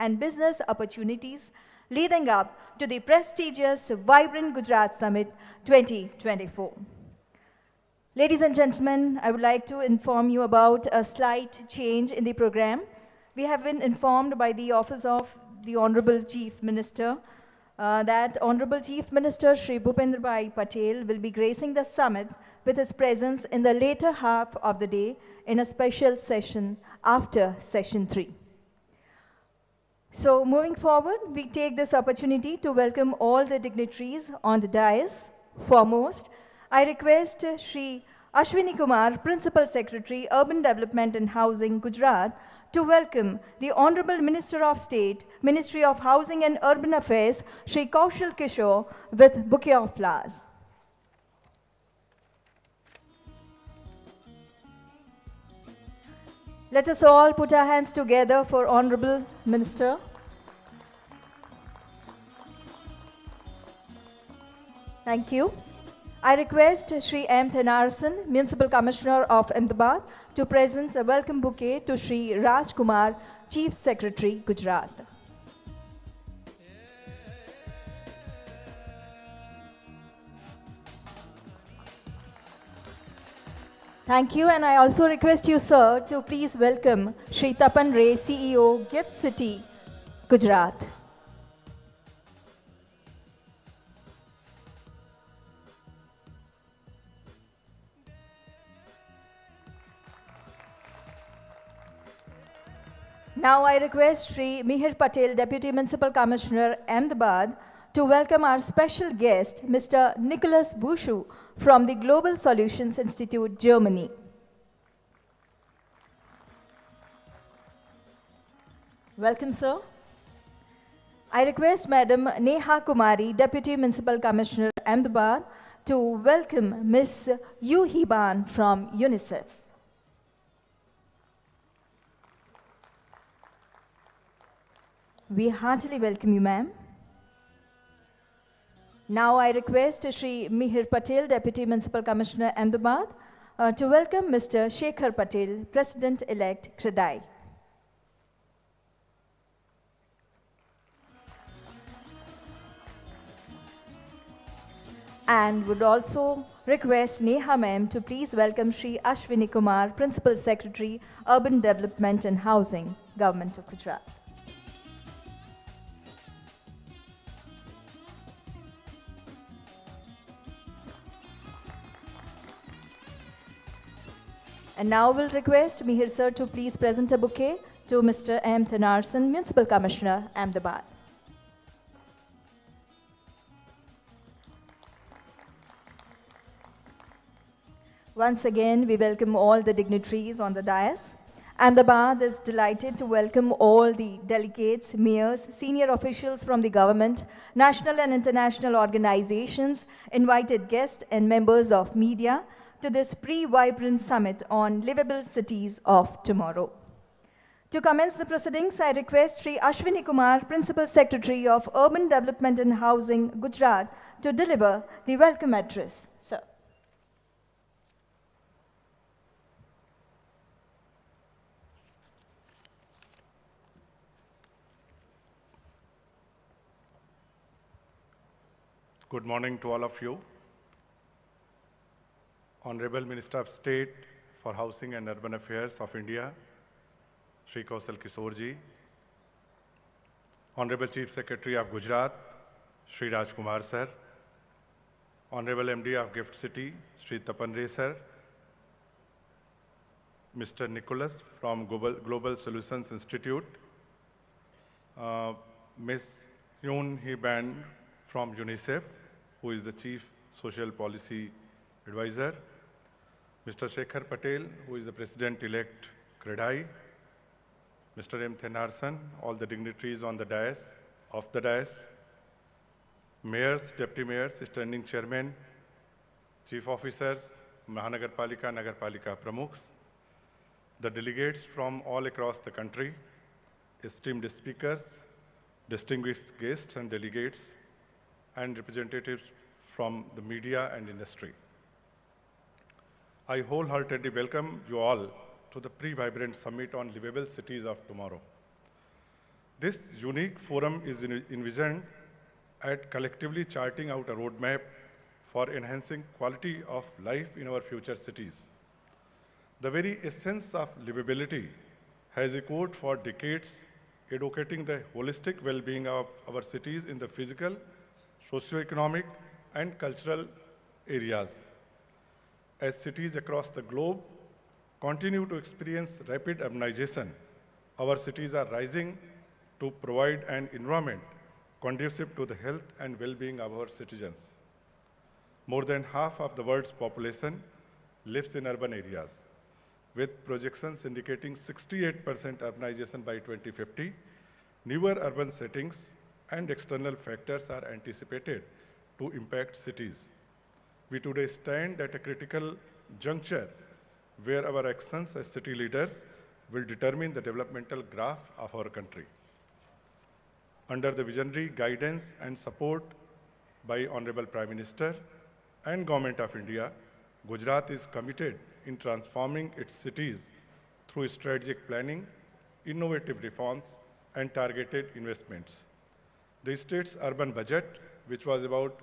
and business opportunities leading up to the prestigious Vibrant Gujarat Summit 2024. Ladies and gentlemen, I would like to inform you about a slight change in the program. We have been informed by the Office of the Honorable Chief Minister that Honorable Chief Minister Shri Bhupendra Bhai Patel will be gracing the summit with his presence in the later half of the day in a special session after session 3. So moving forward, we take this opportunity to welcome all the dignitaries on the dais. Foremost, I request Shri Ashwini Kumar, Principal Secretary, Urban Development and Housing, Gujarat, to welcome the Honorable Minister of State, Ministry of Housing and Urban Affairs, Shri Kaushal Kishore, with bouquet of flowers. Let us all put our hands together for Honorable Minister. Thank you. I request Shri M. Thenarasan, Municipal Commissioner of Ahmedabad, to present a welcome bouquet to Shri Raj Kumar, Chief Secretary, Gujarat. Thank you, and I also request you, sir, to please welcome Shri Tapan Ray, CEO, Gift City, Gujarat. Now I request Shri Mihir Patel, Deputy Municipal Commissioner, Ahmedabad, to welcome our special guest, Mr. Nicholas Bushu, from the Global Solutions Institute, Germany. Welcome, sir. I request Madam Neha Kumari, Deputy Municipal Commissioner, Ahmedabad, to welcome Ms. Yu Hiban from UNICEF. We heartily welcome you, ma'am. Now I request Shri Mihir Patel, Deputy Municipal Commissioner, Ahmedabad, to welcome Mr. Shekhar Patel, President-elect, CREDAI. And would also request Neha ma'am to please welcome Shri Ashwini Kumar, Principal Secretary, Urban Development and Housing, Government of Gujarat. And now we'll request Mihir sir to please present a bouquet to Mr. M. Thenarasan, Municipal Commissioner, Ahmedabad. Once again, we welcome all the dignitaries on the dais. Ahmedabad is delighted to welcome all the delegates, mayors, senior officials from the government, national and international organizations, invited guests and members of media, to this pre-Vibrant Summit on Liveable Cities of Tomorrow. To commence the proceedings, I request Shri Ashwini Kumar, Principal Secretary of Urban Development and Housing, Gujarat, to deliver the welcome address. Sir. Good morning to all of you. Honorable Minister of State for Housing and Urban Affairs of India, Shri Kaushal Kishore ji. Honorable Chief Secretary of Gujarat, Shri Raj Kumar sir. Honorable MD of Gift City, Shri Tapan Ray sir. Mr. Nicholas from Global Solutions Institute. Ms. Yoon Hee Ban from UNICEF, who is the Chief Social Policy Advisor. Mr. Shekhar Patel, who is the President-elect, CREDAI. Mr. M. Thenarasan, all the dignitaries on the dais, off the dais, mayors, deputy mayors, standing chairmen, chief officers, Mahanagarpalika, Nagarpalika Pramukhs, the delegates from all across the country, esteemed speakers, distinguished guests and delegates, and representatives from the media and industry. I wholeheartedly welcome you all to the pre-Vibrant Summit on Livable Cities of Tomorrow. This unique forum is envisioned at collectively charting out a roadmap for enhancing quality of life in our future cities. The very essence of livability has echoed for decades, advocating the holistic well-being of our cities in the physical, socio-economic, and cultural areas. As cities across the globe continue to experience rapid urbanization, our cities are rising to provide an environment conducive to the health and well-being of our citizens. More than half of the world's population lives in urban areas, with projections indicating 68% urbanization by 2050. Newer urban settings and external factors are anticipated to impact cities. We today stand at a critical juncture where our actions as city leaders will determine the developmental graph of our country. Under the visionary guidance and support by Honorable Prime Minister and Government of India, Gujarat is committed in transforming its cities through strategic planning, innovative reforms, and targeted investments. The state's urban budget, which was about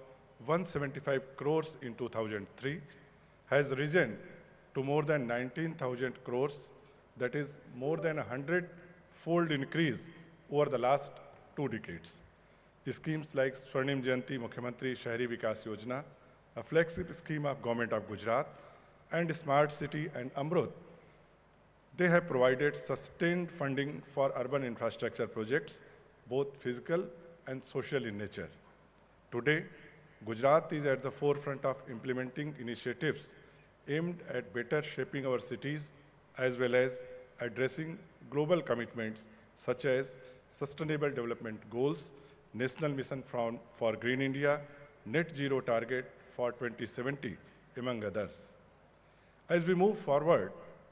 175 crores in 2003, has risen to more than 19,000 crores, that is more than 100-fold increase over the last 2 decades. Schemes like Swarnim Jayanti Mukhyamantri Shahri Vikas Yojana, a flagship scheme of Government of Gujarat, and Smart City and Amrut, they have provided sustained funding for urban infrastructure projects, both physical and social in nature. Today, Gujarat is at the forefront of implementing initiatives aimed at better shaping our cities as well as addressing global commitments such as Sustainable Development Goals, National Mission for Green India, Net Zero Target for 2070, among others. As we move forward,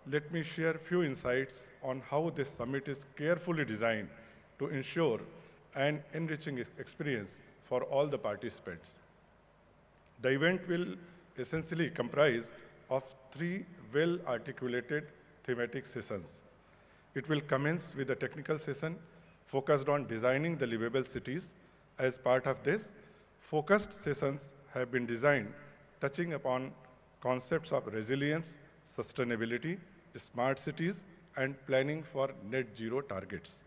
let me share a few insights on how this summit is carefully designed to ensure an enriching experience for all the participants. The event will essentially comprise of 3 well-articulated thematic sessions. It will commence with a technical session focused on designing the livable cities. As part of this, focused sessions have been designed touching upon concepts of resilience, sustainability, smart cities, and planning for net zero targets.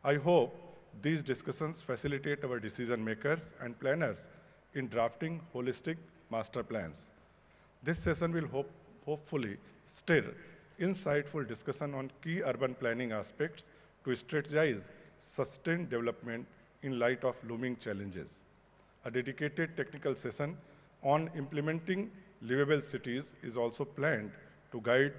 I hope these discussions facilitate our decision makers and planners in drafting holistic master plans. This session will hopefully stir insightful discussion on key urban planning aspects to strategize sustained development in light of looming challenges. A dedicated technical session on implementing livable cities is also planned to guide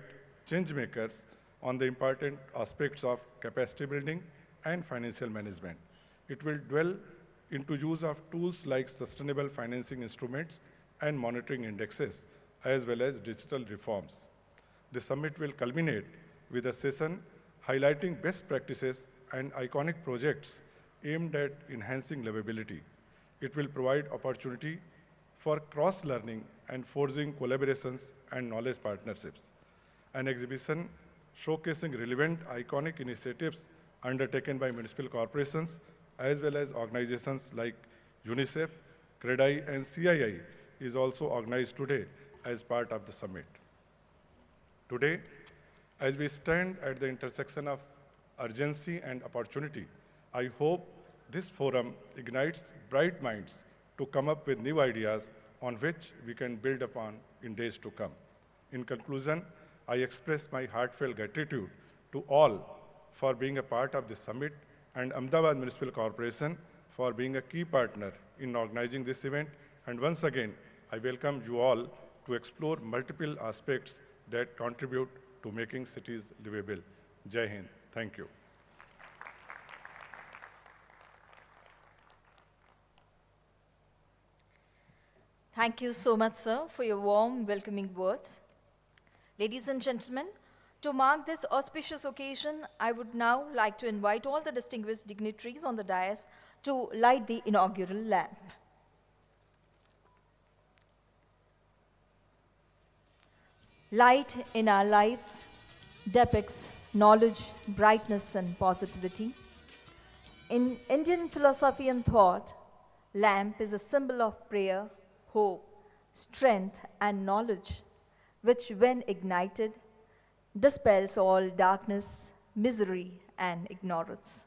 change makers on the important aspects of capacity building and financial management. It will dwell into use of tools like sustainable financing instruments and monitoring indexes, as well as digital reforms. The summit will culminate with a session highlighting best practices and iconic projects aimed at enhancing livability. It will provide opportunity for cross-learning and forging collaborations and knowledge partnerships. An exhibition showcasing relevant iconic initiatives undertaken by municipal corporations as well as organizations like UNICEF, CREDAI, and CII is also organized today as part of the summit. Today, as we stand at the intersection of urgency and opportunity, I hope this forum ignites bright minds to come up with new ideas on which we can build upon in days to come. In conclusion, I express my heartfelt gratitude to all for being a part of this summit and Ahmedabad Municipal Corporation for being a key partner in organizing this event. And once again, I welcome you all to explore multiple aspects that contribute to making cities livable. Jai Hind. Thank you. Thank you so much, sir, for your warm, welcoming words. Ladies and gentlemen, to mark this auspicious occasion, I would now like to invite all the distinguished dignitaries on the dais to light the inaugural lamp. Light in our lives depicts knowledge, brightness, and positivity. In Indian philosophy and thought, lamp is a symbol of prayer, hope, strength, and knowledge, which, when ignited, dispels all darkness, misery, and ignorance.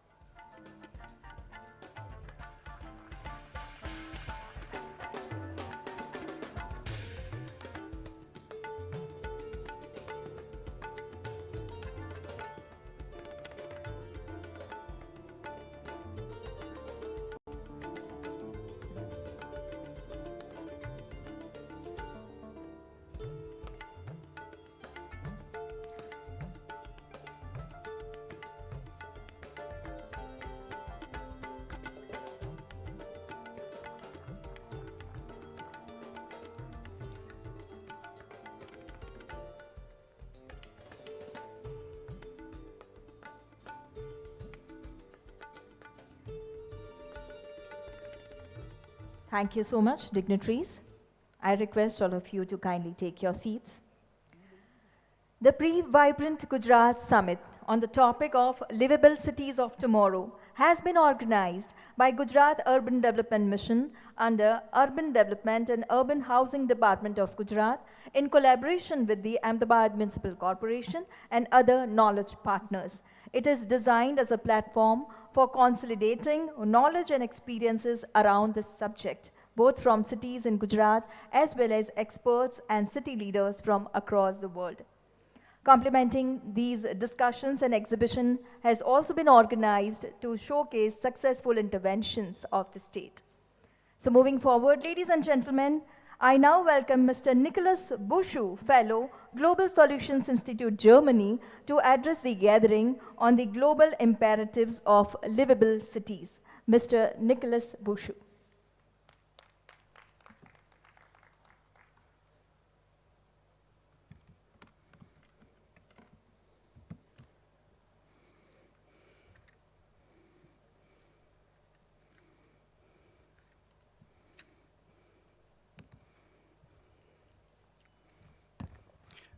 Thank you so much, dignitaries. I request all of you to kindly take your seats. The pre-Vibrant Gujarat Summit on the topic of livable cities of tomorrow has been organized by Gujarat Urban Development Mission under Urban Development and Urban Housing Department of Gujarat in collaboration with the Ahmedabad Municipal Corporation and other knowledge partners. It is designed as a platform for consolidating knowledge and experiences around this subject, both from cities in Gujarat as well as experts and city leaders from across the world. Complementing these discussions, an exhibition has also been organized to showcase successful interventions of the state. So moving forward, ladies and gentlemen, I now welcome Mr. Nicholas Bushu, Fellow, Global Solutions Institute, Germany, to address the gathering on the global imperatives of livable cities. Mr. Nicholas Bushu.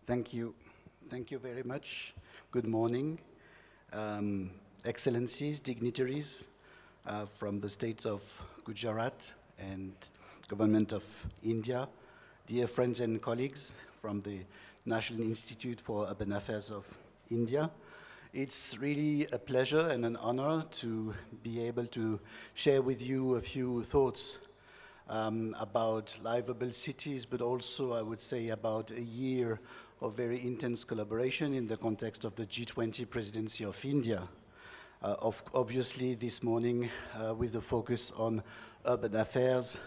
Thank you. Thank you very much. Good morning. Excellencies, dignitaries from the states of Gujarat and Government of India, dear friends and colleagues from the National Institute for Urban Affairs of India. It's really a pleasure and an honor to be able to share with you a few thoughts about livable cities, but also I would say about a year of very intense collaboration in the context of the G20 presidency of India. Obviously this morning with the focus on urban affairs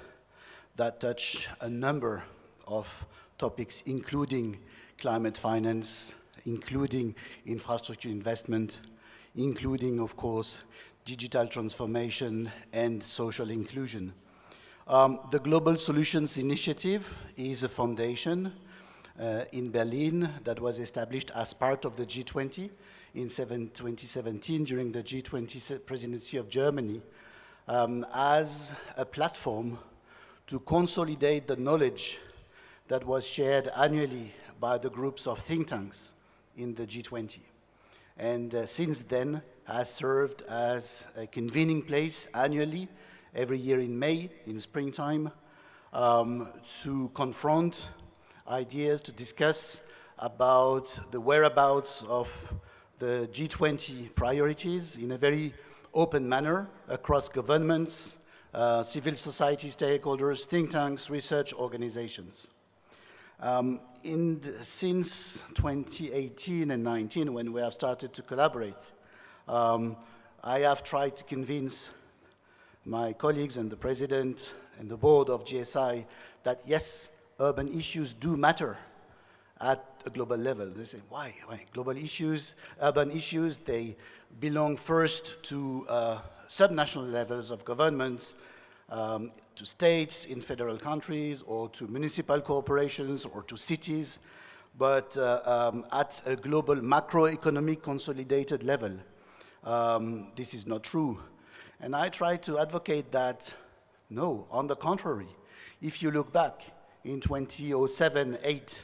that touch a number of topics, including climate finance, including infrastructure investment, including, of course, digital transformation and social inclusion. The Global Solutions Initiative is a foundation in Berlin that was established as part of the G20 in 2017 during the G20 presidency of Germany as a platform to consolidate the knowledge that was shared annually by the groups of think tanks in the G20. And since then has served as a convening place annually, every year in May, in springtime, to confront ideas, to discuss about the whereabouts of the G20 priorities in a very open manner across governments, civil society stakeholders, think tanks, research organizations. Since 2018 and 19, when we have started to collaborate, I have tried to convince my colleagues and the president and the board of GSI that yes, urban issues do matter at a global level. They say, why? Global issues, urban issues, they belong first to subnational levels of governments, to states in federal countries, or to municipal corporations, or to cities. But at a global macroeconomic consolidated level, this is not true. And I try to advocate that, no, on the contrary. If you look back in 2007-8,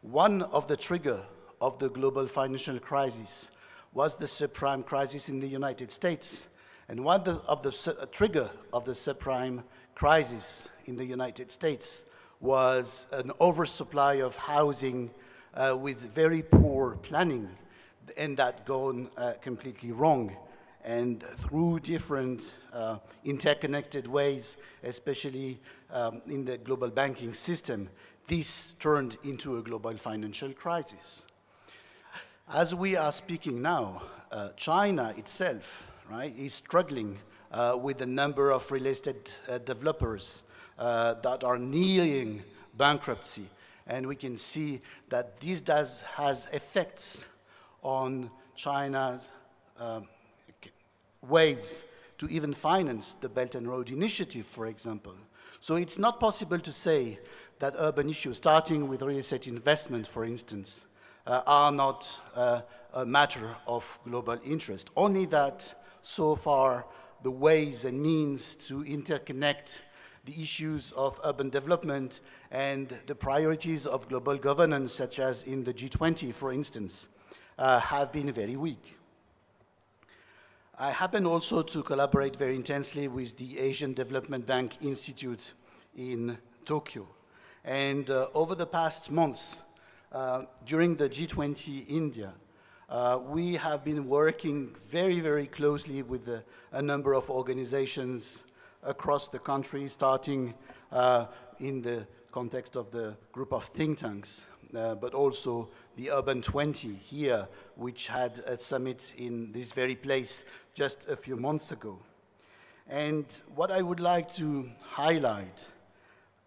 one of the triggers of the global financial crisis was the subprime crisis in the United States. And of the trigger of the subprime crisis in the United States was an oversupply of housing with very poor planning, and that gone completely wrong. And through different interconnected ways, especially in the global banking system, this turned into a global financial crisis. As we are speaking now, China itself, right, is struggling with a number of real estate developers that are nearing bankruptcy. And we can see that this has effects on China's ways to even finance the Belt and Road Initiative, for example. So it's not possible to say that urban issues, starting with real estate investment, for instance, are not a matter of global interest. Only that, so far, the ways and means to interconnect the issues of urban development and the priorities of global governance, such as in the G20, for instance, have been very weak. I happen also to collaborate very intensely with the Asian Development Bank Institute in Tokyo. And over the past months, during the G20 India, we have been working very, very closely with a number of organizations across the country, starting in the context of the group of think tanks, but also the Urban 20 here, which had a summit in this very place just a few months ago. And what I would like to highlight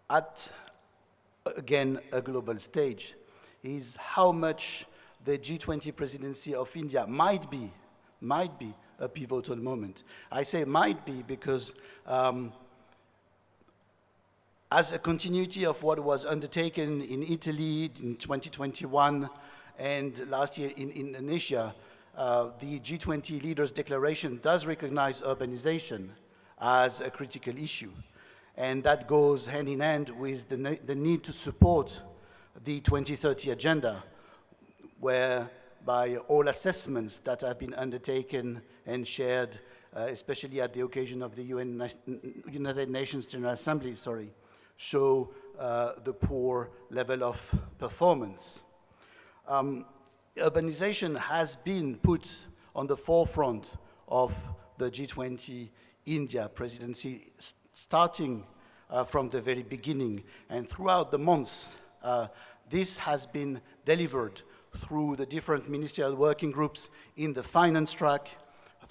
at, again, a global stage is how much the G20 presidency of India might be a pivotal moment. I say might be because as a continuity of what was undertaken in Italy in 2021 and last year in Indonesia, the G20 Leaders Declaration does recognize urbanization as a critical issue. And that goes hand in hand with the need to support the 2030 agenda, where by all assessments that have been undertaken and shared, especially at the occasion of the United Nations General Assembly, show the poor level of performance. Urbanization has been put on the forefront of the G20 India presidency, starting from the very beginning. And throughout the months, this has been delivered through the different ministerial working groups in the finance track,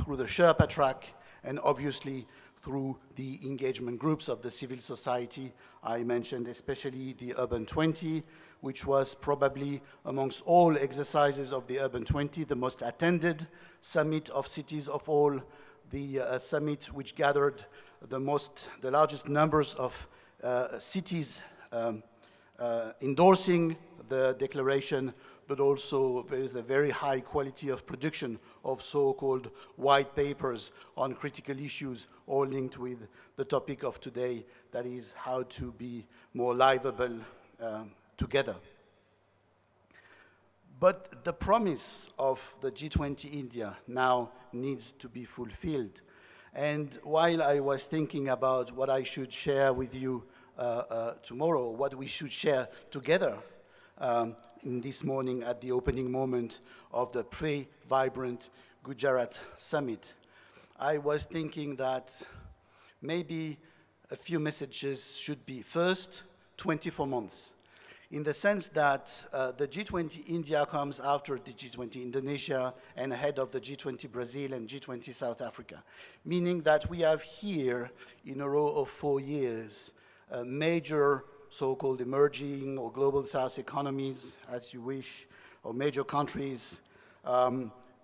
through the Sherpa track, and obviously through the engagement groups of the civil society. I mentioned especially the Urban 20, which was probably amongst all exercises of the Urban 20, the most attended summit of cities of all, the summit which gathered the largest numbers of cities endorsing the declaration, but also there is a very high quality of production of so-called white papers on critical issues, all linked with the topic of today, that is how to be more livable together. But the promise of the G20 India now needs to be fulfilled. And while I was thinking about what I should share with you tomorrow, what we should share together in this morning at the opening moment of the pre-Vibrant Gujarat Summit, I was thinking that maybe a few messages should be first, 24 months, in the sense that the G20 India comes after the G20 Indonesia and ahead of the G20 Brazil and G20 South Africa, meaning that we have here, in a row of 4 years, major so-called emerging or global South economies, as you wish, or major countries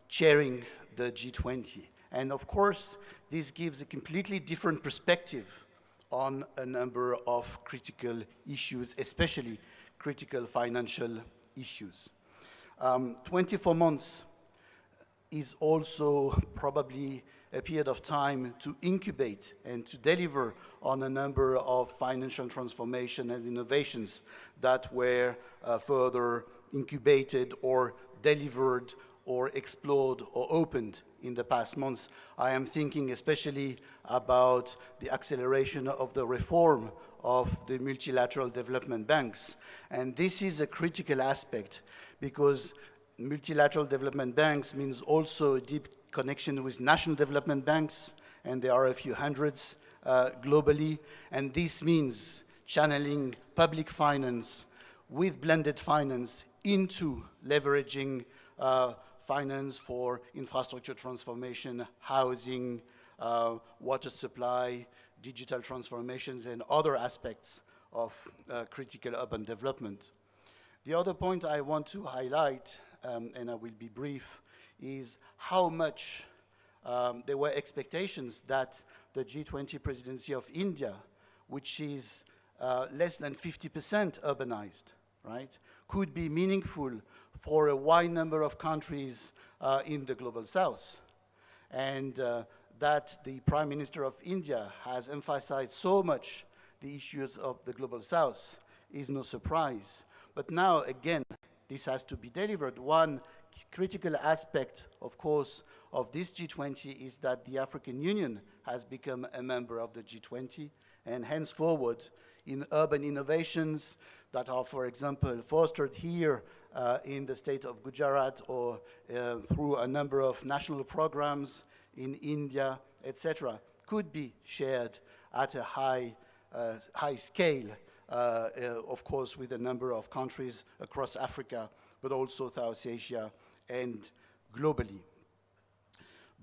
chairing the G20. And of course, this gives a completely different perspective on a number of critical issues, especially critical financial issues. 24 months is also probably a period of time to incubate and to deliver on a number of financial transformation and innovations that were further incubated or delivered or explored or opened in the past months. I am thinking especially about the acceleration of the reform of the multilateral development banks. And this is a critical aspect because multilateral development banks means also a deep connection with national development banks, and there are a few hundreds globally, and this means channeling public finance with blended finance into leveraging finance for infrastructure transformation, housing, water supply, digital transformations, and other aspects of critical urban development. The other point I want to highlight, and I will be brief, is how much there were expectations that the G20 presidency of India, which is less than 50% urbanized, right, could be meaningful for a wide number of countries in the Global South. And that the Prime Minister of India has emphasized so much the issues of the Global South is no surprise. But now, again, this has to be delivered. One critical aspect, of course, of this G20 is that the African Union has become a member of the G20, and henceforward, in urban innovations that are, for example, fostered here in the state of Gujarat or through a number of national programs in India, etc., could be shared at a high scale, of course, with a number of countries across Africa, but also South Asia and globally.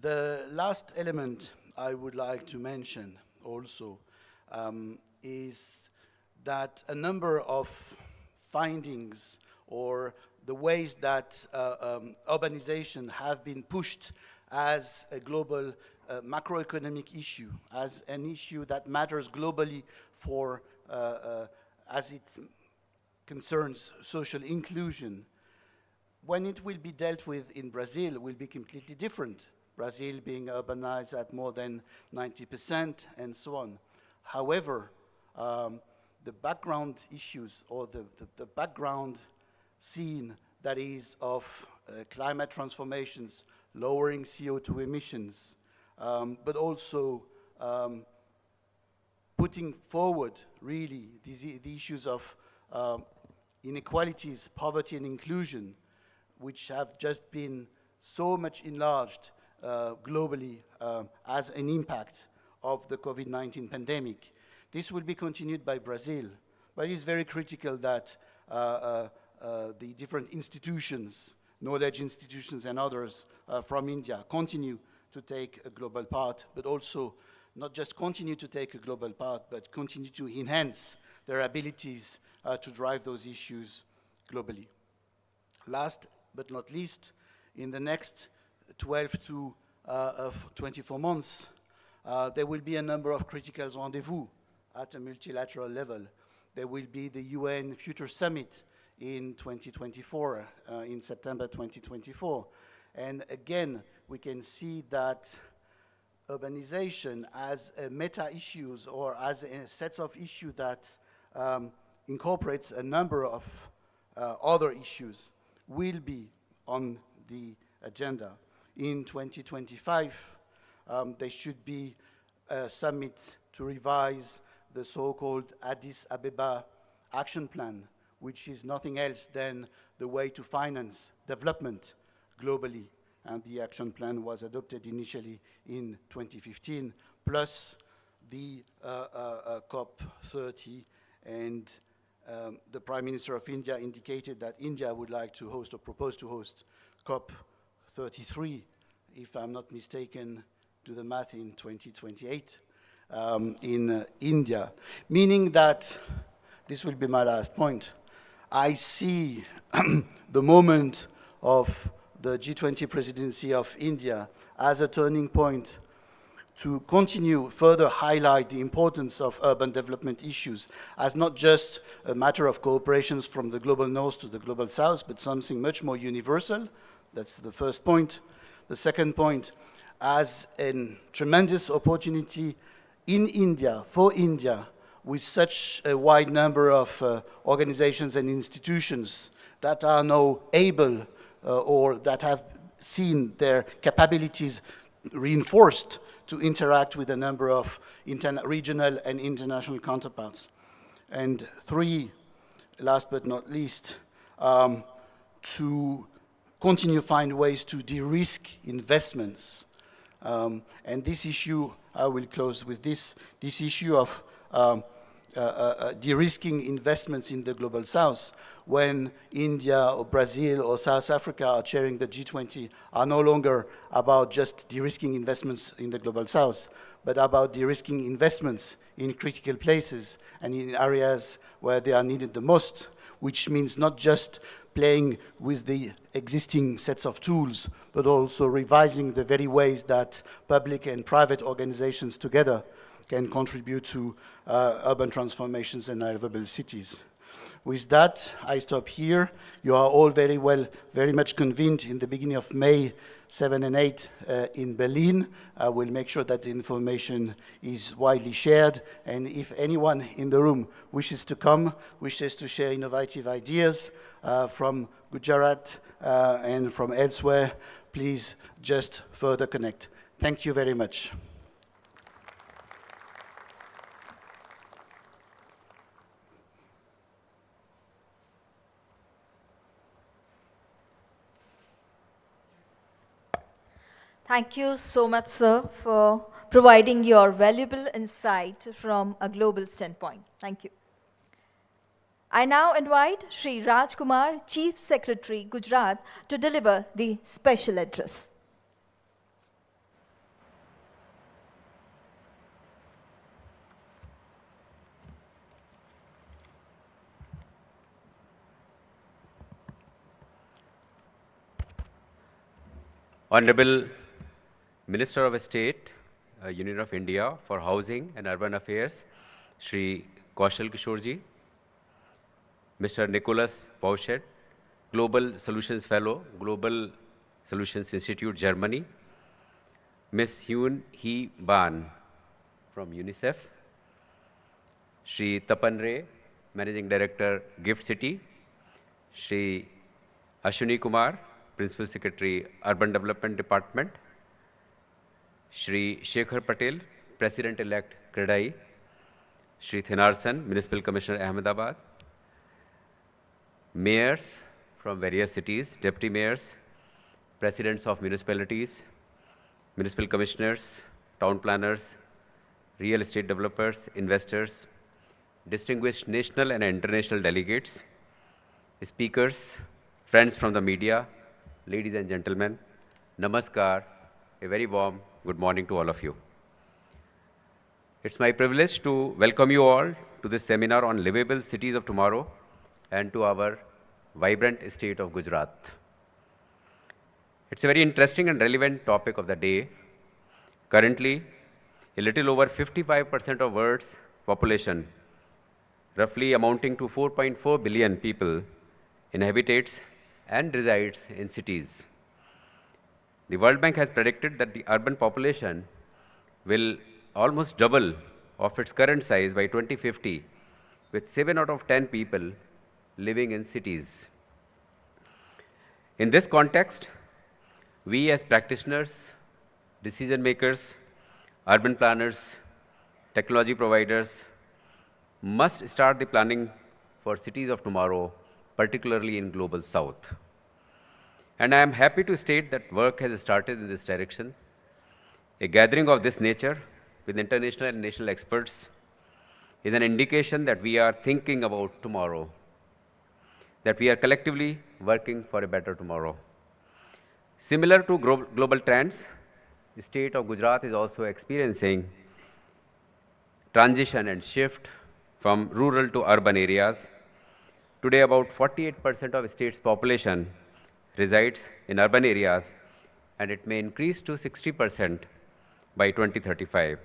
The last element I would like to mention also is that a number of findings or the ways that urbanization have been pushed as a global macroeconomic issue, as an issue that matters globally for, as it concerns social inclusion. When it will be dealt with in Brazil will be completely different. Brazil being urbanized at more than 90% and so on. However, the background issues or the background scene that is of climate transformations, lowering CO2 emissions, but also putting forward really the issues of inequalities, poverty and inclusion, which have just been so much enlarged globally as an impact of the COVID-19 pandemic. This will be continued by Brazil, but it is very critical that the different institutions, knowledge institutions and others from India continue to take a global part, but also not just continue to take a global part, but continue to enhance their abilities to drive those issues globally. Last but not least, in the next 12 to 24 months, there will be a number of critical rendezvous at a multilateral level. There will be the UN Future Summit in 2024, in September 2024. And again, we can see that urbanization as a meta-issues or as a set of issues that incorporates a number of other issues will be on the agenda. In 2025, there should be a summit to revise the so-called Addis Ababa Action Plan, which is nothing else than the way to finance development globally. And the action plan was adopted initially in 2015, plus the COP30, and the Prime Minister of India indicated that India would like to host or propose to host COP33, if I'm not mistaken, do the math, in 2028 in India. Meaning that, this will be my last point, I see the moment of the G20 presidency of India as a turning point to continue further highlight the importance of urban development issues as not just a matter of cooperations from the global north to the global south, but something much more universal. That's the first point. The second point, as a tremendous opportunity in India, for India, with such a wide number of organizations and institutions that are now able or that have seen their capabilities reinforced to interact with a number of regional and international counterparts. And three, last but not least, to continue to find ways to de-risk investments. And this issue, I will close with this issue of de-risking investments in the Global South, when India or Brazil or South Africa are chairing the G20, are no longer about just de-risking investments in the Global South, but about de-risking investments in critical places and in areas where they are needed the most, which means not just playing with the existing sets of tools, but also revising the very ways that public and private organizations together can contribute to urban transformations and livable cities. With that, I stop here. You are all very much convened in the beginning of May 7 and 8 in Berlin. I will make sure that the information is widely shared. And if anyone in the room wishes to come, wishes to share innovative ideas from Gujarat and from elsewhere, please just further connect. Thank you very much. Thank you so much, sir, for providing your valuable insight from a global standpoint. Thank you. I now invite Shri Raj Kumar, Chief Secretary, Gujarat, to deliver the special address. Honorable Minister of State, Union of India for Housing and Urban Affairs, Shri Kaushal Kishorji, Mr. Nicholas Pauschet, Global Solutions Fellow, Global Solutions Institute, Germany, Ms. Hyun Hee Ban from UNICEF, Shri Tapan Ray, Managing Director, Gift City, Shri Ashwini Kumar, Principal Secretary, Urban Development Department, Shri Shekhar Patel, President-elect, CREDAI, Shri Thinarsan, Municipal Commissioner, Ahmedabad, mayors from various cities, deputy mayors, presidents of municipalities, municipal commissioners, town planners, real estate developers, investors, distinguished national and international delegates, speakers, friends from the media, ladies and gentlemen, namaskar, a very warm good morning to all of you. It's my privilege to welcome you all to this seminar on livable cities of tomorrow and to our vibrant state of Gujarat. It's a very interesting and relevant topic of the day. Currently, a little over 55% of world's population, roughly amounting to 4.4 billion people, inhabits and resides in cities. The World Bank has predicted that the urban population will almost double of its current size by 2050, with 7 out of 10 people living in cities. In this context, we as practitioners, decision makers, urban planners, technology providers must start the planning for cities of tomorrow, particularly in Global South. And I am happy to state that work has started in this direction. A gathering of this nature with international and national experts is an indication that we are thinking about tomorrow, that we are collectively working for a better tomorrow. Similar to global trends, the state of Gujarat is also experiencing transition and shift from rural to urban areas. Today, about 48% of the state's population resides in urban areas, and it may increase to 60% by 2035.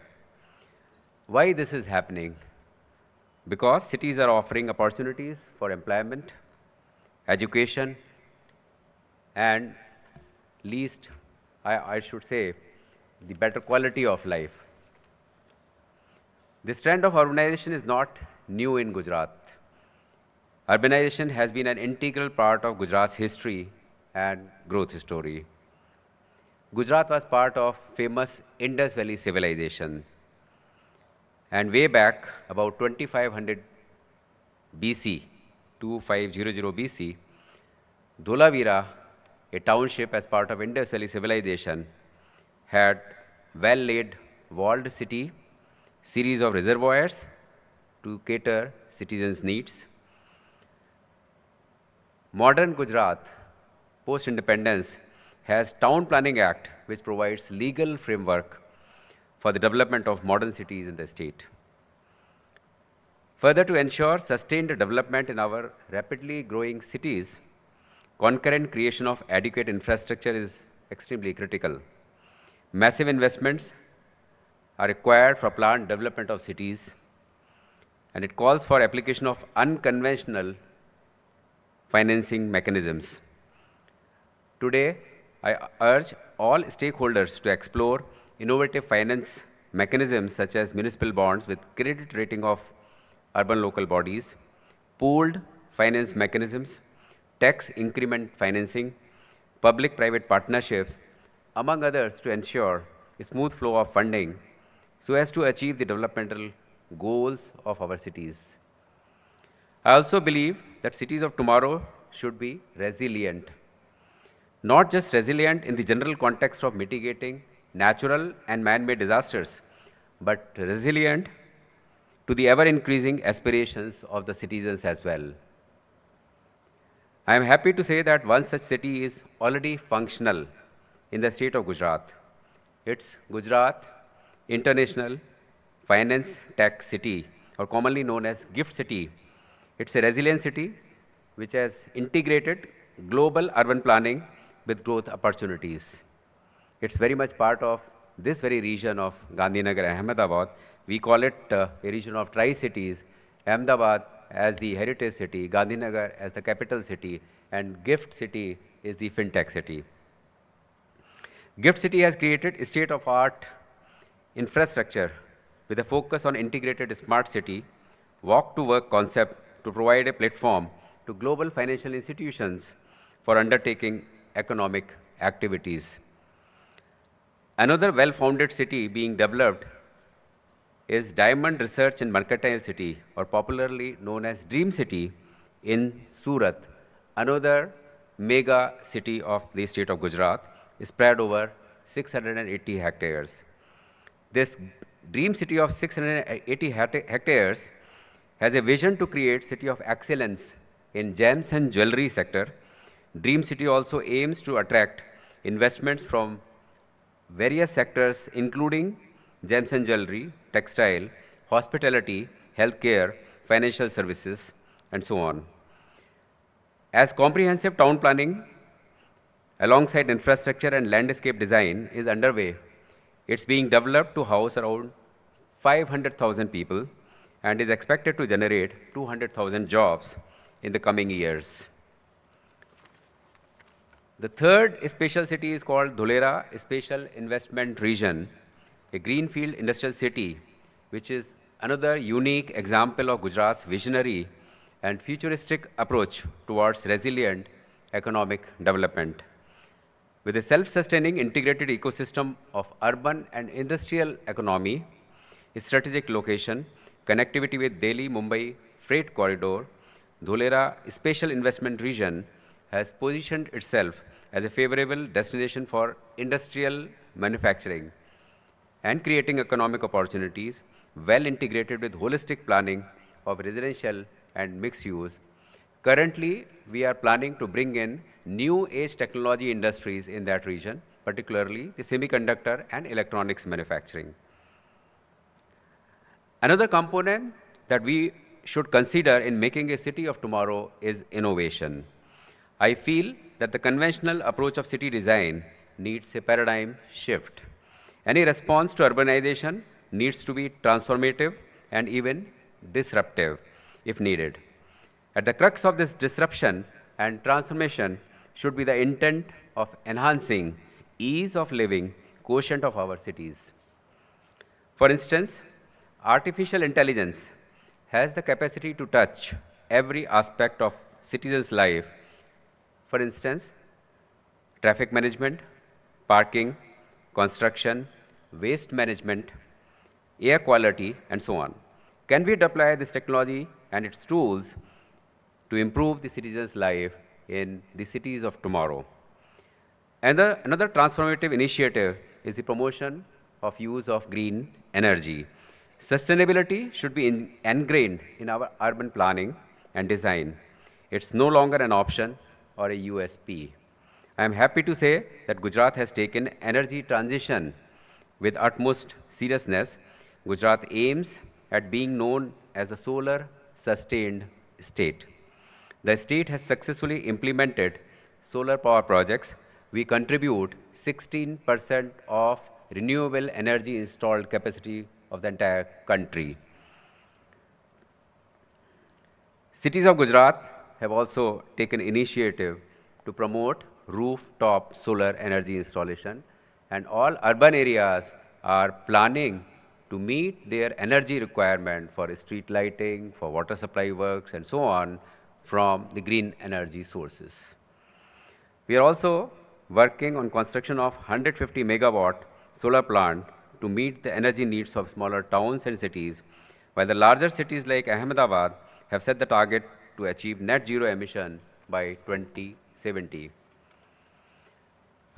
Why this is happening? Because cities are offering opportunities for employment, education, and least, I should say, the better quality of life. This trend of urbanization is not new in Gujarat. Urbanization has been an integral part of Gujarat's history and growth story. Gujarat was part of famous Indus Valley civilization. And way back, about 2500 BC, 2500 BC, Dholavira, a township as part of Indus Valley civilization, had well-laid walled city, series of reservoirs to cater citizens' needs. Modern Gujarat, post-independence, has Town Planning Act, which provides legal framework for the development of modern cities in the state. Further, to ensure sustained development in our rapidly growing cities, concurrent creation of adequate infrastructure is extremely critical. Massive investments are required for planned development of cities, and it calls for application of unconventional financing mechanisms. Today, I urge all stakeholders to explore innovative finance mechanisms such as municipal bonds with credit rating of urban local bodies, pooled finance mechanisms, tax increment financing, public-private partnerships, among others, to ensure a smooth flow of funding so as to achieve the developmental goals of our cities. I also believe that cities of tomorrow should be resilient. Not just resilient in the general context of mitigating natural and man-made disasters, but resilient to the ever-increasing aspirations of the citizens as well. I am happy to say that one such city is already functional in the state of Gujarat. It's Gujarat International Finance Tech City, or commonly known as GIFT City. It's a resilient city which has integrated global urban planning with growth opportunities. It's very much part of this very region of Gandhinagar, Ahmedabad. We call it a region of tri-cities, Ahmedabad as the heritage city, Gandhinagar as the capital city, and GIFT City is the fintech city. GIFT City has created a state-of-art infrastructure with a focus on integrated smart city, walk-to-work concept to provide a platform to global financial institutions for undertaking economic activities. Another well-founded city being developed is Diamond Research and Mercantile City, or popularly known as Dream City in Surat, another mega city of the state of Gujarat, spread over 680 hectares. This Dream City of 680 hectares has a vision to create city of excellence in gems and jewelry sector. Dream City also aims to attract investments from various sectors including gems and jewelry, textile, hospitality, healthcare, financial services, and so on. As comprehensive town planning alongside infrastructure and landscape design is underway, it's being developed to house around 500,000 people and is expected to generate 200,000 jobs in the coming years. The third special city is called Dholera Special Investment Region, a greenfield industrial city, which is another unique example of Gujarat's visionary and futuristic approach towards resilient economic development. With a self-sustaining integrated ecosystem of urban and industrial economy, a strategic location, connectivity with Delhi-Mumbai freight corridor, Dholera Special Investment Region has positioned itself as a favorable destination for industrial manufacturing and creating economic opportunities well integrated with holistic planning of residential and mixed use. Currently, we are planning to bring in new age technology industries in that region, particularly the semiconductor and electronics manufacturing. Another component that we should consider in making a city of tomorrow is innovation. I feel that the conventional approach of city design needs a paradigm shift. Any response to urbanization needs to be transformative and even disruptive if needed. At the crux of this disruption and transformation should be the intent of enhancing ease of living quotient of our cities. For instance, artificial intelligence has the capacity to touch every aspect of citizens' life. For instance, traffic management, parking, construction, waste management, air quality, and so on. Can we deploy this technology and its tools to improve the citizens' life in the cities of tomorrow? Another transformative initiative is the promotion of use of green energy. Sustainability should be ingrained in our urban planning and design. It's no longer an option or a USP. I am happy to say that Gujarat has taken energy transition with utmost seriousness. Gujarat aims at being known as a solar sustained state. The state has successfully implemented solar power projects. We contribute 16% of renewable energy installed capacity of the entire country. Cities of Gujarat have also taken initiative to promote rooftop solar energy installation, and all urban areas are planning to meet their energy requirement for street lighting, for water supply works, and so on from the green energy sources. We are also working on construction of 150 megawatt solar plant to meet the energy needs of smaller towns and cities, while the larger cities like Ahmedabad have set the target to achieve net zero emission by 2070.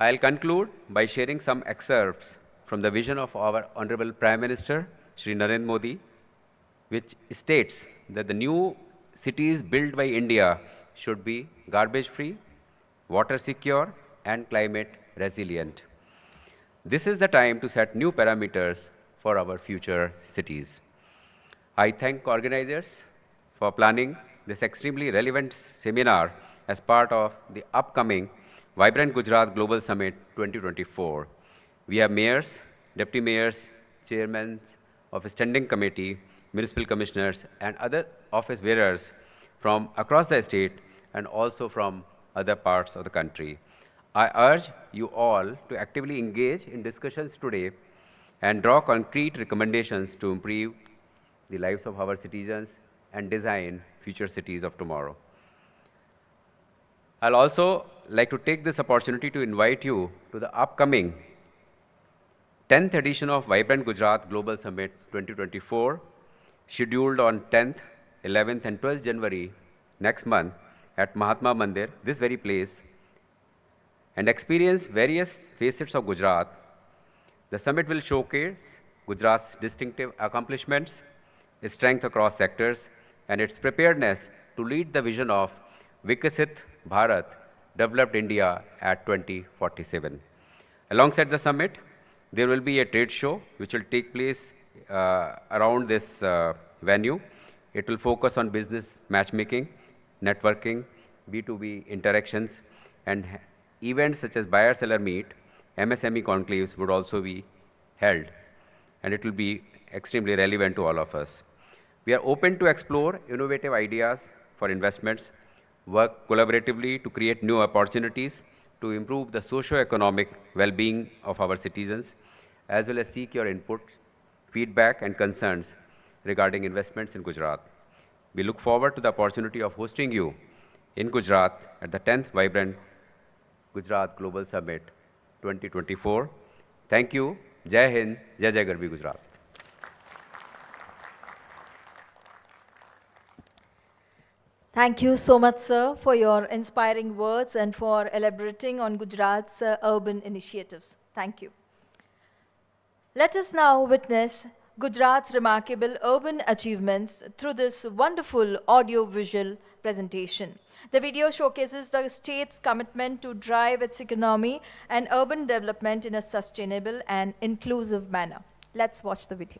I'll conclude by sharing some excerpts from the vision of our Honorable Prime Minister, Shri Narendra Modi, which states that the new cities built by India should be garbage-free, water-secure, and climate-resilient. This is the time to set new parameters for our future cities. I thank organizers for planning this extremely relevant seminar as part of the upcoming Vibrant Gujarat Global Summit 2024. We have mayors, deputy mayors, chairmen of standing committee, municipal commissioners, and other office bearers from across the state and also from other parts of the country. I urge you all to actively engage in discussions today and draw concrete recommendations to improve the lives of our citizens and design future cities of tomorrow. I'll also like to take this opportunity to invite you to the upcoming 10th edition of Vibrant Gujarat Global Summit 2024, scheduled on 10th, 11th, and 12th January next month at Mahatma Mandir, this very place, and experience various facets of Gujarat. The summit will showcase Gujarat's distinctive accomplishments, its strength across sectors, and its preparedness to lead the vision of Vikasit Bharat, Developed India at 2047. Alongside the summit, there will be a trade show which will take place around this venue. It will focus on business matchmaking, networking, B2B interactions, and events such as buyer-seller meet, MSME conclaves would also be held, and it will be extremely relevant to all of us. We are open to explore innovative ideas for investments, work collaboratively to create new opportunities to improve the socio-economic well-being of our citizens, as well as seek your inputs, feedback, and concerns regarding investments in Gujarat. We look forward to the opportunity of hosting you in Gujarat at the 10th Vibrant Gujarat Global Summit 2024. Thank you. Jai Hind, Jai Jai Garbi Gujarat. Thank you so much, sir, for your inspiring words and for elaborating on Gujarat's urban initiatives. Thank you. Let us now witness Gujarat's remarkable urban achievements through this wonderful audio-visual presentation. The video showcases the state's commitment to drive its economy and urban development in a sustainable and inclusive manner. Let's watch the video.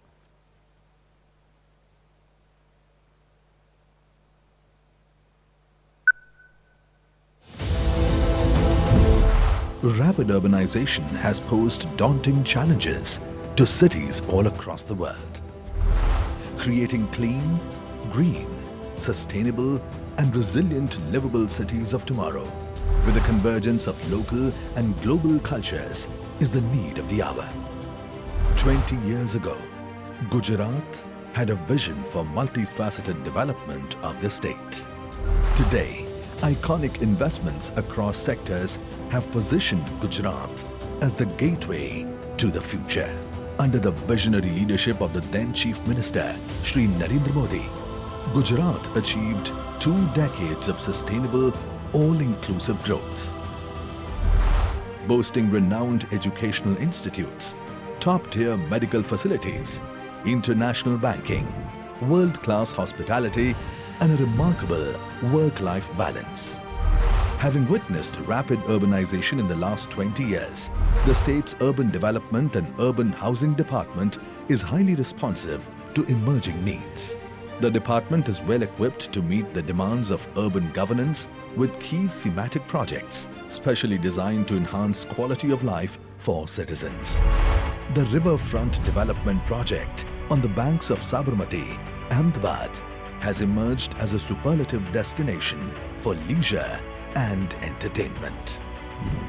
Rapid urbanization has posed daunting challenges to cities all across the world. Creating clean, green, sustainable, and resilient livable cities of tomorrow with the convergence of local and global cultures is the need of the hour. 20 years ago, Gujarat had a vision for multifaceted development of the state. Today, iconic investments across sectors have positioned Gujarat as the gateway to the future. Under the visionary leadership of the then Chief Minister, Shri Narendra Modi, Gujarat achieved 2 decades of sustainable, all-inclusive growth. Boasting renowned educational institutes, top-tier medical facilities, international banking, world-class hospitality, and a remarkable work-life balance. Having witnessed rapid urbanization in the last 20 years, the state's Urban Development and Urban Housing Department is highly responsive to emerging needs. The department is well equipped to meet the demands of urban governance with key thematic projects, specially designed to enhance quality of life for citizens. The Riverfront Development Project on the banks of Sabarmati, Ahmedabad, has emerged as a superlative destination for leisure and entertainment.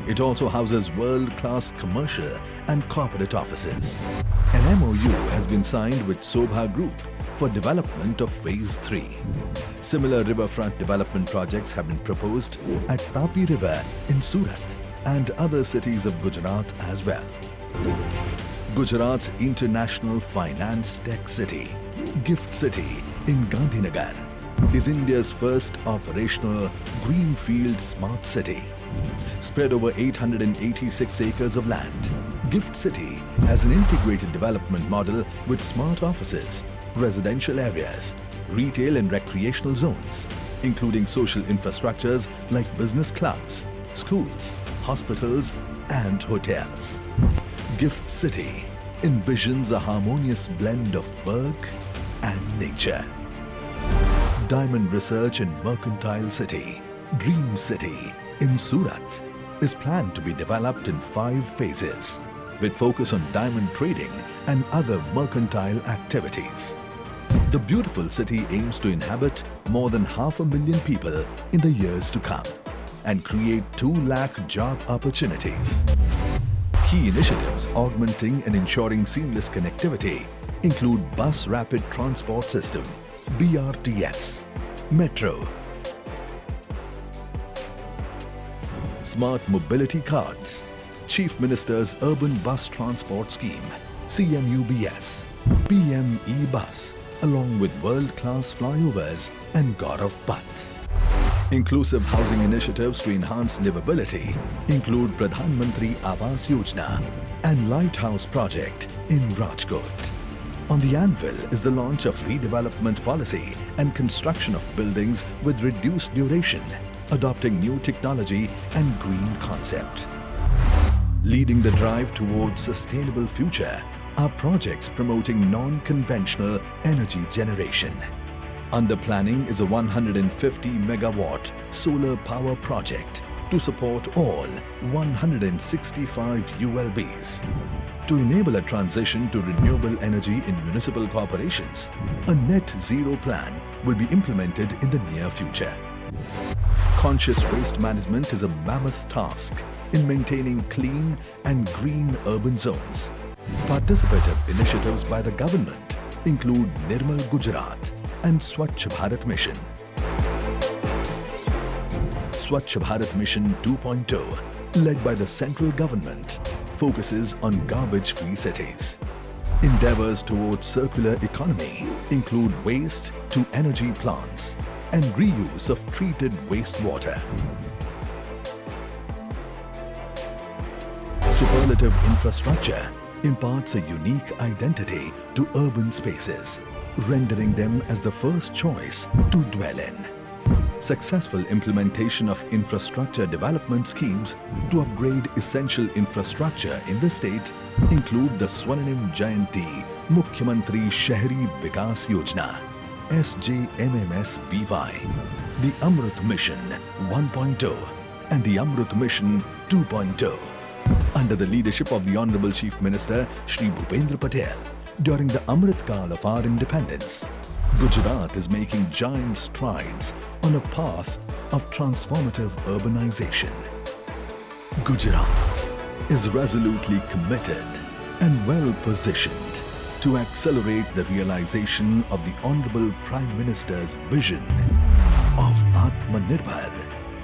It also houses world-class commercial and corporate offices. An MOU has been signed with Sobha Group for development of Phase 3. Similar riverfront development projects have been proposed at Tapi River in Surat and other cities of Gujarat as well. Gujarat's International Finance Tech City, Gift City in Gandhinagar, is India's first operational greenfield smart city. Spread over 886 acres of land, Gift City has an integrated development model with smart offices, residential areas, retail and recreational zones, including social infrastructures like business clubs, schools, hospitals, and hotels. Gift City envisions a harmonious blend of work and nature. Diamond Research and Mercantile City, Dream City in Surat, is planned to be developed in 5 phases, with focus on diamond trading and other mercantile activities. The beautiful city aims to inhabit more than 500,000 people in the years to come and create 2 lakh job opportunities. Key initiatives augmenting and ensuring seamless connectivity include Bus Rapid Transport System, BRTS, Metro, Smart Mobility Cards, Chief Minister's Urban Bus Transport Scheme, CMUBS, PM E-Bus, along with world-class flyovers and Gaurav Path. Inclusive housing initiatives to enhance livability include Pradhan Mantri Awas Yojana and Lighthouse Project in Rajkot. On the anvil is the launch of redevelopment policy and construction of buildings with reduced duration, adopting new technology and green concept. Leading the drive towards sustainable future are projects promoting non-conventional energy generation. Under planning is a 150 megawatt solar power project to support all 165 ULBs. To enable a transition to renewable energy in municipal corporations, a net zero plan will be implemented in the near future. Conscious waste management is a mammoth task in maintaining clean and green urban zones. Participative initiatives by the government include Nirmal Gujarat and Swachh Bharat Mission. Swachh Bharat Mission 2.0, led by the central government, focuses on garbage-free cities. Endeavors towards circular economy include waste to energy plants and reuse of treated wastewater. Superlative infrastructure imparts a unique identity to urban spaces, rendering them as the first choice to dwell in. Successful implementation of infrastructure development schemes to upgrade essential infrastructure in the state include the Swarnim Jayanti Mukhyamantri Shahri Vikas Yojana, SJMMS-BY, the Amrit Mission 1.0 and the Amrit Mission 2.0. Under the leadership of the Honorable Chief Minister Shri Bhupendra Patel, during the Amrit Kal of our independence, Gujarat is making giant strides on a path of transformative urbanization. Gujarat is resolutely committed and well positioned to accelerate the realization of the Honorable Prime Minister's vision of Atmanirbhar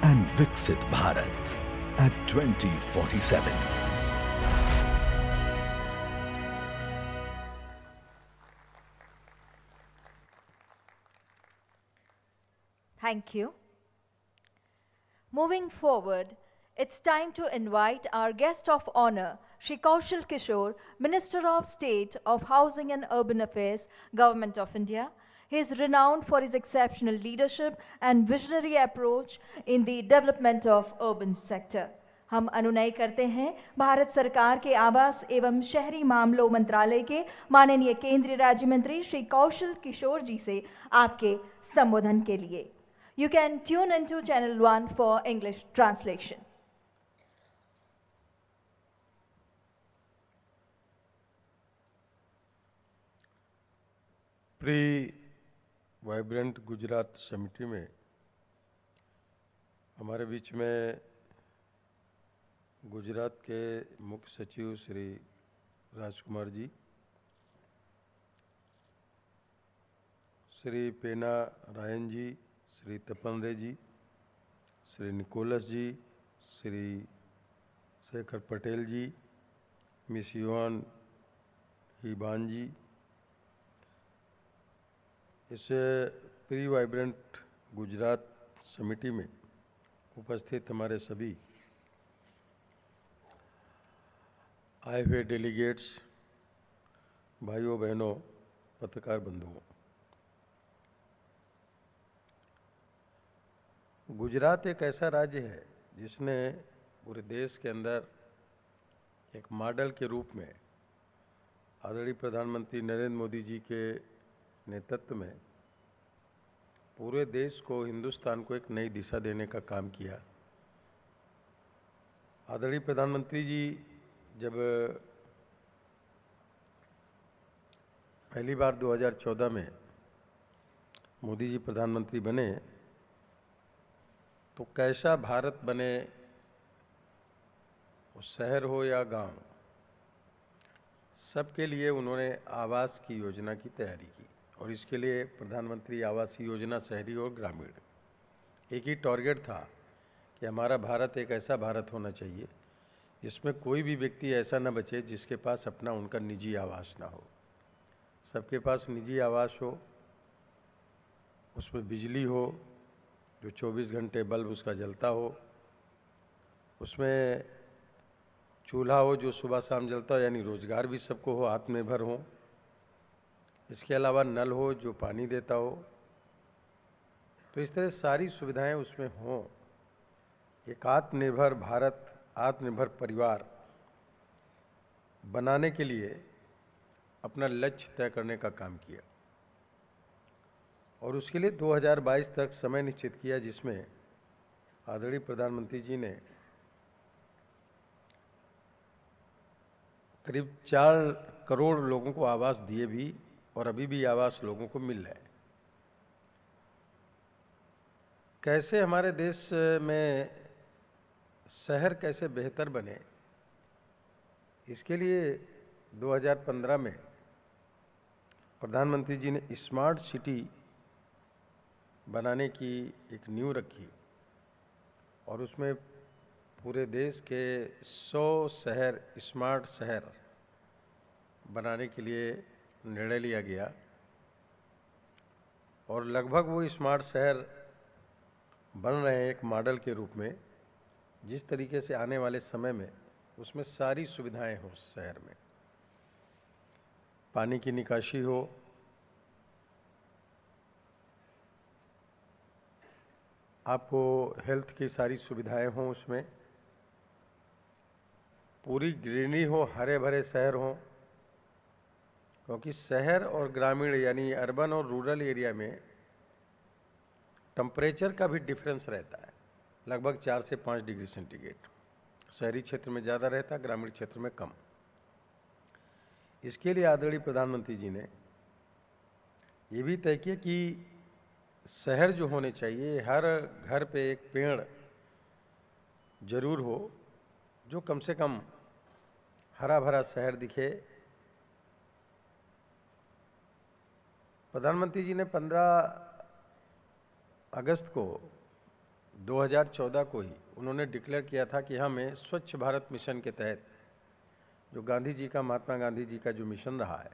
and Viksit Bharat at 2047. Thank you. Moving forward, it's time to invite our guest of honor, Shri Kaushal Kishore, Minister of State of Housing and Urban Affairs, Government of India. He is renowned for his exceptional leadership and visionary approach in the development of urban sector. हम अनुनय करते हैं भारत सरकार के आवास एवं शहरी मामलों मंत्रालय के माननीय केंद्रीय राज्य मंत्री श्री कौशल किशोर जी से आपके संबोधन के लिए. You can tune into channel 1 for English translation. Pre vibrant Gujarat समिति में हमारे बीच में गुजरात के मुख्य सचिव श्री राजकुमार जी, श्री पेना रायन जी, श्री तपन रे जी, श्री निकोलस जी, श्री शेखर पटेल जी, मिस युआन हिबान जी, इस प्री वाइब्रेंट गुजरात समिति में उपस्थित हमारे सभी आए हुए डेलीगेट्स, भाइयों बहनों, पत्रकार बंधुओं, गुजरात एक ऐसा राज्य है जिसने पूरे देश के अंदर एक मॉडल के रूप में आदरणीय प्रधानमंत्री नरेंद्र मोदी जी के नेतृत्व में पूरे देश को, हिंदुस्तान को एक नई दिशा देने का काम किया। आदरणीय प्रधानमंत्री जी जब पहली बार 2014 में मोदी जी प्रधानमंत्री बने तो कैसा भारत बने, वो शहर हो या गांव, सबके लिए उन्होंने आवास की योजना की तैयारी की और इसके लिए प्रधानमंत्री आवास योजना शहरी और ग्रामीण एक ही टारगेट था कि हमारा भारत एक ऐसा भारत होना चाहिए जिसमें कोई भी व्यक्ति ऐसा न बचे जिसके पास अपना उनका निजी आवास ना हो। सबके पास निजी आवास हो, उसमें बिजली हो जो 24 घंटे बल्ब उसका जलता हो, उसमें चूल्हा हो जो सुबह शाम जलता हो, यानी रोजगार भी सबको हो, आत्मनिर्भर हो। इसके अलावा नल हो जो पानी देता हो। तो इस तरह सारी सुविधाएं उसमें हों। एक आत्मनिर्भर भारत, आत्मनिर्भर परिवार बनाने के लिए अपना लक्ष्य तय करने का काम किया और उसके लिए 2022 तक समय निश्चित किया, जिसमें आदरणीय प्रधानमंत्री जी ने करीब 4 करोड़ लोगों को आवास दिए भी और अभी भी आवास लोगों को मिल रहा है। कैसे हमारे देश में शहर कैसे बेहतर बने, इसके लिए 2015 में प्रधानमंत्री जी ने स्मार्ट सिटी बनाने की एक नींव रखी और उसमें पूरे देश के 100 शहर स्मार्ट शहर बनाने के लिए निर्णय लिया गया और लगभग वो स्मार्ट शहर बन रहे हैं एक मॉडल के रूप में, जिस तरीके से आने वाले समय में उसमें सारी सुविधाएं हों। शहर में पानी की निकासी हो, आपको हेल्थ की सारी सुविधाएं हों, उसमें पूरी ग्रीनरी हो, हरे भरे शहर हों, क्योंकि शहर और ग्रामीण यानी अर्बन और रूरल एरिया में टेम्परेचर का भी डिफरेंस रहता है, लगभग 4 से 5 डिग्री सेंटीग्रेड। शहरी क्षेत्र में ज़्यादा रहता है, ग्रामीण क्षेत्र में कम। इसके लिए आदरणीय प्रधानमंत्री जी ने ये भी तय किया कि शहर जो होने चाहिए, हर घर पे एक पेड़ जरूर हो जो कम से कम हरा भरा शहर दिखे। प्रधानमंत्री जी ने 15 अगस्त को 2014 को ही उन्होंने डिक्लेयर किया था कि हमें स्वच्छ भारत मिशन के तहत, जो गांधी जी का, महात्मा गांधी जी का जो मिशन रहा है,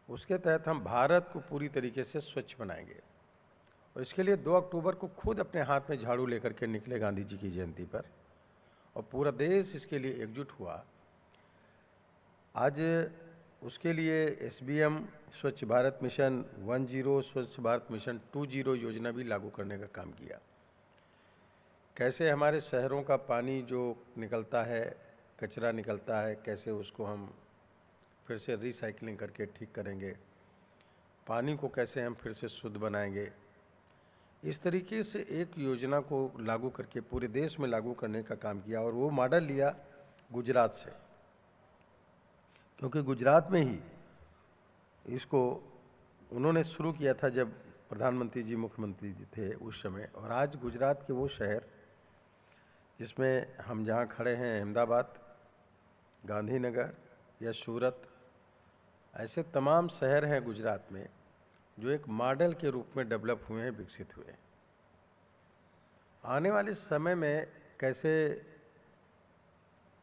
उसके तहत हम भारत को पूरी तरीके से स्वच्छ बनाएंगे और इसके लिए 2 अक्टूबर को खुद अपने हाथ में झाड़ू लेकर के निकले गांधी जी की जयंती पर, और पूरा देश इसके लिए एकजुट हुआ। आज उसके लिए SBM स्वच्छ भारत मिशन 10, स्वच्छ भारत मिशन 20 योजना भी लागू करने का काम किया। कैसे हमारे शहरों का पानी जो निकलता है, कचरा निकलता है, कैसे उसको हम फिर से रिसाइकलिंग करके ठीक करेंगे, पानी को कैसे हम फिर से शुद्ध बनाएंगे, इस तरीके से एक योजना को लागू करके पूरे देश में लागू करने का काम किया। और वो मॉडल लिया गुजरात से, क्योंकि गुजरात में ही इसको उन्होंने शुरू किया था जब प्रधानमंत्री जी मुख्यमंत्री जी थे उस समय। और आज गुजरात के वो शहर जिसमें हम जहाँ खड़े हैं, अहमदाबाद, गांधीनगर या सूरत, ऐसे तमाम शहर हैं गुजरात में जो एक मॉडल के रूप में डेवलप हुए हैं, विकसित हुए हैं। आने वाले समय में कैसे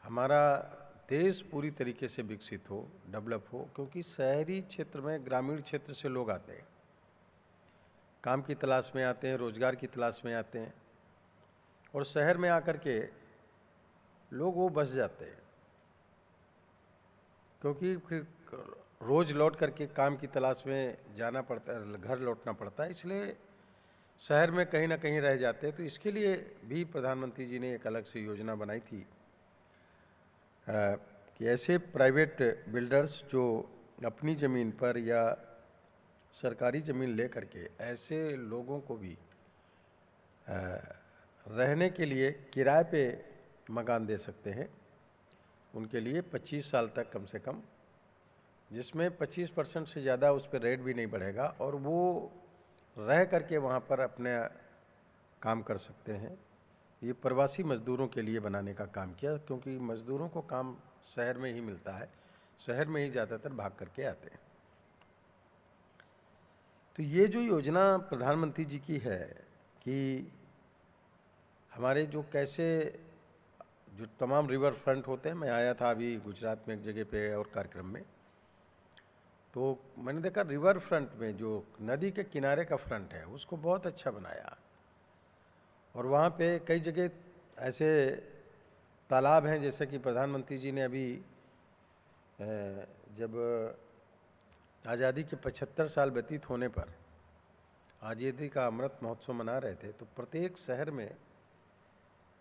हमारा देश पूरी तरीके से विकसित हो, डेवलप हो, क्योंकि शहरी क्षेत्र में, ग्रामीण क्षेत्र से लोग आते हैं, काम की तलाश में आते हैं, रोजगार की तलाश में आते हैं, और शहर में आकर के लोग वो बस जाते हैं, क्योंकि फिर रोज लौट करके काम की तलाश में जाना पड़ता है, घर लौटना पड़ता है, इसलिए शहर में कहीं ना कहीं रह जाते हैं। तो इसके लिए भी प्रधानमंत्री जी ने एक अलग से योजना बनाई थी कि ऐसे प्राइवेट बिल्डर्स जो अपनी ज़मीन पर या सरकारी ज़मीन ले करके ऐसे लोगों को भी रहने के लिए किराए पे मकान दे सकते हैं, उनके लिए 25 साल तक कम से कम, जिसमें 25% से ज़्यादा उस पर रेट भी नहीं बढ़ेगा, और वो रह करके वहाँ पर अपने काम कर सकते हैं। ये प्रवासी मज़दूरों के लिए बनाने का काम किया, क्योंकि मज़दूरों को काम शहर में ही मिलता है, शहर में ही ज़्यादातर भाग करके आते हैं। तो ये जो योजना प्रधानमंत्री जी की है कि हमारे जो कैसे जो तमाम रिवर फ्रंट होते हैं, मैं आया था अभी गुजरात में एक जगह पे और कार्यक्रम में, तो मैंने देखा रिवर फ्रंट में जो नदी के किनारे का फ्रंट है उसको बहुत अच्छा बनाया, और वहाँ पे कई जगह ऐसे तालाब हैं, जैसे कि प्रधानमंत्री जी ने अभी जब आज़ादी के 75 साल व्यतीत होने पर आज़ादी का अमृत महोत्सव मना रहे थे, तो प्रत्येक शहर में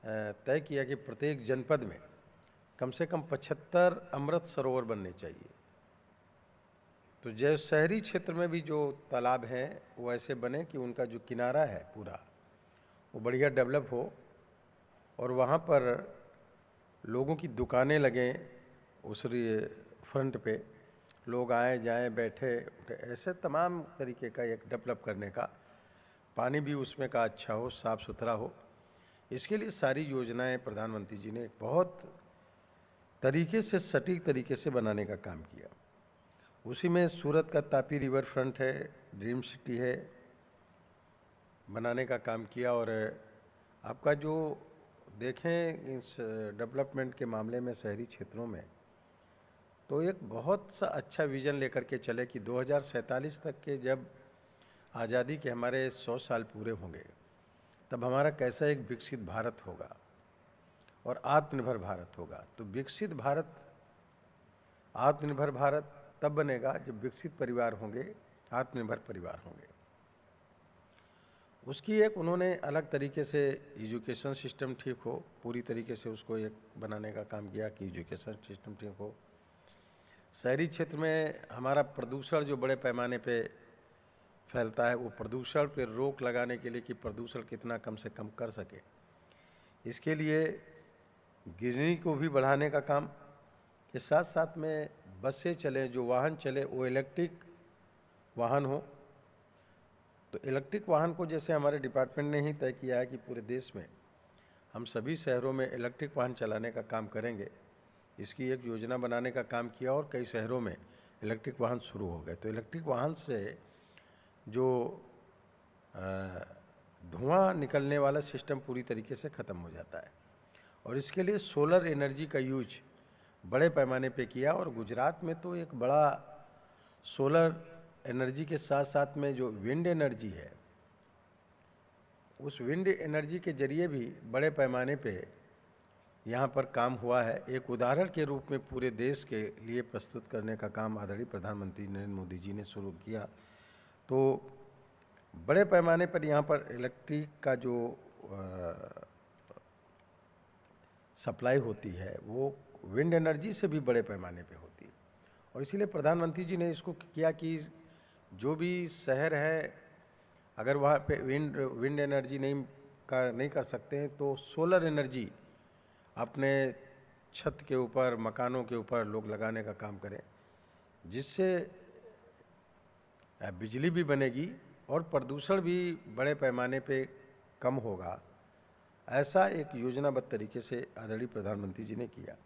तय किया कि प्रत्येक जनपद में कम से कम 75 अमृत सरोवर बनने चाहिए। तो जैसे शहरी क्षेत्र में भी जो तालाब हैं वो ऐसे बने कि उनका जो किनारा है पूरा वो बढ़िया डेवलप हो, और वहाँ पर लोगों की दुकानें लगें, उस फ्रंट पे लोग आए जाएं, बैठे उठे, ऐसे तमाम तरीके का एक डेवलप करने का, पानी भी उसमें का अच्छा हो, साफ़ सुथरा हो, इसके लिए सारी योजनाएं प्रधानमंत्री जी ने एक बहुत तरीके से, सटीक तरीके से बनाने का काम किया। उसी में सूरत का तापी रिवर फ्रंट है, ड्रीम सिटी है, बनाने का काम किया। और आपका जो देखें इस डेवलपमेंट के मामले में शहरी क्षेत्रों में, तो एक बहुत सा अच्छा विज़न लेकर के चले कि 2047 तक के जब आज़ादी के हमारे 100 साल पूरे होंगे, तब हमारा कैसा एक विकसित भारत होगा और आत्मनिर्भर भारत होगा। तो विकसित भारत, आत्मनिर्भर भारत तब बनेगा जब विकसित परिवार होंगे, आत्मनिर्भर परिवार होंगे। उसकी एक उन्होंने अलग तरीके से एजुकेशन सिस्टम ठीक हो, पूरी तरीके से उसको एक बनाने का काम किया कि एजुकेशन सिस्टम ठीक हो। शहरी क्षेत्र में हमारा प्रदूषण जो बड़े पैमाने पे फैलता है, वो प्रदूषण पे रोक लगाने के लिए कि प्रदूषण कितना कम से कम कर सके, इसके लिए गिरनी को भी बढ़ाने का काम के साथ साथ में बसें चले, जो वाहन चले वो इलेक्ट्रिक वाहन हो। तो इलेक्ट्रिक वाहन को जैसे हमारे डिपार्टमेंट ने ही तय किया है कि पूरे देश में हम सभी शहरों में इलेक्ट्रिक वाहन चलाने का काम करेंगे, इसकी एक योजना बनाने का काम किया, और कई शहरों में इलेक्ट्रिक वाहन शुरू हो गए। तो इलेक्ट्रिक वाहन से जो धुआं निकलने वाला सिस्टम पूरी तरीके से ख़त्म हो जाता है, और इसके लिए सोलर एनर्जी का यूज बड़े पैमाने पे किया। और गुजरात में तो एक बड़ा सोलर एनर्जी के साथ साथ में जो विंड एनर्जी है उस विंड एनर्जी के जरिए भी बड़े पैमाने पे यहाँ पर काम हुआ है। एक उदाहरण के रूप में पूरे देश के लिए प्रस्तुत करने का काम आदरणीय प्रधानमंत्री नरेंद्र मोदी जी ने शुरू किया। तो बड़े पैमाने पर यहाँ पर इलेक्ट्रिक का जो सप्लाई होती है वो विंड एनर्जी से भी बड़े पैमाने पे होती है। और इसीलिए प्रधानमंत्री जी ने इसको किया कि जो भी शहर है अगर वहाँ पे विंड एनर्जी नहीं कर सकते हैं तो सोलर एनर्जी अपने छत के ऊपर, मकानों के ऊपर लोग लगाने का काम करें, जिससे बिजली भी बनेगी और प्रदूषण भी बड़े पैमाने पे कम होगा। ऐसा एक योजनाबद्ध तरीके से आदरणीय प्रधानमंत्री जी ने किया।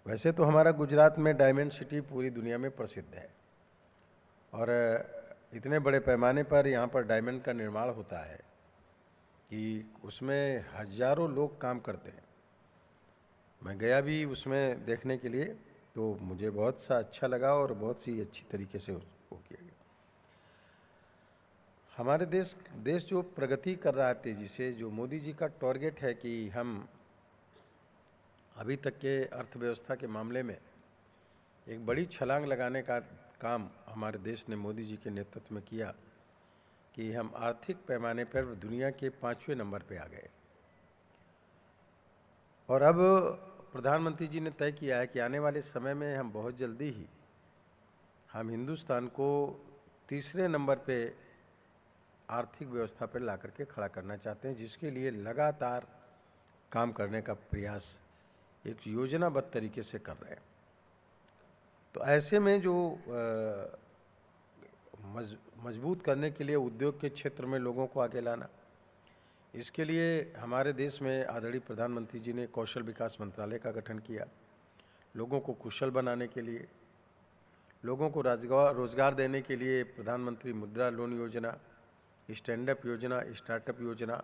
वैसे तो हमारा गुजरात में डायमंड सिटी पूरी दुनिया में प्रसिद्ध है और इतने बड़े पैमाने पर यहाँ पर डायमंड का निर्माण होता है कि उसमें हजारों लोग काम करते हैं। मैं गया भी उसमें देखने के लिए, तो मुझे बहुत सा अच्छा लगा और बहुत सी अच्छी तरीके से उसको किया गया। हमारे देश जो प्रगति कर रहा है तेजी से, जो मोदी जी का टारगेट है कि हम अभी तक के अर्थव्यवस्था के मामले में एक बड़ी छलांग लगाने का काम हमारे देश ने मोदी जी के नेतृत्व में किया कि हम आर्थिक पैमाने पर दुनिया के 5वें नंबर पे आ गए। और अब प्रधानमंत्री जी ने तय किया है कि आने वाले समय में हम बहुत जल्दी ही हम हिंदुस्तान को 3रे नंबर पे आर्थिक व्यवस्था पर ला करके खड़ा करना चाहते हैं, जिसके लिए लगातार काम करने का प्रयास एक योजनाबद्ध तरीके से कर रहे हैं। तो ऐसे में जो मजबूत करने के लिए उद्योग के क्षेत्र में लोगों को आगे लाना, इसके लिए हमारे देश में आदरणीय प्रधानमंत्री जी ने कौशल विकास मंत्रालय का गठन किया। लोगों को कुशल बनाने के लिए, लोगों को रोजगार देने के लिए प्रधानमंत्री मुद्रा लोन योजना, स्टैंड अप योजना, स्टार्टअप योजना,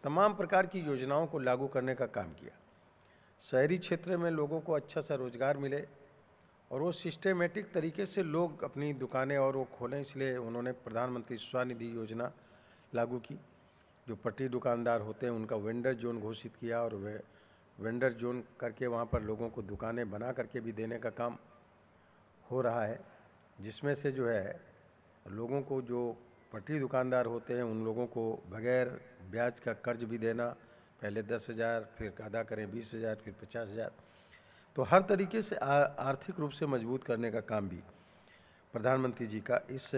तमाम प्रकार की योजनाओं को लागू करने का काम किया। शहरी क्षेत्र में लोगों को अच्छा सा रोजगार मिले और वो सिस्टमेटिक तरीके से लोग अपनी दुकानें और वो खोलें, इसलिए उन्होंने प्रधानमंत्री स्वनिधि योजना लागू की। जो पट्टी दुकानदार होते हैं उनका वेंडर जोन घोषित किया और वे वेंडर जोन करके वहाँ पर लोगों को दुकानें बना करके भी देने का काम हो रहा है, जिसमें से जो है लोगों को जो पटरी दुकानदार होते हैं उन लोगों को बगैर ब्याज का कर्ज भी देना, पहले 10,000 फिर अदा करें 20,000 फिर 50,000। तो हर तरीके से आर्थिक रूप से मजबूत करने का काम भी प्रधानमंत्री जी का इस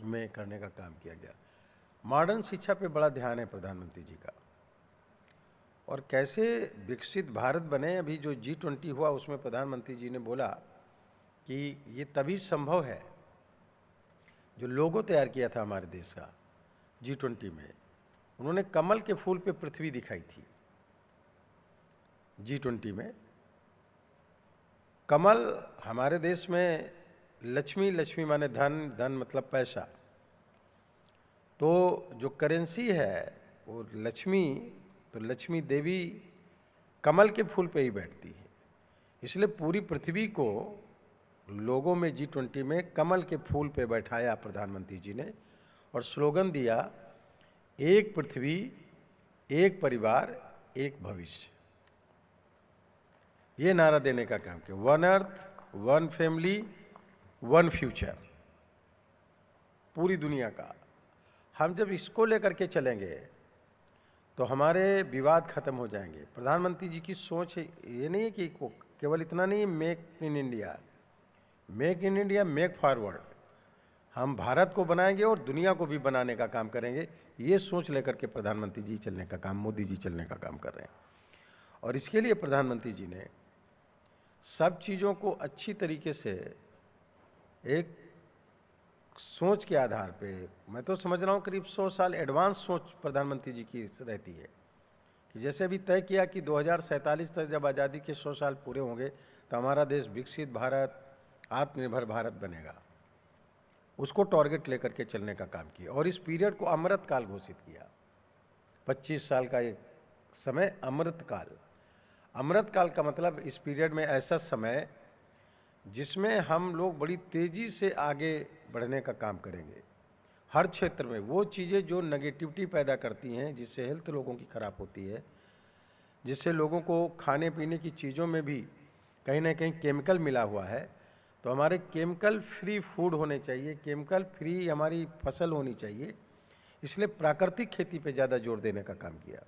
में करने का काम किया गया। मॉडर्न शिक्षा पे बड़ा ध्यान है प्रधानमंत्री जी का, और कैसे विकसित भारत बने। अभी जो G20 हुआ उसमें प्रधानमंत्री जी ने बोला कि ये तभी संभव है, जो लोगो तैयार किया था हमारे देश का G20 में, उन्होंने कमल के फूल पे पृथ्वी दिखाई थी। G20 में कमल, हमारे देश में लक्ष्मी, लक्ष्मी माने धन, धन मतलब पैसा, तो जो करेंसी है वो लक्ष्मी, तो लक्ष्मी देवी कमल के फूल पे ही बैठती है। इसलिए पूरी पृथ्वी को लोगों में G20 में कमल के फूल पे बैठाया प्रधानमंत्री जी ने और स्लोगन दिया, एक पृथ्वी, एक परिवार, एक भविष्य। ये नारा देने का काम किया, one earth, one family, one future, पूरी दुनिया का। हम जब इसको लेकर के चलेंगे तो हमारे विवाद खत्म हो जाएंगे। प्रधानमंत्री जी की सोच ये नहीं है कि केवल इतना नहीं, make in India, make in India, make forward, हम भारत को बनाएंगे और दुनिया को भी बनाने का काम करेंगे। ये सोच लेकर के प्रधानमंत्री जी चलने का काम, मोदी जी चलने का काम कर रहे हैं। और इसके लिए प्रधानमंत्री जी ने सब चीज़ों को अच्छी तरीके से एक सोच के आधार पे, मैं तो समझ रहा हूँ करीब 100 साल एडवांस सोच प्रधानमंत्री जी की रहती है, कि जैसे अभी तय किया कि 2047 तक जब आज़ादी के 100 साल पूरे होंगे तो हमारा देश विकसित भारत, आत्मनिर्भर भारत बनेगा। उसको टारगेट लेकर के चलने का काम किया और इस पीरियड को अमृत काल घोषित किया। 25 साल का एक समय अमृत काल। अमृत काल का मतलब इस पीरियड में ऐसा समय जिसमें हम लोग बड़ी तेजी से आगे बढ़ने का काम करेंगे। हर क्षेत्र में वो चीज़ें जो नेगेटिविटी पैदा करती हैं, जिससे हेल्थ लोगों की खराब होती है, जिससे लोगों को खाने पीने की चीज़ों में भी कहीं ना कहीं केमिकल मिला हुआ है, तो हमारे केमिकल फ्री फूड होने चाहिए, केमिकल फ्री हमारी फसल होनी चाहिए। इसलिए प्राकृतिक खेती पे ज़्यादा जोर देने का काम किया।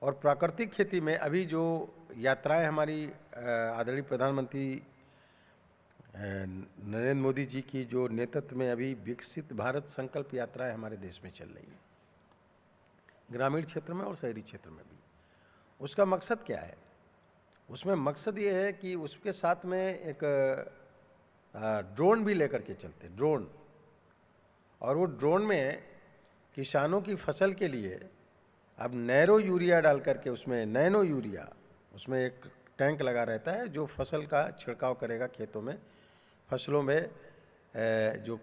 और प्राकृतिक खेती में अभी जो यात्राएं हमारी आदरणीय प्रधानमंत्री नरेंद्र मोदी जी की जो नेतृत्व में अभी विकसित भारत संकल्प यात्राएं हमारे देश में चल रही है, ग्रामीण क्षेत्र में और शहरी क्षेत्र में भी, उसका मकसद क्या है? उसमें मकसद ये है कि उसके साथ में एक ड्रोन भी लेकर के चलते, ड्रोन, और वो ड्रोन में किसानों की फसल के लिए अब नैरो यूरिया डाल करके, उसमें नैनो यूरिया, उसमें एक टैंक लगा रहता है जो फसल का छिड़काव करेगा खेतों में, फसलों में जो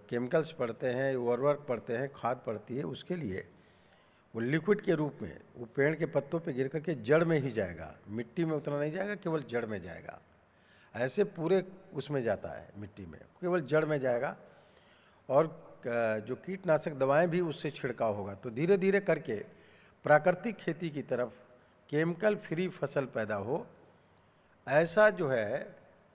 केमिकल्स पड़ते हैं, उर्वरक पड़ते हैं, खाद पड़ती है, उसके लिए वो लिक्विड के रूप में वो पेड़ के पत्तों पे गिर करके जड़ में ही जाएगा, मिट्टी में उतना नहीं जाएगा, केवल जड़ में जाएगा। ऐसे पूरे उसमें जाता है, मिट्टी में केवल जड़ में जाएगा, और जो कीटनाशक दवाएं भी उससे छिड़काव होगा। तो धीरे धीरे करके प्राकृतिक खेती की तरफ केमिकल फ्री फसल पैदा हो, ऐसा जो है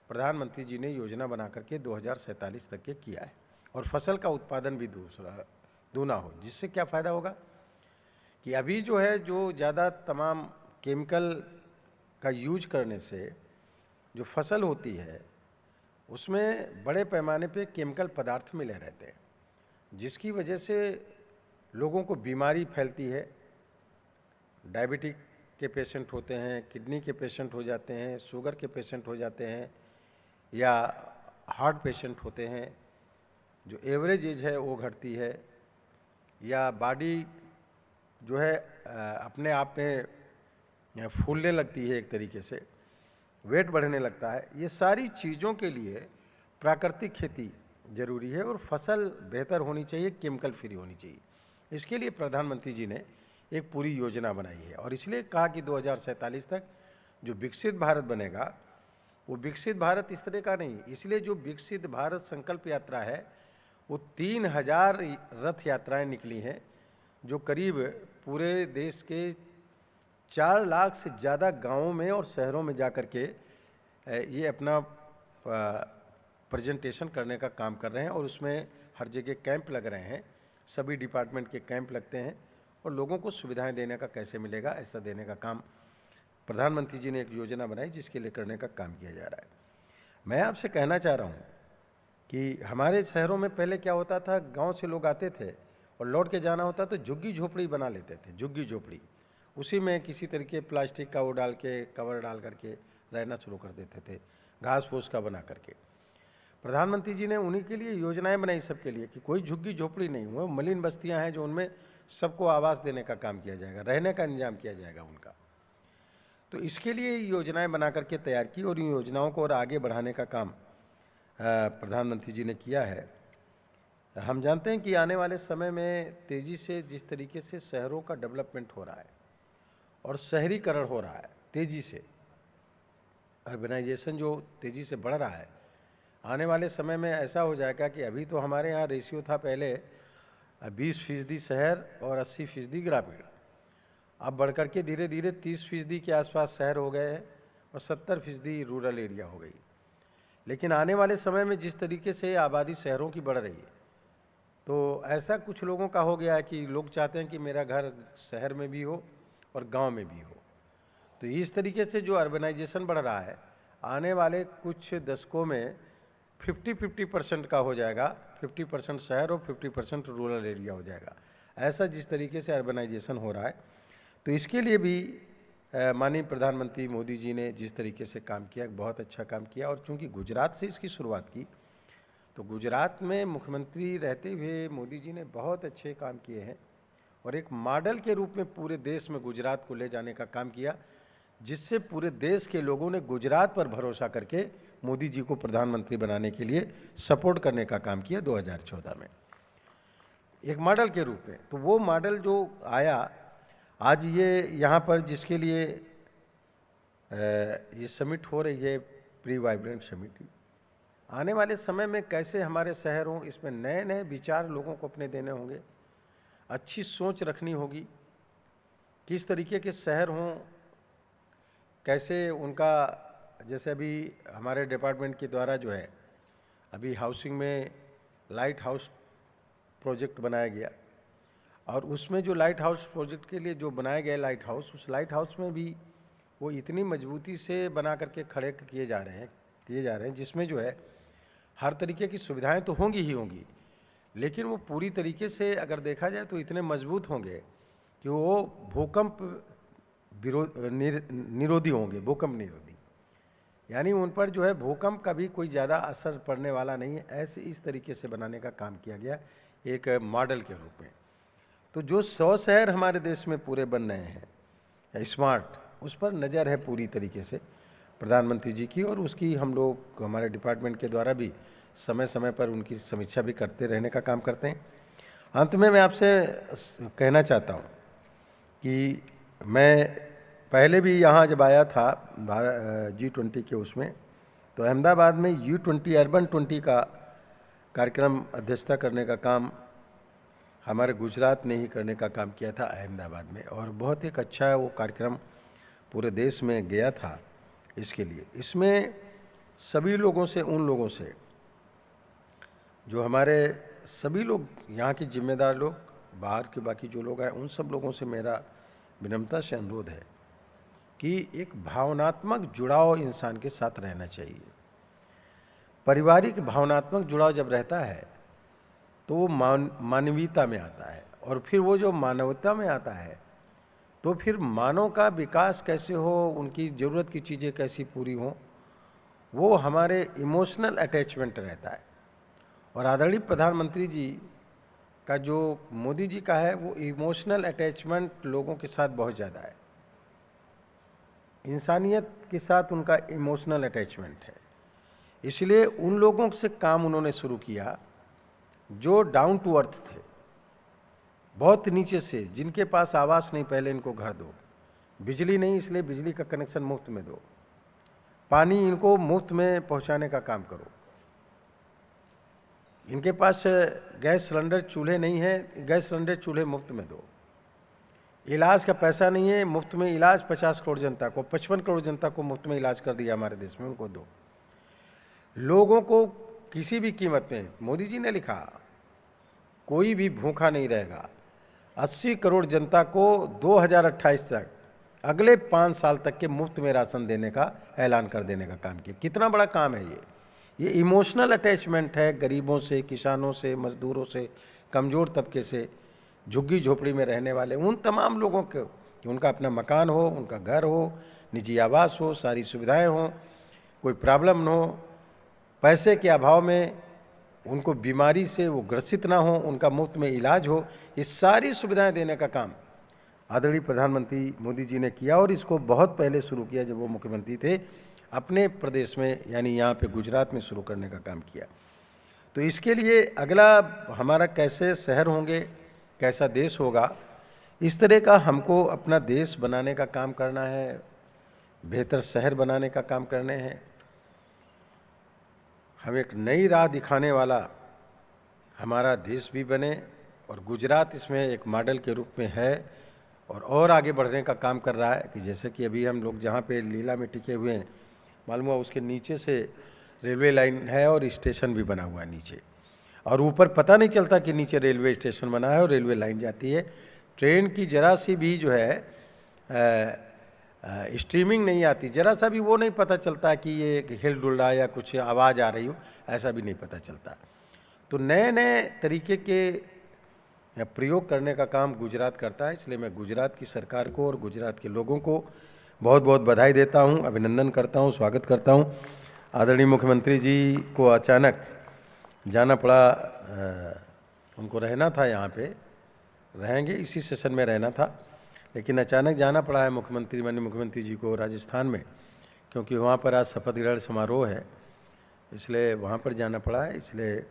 प्रधानमंत्री जी ने योजना बना करके 2047 तक के किया है। और फसल का उत्पादन भी दूना हो, जिससे क्या फ़ायदा होगा कि अभी जो है जो ज़्यादा तमाम केमिकल का यूज करने से जो फसल होती है उसमें बड़े पैमाने पे केमिकल पदार्थ मिले रहते हैं, जिसकी वजह से लोगों को बीमारी फैलती है। डायबिटिक के पेशेंट होते हैं, किडनी के पेशेंट हो जाते हैं, शुगर के पेशेंट हो जाते हैं, या हार्ट पेशेंट होते हैं, जो एवरेज एज है वो घटती है, या बॉडी जो है अपने आप में फूलने लगती है, एक तरीके से वेट बढ़ने लगता है। ये सारी चीज़ों के लिए प्राकृतिक खेती जरूरी है और फसल बेहतर होनी चाहिए, केमिकल फ्री होनी चाहिए। इसके लिए प्रधानमंत्री जी ने एक पूरी योजना बनाई है, और इसलिए कहा कि 2047 तक जो विकसित भारत बनेगा, वो विकसित भारत इस तरह का नहीं, इसलिए जो विकसित भारत संकल्प यात्रा है वो 3000 रथ यात्राएं निकली हैं, जो करीब पूरे देश के 4 लाख से ज़्यादा गांवों में और शहरों में जाकर के ये अपना प्रेजेंटेशन करने का काम कर रहे हैं। और उसमें हर जगह कैंप लग रहे हैं, सभी डिपार्टमेंट के कैंप लगते हैं, और लोगों को सुविधाएं देने का कैसे मिलेगा, ऐसा देने का काम प्रधानमंत्री जी ने एक योजना बनाई, जिसके लिए करने का काम किया जा रहा है। मैं आपसे कहना चाह रहा हूँ कि हमारे शहरों में पहले क्या होता था, गाँव से लोग आते थे और लौट के जाना होता तो झुग्गी झोपड़ी बना लेते थे, झुग्गी झोपड़ी, उसी में किसी तरीके प्लास्टिक का वो डाल के, कवर डाल करके रहना शुरू कर देते थे, घास फूस का बना करके। प्रधानमंत्री जी ने उन्हीं के लिए योजनाएं बनाई सबके लिए, कि कोई झुग्गी झोपड़ी नहीं हुआ, मलिन बस्तियां हैं जो उनमें सबको आवास देने का काम किया जाएगा, रहने का इंतजाम किया जाएगा उनका। तो इसके लिए योजनाएं बना करके तैयार की, और इन योजनाओं को और आगे बढ़ाने का काम प्रधानमंत्री जी ने किया है। हम जानते हैं कि आने वाले समय में तेज़ी से जिस तरीके से शहरों का डेवलपमेंट हो रहा है और शहरीकरण हो रहा है, तेज़ी से अर्बनाइजेशन जो तेज़ी से बढ़ रहा है, आने वाले समय में ऐसा हो जाएगा कि अभी तो हमारे यहाँ रेशियो था पहले 20% शहर और 80% ग्रामीण, अब बढ़कर के धीरे धीरे 30% के आसपास शहर हो गए हैं और 70% रूरल एरिया हो गई। लेकिन आने वाले समय में जिस तरीके से आबादी शहरों की बढ़ रही है, तो ऐसा कुछ लोगों का हो गया है कि लोग चाहते हैं कि मेरा घर शहर में भी हो और गांव में भी हो। तो इस तरीके से जो अर्बनाइजेशन बढ़ रहा है, आने वाले कुछ दशकों में 50-50% का हो जाएगा, 50% शहर और 50% रूरल एरिया हो जाएगा। ऐसा जिस तरीके से अर्बनाइजेशन हो रहा है, तो इसके लिए भी माननीय प्रधानमंत्री मोदी जी ने जिस तरीके से काम किया, बहुत अच्छा काम किया। और चूंकि गुजरात से इसकी शुरुआत की, तो गुजरात में मुख्यमंत्री रहते हुए मोदी जी ने बहुत अच्छे काम किए हैं, और एक मॉडल के रूप में पूरे देश में गुजरात को ले जाने का काम किया, जिससे पूरे देश के लोगों ने गुजरात पर भरोसा करके मोदी जी को प्रधानमंत्री बनाने के लिए सपोर्ट करने का काम किया 2014 में, एक मॉडल के रूप में। तो वो मॉडल जो आया, आज ये यहाँ पर जिसके लिए ये समिट हो रही है, प्री वाइब्रेंट समिट, आने वाले समय में कैसे हमारे शहर हों, इसमें नए नए विचार लोगों को अपने देने होंगे, अच्छी सोच रखनी होगी, किस तरीके के शहर हों, कैसे उनका, जैसे अभी हमारे डिपार्टमेंट के द्वारा जो है अभी हाउसिंग में लाइट हाउस प्रोजेक्ट बनाया गया, और उसमें जो लाइट हाउस प्रोजेक्ट के लिए जो बनाया गया लाइट हाउस, उस लाइट हाउस में भी वो इतनी मजबूती से बना करके खड़े किए जा रहे हैं जिसमें जो है हर तरीके की सुविधाएं तो होंगी ही होंगी, लेकिन वो पूरी तरीके से अगर देखा जाए तो इतने मजबूत होंगे कि वो भूकंप निरोधी होंगे, भूकंप निरोधी, यानी उन पर जो है भूकंप का भी कोई ज़्यादा असर पड़ने वाला नहीं है। ऐसे इस तरीके से बनाने का काम किया गया एक मॉडल के रूप में। तो जो 100 शहर हमारे देश में पूरे बन रहे हैं स्मार्ट, उस पर नज़र है पूरी तरीके से प्रधानमंत्री जी की, और उसकी हम लोग हमारे डिपार्टमेंट के द्वारा भी समय समय पर उनकी समीक्षा भी करते रहने का काम करते हैं। अंत में मैं आपसे कहना चाहता हूँ कि मैं पहले भी यहाँ जब आया था G20 के उसमें, तो अहमदाबाद में U20 अर्बन 20 का कार्यक्रम अध्यक्षता करने का काम हमारे गुजरात ने ही करने का काम किया था अहमदाबाद में, और बहुत एक अच्छा वो कार्यक्रम पूरे देश में गया था। इसके लिए इसमें सभी लोगों से, उन लोगों से जो हमारे सभी लोग यहाँ के जिम्मेदार लोग, बाहर के बाकी जो लोग हैं, उन सब लोगों से मेरा विनम्रता से अनुरोध है कि एक भावनात्मक जुड़ाव इंसान के साथ रहना चाहिए। पारिवारिक भावनात्मक जुड़ाव जब रहता है तो वो मानवीयता में आता है, और फिर वो जो मानवता में आता है तो फिर मानव का विकास कैसे हो, उनकी ज़रूरत की चीज़ें कैसी पूरी हों, वो हमारे इमोशनल अटैचमेंट रहता है। और आदरणीय प्रधानमंत्री जी का जो मोदी जी का है, वो इमोशनल अटैचमेंट लोगों के साथ बहुत ज़्यादा है, इंसानियत के साथ उनका इमोशनल अटैचमेंट है। इसलिए उन लोगों से काम उन्होंने शुरू किया जो डाउन टू अर्थ थे, बहुत नीचे से, जिनके पास आवास नहीं, पहले इनको घर दो, बिजली नहीं, इसलिए बिजली का कनेक्शन मुफ्त में दो, पानी इनको मुफ्त में पहुंचाने का काम करो, इनके पास गैस सिलेंडर चूल्हे नहीं है, गैस सिलेंडर चूल्हे मुफ्त में दो, इलाज का पैसा नहीं है, मुफ्त में इलाज 50 करोड़ जनता को, 55 करोड़ जनता को मुफ्त में इलाज कर दिया हमारे देश में, उनको दो। लोगों को किसी भी कीमत में, मोदी जी ने लिखा, कोई भी भूखा नहीं रहेगा। 80 करोड़ जनता को 2028 तक, अगले 5 साल तक के मुफ्त में राशन देने का ऐलान कर देने का काम किया। कितना बड़ा काम है ये इमोशनल अटैचमेंट है गरीबों से, किसानों से, मजदूरों से, कमज़ोर तबके से, झुग्गी झोपड़ी में रहने वाले उन तमाम लोगों को, कि उनका अपना मकान हो, उनका घर हो, निजी आवास हो, सारी सुविधाएं हों, कोई प्रॉब्लम न हो, पैसे के अभाव में उनको बीमारी से वो ग्रसित ना हो, उनका मुफ्त में इलाज हो, ये सारी सुविधाएं देने का काम आदरणीय प्रधानमंत्री मोदी जी ने किया, और इसको बहुत पहले शुरू किया जब वो मुख्यमंत्री थे, अपने प्रदेश में यानी यहाँ पे गुजरात में शुरू करने का काम किया। तो इसके लिए अगला हमारा कैसे शहर होंगे, कैसा देश होगा, इस तरह का हमको अपना देश बनाने का काम करना है, बेहतर शहर बनाने का काम करने हैं। हम एक नई राह दिखाने वाला हमारा देश भी बने, और गुजरात इसमें एक मॉडल के रूप में है और आगे बढ़ने का काम कर रहा है। कि जैसे कि अभी हम लोग जहाँ पे लीला में टिके हुए हैं, मालूम हुआ उसके नीचे से रेलवे लाइन है और स्टेशन भी बना हुआ है नीचे, और ऊपर पता नहीं चलता कि नीचे रेलवे स्टेशन बना है और रेलवे लाइन जाती है। ट्रेन की जरा सी भी जो है स्ट्रीमिंग नहीं आती, जरा सा भी वो नहीं पता चलता कि ये हिल डुल रहा है या कुछ आवाज़ आ रही हो, ऐसा भी नहीं पता चलता। तो नए नए तरीके के प्रयोग करने का काम गुजरात करता है, इसलिए मैं गुजरात की सरकार को और गुजरात के लोगों को बहुत बहुत बधाई देता हूँ, अभिनंदन करता हूँ, स्वागत करता हूँ। आदरणीय मुख्यमंत्री जी को अचानक जाना पड़ा, उनको रहना था यहाँ पे, रहेंगे इसी सेशन में रहना था, लेकिन अचानक जाना पड़ा है माननीय मुख्यमंत्री जी को राजस्थान में, क्योंकि वहाँ पर आज शपथ ग्रहण समारोह है, इसलिए वहाँ पर जाना पड़ा है। इसलिए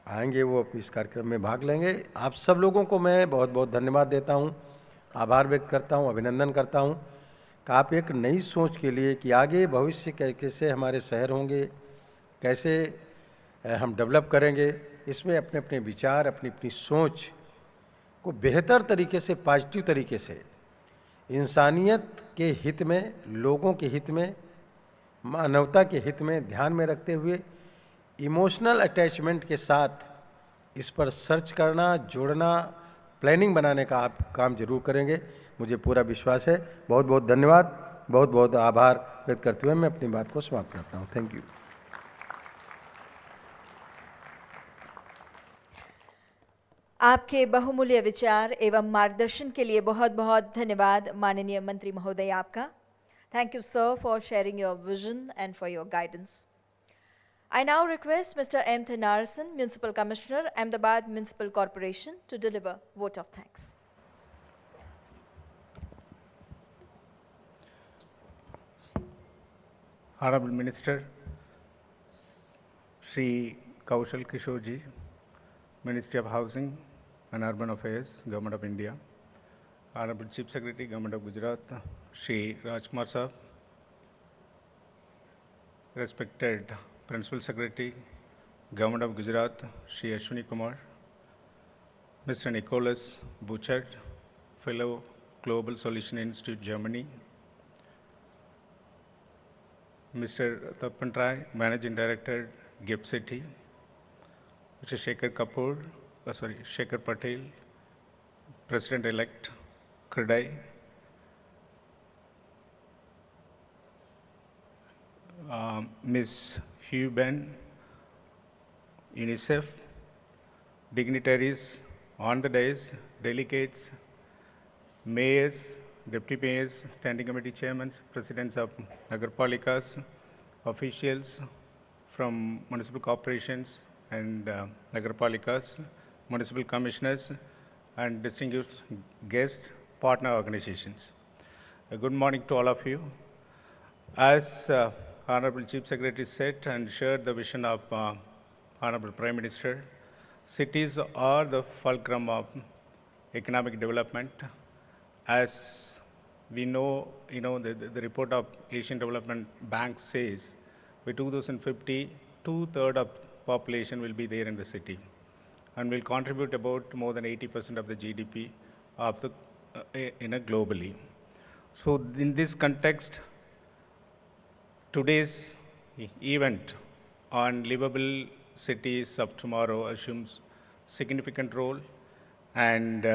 आएंगे वो, इस कार्यक्रम में भाग लेंगे। आप सब लोगों को मैं बहुत बहुत धन्यवाद देता हूँ, आभार व्यक्त करता हूँ, अभिनंदन करता हूँ कि आप एक नई सोच के लिए, कि आगे भविष्य कैसे हमारे शहर होंगे, कैसे हम डेवलप करेंगे, इसमें अपने अपने विचार, अपनी अपनी सोच को बेहतर तरीके से, पॉजिटिव तरीके से, इंसानियत के हित में, लोगों के हित में, मानवता के हित में ध्यान में रखते हुए इमोशनल अटैचमेंट के साथ इस पर सर्च करना, जोड़ना, प्लानिंग बनाने का आप काम जरूर करेंगे, मुझे पूरा विश्वास है। बहुत बहुत धन्यवाद, बहुत बहुत आभार व्यक्त करते हुए मैं अपनी बात को समाप्त करता हूँ। Thank you. आपके बहुमूल्य विचार एवं मार्गदर्शन के लिए बहुत बहुत धन्यवाद माननीय मंत्री महोदय आपका। Thank you, sir, for sharing your vision and for your guidance. I now request Mr. M. Thanarasan, Municipal Commissioner, Ahmedabad Municipal Corporation, to deliver vote of thanks. Honorable Minister, Shri Kaushal Kishore Ji, Ministry of Housing and Urban Affairs, Government of India. Honorable Chief Secretary, Government of Gujarat, Shri Rajkumar Sahab, respected Principal Secretary, Government of Gujarat, Shri Ashwini Kumar, Mr. Nicholas Bouchard, Fellow Global Solution Institute, Germany, Mr. Tapan Rai, Managing Director, GIFT City, Mr. Shekhar Patel, President-elect, Kredai, Ms. Hugh Ben, UNICEF, dignitaries on the dais, delegates, mayors, deputy mayors, standing committee chairmen, presidents of Nagarpalikas, officials from municipal corporations and Nagarpalikas, municipal commissioners, and distinguished guests, partner organizations. A good morning to all of you. As Honorable Chief Secretary said and shared the vision of Honorable Prime Minister, cities are the fulcrum of economic development. As we know, the report of Asian Development Bank says, by 2050, 2/3 of population will be there in the city and will contribute about more than 80% of the GDP of the globally. So in this context, today's event on livable cities of tomorrow assumes significant role and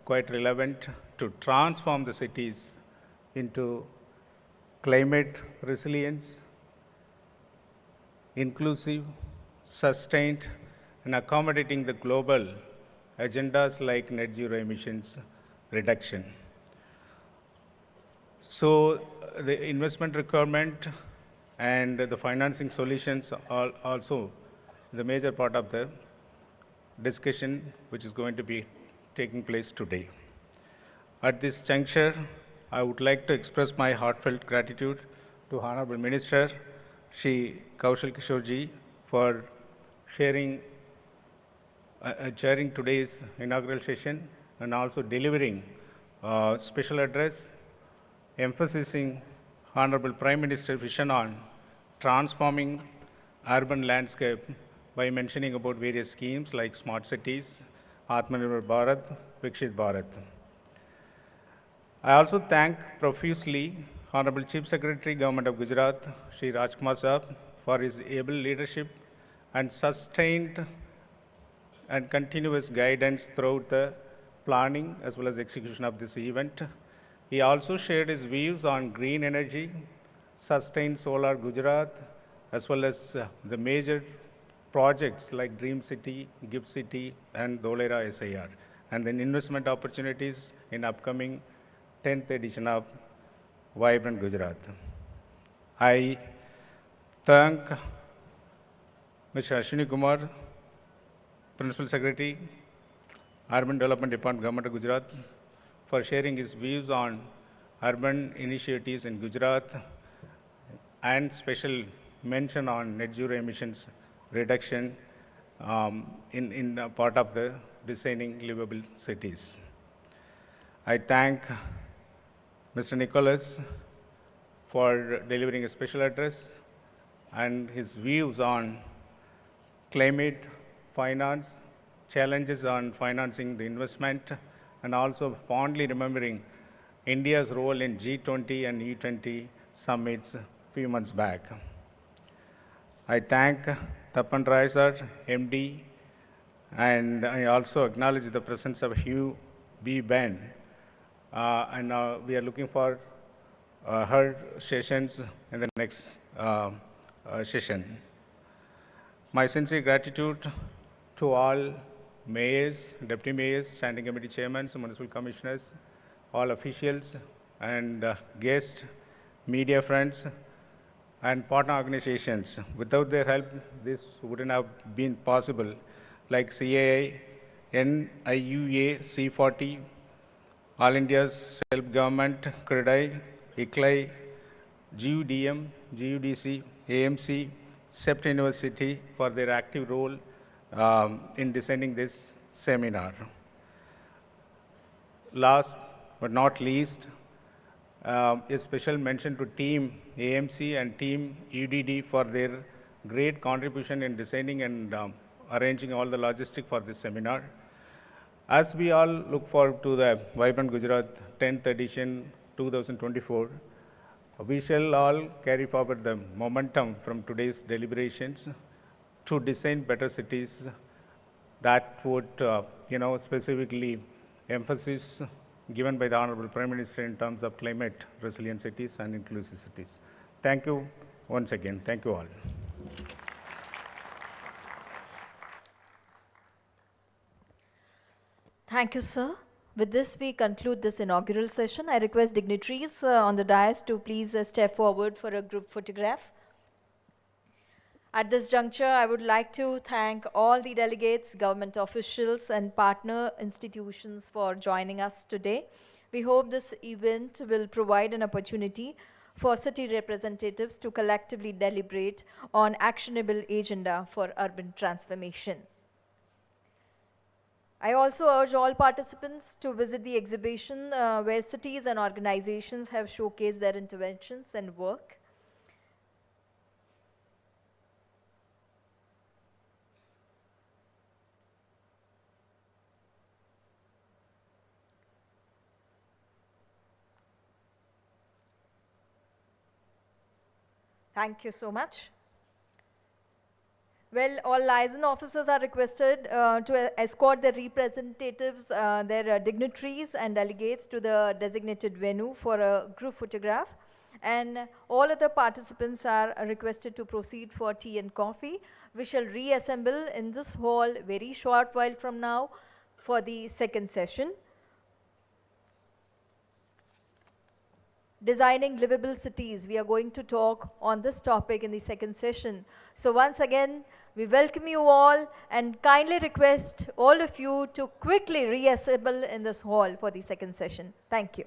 quite relevant to transform the cities into climate resilience, inclusive, sustained, and accommodating the global agendas like net zero emissions reduction. So the investment requirement and the financing solutions are also the major part of the discussion which is going to be taking place today. At this juncture, I would like to express my heartfelt gratitude to Honorable Minister Shri Kaushal Kishore Ji for chairing today's inaugural session and also delivering a special address emphasizing Honorable Prime Minister's vision on transforming urban landscape by mentioning about various schemes like smart cities, Atmanirbhar Bharat, Vikshit Bharat. I also thank profusely Honorable Chief Secretary, Government of Gujarat, Shri Rajkumar Sahab, for his able leadership and sustained and continuous guidance throughout the planning as well as execution of this event. He also shared his views on green energy, sustained solar Gujarat, as well as the major projects like Dream City, Gift City, and Dholera SIR, and then investment opportunities in upcoming 10th edition of Vibrant Gujarat. I thank Mr. Ashwini Kumar, Principal Secretary, Urban Development Department, Government of Gujarat, for sharing his views on urban initiatives in Gujarat and special mention on net zero emissions reduction in part of the designing livable cities. I thank Mr. Nicholas for delivering a special address and his views on climate, finance, challenges on financing the investment, and also fondly remembering India's role in G20 and E20 summits a few months back. I thank Tapan Rai sir, MD, and I also acknowledge the presence of Hugh B. Ben. And we are looking for her sessions in the next session. My sincere gratitude to all mayors, deputy mayors, standing committee chairmen, municipal commissioners, all officials and guests, media friends, and partner organizations. Without their help, this wouldn't have been possible, like CAI, NIUA, C40, All India's Self-Government, CREDI, ICLAI, GUDM, GUDC, AMC, SEPT University for their active role in designing this seminar. Last but not least, a special mention to team AMC and team UDD for their great contribution in designing and arranging all the logistics for this seminar. As we all look forward to the Vibrant Gujarat 10th edition 2024, we shall all carry forward the momentum from today's deliberations to design better cities that would, specifically emphasis given by the Honorable Prime Minister in terms of climate resilient cities and inclusive cities. Thank you once again. Thank you all. Thank you, sir. With this, we conclude this inaugural session. I request dignitaries on the dais to please step forward for a group photograph. At this juncture, I would like to thank all the delegates, government officials, and partner institutions for joining us today. We hope this event will provide an opportunity for city representatives to collectively deliberate on actionable agenda for urban transformation. I also urge all participants to visit the exhibition where cities and organizations have showcased their interventions and work. Thank you so much. Well, all liaison officers are requested to escort their representatives, their dignitaries and delegates to the designated venue for a group photograph. And all other participants are requested to proceed for tea and coffee. We shall reassemble in this hall very short while from now for the second session. Designing livable cities. We are going to talk on this topic in the second session. So once again, we welcome you all and kindly request all of you to quickly reassemble in this hall for the second session. Thank you.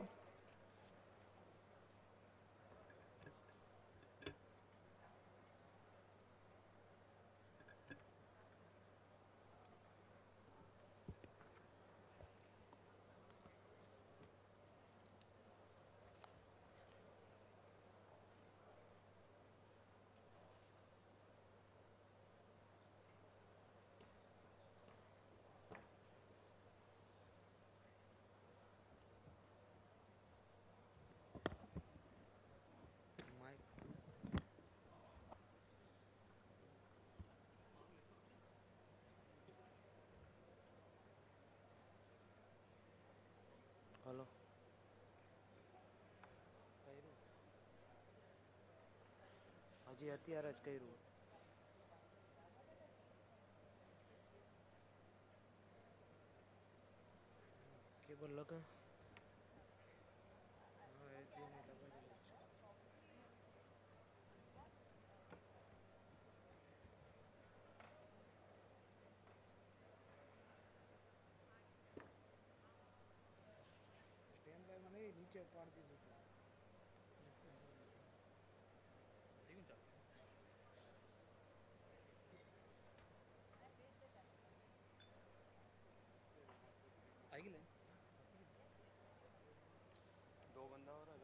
Hello હજી અત્યારે જ કર્યું cable લગા નીચે પાડી દીધું दो बंदा हो रहा है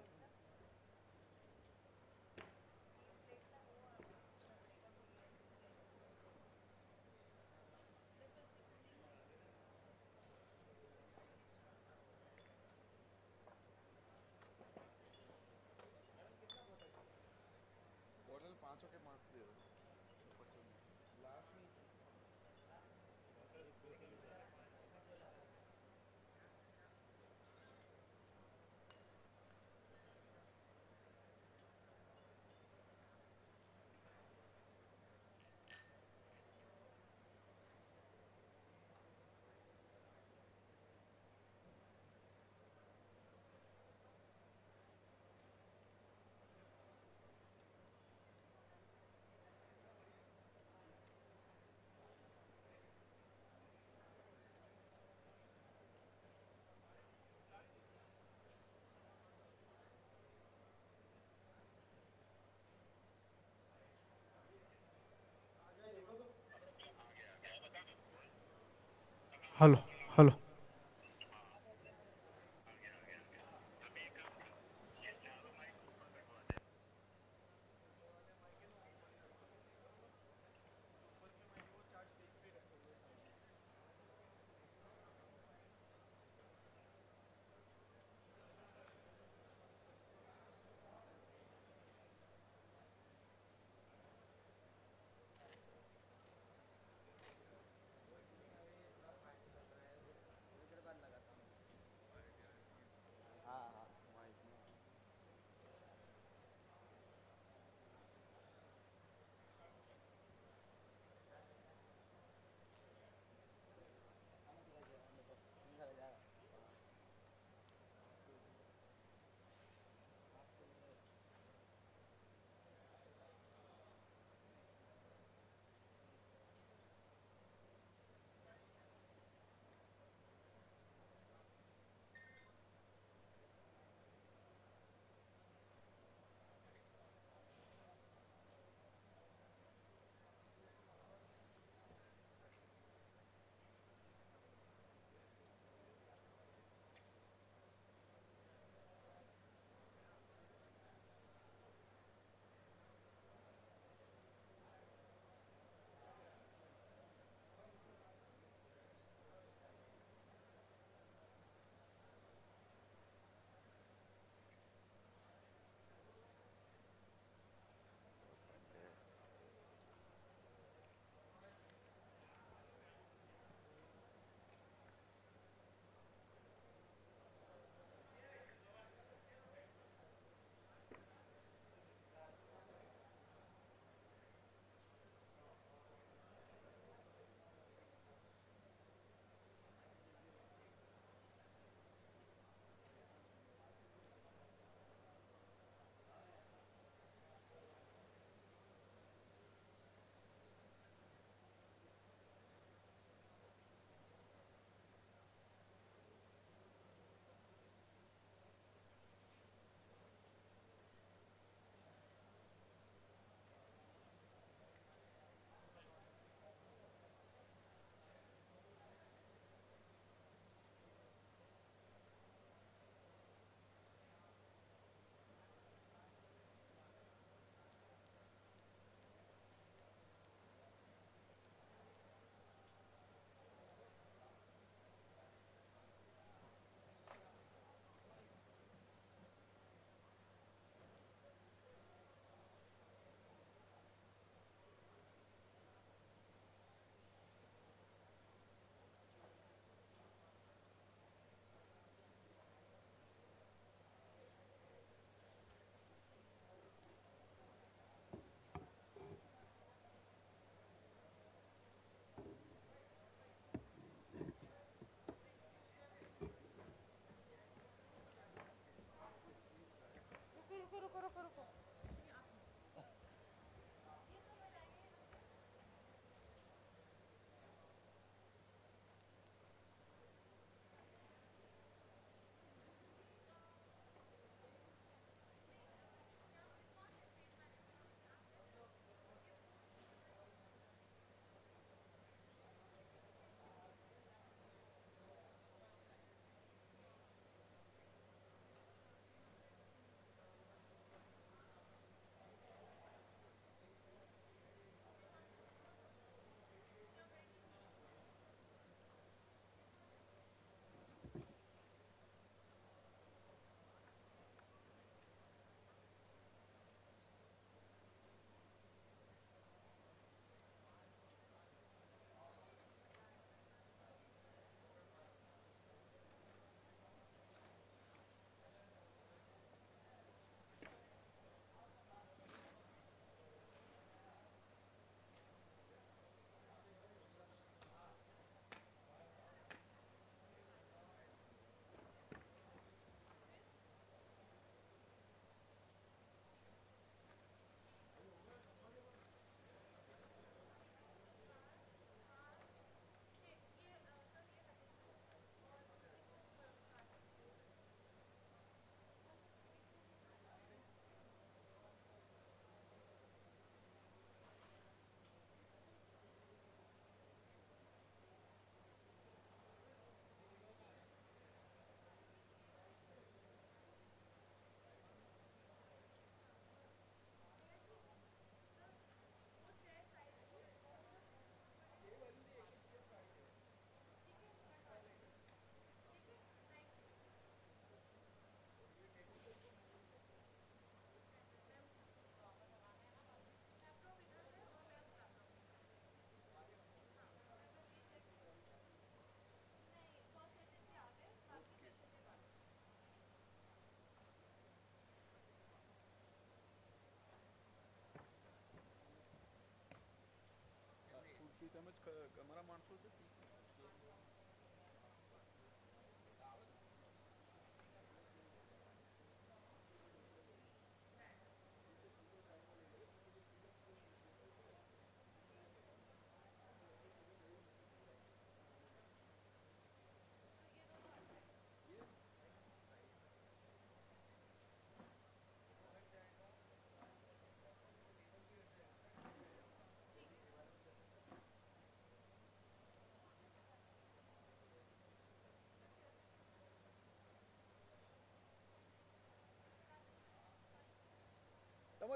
हेलो हेलो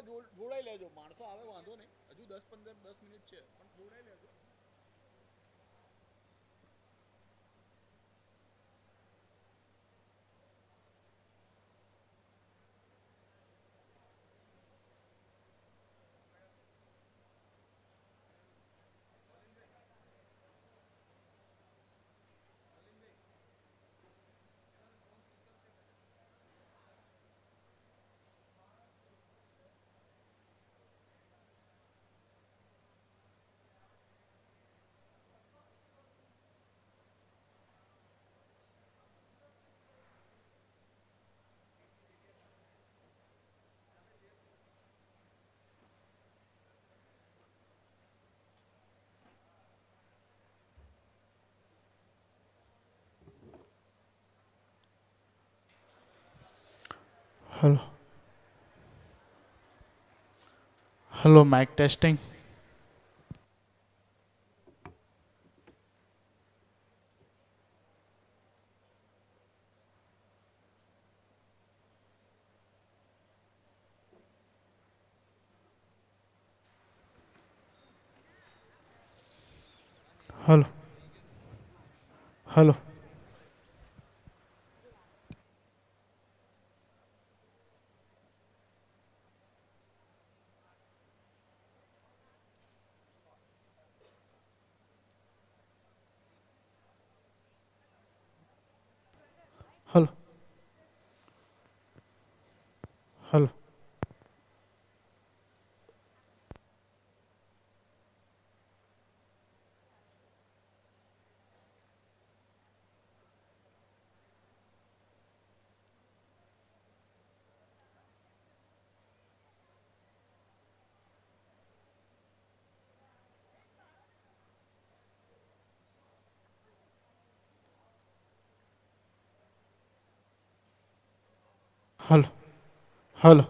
જોડાઈ લેજો, માણસો આવે વાંધો નહીં, હજુ 10 મિનિટ છે પણ જોડાઈ લેજો. Hello. Hello, mic testing. Hello. Hello. Hello. Hello. Hello. Hello.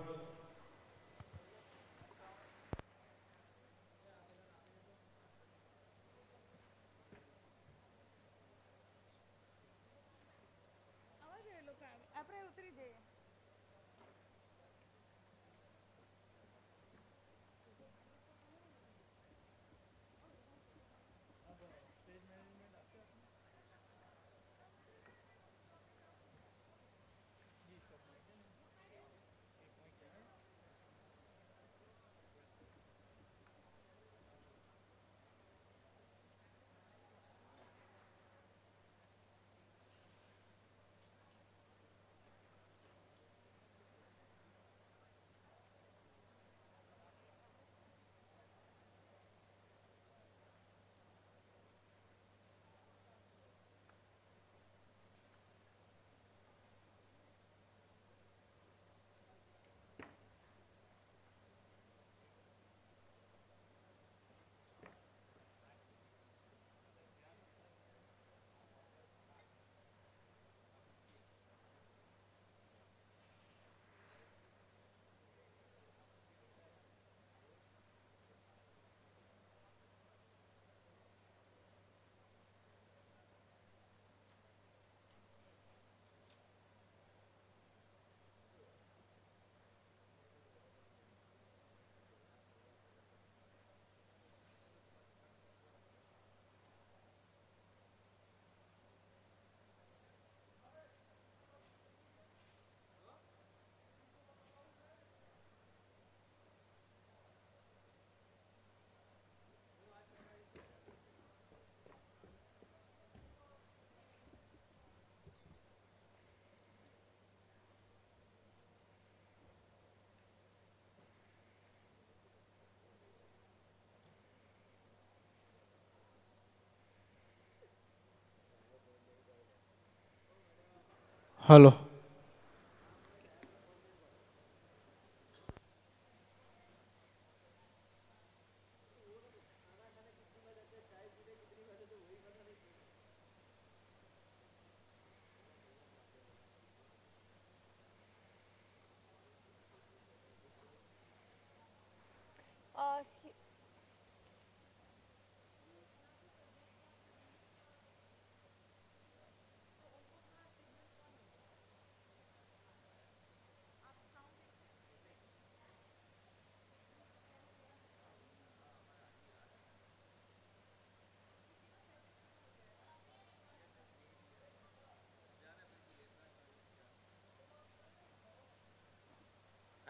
Hello.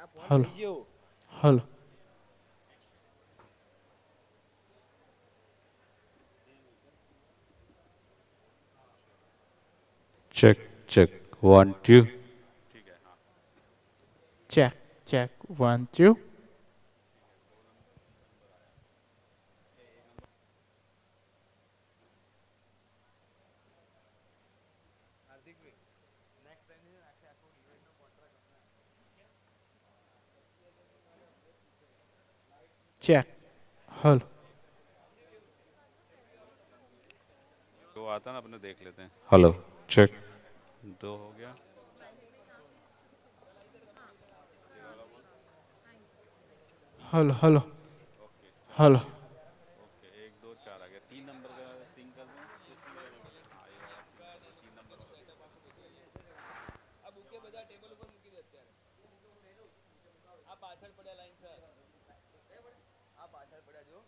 hello, hello. Check, check. 1, 2. Check, check. 1, 2. Check. Hello, जो आता है ना अपने देख लेते हैं. Hello, check. 2 हो गया. hello, hello, hello. ओके, 1 2 4 आ गया. 3 नंबर का सिंक कर दूं. हाँ, ये वाला सिंक कर दो. 3 नंबर का देखो. આ બુકે બધા ટેબલ ઉપર મૂકી દે અત્યારે આ પાછળ પડ્યા લાઈન સર આ પાછળ પડ્યા જો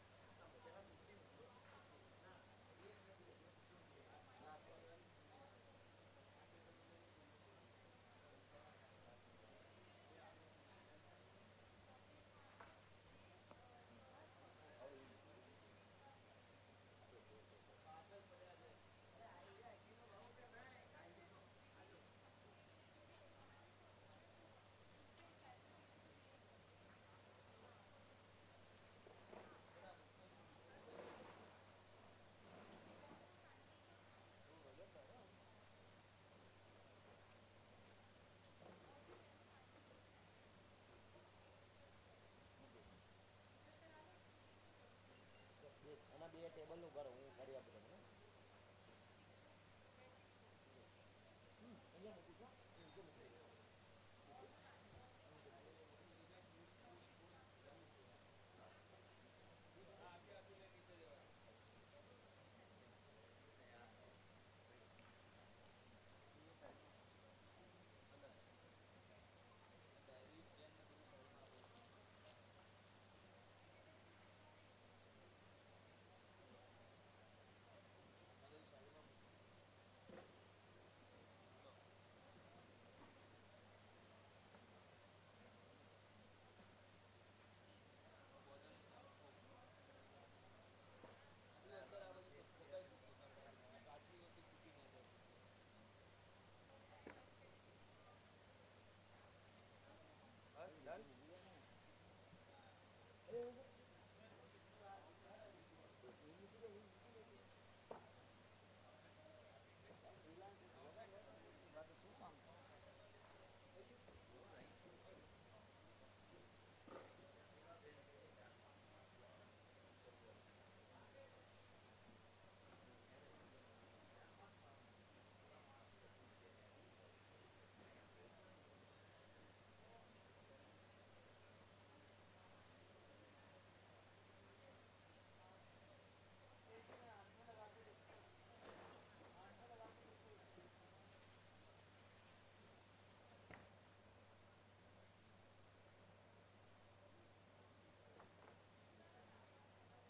એના બે ટેબલ નું ભરો હું કરી આપું તમને અહીંયા મૂકી દો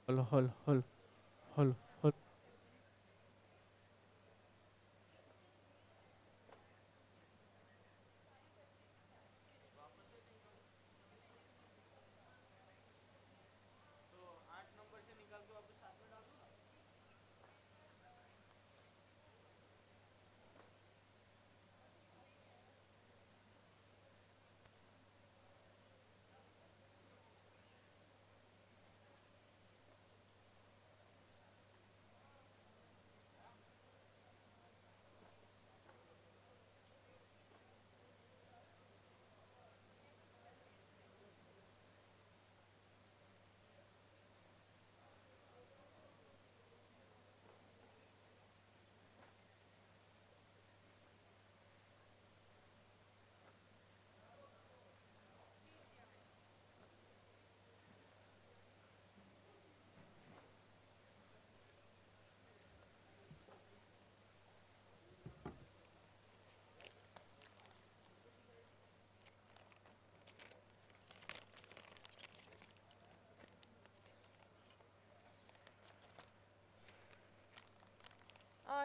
Hello, hello, hello, hello, hello.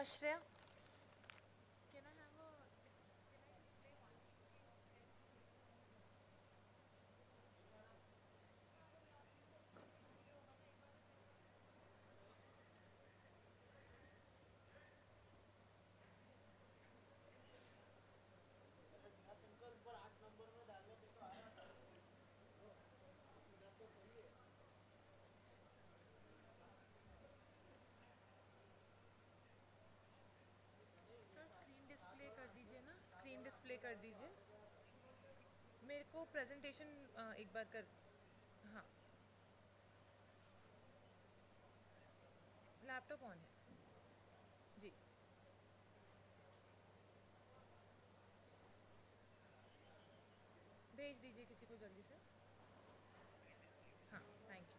Shreya, can I have a play कर दीजिए। मेरे को प्रेजेंटेशन एक बार कर, हाँ लैपटॉप ऑन है जी। भेज दीजिए किसी को जल्दी से। हाँ thank you.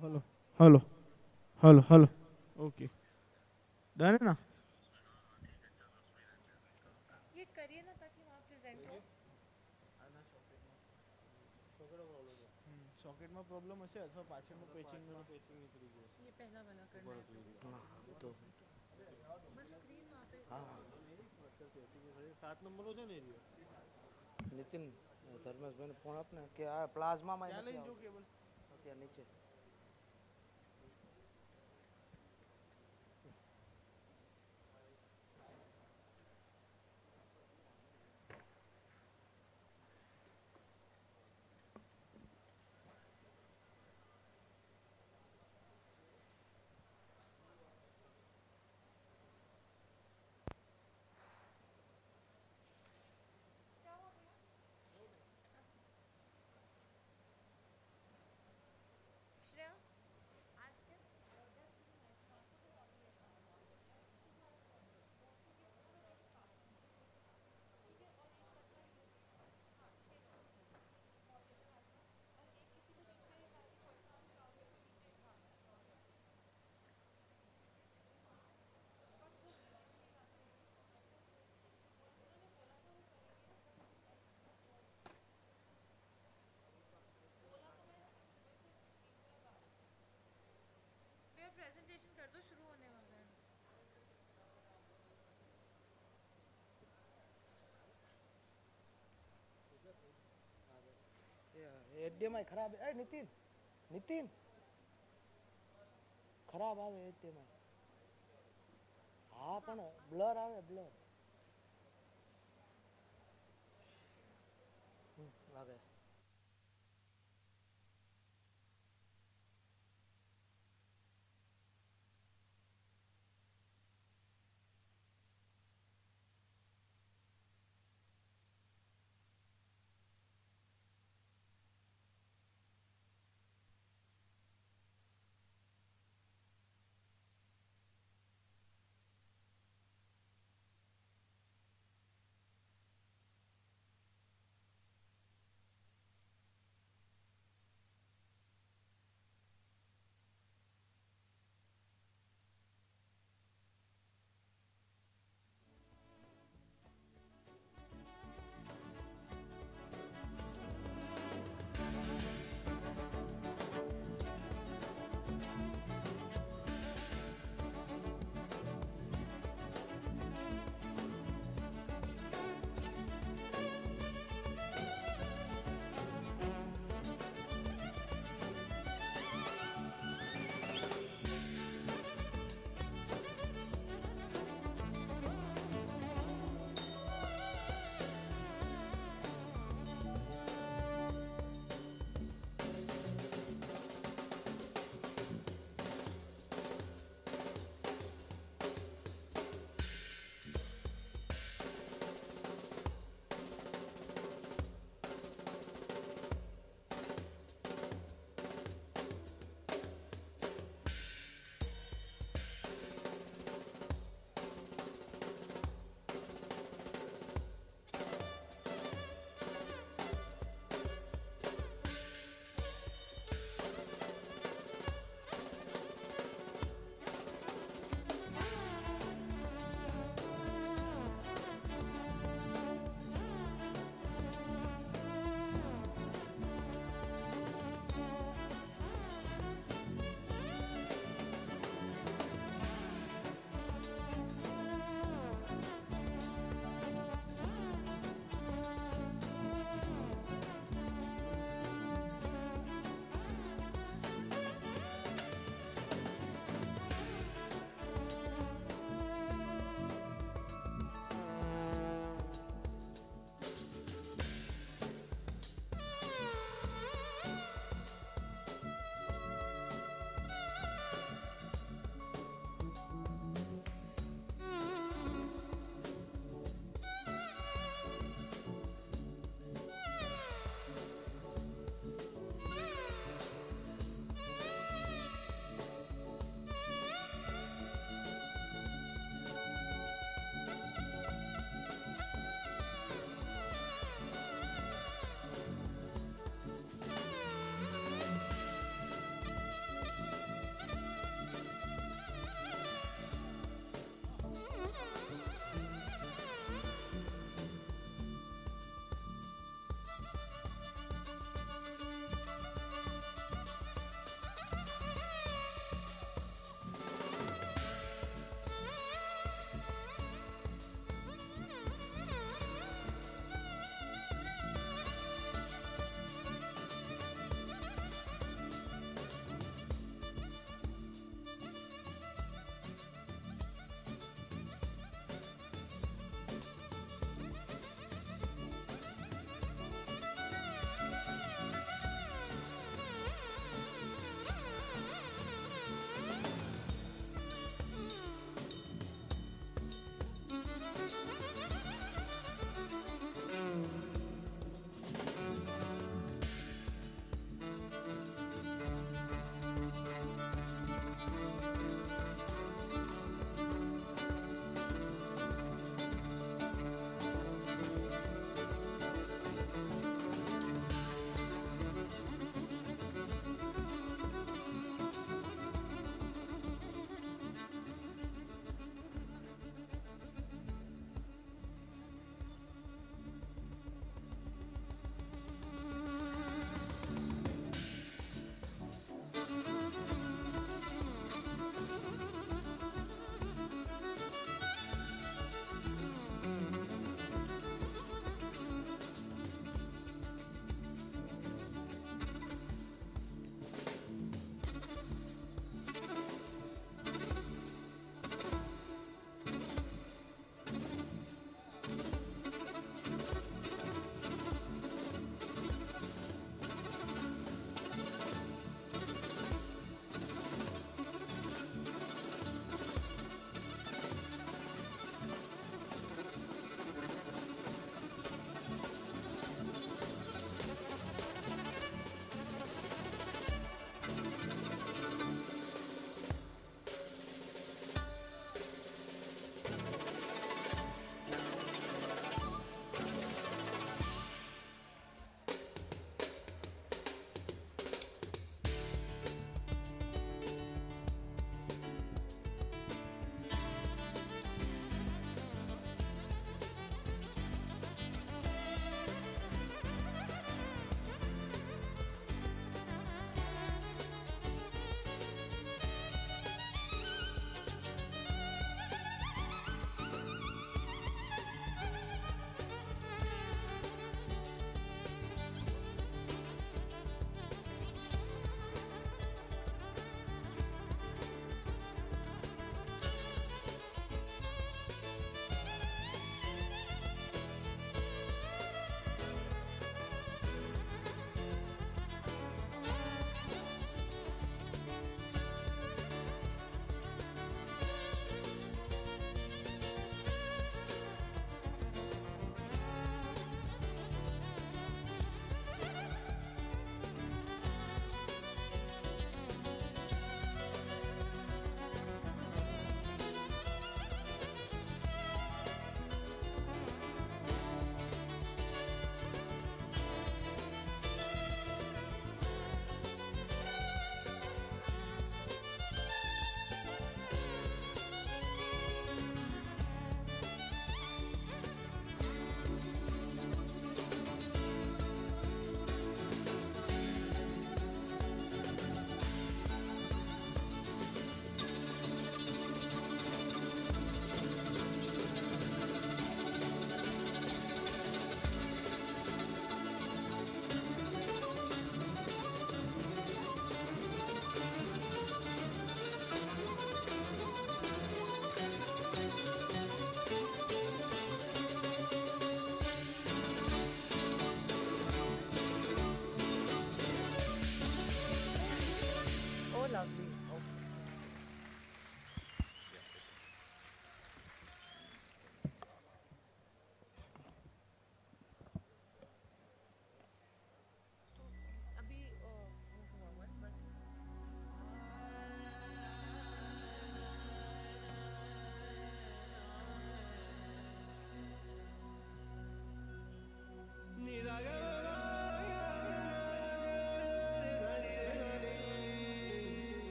Hello hello hello hello okay done है ना। ये करिए ना ताकि वहाँ प्रेजेंट हो। सॉकेट में प्रॉब्लम હશે અથવા પાછળનું પેચિંગ નીકળી ગયું હશે। ये पहला वाला करना है तो बस स्क्रीन वहाँ पे। हाँ 7 નંબરનો છે ને એરિયો। नितिन धर्मेशભાઈને ફોન આપને કે આ પ્લાઝમામાં ત્યાં નથી લઈને જો આવતું કેબલ। ત્યાં નીચે श्रेया भैया प्रेजेंटेशन कर दो, शुरू होने वाला है। એચડીએમઆઈ ખરાબ એ નીતિન નીતિન ખરાબ આવે એચડીએમઆઈ। હા પણ બ્લર આવે બ્લર લાગે।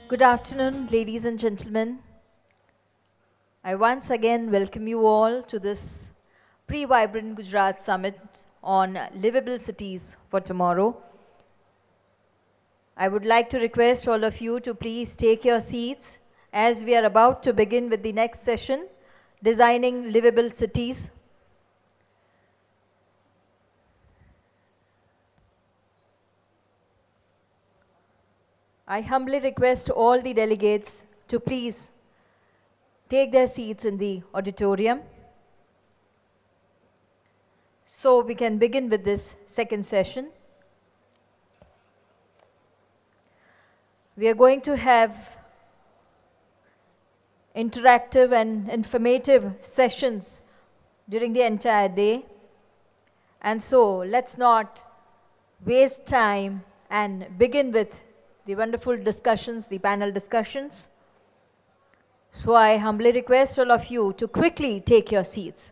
Good afternoon, ladies and gentlemen. I once again welcome you all to this pre-Vibrant Gujarat Summit on livable cities for tomorrow. I would like to request all of you to please take your seats as we are about to begin with the next session, Designing Livable Cities. I humbly request all the delegates to please take their seats in the auditorium. So we can begin with this second session. We are going to have interactive and informative sessions during the entire day. And so let's not waste time and begin with the wonderful discussions, the panel discussions. So I humbly request all of you to quickly take your seats.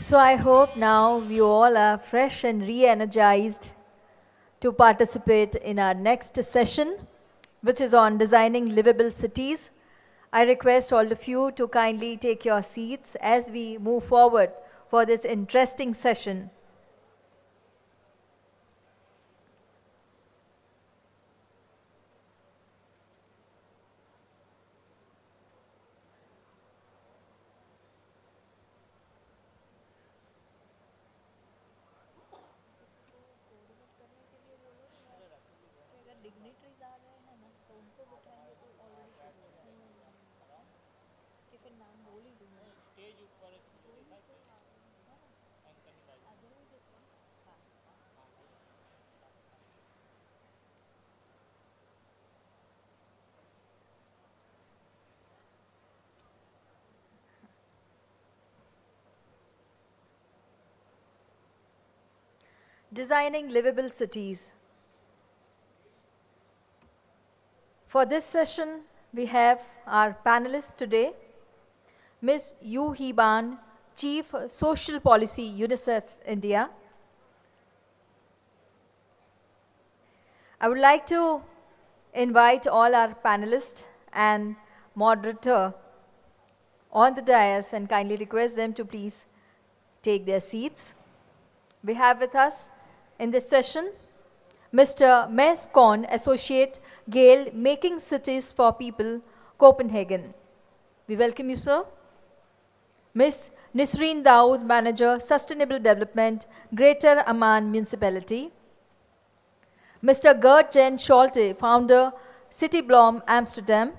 So I hope now you all are fresh and re-energized to participate in our next session, which is on designing livable cities. I request all of you to kindly take your seats as we move forward for this interesting session. Designing livable cities. For this session, we have our panelists today, Ms. Yu Ban, Chief Social Policy, UNICEF India. I would like to invite all our panelists and moderator on the dais and kindly request them to please take their seats. We have with us in this session Mr. Mes Kohn, Associate Gale, Making Cities for People, Copenhagen. We welcome you, sir. Ms. Nisreen Daoud, Manager, Sustainable Development, Greater Amman Municipality. Mr. Gert Jen Scholte, Founder, City Blom, Amsterdam.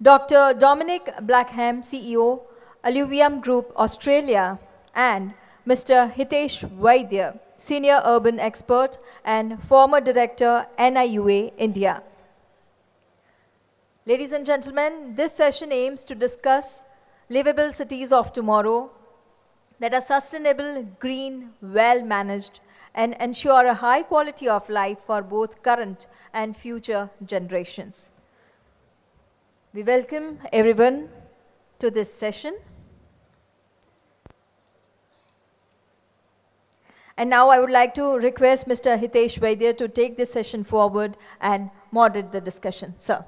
Dr. Dominic Blackham, CEO, Alluvium Group, Australia. And Mr. Hitesh Vaidya, Senior Urban Expert and former Director, NIUA, India. Ladies and gentlemen, this session aims to discuss livable cities of tomorrow that are sustainable, green, well-managed, and ensure a high quality of life for both current and future generations. We welcome everyone to this session. And now I would like to request Mr. Hitesh Vaidya to take this session forward and moderate the discussion. Sir.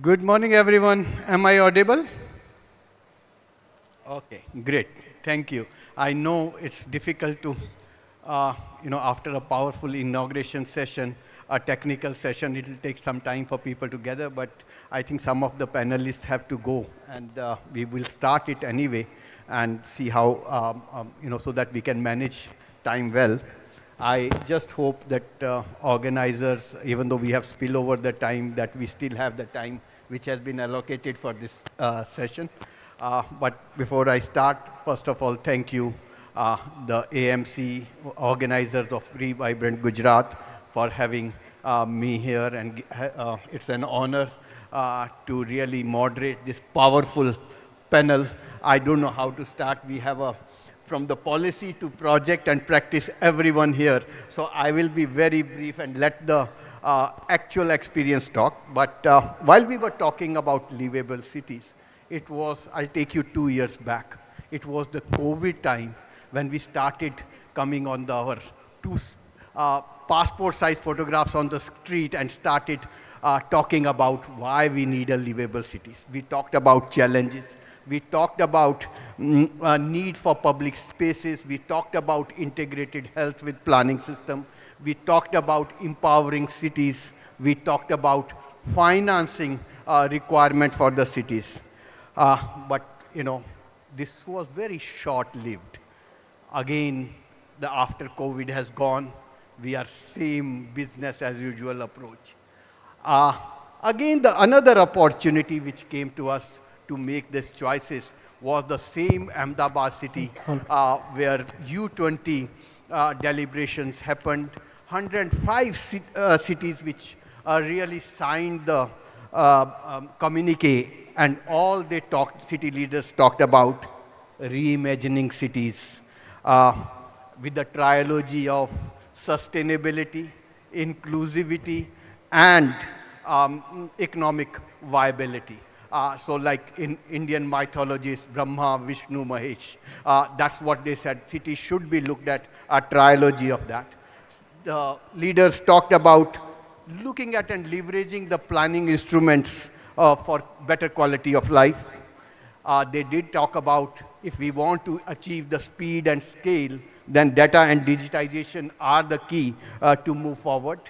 Good morning, everyone. Am I audible? Okay, great. Thank you. I know it's difficult to, after a powerful inauguration session, a technical session, it will take some time for people to gather, but I think some of the panelists have to go, and we will start it anyway and see how, so that we can manage time well. I just hope that organizers, even though we have spill over the time, that we still have the time which has been allocated for this session. But before I start, first of all, thank you, the AMC organizers of Vibrant Gujarat, for having me here. And it's an honor to really moderate this powerful panel. I don't know how to start. We have from the policy to project and practice, everyone here. So I will be very brief and let the actual experience talk. But while we were talking about livable cities, it was, I'll take you 2 years back. It was the COVID time when we started coming on our two passport-size photographs on the street and started talking about why we need a livable cities. We talked about challenges. We talked about need for public spaces. We talked about integrated health with planning system. We talked about empowering cities. We talked about financing requirement for the cities. But, this was very short-lived. Again, after COVID has gone, we are same business as usual approach. Again, another opportunity which came to us to make these choices was the same Ahmedabad city where U20 deliberations happened. 105 cities which really signed the communique, and all they talked, city leaders talked about reimagining cities with the trilogy of sustainability, inclusivity, and economic viability. So like in Indian mythologies, Brahma, Vishnu, Mahesh, that's what they said. Cities should be looked at a trilogy of that. The leaders talked about looking at and leveraging the planning instruments for better quality of life. They did talk about if we want to achieve the speed and scale, then data and digitization are the key to move forward.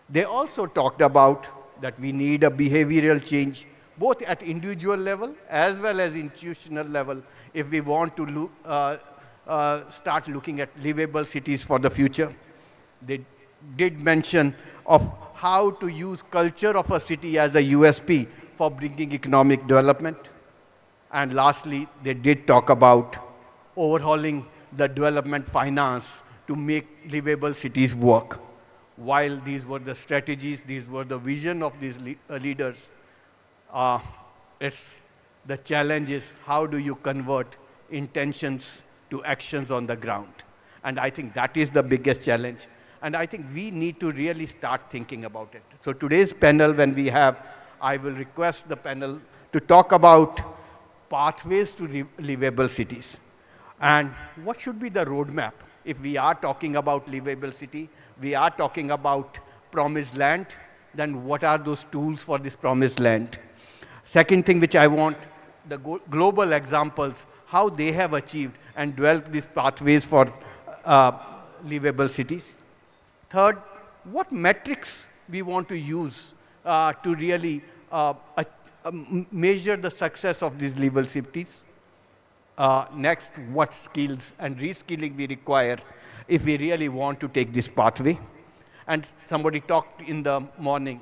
They also talked about that we need a behavioral change, both at individual level as well as institutional level, if we want to start looking at livable cities for the future. They did mention of how to use culture of a city as a USP for bringing economic development. And lastly, they did talk about overhauling the development finance to make livable cities work. While these were the strategies, these were the vision of these leaders, it's the challenge is how do you convert intentions to actions on the ground? And I think that is the biggest challenge. And I think we need to really start thinking about it. So today's panel, when we have, I will request the panel to talk about pathways to livable cities. And what should be the roadmap? If we are talking about livable city, we are talking about promised land, then what are those tools for this promised land? Second thing which I want, the global examples, how they have achieved and developed these pathways for livable cities. Third, what metrics we want to use to really measure the success of these livable cities. Next, what skills and reskilling we require if we really want to take this pathway. And somebody talked in the morning,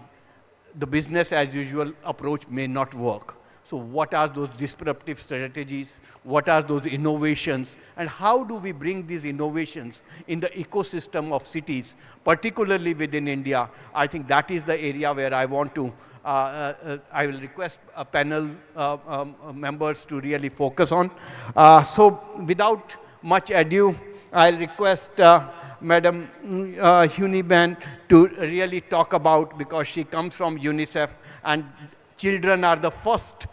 the business as usual approach may not work. So what are those disruptive strategies? What are those innovations? And how do we bring these innovations in the ecosystem of cities, particularly within India? I think that is the area where I want to, I will request a panel members to really focus on. So without much ado, I'll request Madam Huniban to really talk about, because she comes from UNICEF, and children are the first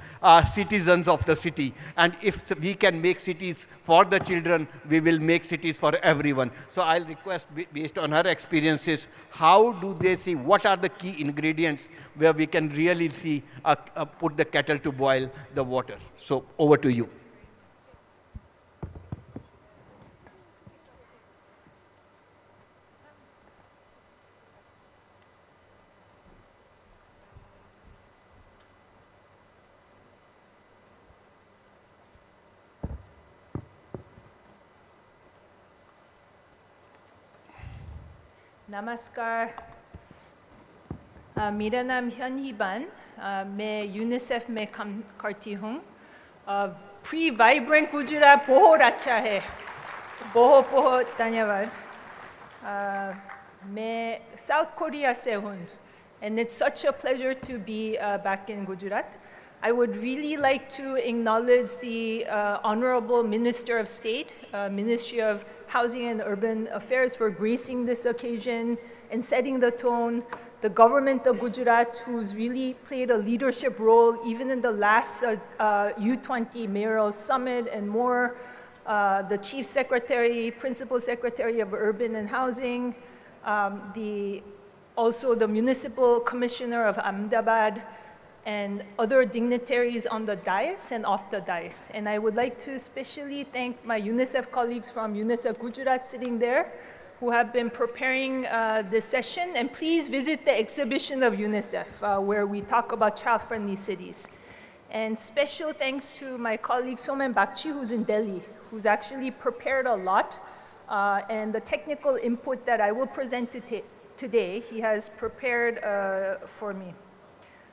citizens of the city. And if we can make cities for the children, we will make cities for everyone. So I'll request, based on her experiences, how do they see, what are the key ingredients where we can really see, put the kettle to boil the water. So over to you. नमस्कार, मेरा नाम हनीबान, मैं UNICEF में काम करती हूँ। Pre vibrant Gujarat बहुत अच्छा है, बहुत बहुत धन्यवाद। मैं साउथ कोरिया से हूँ, and it's such a pleasure to be back in Gujarat. I would really like to acknowledge the Honorable Minister of State, Ministry of Housing and Urban Affairs, for gracing this occasion and setting the tone. The government of Gujarat, who's really played a leadership role even in the last U20 Mayoral Summit and more, the Chief Secretary, Principal Secretary of Urban and Housing, also the Municipal Commissioner of Ahmedabad, and other dignitaries on the dais and off the dais. And I would like to especially thank my UNICEF colleagues from UNICEF Gujarat sitting there, who have been preparing this session. And please visit the exhibition of UNICEF, where we talk about child-friendly cities. And special thanks to my colleague Somen Bakchi, who's in Delhi, who's actually prepared a lot. And the technical input that I will present today, he has prepared for me.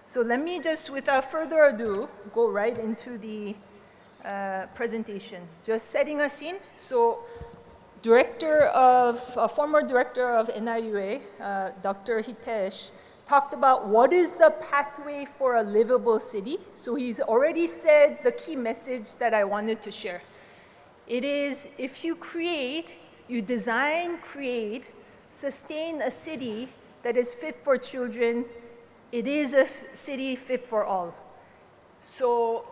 So let me just, without further ado, go right into the presentation. Just setting a scene. So former director of NIUA, Dr. Hitesh, talked about what is the pathway for a livable city. So he's already said the key message that I wanted to share. It is, if you create, you design, create, sustain a city that is fit for children, it is a city fit for all. So,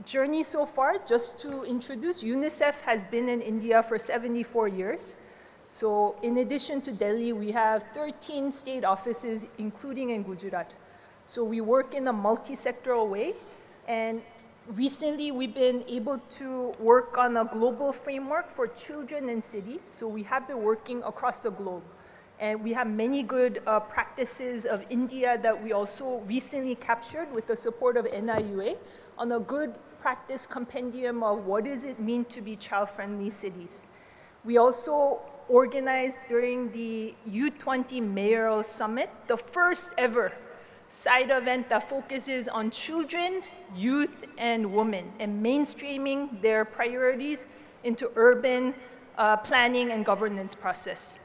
journey so far, just to introduce, UNICEF has been in India for 74 years. So in addition to Delhi, we have 13 state offices, including in Gujarat. So we work in a multi-sectoral way, and recently we've been able to work on a global framework for children in cities. So we have been working across the globe. And we have many good practices of India that we also recently captured with the support of NIUA on a good practice compendium of what does it mean to be child-friendly cities. We also organized during the U20 Mayoral Summit, the first ever side event that focuses on children, youth, and women, and mainstreaming their priorities into urban planning and governance process.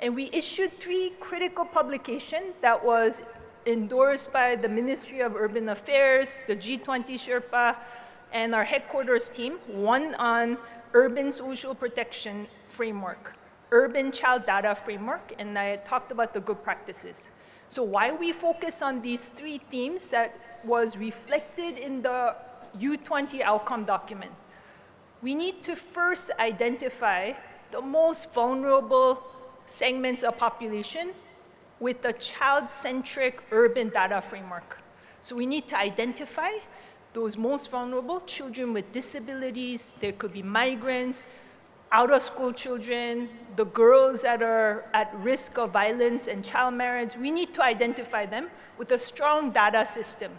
And we issued 3 critical publications that was endorsed by the Ministry of Urban Affairs, the G20 Sherpa, and our headquarters team, one on urban social protection framework, urban child data framework, and I talked about the good practices. So why we focus on these 3 themes that was reflected in the U20 outcome document. We need to first identify the most vulnerable segments of population with the child-centric urban data framework. So we need to identify those most vulnerable, children with disabilities, there could be migrants, out-of-school children, the girls that are at risk of violence and child marriage. We need to identify them with a strong data system.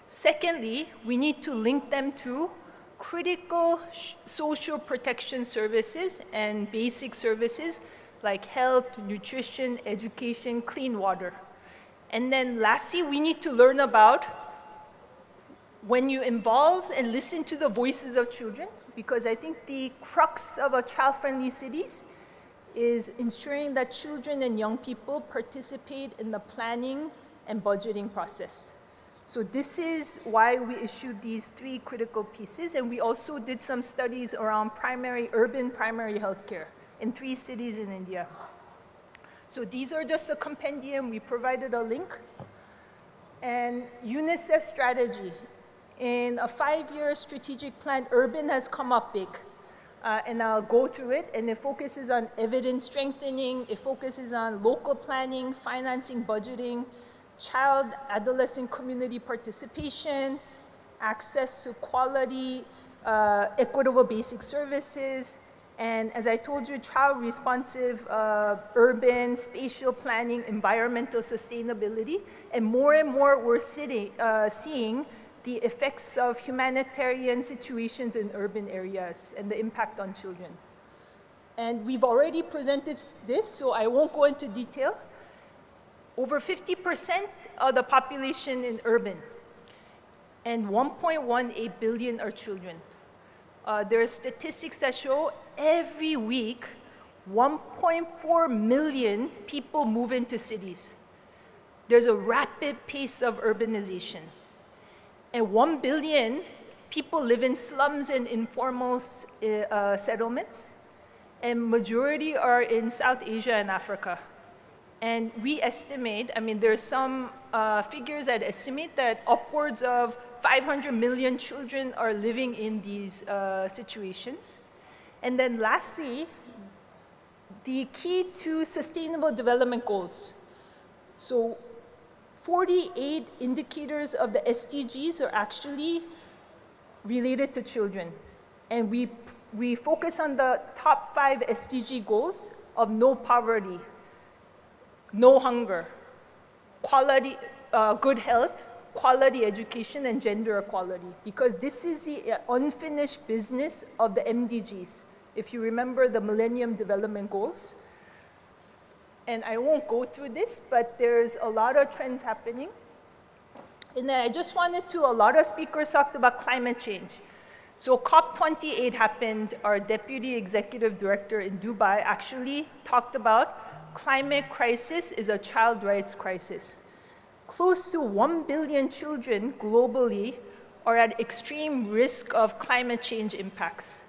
Secondly, we need to link them to critical social protection services and basic services like health, nutrition, education, clean water. And then lastly, we need to learn about when you involve and listen to the voices of children, because I think the crux of a child-friendly cities is ensuring that children and young people participate in the planning and budgeting process. So this is why we issued these 3 critical pieces, and we also did some studies around urban primary healthcare in 3 cities in India. So these are just a compendium. We provided a link. And UNICEF strategy. In a 5-year strategic plan, urban has come up big. And I'll go through it. And it focuses on evidence strengthening. It focuses on local planning, financing, budgeting, child, adolescent community participation, access to quality, equitable basic services, and as I told you, child-responsive urban, spatial planning, environmental sustainability, and more we're seeing the effects of humanitarian situations in urban areas and the impact on children. And we've already presented this, so I won't go into detail. Over 50% of the population in urban, and 1.18 billion are children. There are statistics that show every week 1.4 million people move into cities. There's a rapid pace of urbanization. And 1 billion people live in slums and informal settlements, and majority are in South Asia and Africa. And we estimate, I mean, there's some figures that estimate that upwards of 500 million children are living in these situations. And then lastly, the key to sustainable development goals. So 48 indicators of the SDGs are actually related to children. And we focus on the top 5 SDG goals of no poverty, no hunger, quality, good health, quality education, and gender equality, because this is the unfinished business of the MDGs. If you remember the Millennium Development Goals. And I won't go through this, but there's a lot of trends happening. And then I just wanted to, a lot of speakers talked about climate change. So COP28 happened. Our Deputy Executive Director in Dubai actually talked about climate crisis is a child rights crisis. close to 1 billion children globally are at extreme risk of climate change impacts.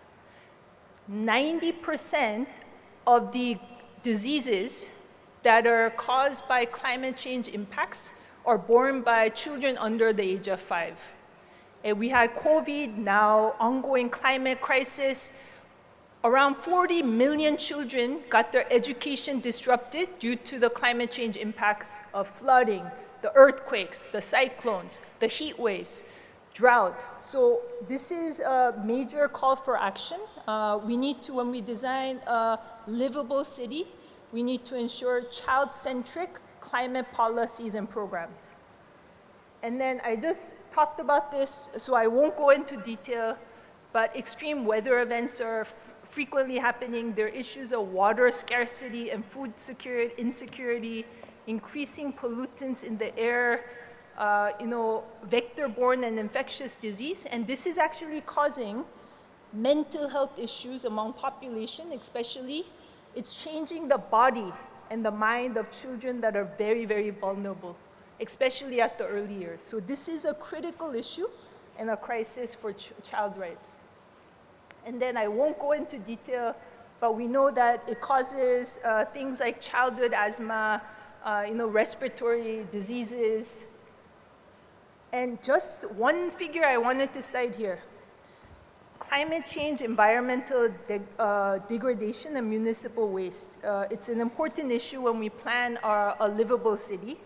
90% of the diseases that are caused by climate change impacts are borne by children under the age of 5. And we had COVID, now ongoing climate crisis. Around 40 million children got their education disrupted due to the climate change impacts of flooding, the earthquakes, the cyclones, the heat waves, drought. So this is a major call for action. We need to, when we design a livable city, we need to ensure child-centric climate policies and programs. And then I just talked about this, so I won't go into detail, but extreme weather events are frequently happening. There are issues of water scarcity and food security, insecurity, increasing pollutants in the air, vector-borne and infectious disease. And this is actually causing mental health issues among population, especially. It's changing the body and the mind of children that are very, very vulnerable, especially at the early years. So this is a critical issue and a crisis for child rights. And then I won't go into detail, but we know that it causes things like childhood asthma, respiratory diseases. And just one figure I wanted to cite here. Climate change, environmental degradation, and municipal waste. It's an important issue when we plan a livable city.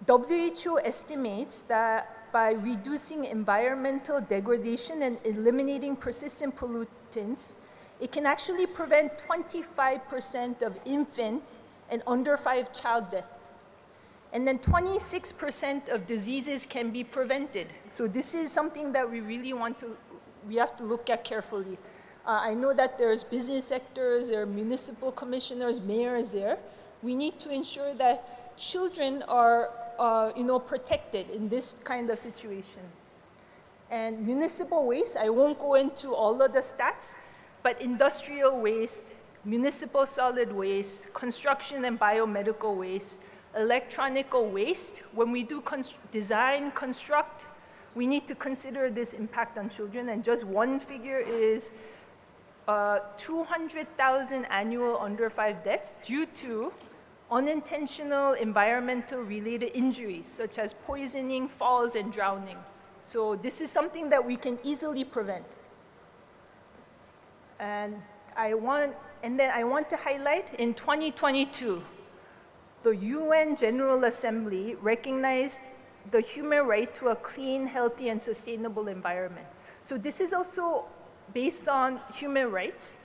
WHO estimates that by reducing environmental degradation and eliminating persistent pollutants, it can actually prevent 25% of infant and under 5 child death. And then 26% of diseases can be prevented. So this is something that we really we have to look at carefully. I know that there's business sectors, there are municipal commissioners, mayors there. We need to ensure that children are protected in this kind of situation. And municipal waste, I won't go into all of the stats, but industrial waste, municipal solid waste, construction and biomedical waste, electronic waste. When we do design, construct, we need to consider this impact on children. And just one figure is 200,000 annual under 5 deaths due to unintentional environmental related injuries, such as poisoning, falls, and drowning. So this is something that we can easily prevent. And then I want to highlight, in 2022, the UN General Assembly recognized the human right to a clean, healthy, and sustainable environment. So this is also based on human rights.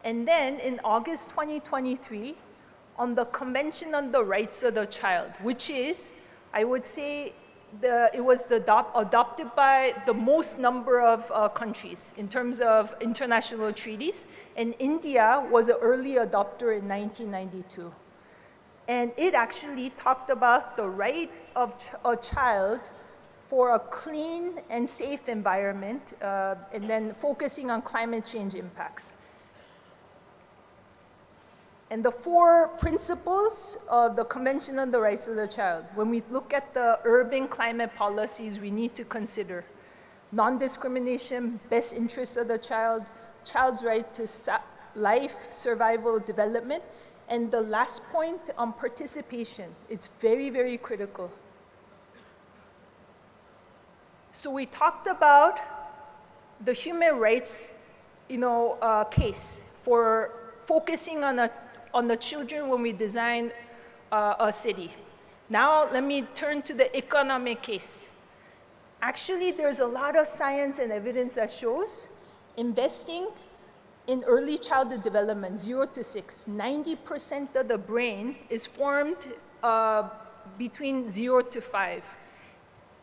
And then in August 2023, on the Convention on the Rights of the Child, which is, I would say, it was adopted by the most number of countries in terms of international treaties. And India was an early adopter in 1992. And it actually talked about the right of a child for a clean and safe environment, and then focusing on climate change impacts. And the 4 principles of the Convention on the Rights of the Child, when we look at the urban climate policies, we need to consider non-discrimination, best interests of the child, child's right to life, survival, development, and the last point on participation. It's very, very critical. So we talked about the human rights, case for focusing on the children when we design a city. Now let me turn to the economic case. Actually, there's a lot of science and evidence that shows investing in early childhood development, 0 to 6, 90% of the brain is formed between 0 to 5.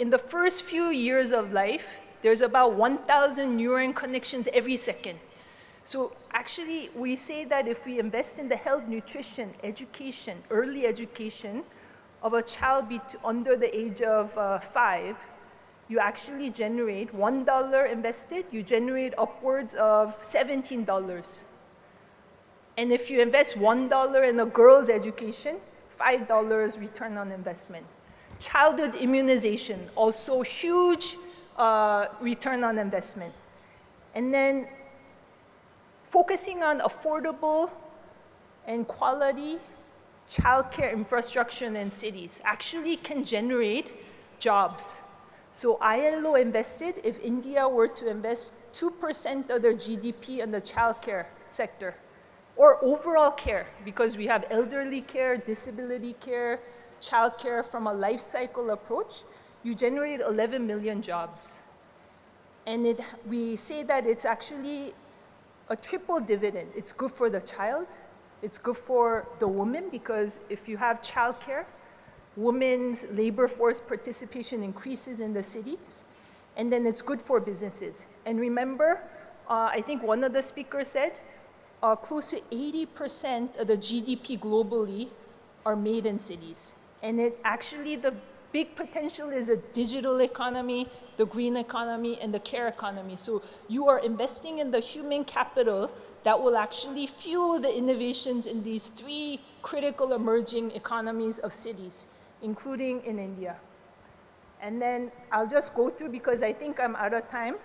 In the first few years of life, there's about 1,000 neuron connections every second. So actually, we say that if we invest in the health, nutrition, education, early education of a child under the age of 5, you actually generate $1 invested, you generate upwards of $17. And if you invest $1 in a girl's education, $5 return on investment. Childhood immunization, also huge return on investment. And then focusing on affordable and quality childcare infrastructure in cities actually can generate jobs. So ILO invested, if India were to invest 2% of their GDP in the childcare sector, or overall care, because we have elderly care, disability care, childcare from a life cycle approach, you generate 11 million jobs. And we say that it's actually a triple dividend. It's good for the child, it's good for the woman, because if you have childcare, women's labor force participation increases in the cities, and then it's good for businesses. And remember, I think one of the speakers said, close to 80% of the GDP globally are made in cities. And the big potential is a digital economy, the green economy, and the care economy. So you are investing in the human capital that will actually fuel the innovations in these 3 critical emerging economies of cities, including in India. And then I'll just go through, because I think I'm out of time.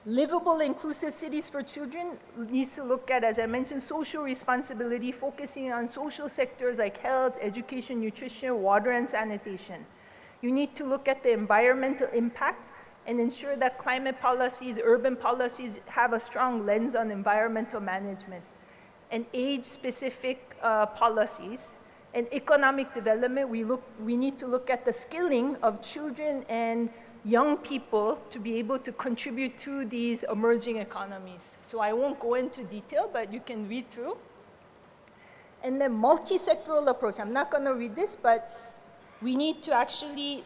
Livable, inclusive cities for children needs to look at, as I mentioned, social responsibility, focusing on social sectors like health, education, nutrition, water, and sanitation. You need to look at the environmental impact and ensure that climate policies, urban policies have a strong lens on environmental management. And age-specific policies. And economic development, we need to look at the skilling of children and young people to be able to contribute to these emerging economies. So I won't go into detail, but you can read through. And then multi-sectoral approach. I'm not going to read this, but we need to actually,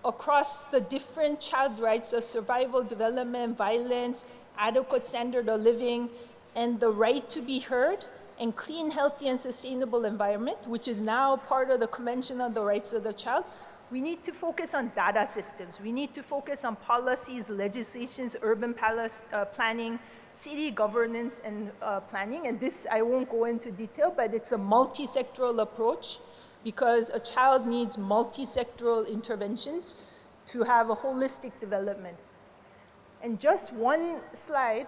across the different child rights of survival, development, violence, adequate standard of living, and the right to be heard, and clean, healthy, and sustainable environment, which is now part of the Convention on the Rights of the Child, we need to focus on data systems. We need to focus on policies, legislations, urban planning, city governance, and planning. And this, I won't go into detail, but it's a multi-sectoral approach, because a child needs multi-sectoral interventions to have a holistic development. And just one slide,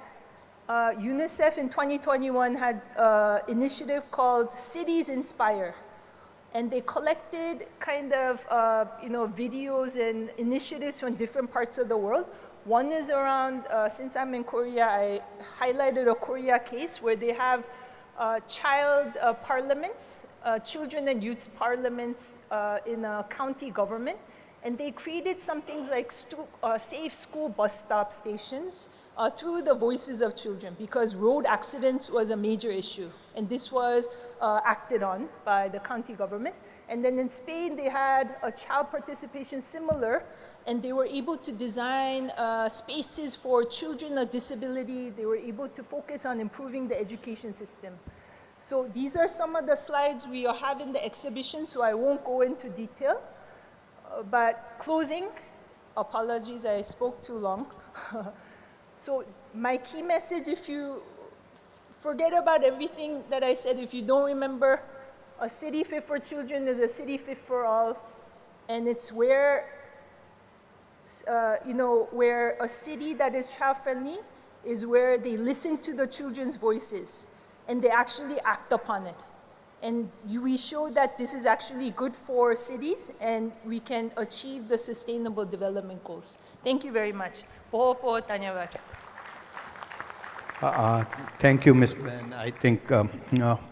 UNICEF in 2021 had an initiative called Cities Inspire. And they collected kind of videos and initiatives from different parts of the world. One is around, since I'm in Korea, I highlighted a Korea case where they have child parliaments, children and youth parliaments in a county government. And they created some things like safe school bus stop stations through the voices of children, because road accidents was a major issue. And this was acted on by the county government. And then in Spain, they had a child participation similar, and they were able to design spaces for children with disability. They were able to focus on improving the education system. So these are some of the slides we have in the exhibition, so I won't go into detail. But closing, apologies, I spoke too long. So my key message, if you forget about everything that I said, if you don't remember, a city fit for children is a city fit for all. And it's where, where a city that is child-friendly is where they listen to the children's voices and they actually act upon it. And we show that this is actually good for cities and we can achieve the sustainable development goals. Thank you very much. Bahut dhanyawad. Thank you, Ms. Ben. I think,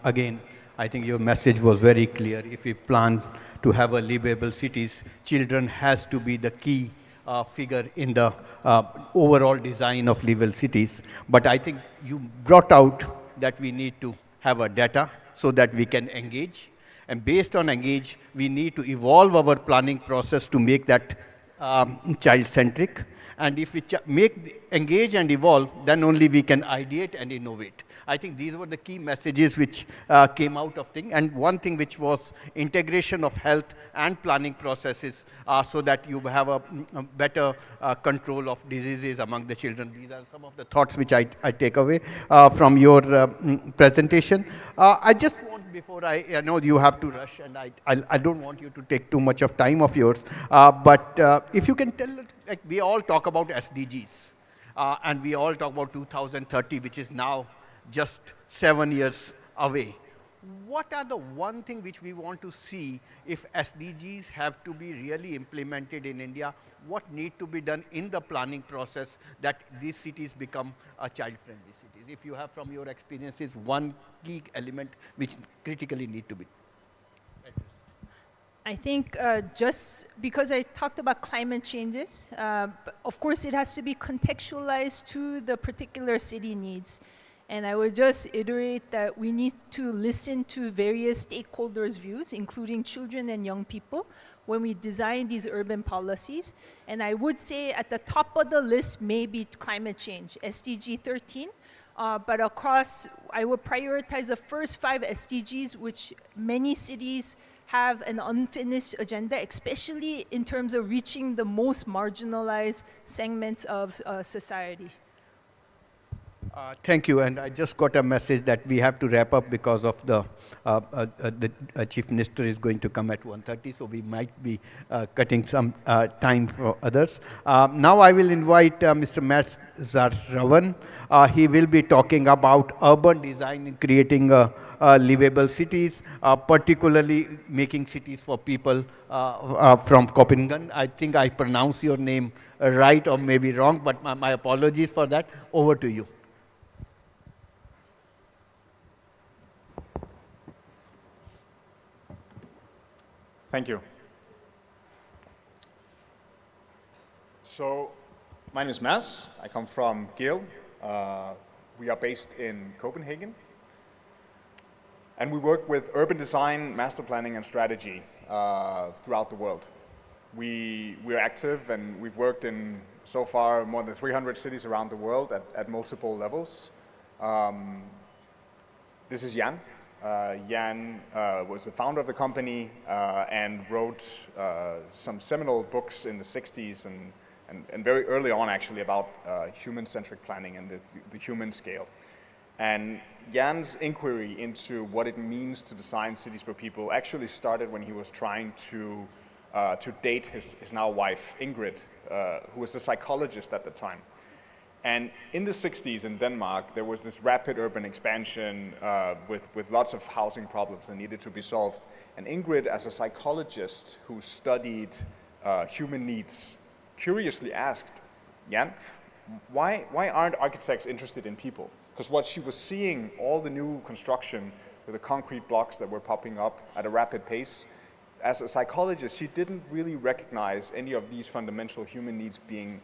again, I think your message was very clear. If we plan to have a livable cities, children has to be the key figure in the overall design of livable cities. But I think you brought out that we need to have a data so that we can engage. And based on engage, we need to evolve our planning process to make that child-centric. And if we engage and evolve, then only we can ideate and innovate. I think these were the key messages which came out of things. And one thing which was integration of health and planning processes so that you have a better control of diseases among the children. These are some of the thoughts which I take away from your presentation. I just want said before, I know you have to rush, and I don't want you to take too much of time of yours. But if you can tell, like we all talk about SDGs, and we all talk about 2030, which is now just 7 years away. What are the one thing which we want to see if SDGs have to be really implemented in India? What need to be done in the planning process that these cities become child-friendly cities? If you have from your experiences one key element which critically need to be addressed. I think just because I talked about climate changes, of course it has to be contextualized to the particular city needs. And I would just iterate that we need to listen to various stakeholders' views, including children and young people, when we design these urban policies. And I would say at the top of the list may be climate change, SDG 13. But across, I would prioritize the first 5 SDGs, which many cities have an unfinished agenda, especially in terms of reaching the most marginalized segments of society. Thank you, and I just got a message that we have to wrap up because of the Chief Minister is going to come at 1:30, so we might be cutting some time for others. Now I will invite Mr. Matt Zarravan. He will be talking about urban design and creating livable cities, particularly making cities for people from Copenhagen. I think I pronounced your name right or maybe wrong, but my apologies for that. Over to you. Thank you. So, my name is Mads. I come from Gale. We are based in Copenhagen. And we work with urban design, master planning, and strategy throughout the world. We are active, and we've worked in, so far, more than 300 cities around the world at multiple levels. This is Jan. Jan was the founder of the company and wrote some seminal books in the 60s and very early on actually about human-centric planning and the human scale. And Jan's inquiry into what it means to design cities for people actually started when he was trying to date his now wife, Ingrid, who was a psychologist at the time. And in the 60s in Denmark, there was this rapid urban expansion with lots of housing problems that needed to be solved. And Ingrid, as a psychologist who studied human needs, curiously asked, Jan, why aren't architects interested in people? Because what she was seeing, all the new construction with the concrete blocks that were popping up at a rapid pace, as a psychologist, she didn't really recognize any of these fundamental human needs being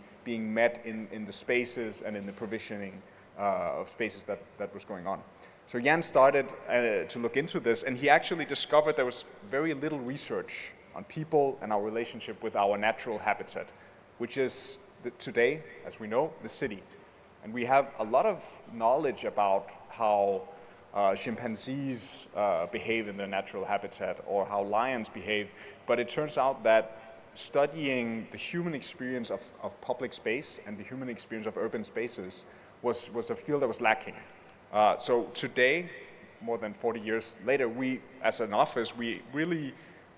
met in the spaces and in the provisioning of spaces that was going on. So Jan started to look into this, and he actually discovered there was very little research on people and our relationship with our natural habitat, which is today, as we know, the city. And we have a lot of knowledge about how chimpanzees behave in their natural habitat or how lions behave, but it turns out that studying the human experience of public space and the human experience of urban spaces was a field that was lacking. So today, more than 40 years later, we, as an office, we really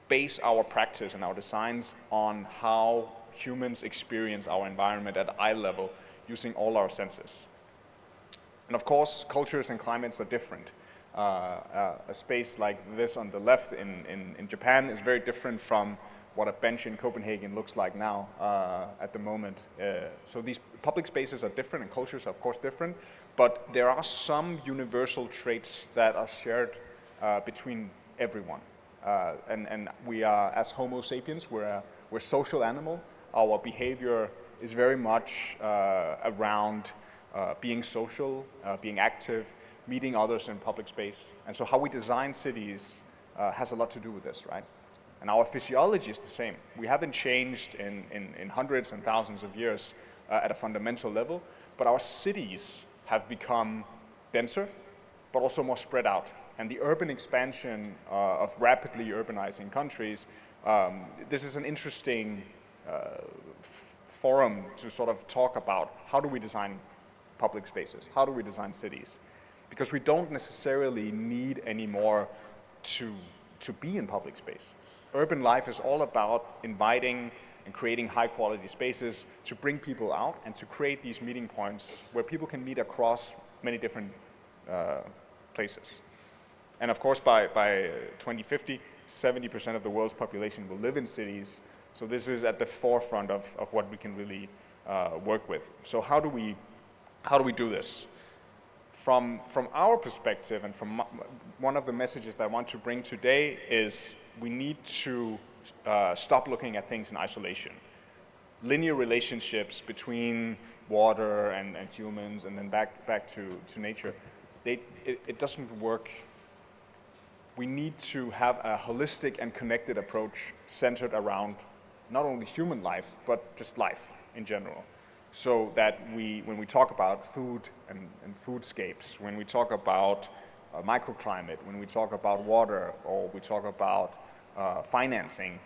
base our practice and our designs on how humans experience our environment at eye level using all our senses. And of course, cultures and climates are different. A space like this on the left in Japan is very different from what a bench in Copenhagen looks like now at the moment. So these public spaces are different and cultures are of course different, but there are some universal traits that are shared between everyone. And we are, as Homo sapiens, we're a social animal. Our behavior is very much around being social, being active, meeting others in public space. And so how we design cities has a lot to do with this, right? And our physiology is the same. We haven't changed in hundreds and thousands of years at a fundamental level, but our cities have become denser, but also more spread out. And the urban expansion of rapidly urbanizing countries, this is an interesting forum to sort of talk about how do we design public spaces, how do we design cities? Because we don't necessarily need any more to be in public space. Urban life is all about inviting and creating high quality spaces to bring people out and to create these meeting points where people can meet across many different places. And of course, by 2050, 70% of the world's population will live in cities. So this is at the forefront of what we can really work with. So how do we do this? From our perspective, and from one of the messages that I want to bring today is we need to stop looking at things in isolation. Linear relationships between water and humans and then back to nature, it doesn't work. We need to have a holistic and connected approach centered around not only human life, but just life in general. So that when we talk about food and foodscapes, when we talk about microclimate, when we talk about water, or we talk about financing,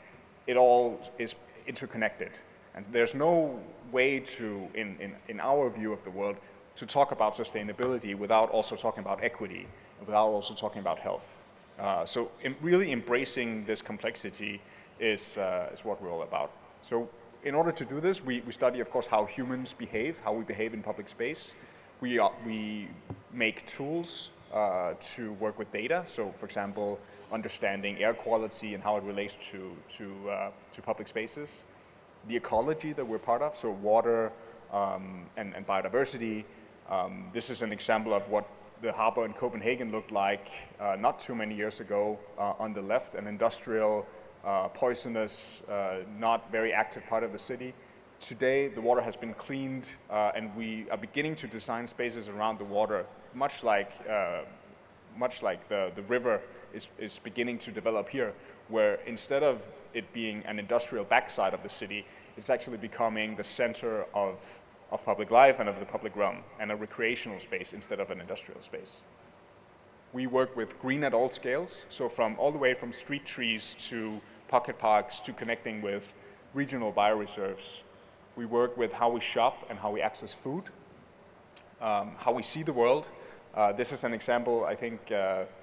it all is interconnected. And there's no way to, in our view of the world, to talk about sustainability without also talking about equity, and without also talking about health. So really embracing this complexity is what we're all about. So in order to do this, we study, of course, how humans behave, how we behave in public space. We make tools to work with data. So, for example, understanding air quality and how it relates to public spaces. The ecology that we're part of, so water and biodiversity. This is an example of what the harbor in Copenhagen looked like not too many years ago. On the left, an industrial, poisonous, not very active part of the city. Today, the water has been cleaned, and we are beginning to design spaces around the water, much like the river is beginning to develop here, where instead of it being an industrial backside of the city, it's actually becoming the center of public life and of the public realm, and a recreational space instead of an industrial space. We work with green at all scales, so from all the way from street trees to pocket parks to connecting with regional bioreserves. We work with how we shop and how we access food, how we see the world. This is an example, I think,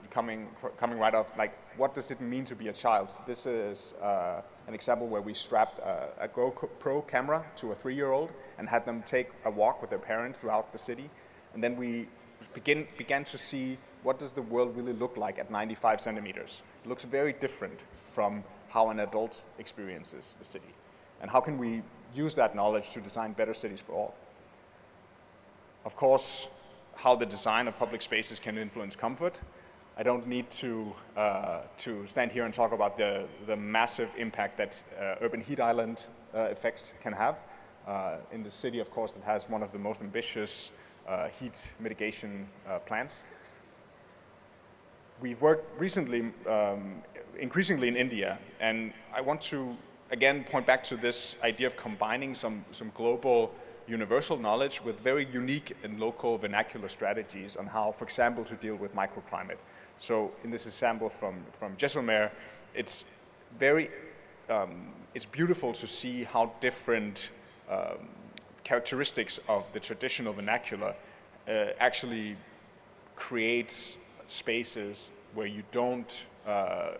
coming right off, like, what does it mean to be a child? This is an example where we strapped a GoPro camera to a 3-year-old and had them take a walk with their parents throughout the city. And then we began to see what does the world really look like at 95 centimeters. It looks very different from how an adult experiences the city. And how can we use that knowledge to design better cities for all? Of course, how the design of public spaces can influence comfort. I don't need to stand here and talk about the massive impact that urban heat island effect can have. In the city, of course, that has one of the most ambitious heat mitigation plans. We've worked recently, increasingly in India, and I want to again point back to this idea of combining some global universal knowledge with very unique and local vernacular strategies on how, for example, to deal with microclimate. So in this example from Jaisalmer, it's beautiful to see how different characteristics of the traditional vernacular actually creates spaces where you don't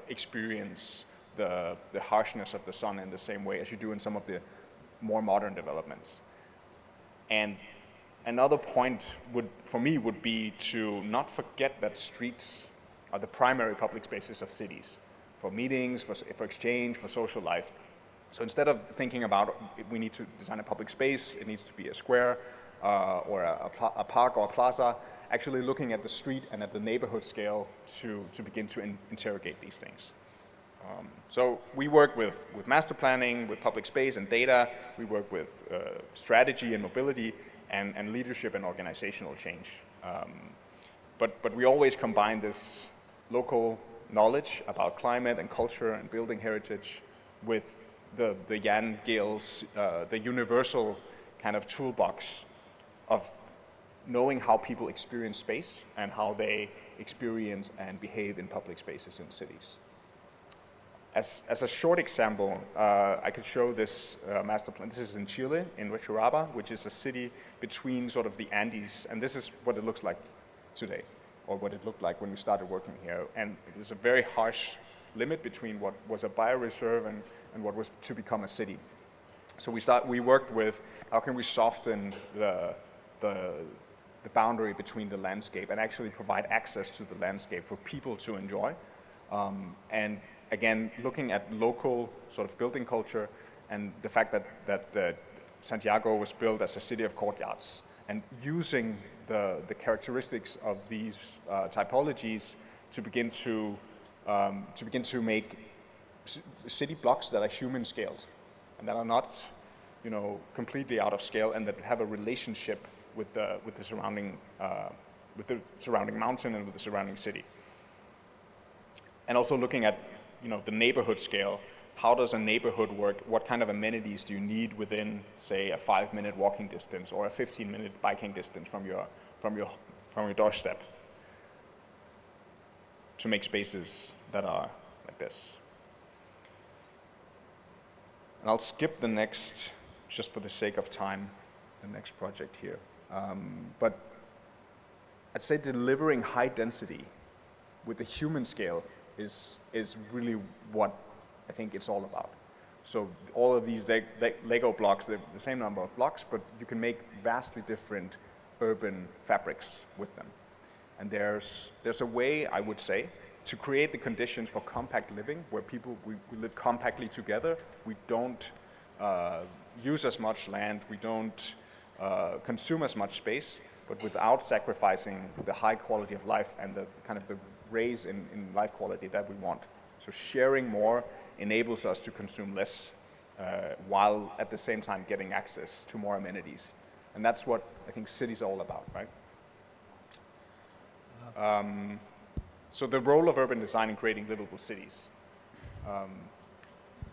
experience the harshness of the sun in the same way as you do in some of the more modern developments. And another point for me would be to not forget that streets are the primary public spaces of cities for meetings, for exchange, for social life. So instead of thinking about we need to design a public space, it needs to be a square or a park or a plaza, actually looking at the street and at the neighborhood scale to begin to interrogate these things. So we work with master planning, with public space and data. We work with strategy and mobility and leadership and organizational change. But we always combine this local knowledge about climate and culture and building heritage with the Jan Gehl's, the universal kind of toolbox of knowing how people experience space and how they experience and behave in public spaces in cities. As a short example, I could show this master plan. This is in Chile, in Riobamba, which is a city between sort of the Andes, and this is what it looks like today. or what it looked like when we started working here. And it was a very harsh limit between what was a bioreserve and what was to become a city. So we worked with how can we soften the boundary between the landscape and actually provide access to the landscape for people to enjoy. And again, looking at local sort of building culture and the fact that Santiago was built as a city of courtyards, and using the characteristics of these typologies to begin to make city blocks that are human scaled and that are not, completely out of scale, and that have a relationship with the surrounding mountain and with the surrounding city. And also looking at the neighborhood scale. How does a neighborhood work? What kind of amenities do you need within, say, a 5-minute walking distance or a 15-minute biking distance from your doorstep to make spaces that are like this? And I'll skip the next, just for the sake of time, the next project here. But I'd say delivering high density with the human scale is really what I think it's all about. So all of these Lego blocks, they're the same number of blocks, but you can make vastly different urban fabrics with them. And there's a way, I would say, to create the conditions for compact living, where we live compactly together. We don't use as much land, we don't consume as much space, but without sacrificing the high quality of life and the kind of the raise in life quality that we want. So sharing more enables us to consume less, while at the same time getting access to more amenities. And that's what I think cities are all about, right? So the role of urban design in creating livable cities.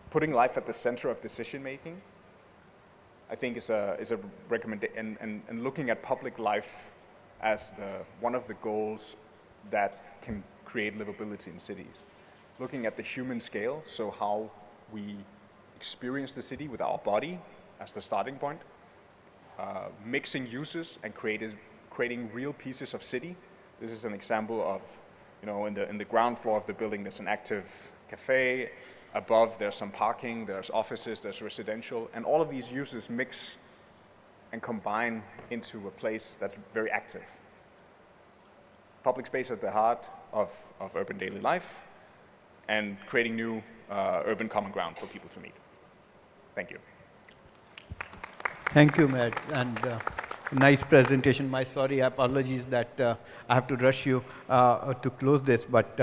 Putting life at the center of decision making, I think is a recommendation, and looking at public life as one of the goals that can create livability in cities. Looking at the human scale, so how we experience the city with our body as the starting point, mixing uses and creating real pieces of city. This is an example of, in the ground floor of the building, there's an active cafe. Above, there's some parking, there's offices, there's residential, and all of these uses mix and combine into a place that's very active. Public space at the heart of urban daily life, and creating new urban common ground for people to meet. Thank you. Thank you, Matt, and nice presentation. My apologies that I have to rush you to close this, but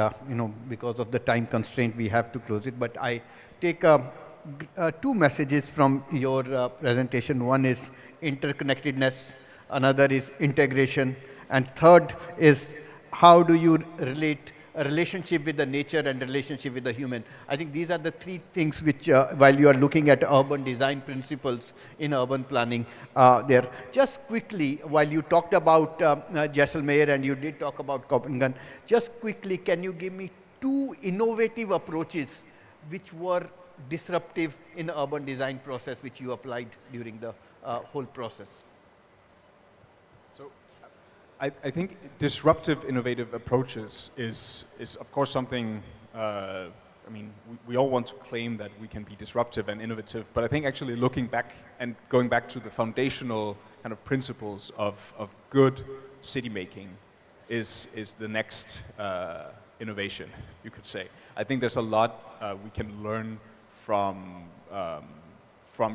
because of the time constraint, we have to close it. But I take two messages from your presentation. One is interconnectedness, another is integration, and third is how do you relate a relationship with the nature and relationship with the human. I think these are the three things which, while you are looking at urban design principles in urban planning, there. Just quickly, while you talked about Jaisalmer and you did talk about Copenhagen, just quickly, can you give me two innovative approaches which were disruptive in the urban design process which you applied during the whole process? I think disruptive, innovative approaches is of course something, I mean, we all want to claim that we can be disruptive and innovative, but I think actually looking back and going back to the foundational kind of principles of good city making is the next innovation, you could say. I think there's a lot we can learn from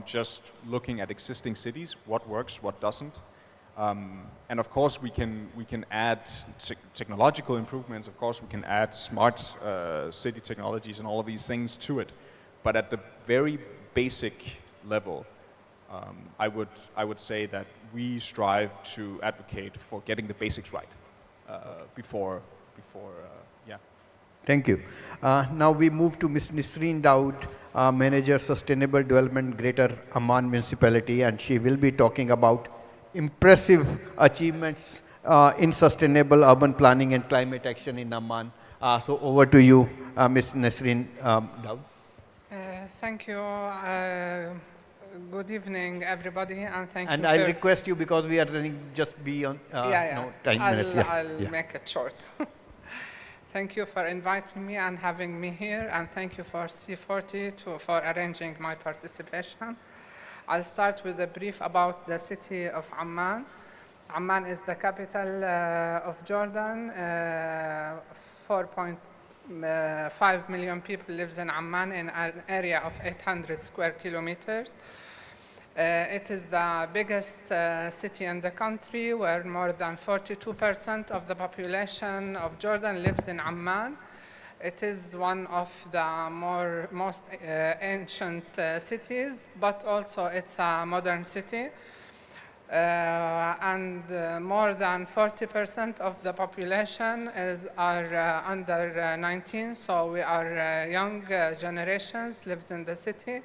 just looking at existing cities, what works, what doesn't. And of course, we can add technological improvements. Of course, we can add smart city technologies and all of these things to it. But at the very basic level, I would say that we strive to advocate for getting the basics right before yeah. Thank you. Now we move to Ms. Nisreen Daud, Manager Sustainable Development, Greater Amman Municipality, and she will be talking about impressive achievements in sustainable urban planning and climate action in Amman. So over to you, Ms. Nisreen Daud. Thank you. Good evening, everybody, and thank you. And I'll request you, because we are running just beyond 10 minutes. I'll make it short. Thank you for inviting me and having me here, and thank you for C40 for arranging my participation. I'll start with a brief about the city of Amman. Amman is the capital of Jordan. 4.5 million people lives in Amman in an area of 800 square kilometers. It is the biggest city in the country, where more than 42% of the population of Jordan lives in Amman. It is one of the most ancient cities, but also it's a modern city. And more than 40% of the population are under 19, so we are young generations lives in the city.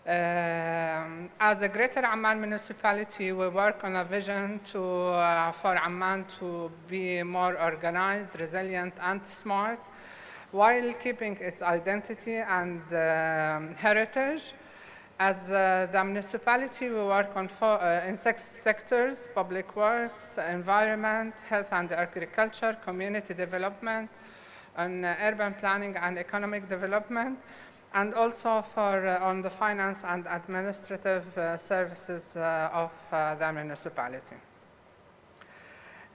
As a Greater Amman municipality, we work on a vision for Amman to be more organized, resilient, and smart, while keeping its identity and heritage. As the municipality, we work on in 6 sectors: public works, environment, health and agriculture, community development, and urban planning and economic development, and also on the finance and administrative services of the municipality.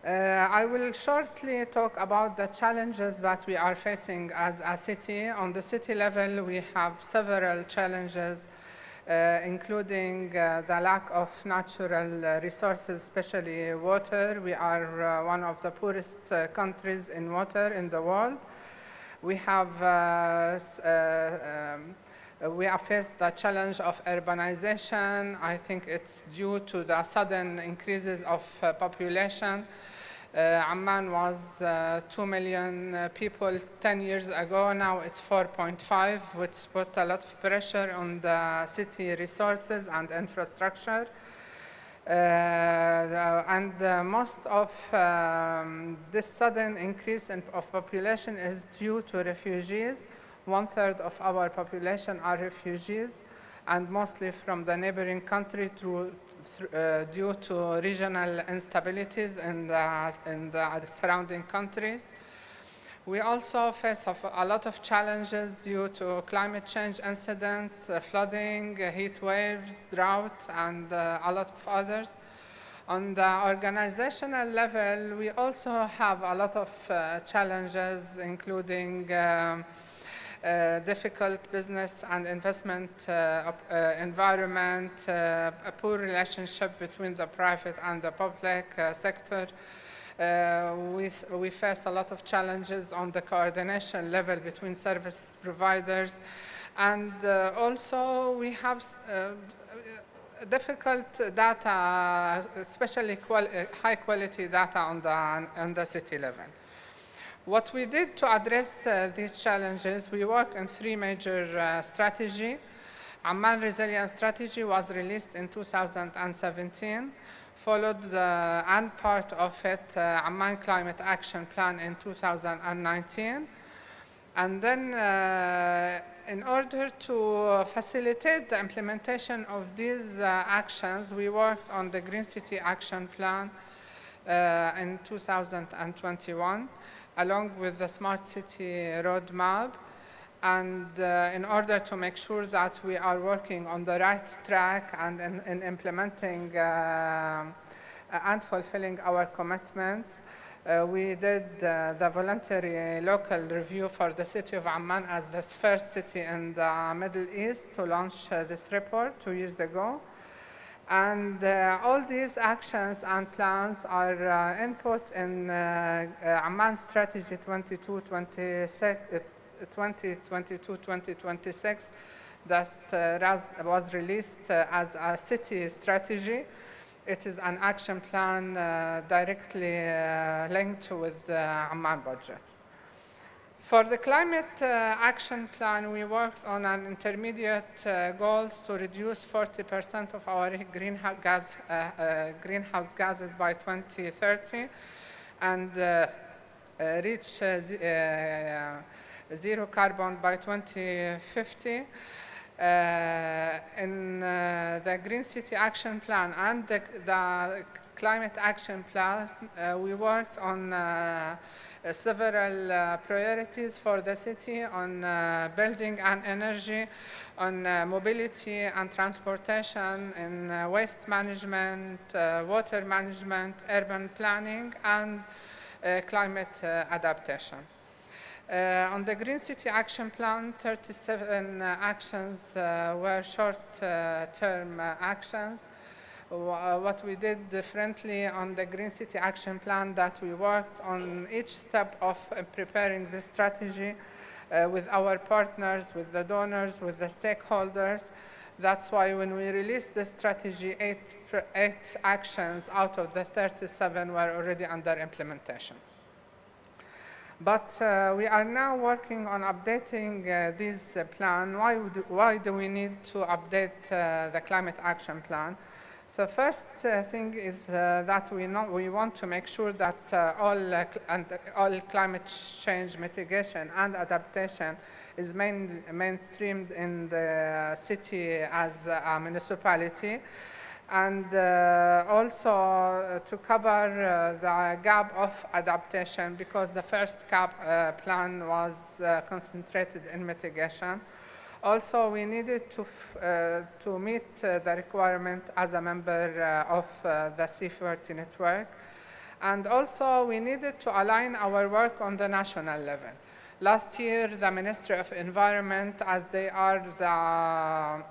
I will shortly talk about the challenges that we are facing as a city. On the city level, we have several challenges, including the lack of natural resources, especially water. We are one of the poorest countries in water in the world. We have faced the challenge of urbanization. I think it's due to the sudden increases of population. Amman was 2 million people 10 years ago. Now it's 4.5, which put a lot of pressure on the city resources and infrastructure. Most of this sudden increase of population is due to refugees. 1/3 of our population are refugees, and mostly from the neighboring country due to regional instabilities in the surrounding countries. We also face a lot of challenges due to climate change incidents, flooding, heat waves, drought, and a lot of others. On the organizational level, we also have a lot of challenges, including difficult business and investment environment, a poor relationship between the private and the public sector. We face a lot of challenges on the coordination level between service providers, and also we have difficult data, especially high quality data on the city level. What we did to address these challenges, we work in 3 major strategies. Amman Resilience Strategy was released in 2017, followed and part of it, Amman Climate Action Plan in 2019. And then in order to facilitate the implementation of these actions, we worked on the Green City Action Plan in 2021, along with the Smart City Roadmap. And in order to make sure that we are working on the right track and in implementing and fulfilling our commitments, we did the voluntary local review for the city of Amman as the first city in the Middle East to launch this report 2 years ago. And all these actions and plans are input in Amman Strategy 2022-2026 that was released as a city strategy. It is an action plan directly linked with the Amman budget. For the climate action plan, we worked on an intermediate goals to reduce 40% of our greenhouse gases by 2030 and reach zero carbon by 2050. In the Green City Action Plan and the Climate Action Plan, we worked on several priorities for the city on building and energy, on mobility and transportation, in waste management, water management, urban planning, and climate adaptation. On the Green City Action Plan, 37 actions were short-term actions. What we did differently on the Green City Action Plan, that we worked on each step of preparing the strategy with our partners, with the donors, with the stakeholders. That's why when we released the strategy, eight actions out of the 37 were already under implementation. But we are now working on updating this plan. Why do we need to update the Climate Action Plan? The first thing is that we want to make sure that all climate change mitigation and adaptation is mainstreamed in the city as a municipality, and also to cover the gap of adaptation, because the first plan was concentrated in mitigation. Also, we needed to meet the requirement as a member of the C40 network. And also, we needed to align our work on the national level. Last year, the Ministry of Environment, as they are the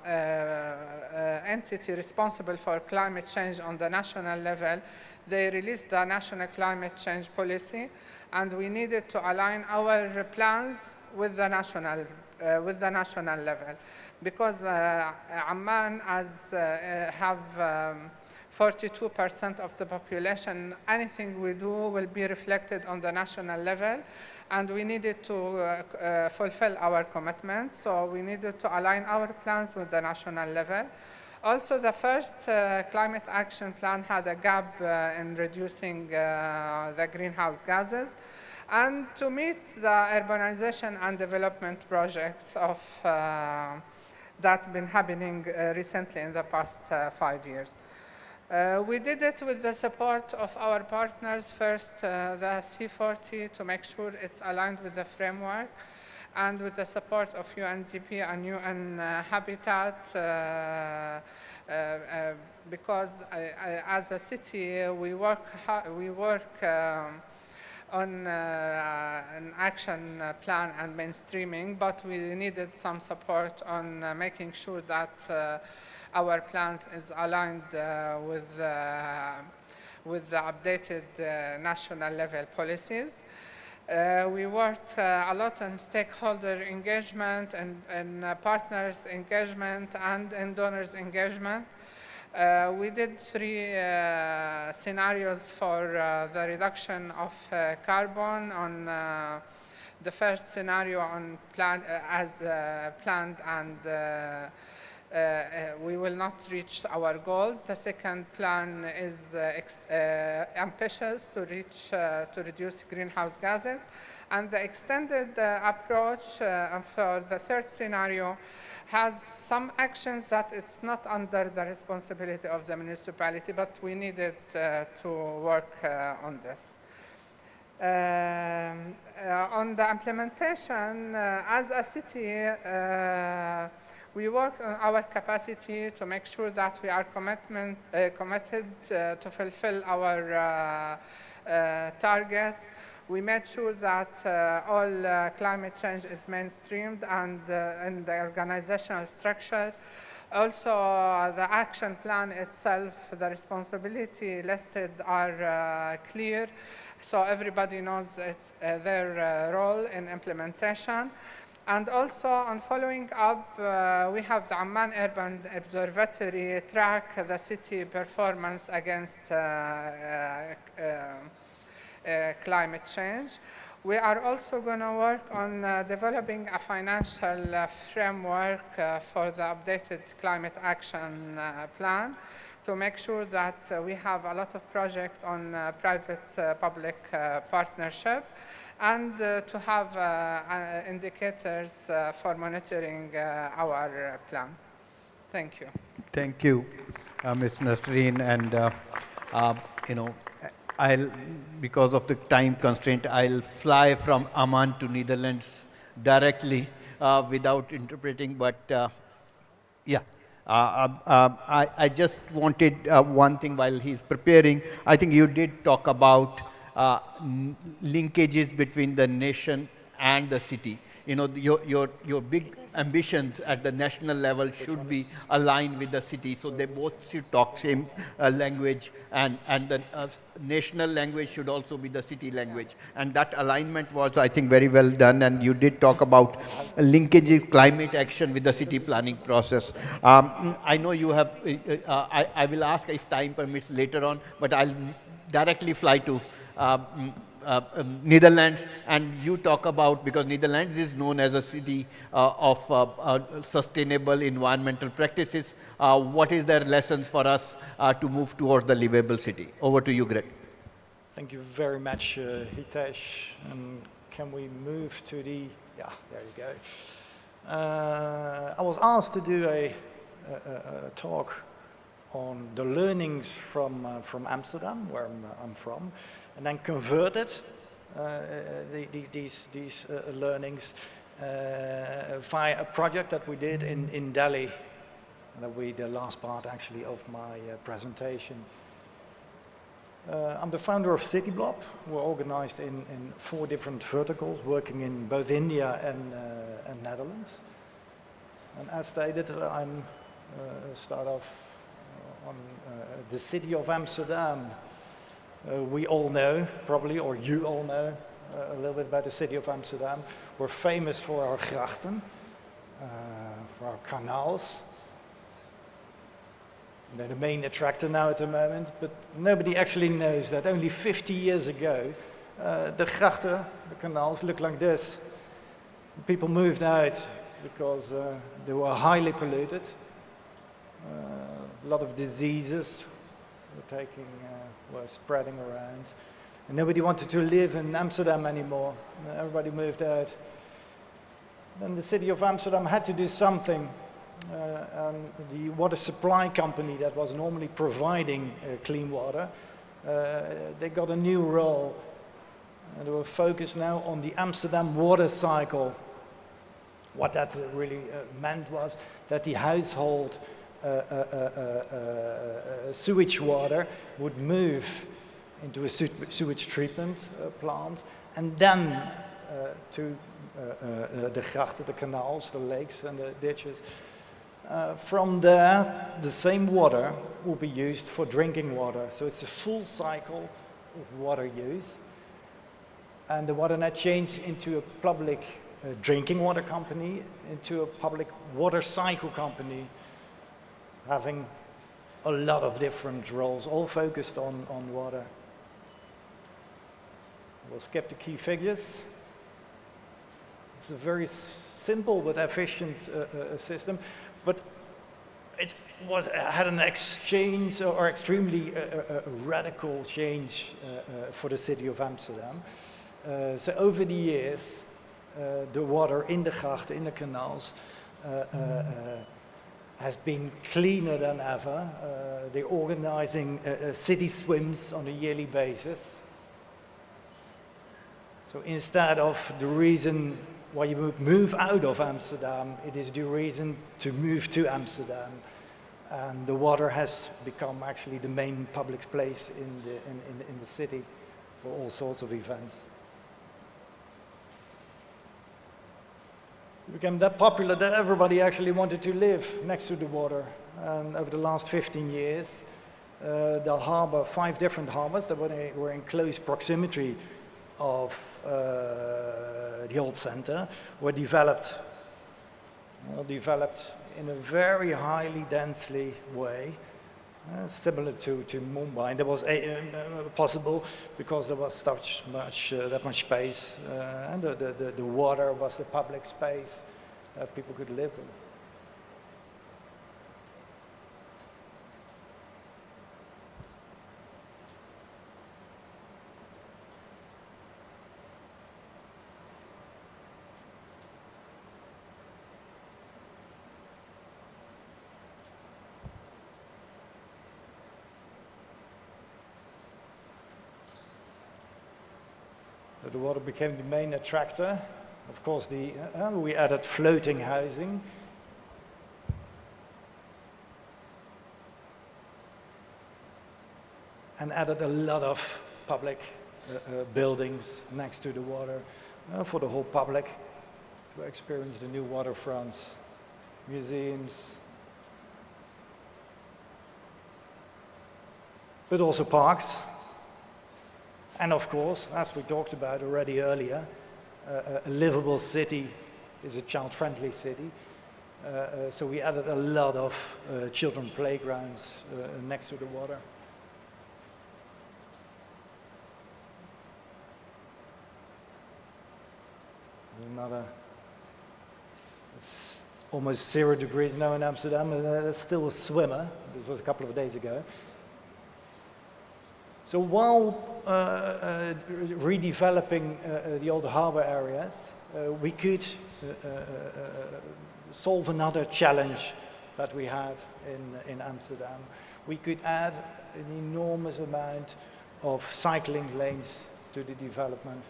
entity responsible for climate change on the national level, they released the National Climate Change Policy, and we needed to align our plans with the national level, because Amman have 42% of the population. Anything we do will be reflected on the national level, and we needed to fulfill our commitment, so we needed to align our plans with the national level. Also, the first Climate Action Plan had a gap in reducing the greenhouse gases, and to meet the urbanization and development projects of that been happening recently in the past 5 years. We did it with the support of our partners, first the C40, to make sure it's aligned with the framework, and with the support of UNDP and UN Habitat, because as a city we work on an action plan and mainstreaming, but we needed some support on making sure that our plans is aligned with the updated national level policies. We worked a lot on stakeholder engagement and partners engagement and in donors engagement. We did 3 scenarios for the reduction of carbon. On the first scenario on as planned, and we will not reach our goals. The second plan is ambitious to reduce greenhouse gases, and the extended approach for the third scenario has some actions that it's not under the responsibility of the municipality, but we needed to work on this. On the implementation, as a city, we work on our capacity to make sure that we are committed to fulfill our targets. We made sure that all climate change is mainstreamed and in the organizational structure. Also, the action plan itself, the responsibility listed are clear, so everybody knows it's their role in implementation. And also, on following up, we have the Amman Urban Observatory track the city performance against climate change. We are also going to work on developing a financial framework for the updated climate action plan, to make sure that we have a lot of projects on private-public partnership, and to have indicators for monitoring our plan. Thank you. Thank you, Ms. Nasreen. And, you know, because of the time constraint, I'll fly from Amman to Netherlands directly without interpreting, but yeah. I just wanted one thing while he's preparing. I think you did talk about linkages between the nation and the city. You know, your big ambitions at the national level should be aligned with the city, so they both should talk same language, and the national language should also be the city language. And that alignment was, I think, very well done. And you did talk about linkages, climate action with the city planning process. I know you have, I will ask if time permits later on, but I'll directly fly to Netherlands, and you talk about, because Netherlands is known as a city of sustainable environmental practices. What is their lessons for us to move towards the livable city? Over to you, Greg. Thank you very much, Hitesh. Can we move to the, yeah, there you go. I was asked to do a talk on the learnings from Amsterdam, where I'm from, and then converted these learnings via a project that we did in Delhi. And that will be the last part actually of my presentation. I'm the founder of CityBlob. We're organized in 4 different verticals, working in both India and Netherlands. And as stated, I'm start off on the city of Amsterdam. We all know, probably, or you all know a little bit about the city of Amsterdam. We're famous for our grachten, for our canals. They're the main attractor now at the moment, but nobody actually knows that only 50 years ago, the grachten, the canals, looked like this. People moved out because they were highly polluted. A lot of diseases were spreading around. And nobody wanted to live in Amsterdam anymore. Everybody moved out. Then the city of Amsterdam had to do something. And the water supply company that was normally providing clean water, they got a new role. And they were focused now on the Amsterdam water cycle. What that really meant was that the household sewage water would move into a sewage treatment plant, and then to the grachten, the canals, the lakes and the ditches. From there, the same water will be used for drinking water. So it's a full cycle of water use. And the waternet changed into a public drinking water company, into a public water cycle company, having a lot of different roles, all focused on water. We'll skip the key figures. It's a very simple but efficient system, but it had an exchange or extremely radical change for the city of Amsterdam. So over the years, the water in the grachten, in the canals, has been cleaner than ever. They're organizing city swims on a yearly basis. So instead of the reason why you would move out of Amsterdam, it is the reason to move to Amsterdam. And the water has become actually the main public place in the city for all sorts of events. It became that popular that everybody actually wanted to live next to the water. And over the last 15 years, the harbor, 5 different harbors that were in close proximity of the old center, were developed in a very highly densely way, similar to Mumbai. And that was possible because there was that much space, and the water was the public space that people could live in. So the water became the main attractor. Of course, we added floating housing. And added a lot of public buildings next to the water for the whole public to experience the new waterfronts, museums, but also parks. And of course, as we talked about already earlier, a livable city is a child-friendly city. So we added a lot of children playgrounds next to the water. Another, it's almost 0 degrees now in Amsterdam, and there's still a swimmer. This was a couple of days ago. So while redeveloping the old harbor areas, we could solve another challenge that we had in Amsterdam. We could add an enormous amount of cycling lanes to the development.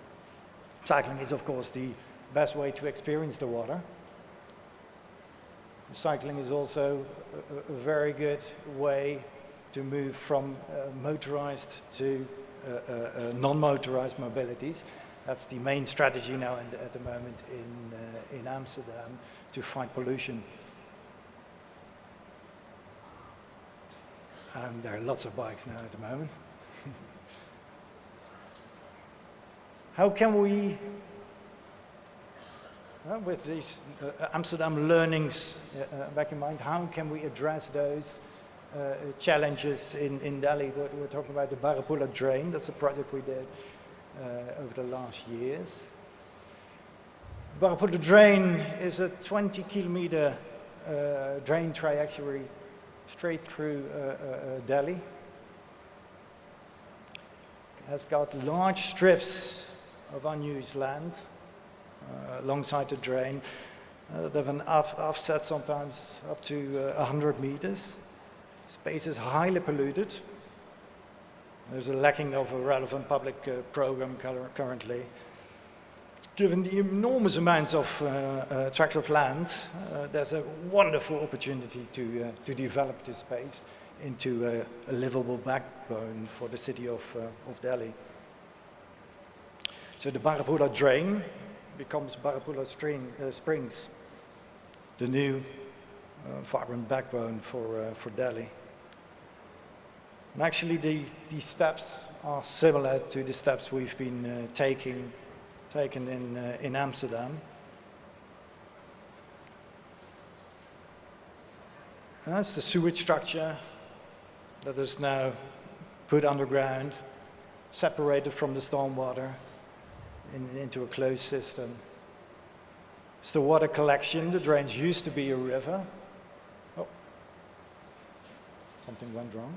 Cycling is, of course, the best way to experience the water. Cycling is also a very good way to move from motorized to non-motorized mobilities. That's the main strategy now at the moment in Amsterdam to fight pollution. And there are lots of bikes now at the moment. How can we, with these Amsterdam learnings back in mind, how can we address those challenges in Delhi? We're talking about the Barapula drain. That's a project we did over the last years. Barapula drain is a 20-kilometer drain trajectory straight through Delhi. It has got large strips of unused land alongside the drain. They have an offset sometimes up to 100 meters. Space is highly polluted. There's a lacking of a relevant public program currently. Given the enormous amounts of tract of land, there's a wonderful opportunity to develop this space into a livable backbone for the city of Delhi. So the Barapula drain becomes Barapula Springs, the new vibrant backbone for Delhi. And actually, these steps are similar to the steps we've been taken in Amsterdam. And that's the sewage structure that is now put underground, separated from the stormwater into a closed system. It's the water collection. The drains used to be a river. Oh, something went wrong.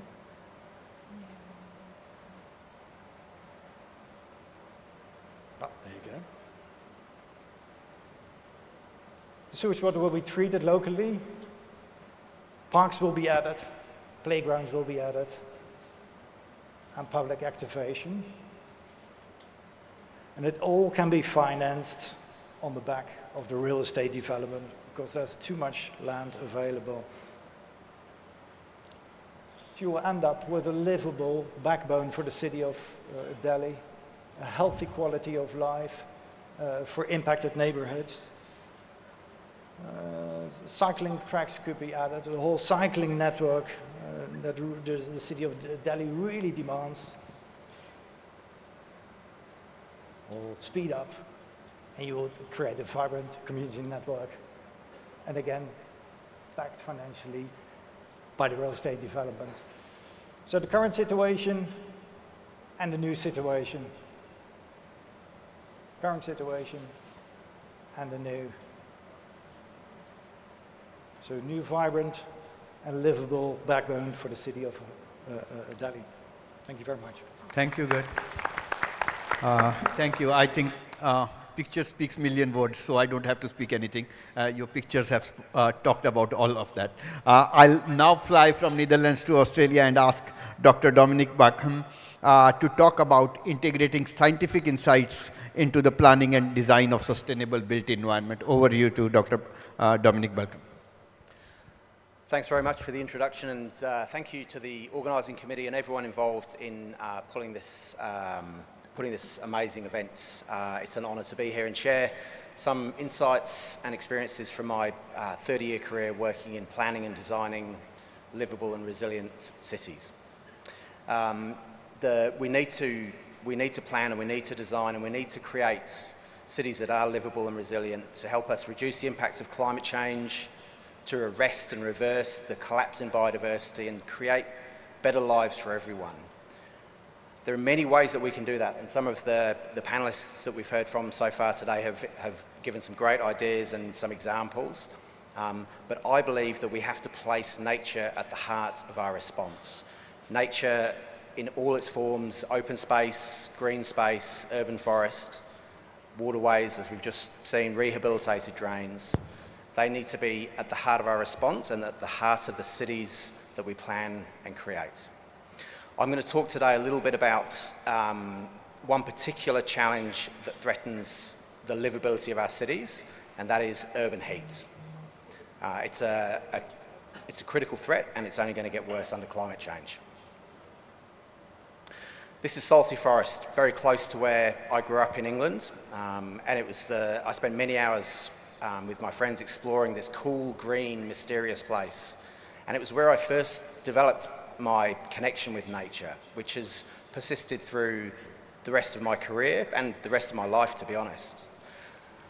Oh, there you go. The sewage water will be treated locally. Parks will be added. Playgrounds will be added. And public activation. And it all can be financed on the back of the real estate development because there's too much land available. You will end up with a livable backbone for the city of Delhi, a healthy quality of life for impacted neighborhoods. Cycling tracks could be added, the whole cycling network that the city of Delhi really demands. Will speed up, and you will create a vibrant community network. And again, backed financially by the real estate development. So the current situation and the new situation. Current situation and the new. So new, vibrant, and livable backbone for the city of Delhi. Thank you very much. Thank you, good. Thank you. I think picture speaks million words, so I don't have to speak anything. Your pictures have talked about all of that. I'll now fly from Netherlands to Australia and ask Dr. Dominic Backham to talk about integrating scientific insights into the planning and design of sustainable built environment. Over to you to Dr. Dominic Balcom. Thanks very much for the introduction, and thank you to the organising committee and everyone involved in putting this amazing event. It's an honour to be here and share some insights and experiences from my 30-year career working in planning and designing livable and resilient cities. We need to plan and we need to design and we need to create cities that are livable and resilient to help us reduce the impacts of climate change, to arrest and reverse the collapse in biodiversity and create better lives for everyone. There are many ways that we can do that, and some of the panellists that we've heard from so far today have given some great ideas and some examples. But I believe that we have to place nature at the heart of our response. Nature in all its forms, open space, green space, urban forest, waterways, as we've just seen, rehabilitated drains. They need to be at the heart of our response and at the heart of the cities that we plan and create. I'm going to talk today a little bit about one particular challenge that threatens the livability of our cities, and that is urban heat. It's a critical threat, and it's only going to get worse under climate change. This is Salsey Forest, very close to where I grew up in England, and I spent many hours with my friends exploring this cool, green, mysterious place. And it was where I first developed my connection with nature, which has persisted through the rest of my career and the rest of my life, to be honest.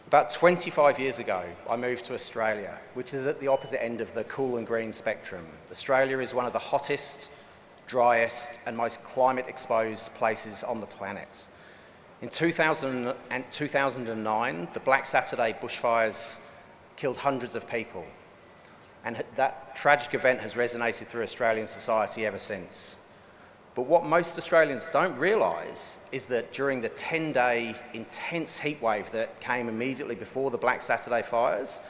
About 25 years ago, I moved to Australia, which is at the opposite end of the cool and green spectrum. Australia is one of the hottest, driest, and most climate-exposed places on the planet. In 2000 and 2009, the Black Saturday bushfires killed hundreds of people, and that tragic event has resonated through Australian society ever since. But what most Australians don't realise is that during the 10-day intense heatwave that came immediately before the Black Saturday fires,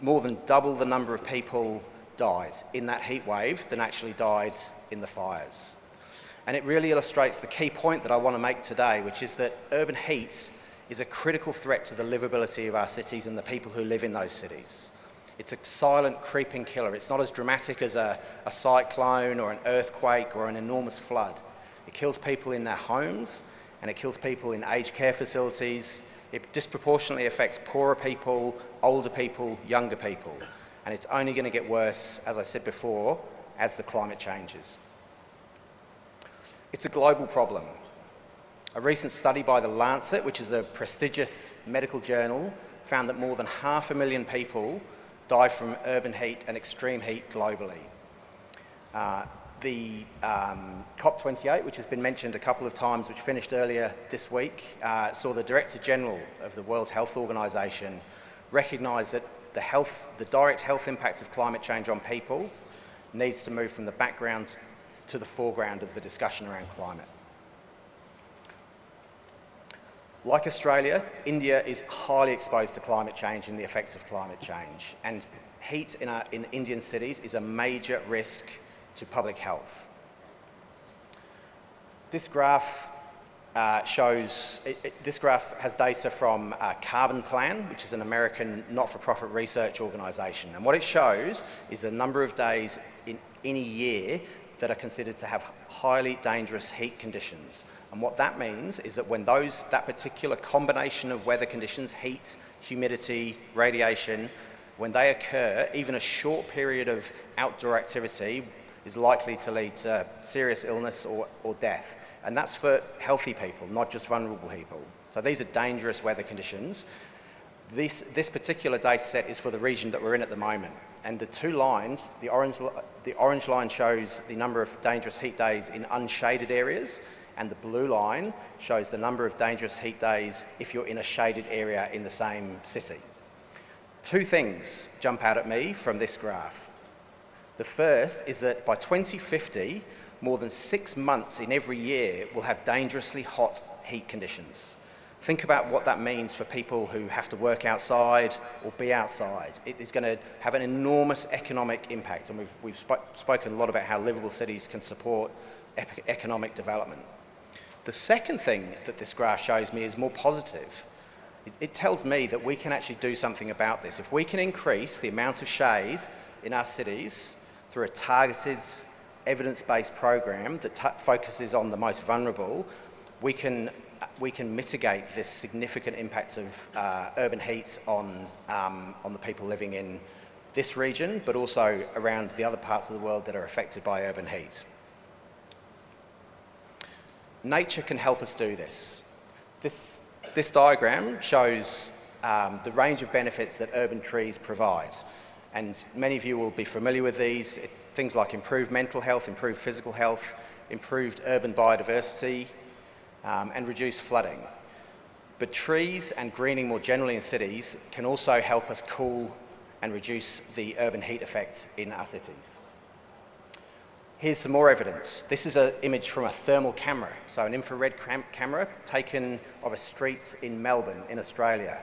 more than double the number of people died in that heatwave than actually died in the fires. And it really illustrates the key point that I want to make today, which is that urban heat is a critical threat to the livability of our cities and the people who live in those cities. It's a silent, creeping killer. It's not as dramatic as a cyclone or an earthquake or an enormous flood. It kills people in their homes, and it kills people in aged care facilities. It disproportionately affects poorer people, older people, younger people. And it's only going to get worse, as I said before, as the climate changes. It's a global problem. A recent study by The Lancet, which is a prestigious medical journal, found that more than 500,000 people die from urban heat and extreme heat globally. The COP28, which has been mentioned a couple of times, which finished earlier this week, saw the Director General of the World Health Organization recognise that the direct health impacts of climate change on people needs to move from the background to the foreground of the discussion around climate. Like Australia, India is highly exposed to climate change and the effects of climate change, and heat in Indian cities is a major risk to public health. This graph this graph has data from Carbon Plan, which is an American not-for-profit research organisation, and what it shows is the number of days in any year that are considered to have highly dangerous heat conditions. And what that means is that when that particular combination of weather conditions, heat, humidity, radiation, when they occur, even a short period of outdoor activity is likely to lead to serious illness or death. And that's for healthy people, not just vulnerable people. So these are dangerous weather conditions. This particular data set is for the region that we're in at the moment. And the two lines, the orange line shows the number of dangerous heat days in unshaded areas, and the blue line shows the number of dangerous heat days if you're in a shaded area in the same city. Two things jump out at me from this graph. The first is that by 2050, more than 6 months in every year will have dangerously hot heat conditions. Think about what that means for people who have to work outside or be outside. It is going to have an enormous economic impact, and we've spoken a lot about how livable cities can support economic development. The second thing that this graph shows me is more positive. It tells me that we can actually do something about this. If we can increase the amount of shade in our cities through a targeted, evidence-based program that focuses on the most vulnerable, we can mitigate this significant impact of urban heat on the people living in this region, but also around the other parts of the world that are affected by urban heat. Nature can help us do this. This diagram shows the range of benefits that urban trees provide. And many of you will be familiar with these, things like improved mental health, improved physical health, improved urban biodiversity, and reduced flooding. But trees and greening more generally in cities can also help us cool and reduce the urban heat effect in our cities. Here's some more evidence. This is an image from a thermal camera, so an infrared camera taken of a street in Melbourne, in Australia.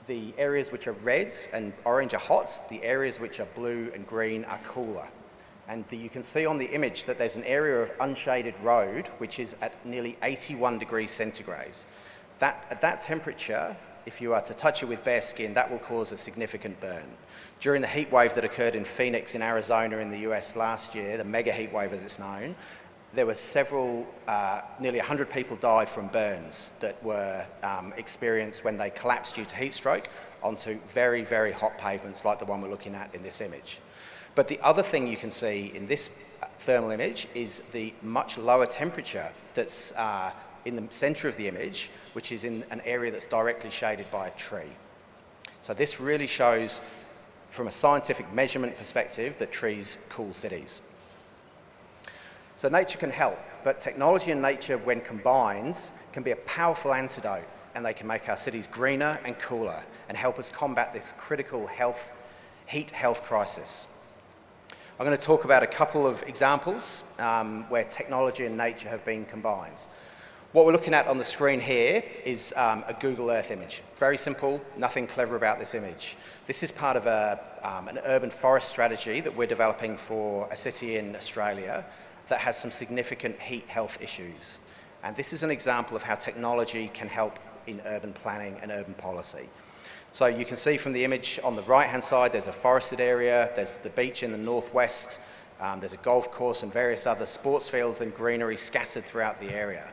The areas which are red and orange are hot, the areas which are blue and green are cooler. And you can see on the image that there's an area of unshaded road which is at nearly 81 degrees centigrade. At that temperature, if you are to touch it with bare skin, that will cause a significant burn. During the heat wave that occurred in Phoenix in Arizona in the US last year, the mega heat wave as it's known, there were nearly 100 people died from burns that were experienced when they collapsed due to heat stroke onto very, very hot pavements like the one we're looking at in this image. But the other thing you can see in this thermal image is the much lower temperature that's in the center of the image, which is in an area that's directly shaded by a tree. So this really shows, from a scientific measurement perspective, that trees cool cities. So nature can help, but technology and nature, when combined, can be a powerful antidote, and they can make our cities greener and cooler and help us combat this critical heat health crisis. I'm going to talk about a couple of examples where technology and nature have been combined. What we're looking at on the screen here is a Google Earth image. Very simple, nothing clever about this image. This is part of an urban forest strategy that we're developing for a city in Australia that has some significant heat health issues. And this is an example of how technology can help in urban planning and urban policy. So you can see from the image on the right-hand side, there's a forested area, there's the beach in the northwest, there's a golf course and various other sports fields and greenery scattered throughout the area.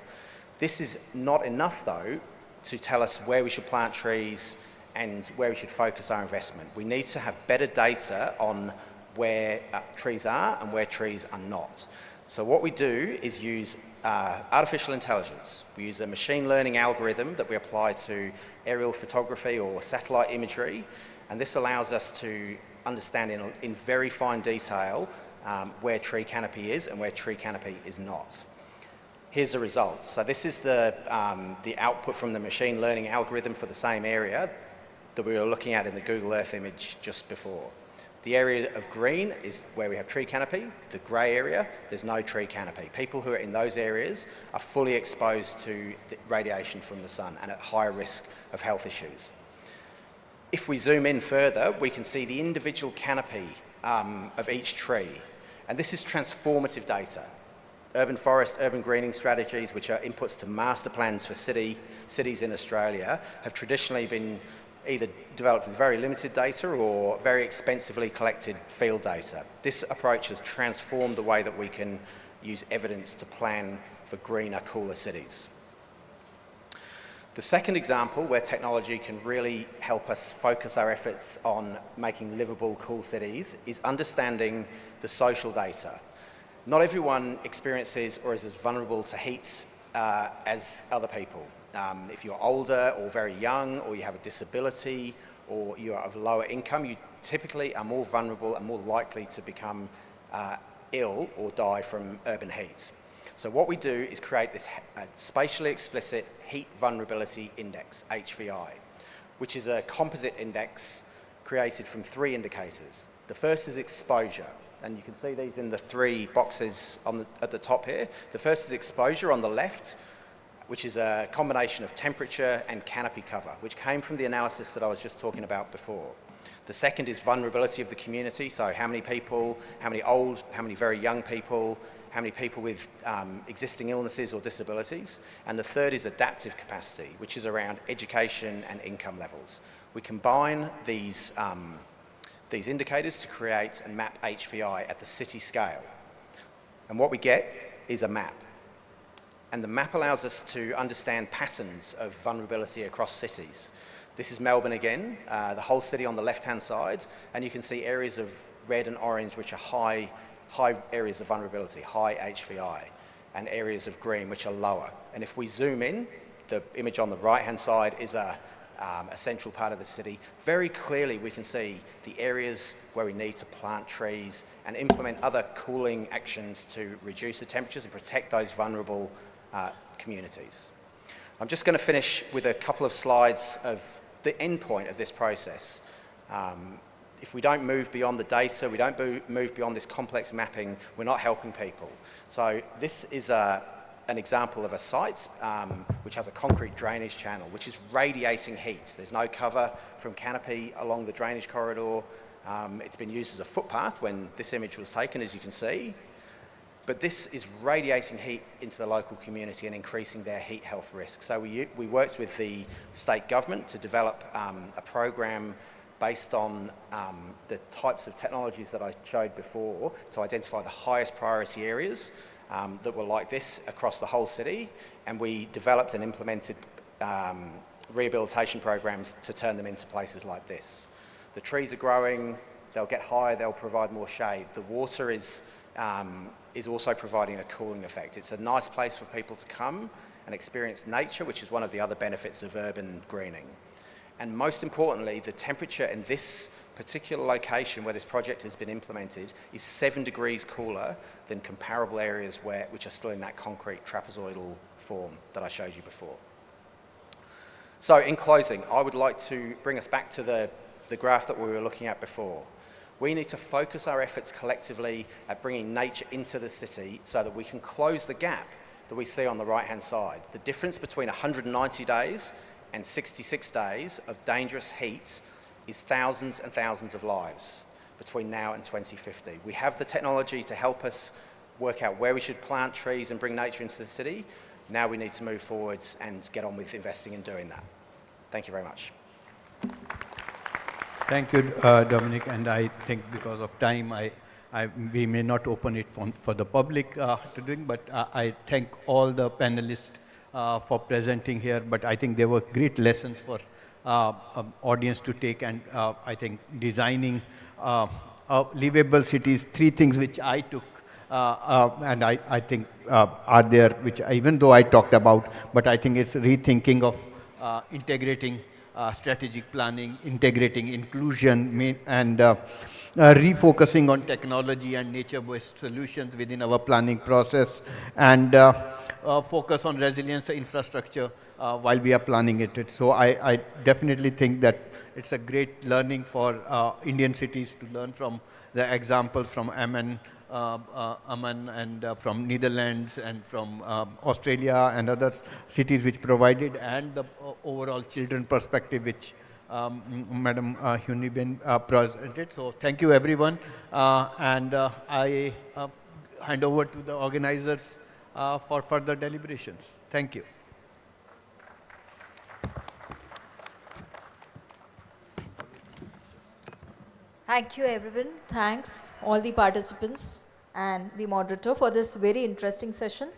This is not enough, though, to tell us where we should plant trees and where we should focus our investment. We need to have better data on where trees are and where trees are not. So what we do is use artificial intelligence. We use a machine learning algorithm that we apply to aerial photography or satellite imagery, and this allows us to understand in very fine detail where tree canopy is and where tree canopy is not. Here's the result. So this is the output from the machine learning algorithm for the same area that we were looking at in the Google Earth image just before. The area of green is where we have tree canopy. The grey area, there's no tree canopy. People who are in those areas are fully exposed to the radiation from the sun and at higher risk of health issues. If we zoom in further, we can see the individual canopy of each tree. And this is transformative data. Urban forest, urban greening strategies, which are inputs to master plans for cities in Australia, have traditionally been either developed with very limited data or very expensively collected field data. This approach has transformed the way that we can use evidence to plan for greener, cooler cities. The second example where technology can really help us focus our efforts on making livable, cool cities is understanding the social data. Not everyone experiences or is as vulnerable to heat as other people. If you're older or very young, or you have a disability, or you are of lower income, you typically are more vulnerable and more likely to become ill or die from urban heat. So what we do is create this spatially explicit heat vulnerability index, HVI, which is a composite index created from 3 indicators. The first is exposure, and you can see these in the 3 boxes at the top here. The first is exposure on the left, which is a combination of temperature and canopy cover, which came from the analysis that I was just talking about before. The second is vulnerability of the community, so how many people, how many old, how many very young people, how many people with existing illnesses or disabilities, and the third is adaptive capacity, which is around education and income levels. We combine these indicators to create and map HVI at the city scale. And what we get is a map. And the map allows us to understand patterns of vulnerability across cities. This is Melbourne again, the whole city on the left-hand side, and you can see areas of red and orange which are high areas of vulnerability, high HVI, and areas of green which are lower. And if we zoom in, the image on the right-hand side is a central part of the city. Very clearly we can see the areas where we need to plant trees and implement other cooling actions to reduce the temperatures and protect those vulnerable communities. I'm just going to finish with a couple of slides of the end point of this process. If we don't move beyond the data, we don't move beyond this complex mapping, we're not helping people. So this is an example of a site which has a concrete drainage channel, which is radiating heat. There's no cover from canopy along the drainage corridor. It's been used as a footpath when this image was taken, as you can see. But this is radiating heat into the local community and increasing their heat health risk. So we worked with the state government to develop a program based on the types of technologies that I showed before to identify the highest priority areas that were like this across the whole city, and we developed and implemented rehabilitation programs to turn them into places like this. The trees are growing, they'll get higher, they'll provide more shade. The water is also providing a cooling effect. It's a nice place for people to come and experience nature, which is one of the other benefits of urban greening. And most importantly, the temperature in this particular location where this project has been implemented is 7 degrees cooler than comparable areas which are still in that concrete trapezoidal form that I showed you before. So in closing, I would like to bring us back to the graph that we were looking at before. We need to focus our efforts collectively at bringing nature into the city so that we can close the gap that we see on the right-hand side. The difference between 190 days and 66 days of dangerous heat is thousands and thousands of lives between now and 2050. We have the technology to help us work out where we should plant trees and bring nature into the city. Now we need to move forwards and get on with investing in doing that. Thank you very much. Thank you, Dominic, and I think because of time, we may not open it for the public to doing, but I thank all the panelists for presenting here, but I think there were great lessons for audience to take, and I think designing livable cities, 3 things which I took and I think are there, which even though I talked about, but I think it's rethinking of integrating strategic planning, integrating inclusion, and refocusing on technology and nature-based solutions within our planning process, and focus on resilience infrastructure while we are planning it. So I definitely think that it's a great learning for Indian cities to learn from the examples from Amman and from Netherlands and from Australia and other cities which provided, and the overall children perspective which Madam Huniben presented. So thank you everyone, and I hand over to the organizers for further deliberations. Thank you. Thank you everyone. Thanks all the participants and the moderator for this very interesting session.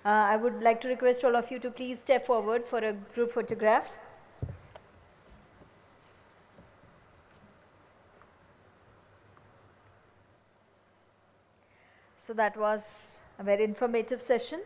I would like to request all of you to please step forward for a group photograph. So that was a very informative session.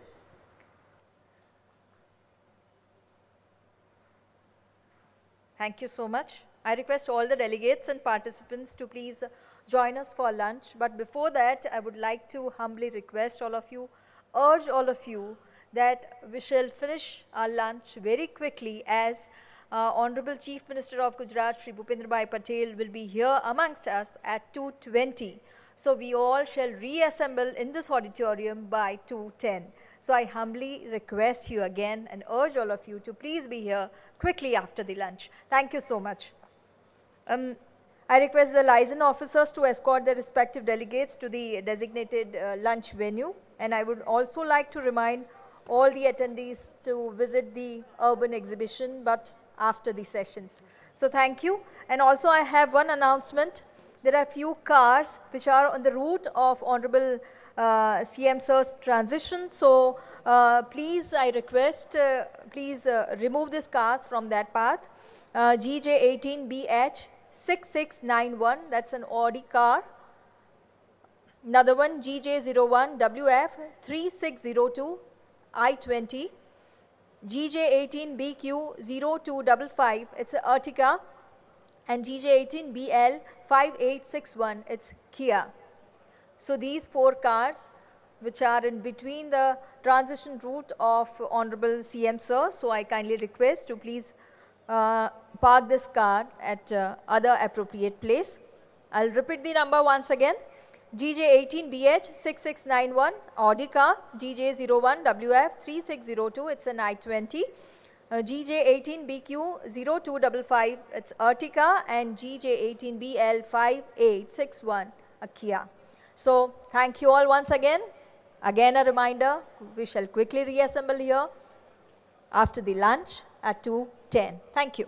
Thank you so much. I request all the delegates and participants to please join us for lunch. But before that, I would like to humbly request all of you, urge all of you that we shall finish our lunch very quickly, as Honorable Chief Minister of Gujarat, Shri Bhupendra Bhai Patel, will be here amongst us at 2:20. So we all shall reassemble in this auditorium by 2:10. So I humbly request you again and urge all of you to please be here quickly after the lunch. Thank you so much. I request the liaison officers to escort their respective delegates to the designated lunch venue. And I would also like to remind all the attendees to visit the urban exhibition, but after the sessions. So thank you. And also I have one announcement. There are few cars which are on the route of Honorable CM Sir's transition. So please, I request, please remove these cars from that path. GJ18BH 6691, that's an Audi car. Another one, GJ01WF 3602 I-20. GJ18BQ0255, it's an Ertiga. And GJ18BL 5861, it's Kia. So these 4 cars which are in between the transition route of Honorable CM Sir. So I kindly request to please park this car at other appropriate place. I'll repeat the number once again. GJ18BH 6691 Audi car, GJ01WF 3602, it's an I-20. GJ18BQ0255, it's Ertiga, and GJ18BL 5861, a Kia. So thank you all once again. Again a reminder, we shall quickly reassemble here after the lunch at 2:10. Thank you.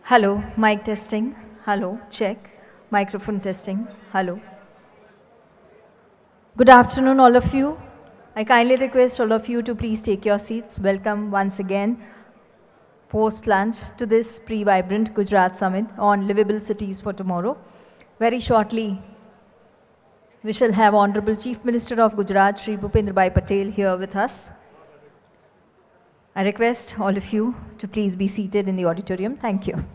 Hello, mic testing. Hello, check. Microphone testing. Hello. Good afternoon, all of you. I kindly request all of you to please take your seats. Welcome once again, post-lunch, to this pre-Vibrant Gujarat Summit on Livable Cities for Tomorrow. Very shortly, we shall have Honorable Chief Minister of Gujarat, Shri Bhupendra Patel, here with us. I request all of you to please be seated in the auditorium. Thank you.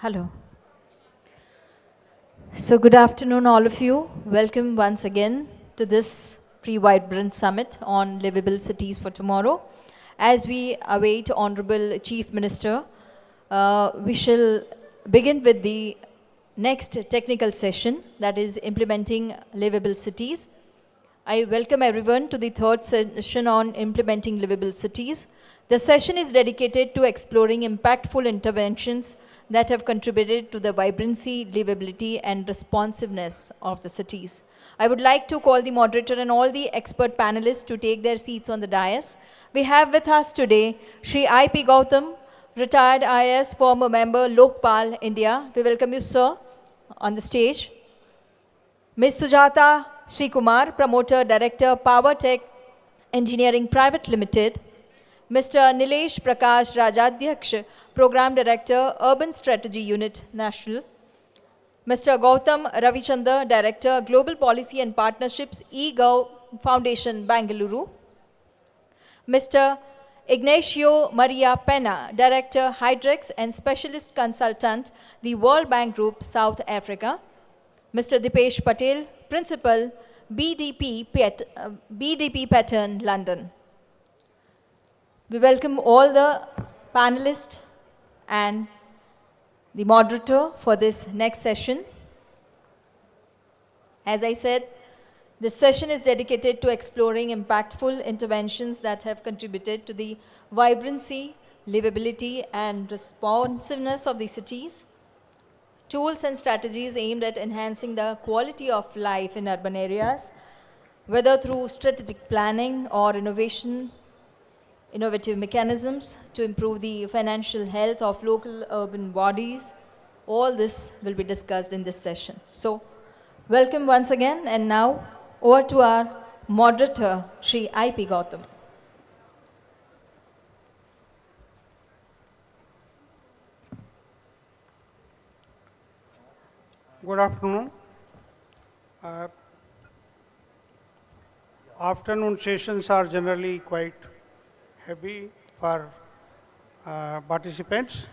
Hello. So good afternoon, all of you. Welcome once again to this pre-Vibrant Summit on Livable Cities for Tomorrow. As we await Honorable Chief Minister, we shall begin with the next technical session, that is implementing livable cities. I welcome everyone to the third session on implementing livable cities. The session is dedicated to exploring impactful interventions that have contributed to the vibrancy, livability, and responsiveness of the cities. I would like to call the moderator and all the expert panelists to take their seats on the dais. We have with us today Shri I.P. Gautam, retired IAS, former member, Lokpal, India. We welcome you, sir, on the stage. Ms. Sujata Sri Kumar, Promoter, Director, Power Tech Engineering Private Limited. Mr. Nilesh Prakash Rajadhyaksh, Program Director, Urban Strategy Unit, National. Mr. Gautam Ravichandra, Director, Global Policy and Partnerships, eGov Foundation, Bangalore. Mr. Ignacio Maria Pena, Director, Hydrex and Specialist Consultant, the World Bank Group, South Africa. Mr. Dipesh Patel, Principal, BDP Pattern, London. We welcome all the panelists and the moderator for this next session. As I said, this session is dedicated to exploring impactful interventions that have contributed to the vibrancy, livability, and responsiveness of the cities. Tools and strategies aimed at enhancing the quality of life in urban areas, whether through strategic planning or innovative mechanisms to improve the financial health of local urban bodies. All this will be discussed in this session. So, welcome once again, and now over to our moderator, Shri I.P. Gautam. Good afternoon. Afternoon sessions are generally quite heavy for participants,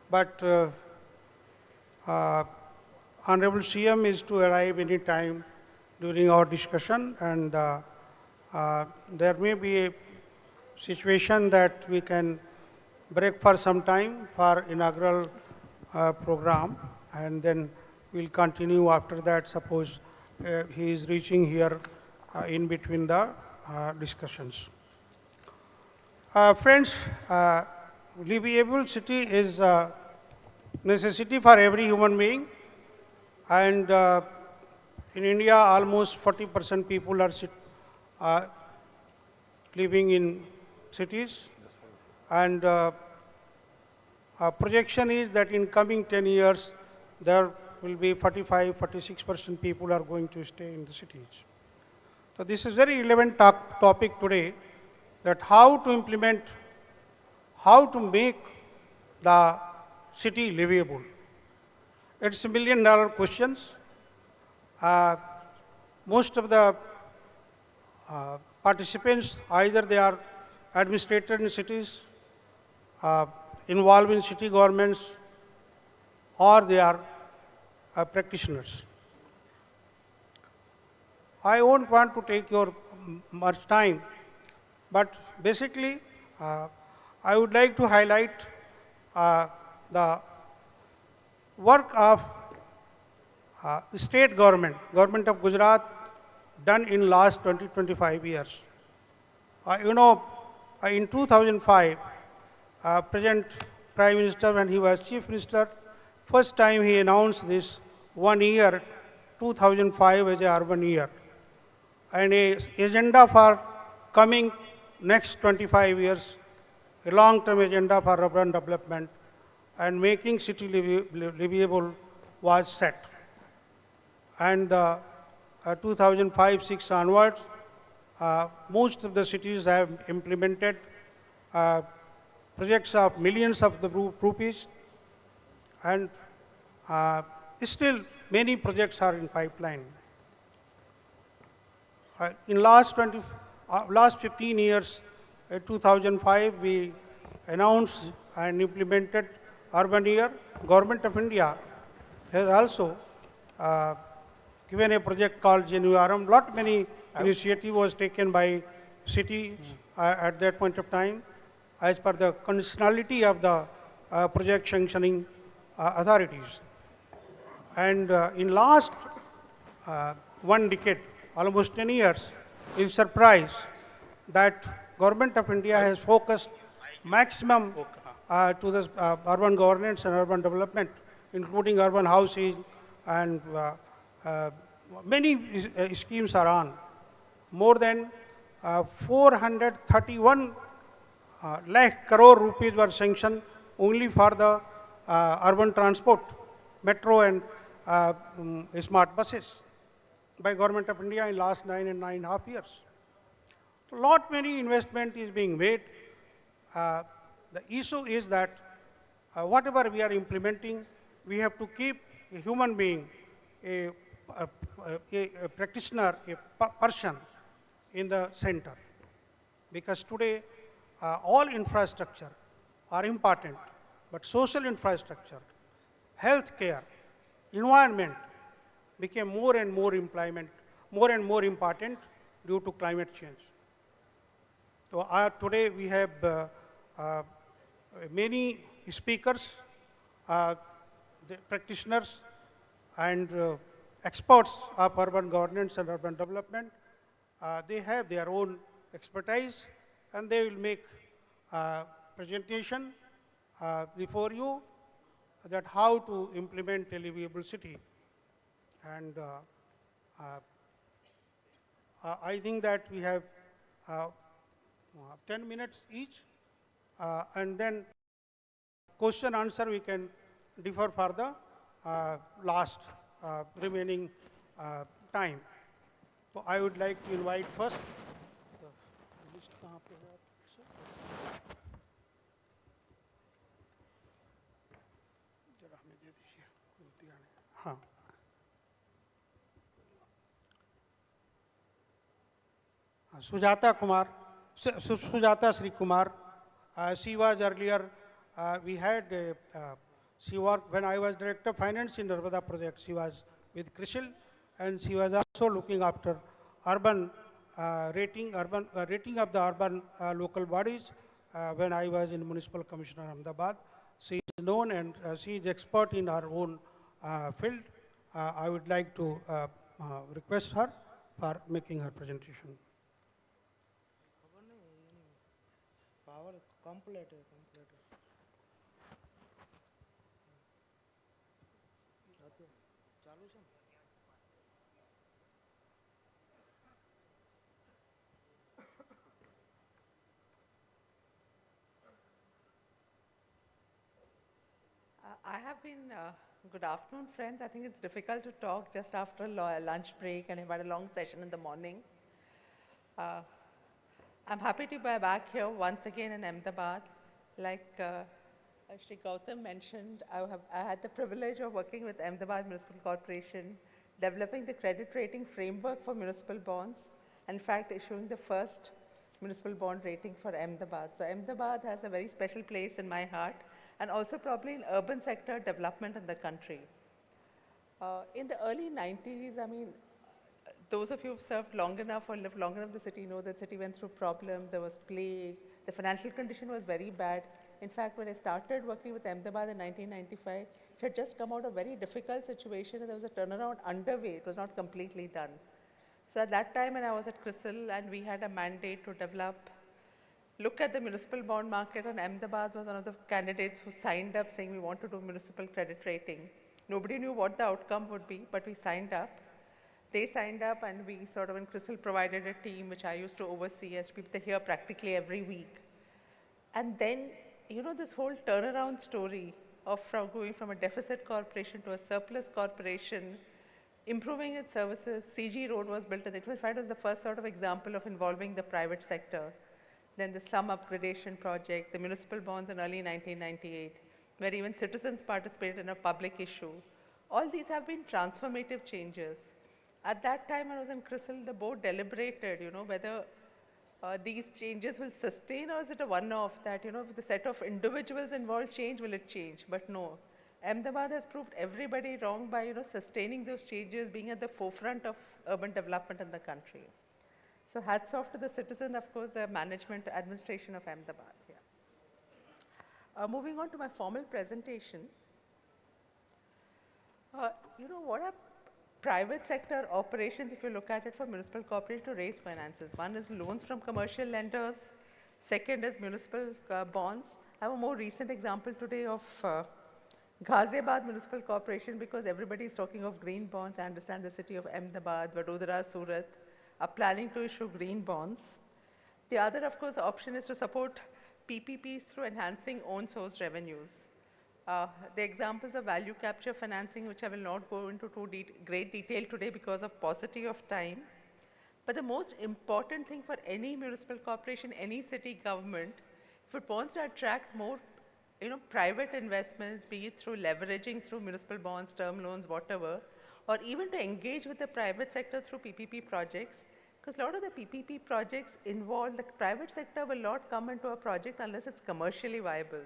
but Honorable CM is to arrive any time during our discussion, and there may be a situation that we can break for some time for inaugural program, and then we'll continue after that, suppose he is reaching here in between the discussions. Friends, livable city is a necessity for every human being, and in India almost 40% people are living in cities, and projection is that in coming 10 years there will be 45–46% people are going to stay in the cities. So this is very relevant topic today, that how to implement, how to make the city livable. It's $1 million questions. Most of the participants, either they are administrators in cities, involved in city governments, or they are practitioners. I won't want to take your much time, but basically I would like to highlight the work of state government of Gujarat done in last 20–25 years. You know, in 2005, present Prime Minister, when he was Chief Minister, first time he announced this 1 year, 2005 as a urban year, and a agenda for coming next 25 years, a long-term agenda for urban development and making city livable was set. And 2005–6 onwards, most of the cities have implemented projects of millions of the rupees, and still many projects are in pipeline. In last 15 years, 2005, we announced and implemented urban year, Government of India has also given a project called Genuarum. Lot many initiative was taken by cities at that point of time as per the conditionality of the project sanctioning authorities. And in last 1 decade, almost 10 years, is surprised that Government of India has focused maximum to this urban governance and urban development, including urban housing, and many schemes are on. More than 431 lakh crore rupees were sanctioned only for the urban transport, metro and smart buses by Government of India in last 9.5 years. So lot many investment is being made. The issue is that whatever we are implementing, we have to keep a human being, a practitioner, a person in the center. Because today, all infrastructure are important, but social infrastructure, healthcare, environment became more and more important due to climate change. So today we have many speakers, the practitioners and experts of urban governance and urban development. They have their own expertise and they will make presentation before you that how to implement a livable city. And I think that we have 10 minutes each, and then question answer we can defer for the last remaining time. So I would like to invite first. Sujata Sri Kumar. She was earlier, we had, she worked when I was Director of Finance in Narvada project. She was with CRISIL and she was also looking after urban rating of the urban local bodies when I was in Municipal Commissioner Ahmedabad. She is known and she is expert in her own field. I would like to request her for making her presentation. Power complete. I have been, good afternoon friends. I think it's difficult to talk just after a lunch break and I've had a long session in the morning. I'm happy to be back here once again in Ahmedabad. Like Shri Gautam mentioned, I had the privilege of working with Ahmedabad Municipal Corporation, developing the credit rating framework for municipal bonds, and in fact issuing the first municipal bond rating for Ahmedabad. So Ahmedabad has a very special place in my heart, and also probably in urban sector development in the country. In the early 90s, I mean, those of you who've served long enough or lived long enough in the city know that the city went through problems. There was plague. The financial condition was very bad. In fact, when I started working with Ahmedabad in 1995, it had just come out of a very difficult situation and there was a turnaround underway. It was not completely done. So at that time when I was at CRISIL and we had a mandate to look at the municipal bond market, and Ahmedabad was one of the candidates who signed up saying we want to do municipal credit rating. Nobody knew what the outcome would be, but we signed up. They signed up and we sort of in CRISIL provided a team which I used to oversee as people here practically every week. And then, you know, this whole turnaround story of going from a deficit corporation to a surplus corporation, improving its services. CG Road was built, and it was the first sort of example of involving the private sector. Then the slum upgradation project, the municipal bonds in early 1998, where even citizens participated in a public issue. All these have been transformative changes. At that time, when I was in CRISIL, the board deliberated, you know, whether these changes will sustain, or is it a one-off that, with the set of individuals involved change, will it change? But no. Ahmedabad has proved everybody wrong by, sustaining those changes, being at the forefront of urban development in the country. So hats off to the citizen, of course, the management, administration of Ahmedabad. Yeah. Moving on to my formal presentation. What are private sector operations, if you look at it, for municipal corporation to raise finances? One is loans from commercial lenders. Second is municipal bonds. I have a more recent example today of Ghaziabad Municipal Corporation, because everybody is talking of green bonds. I understand the city of Ahmedabad, Vadodara, Surat are planning to issue green bonds. The other, of course, option is to support PPPs through enhancing own source revenues. The examples of value capture financing, which I will not go into great detail today because of paucity of time. But the most important thing for any municipal corporation, any city government, if it wants to attract more private investments, be it through leveraging through municipal bonds, term loans, whatever, or even to engage with the private sector through PPP projects, because a lot of the PPP projects involve, the private sector will not come into a project unless it's commercially viable.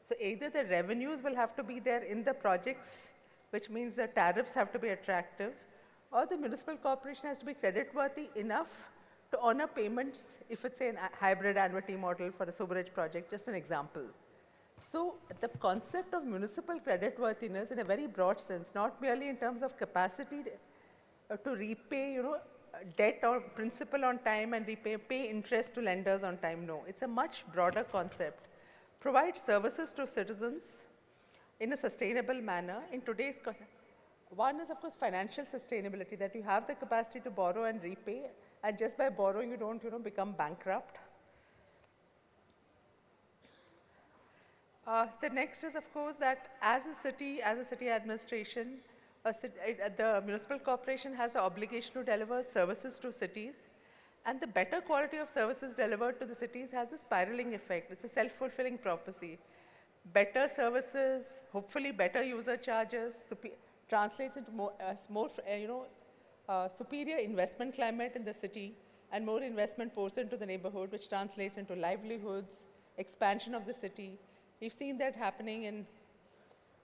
So either the revenues will have to be there in the projects, which means the tariffs have to be attractive, or the municipal corporation has to be creditworthy enough to honor payments if it's a hybrid annuity model for a sewerage project, just an example. So the concept of municipal creditworthiness in a very broad sense, not merely in terms of capacity to repay, debt or principal on time and pay interest to lenders on time, no. It's a much broader concept. Provide services to citizens in a sustainable manner in today's concept. One is, of course, financial sustainability, that you have the capacity to borrow and repay, and just by borrowing you don't, become bankrupt. The next is, of course, that as a city administration, the municipal corporation has the obligation to deliver services to cities, and the better quality of services delivered to the cities has a spiraling effect. It's a self-fulfilling prophecy. Better services, hopefully better user charges, translates into superior investment climate in the city, and more investment pours into the neighborhood, which translates into livelihoods, expansion of the city. We've seen that happening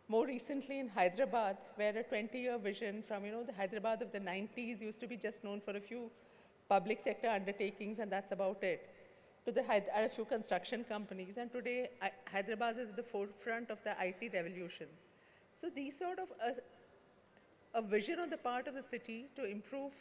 more recently in Hyderabad, where a 20-year vision from, the Hyderabad of the 90s used to be just known for a few public sector undertakings, and that's about it, to a few construction companies. And today, Hyderabad is at the forefront of the IT revolution. So these sort of a vision on the part of the city to improve,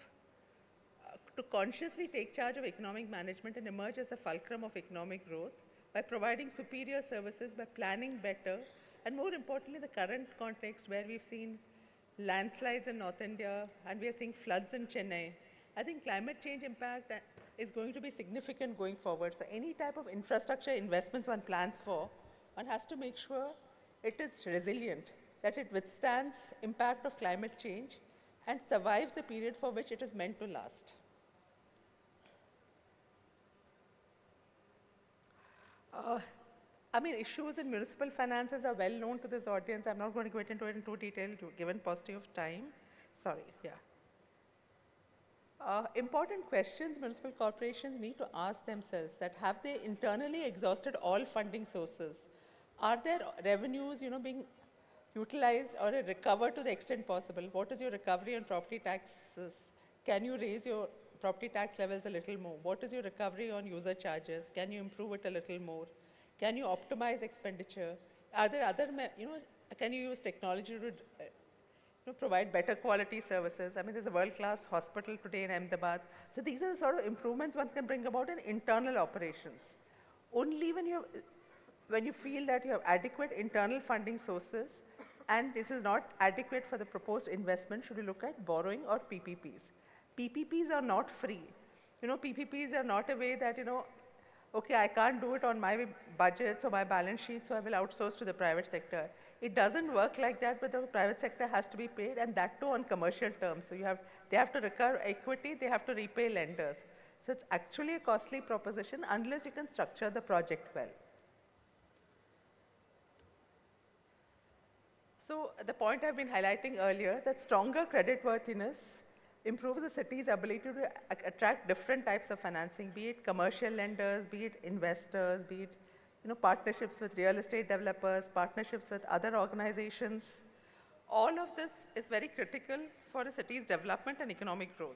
to consciously take charge of economic management and emerge as the fulcrum of economic growth by providing superior services, by planning better, and more importantly, the current context where we've seen landslides in North India and we are seeing floods in Chennai. I think climate change impact is going to be significant going forward. So any type of infrastructure investments one plans for, one has to make sure it is resilient, that it withstands impact of climate change and survives the period for which it is meant to last. Issues in municipal finances are well known to this audience. I'm not going to get into it in too detail given paucity of time. Sorry, yeah. Important questions municipal corporations need to ask themselves: that have they internally exhausted all funding sources? Are their revenues, being utilized or recovered to the extent possible? What is your recovery on property taxes? Can you raise your property tax levels a little more? What is your recovery on user charges? Can you improve it a little more? Can you optimize expenditure? Are there other, can you use technology to provide better quality services? There's a world-class hospital today in Ahmedabad. So these are the sort of improvements one can bring about in internal operations. Only when you feel that you have adequate internal funding sources and this is not adequate for the proposed investment, should you look at borrowing or PPPs. PPPs are not free. PPPs are not a way that, okay, I can't do it on my budgets or my balance sheet, so I will outsource to the private sector. It doesn't work like that, but the private sector has to be paid, and that too on commercial terms. So they have to recover equity, they have to repay lenders. So it's actually a costly proposition unless you can structure the project well. So the point I've been highlighting earlier, that stronger creditworthiness improves the city's ability to attract different types of financing, be it commercial lenders, be it investors, be it partnerships with real estate developers, partnerships with other organizations. All of this is very critical for a city's development and economic growth.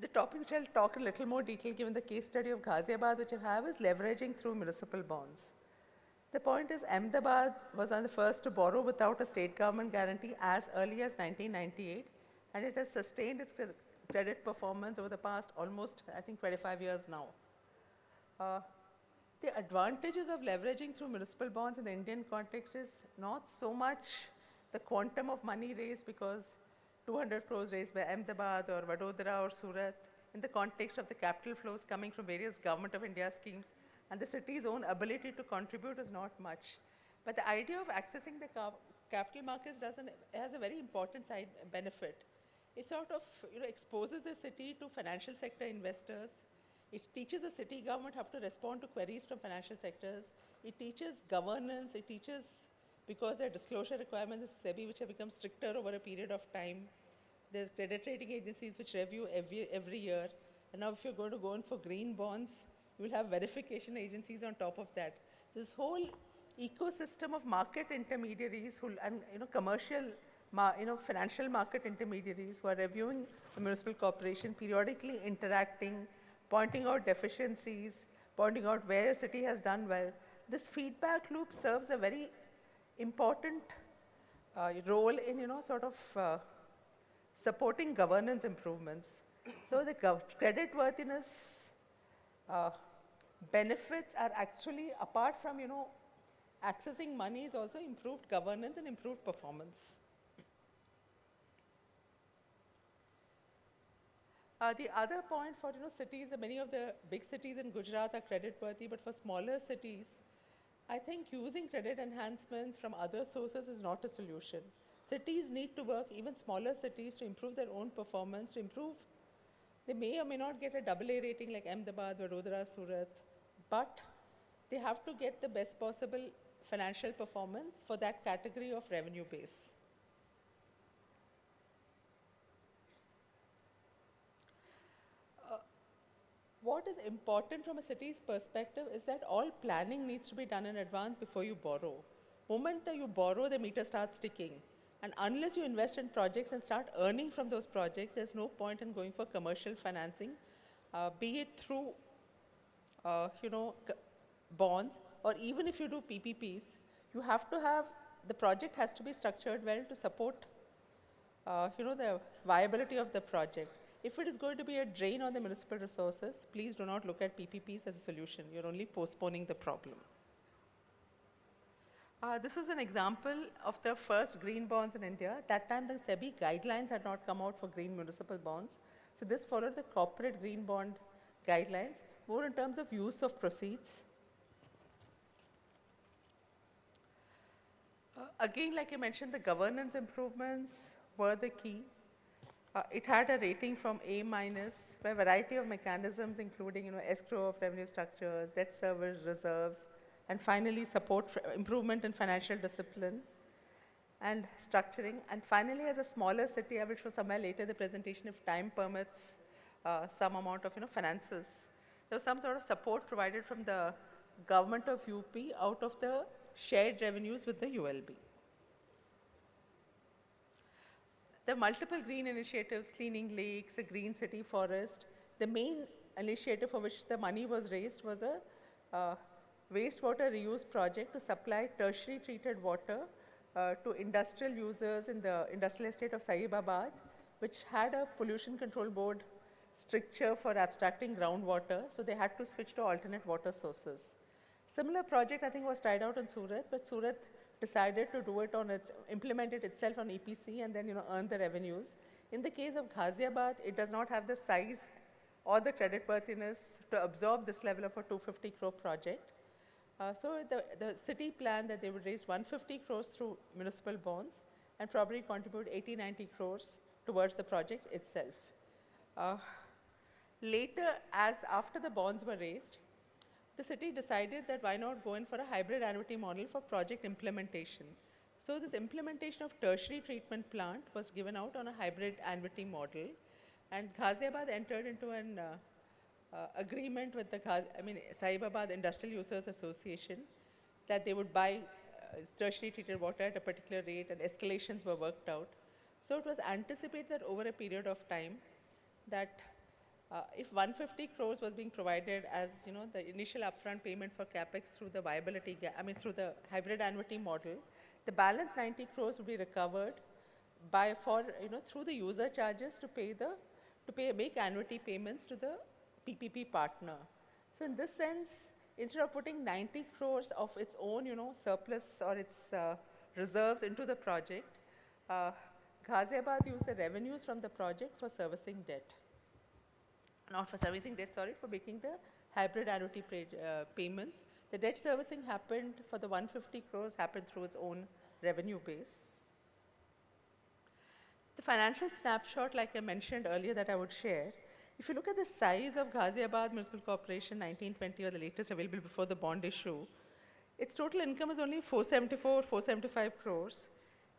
The topic which I'll talk in a little more detail given the case study of Ghaziabad which I have is leveraging through municipal bonds. The point is Ahmedabad was one of the first to borrow without a state government guarantee as early as 1998, and it has sustained its credit performance over the past almost, I think, 25 years now. The advantages of leveraging through municipal bonds in the Indian context is not so much the quantum of money raised, because 200 crores raised by Ahmedabad or Vadodara or Surat in the context of the capital flows coming from various Government of India schemes and the city's own ability to contribute is not much. But the idea of accessing the capital markets has a very important side benefit. It sort of exposes the city to financial sector investors. It teaches the city government how to respond to queries from financial sectors. It teaches governance. It teaches, because there are disclosure requirements of SEBI which have become stricter over a period of time. There's credit rating agencies which review every year. And now if you're going to go in for green bonds, you will have verification agencies on top of that. This whole ecosystem of market intermediaries and commercial, financial market intermediaries who are reviewing the municipal corporation, periodically interacting, pointing out deficiencies, pointing out where a city has done well. This feedback loop serves a very important role in, supporting governance improvements. So the credit worthiness benefits are actually, apart from, accessing money, is also improved governance and improved performance. The other point for cities, many of the big cities in Gujarat are credit worthy, but for smaller cities, I think using credit enhancements from other sources is not a solution. Cities need to work, even smaller cities, to improve their own performance, to improve. They may or may not get a AA rating like Ahmedabad, Vadodara, Surat, but they have to get the best possible financial performance for that category of revenue base. What is important from a city's perspective is that all planning needs to be done in advance before you borrow. The moment that you borrow, the meter starts ticking. And unless you invest in projects and start earning from those projects, there's no point in going for commercial financing, be it through, bonds, or even if you do PPPs, you have to have, the project has to be structured well to support, the viability of the project. If it is going to be a drain on the municipal resources, please do not look at PPPs as a solution. You're only postponing the problem. This is an example of the first green bonds in India. At that time, the SEBI guidelines had not come out for green municipal bonds. So this followed the corporate green bond guidelines, more in terms of use of proceeds. Again, like I mentioned, the governance improvements were the key. It had a rating from A- by a variety of mechanisms, including escrow of revenue structures, debt service reserves, and finally support for improvement in financial discipline and structuring. And finally, as a smaller city, I will show somewhere later the presentation, if time permits, some amount of finances. There was some sort of support provided from the government of UP out of the shared revenues with the ULB. There are multiple green initiatives, cleaning lakes, a green city forest. The main initiative for which the money was raised was a wastewater reuse project to supply tertiary treated water to industrial users in the industrial estate of Saibabad, which had a pollution control board stricture for abstracting groundwater, so they had to switch to alternate water sources. Similar project, I think, was tried out in Surat, but Surat decided to do it on implement it itself on EPC and then earn the revenues. In the case of Ghaziabad, it does not have the size or the credit worthiness to absorb this level of a 250 crore project. So the city planned that they would raise 150 crores through municipal bonds and probably contribute 80-90 crores towards the project itself. Later, after the bonds were raised, the city decided that why not go in for a hybrid annuity model for project implementation. So this implementation of tertiary treatment plant was given out on a hybrid annuity model, and Ghaziabad entered into an agreement with the Sahibabad Industrial Users Association that they would buy tertiary treated water at a particular rate, and escalations were worked out. So it was anticipated that over a period of time that if 150 crores was being provided as the initial upfront payment for capex through the viability, through the hybrid annuity model, the balance 90 crores would be recovered through the user charges to make annuity payments to the PPP partner. So in this sense, instead of putting 90 crores of its own surplus or its reserves into the project, Ghaziabad used the revenues from the project for servicing debt. Not for servicing debt, sorry, for making the hybrid annuity payments. The debt servicing happened for the 150 crores happened through its own revenue base. The financial snapshot, like I mentioned earlier, that I would share, if you look at the size of Ghaziabad Municipal Corporation 1920, or the latest available before the bond issue, its total income is only 475 crores.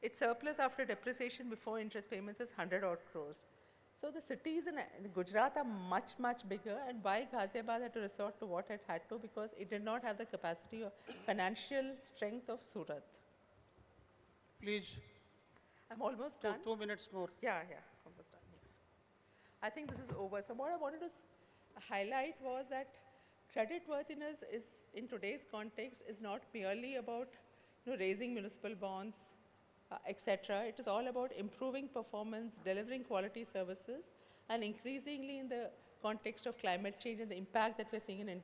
Its surplus after depreciation before interest payments is 100 odd crores. So the cities in Gujarat are much, much bigger, and why Ghaziabad had to resort to what it had to, because it did not have the capacity or financial strength of Surat. Please. I'm almost done. 2 minutes more. Yeah, almost done. I think this is over. So what I wanted to highlight was that creditworthiness is, in today's context, is not merely about raising municipal bonds, etc. It is all about improving performance, delivering quality services, and increasingly in the context of climate change and the impact that we're seeing in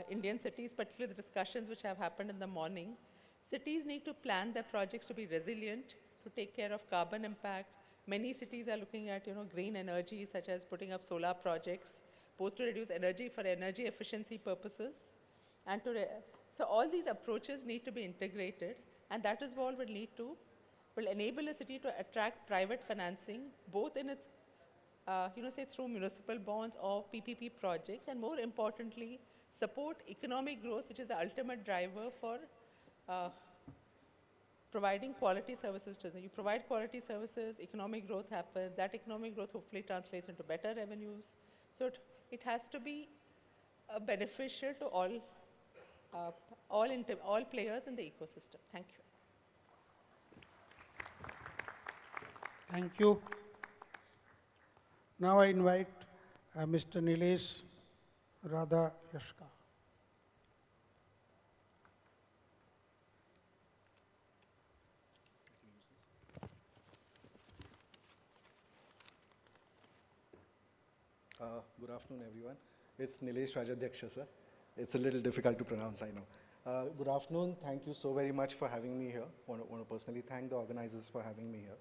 Indian cities, particularly the discussions which have happened in the morning. Cities need to plan their projects to be resilient, to take care of carbon impact. Many cities are looking at green energy, such as putting up solar projects, both to reduce energy for energy efficiency purposes, and so all these approaches need to be integrated, and that is what will enable a city to attract private financing, both in its, say through municipal bonds or PPP projects, and more importantly, support economic growth, which is the ultimate driver for providing quality services to them. You provide quality services, economic growth happens, that economic growth hopefully translates into better revenues. So it has to be beneficial to all players in the ecosystem. Thank you. Thank you. Now I invite Mr. Nilesh Radha Yashka. Good afternoon, everyone. It's Nilesh Rajadhyaksha, sir. It's a little difficult to pronounce, I know. Good afternoon. Thank you so very much for having me here. Want to personally thank the organizers for having me here.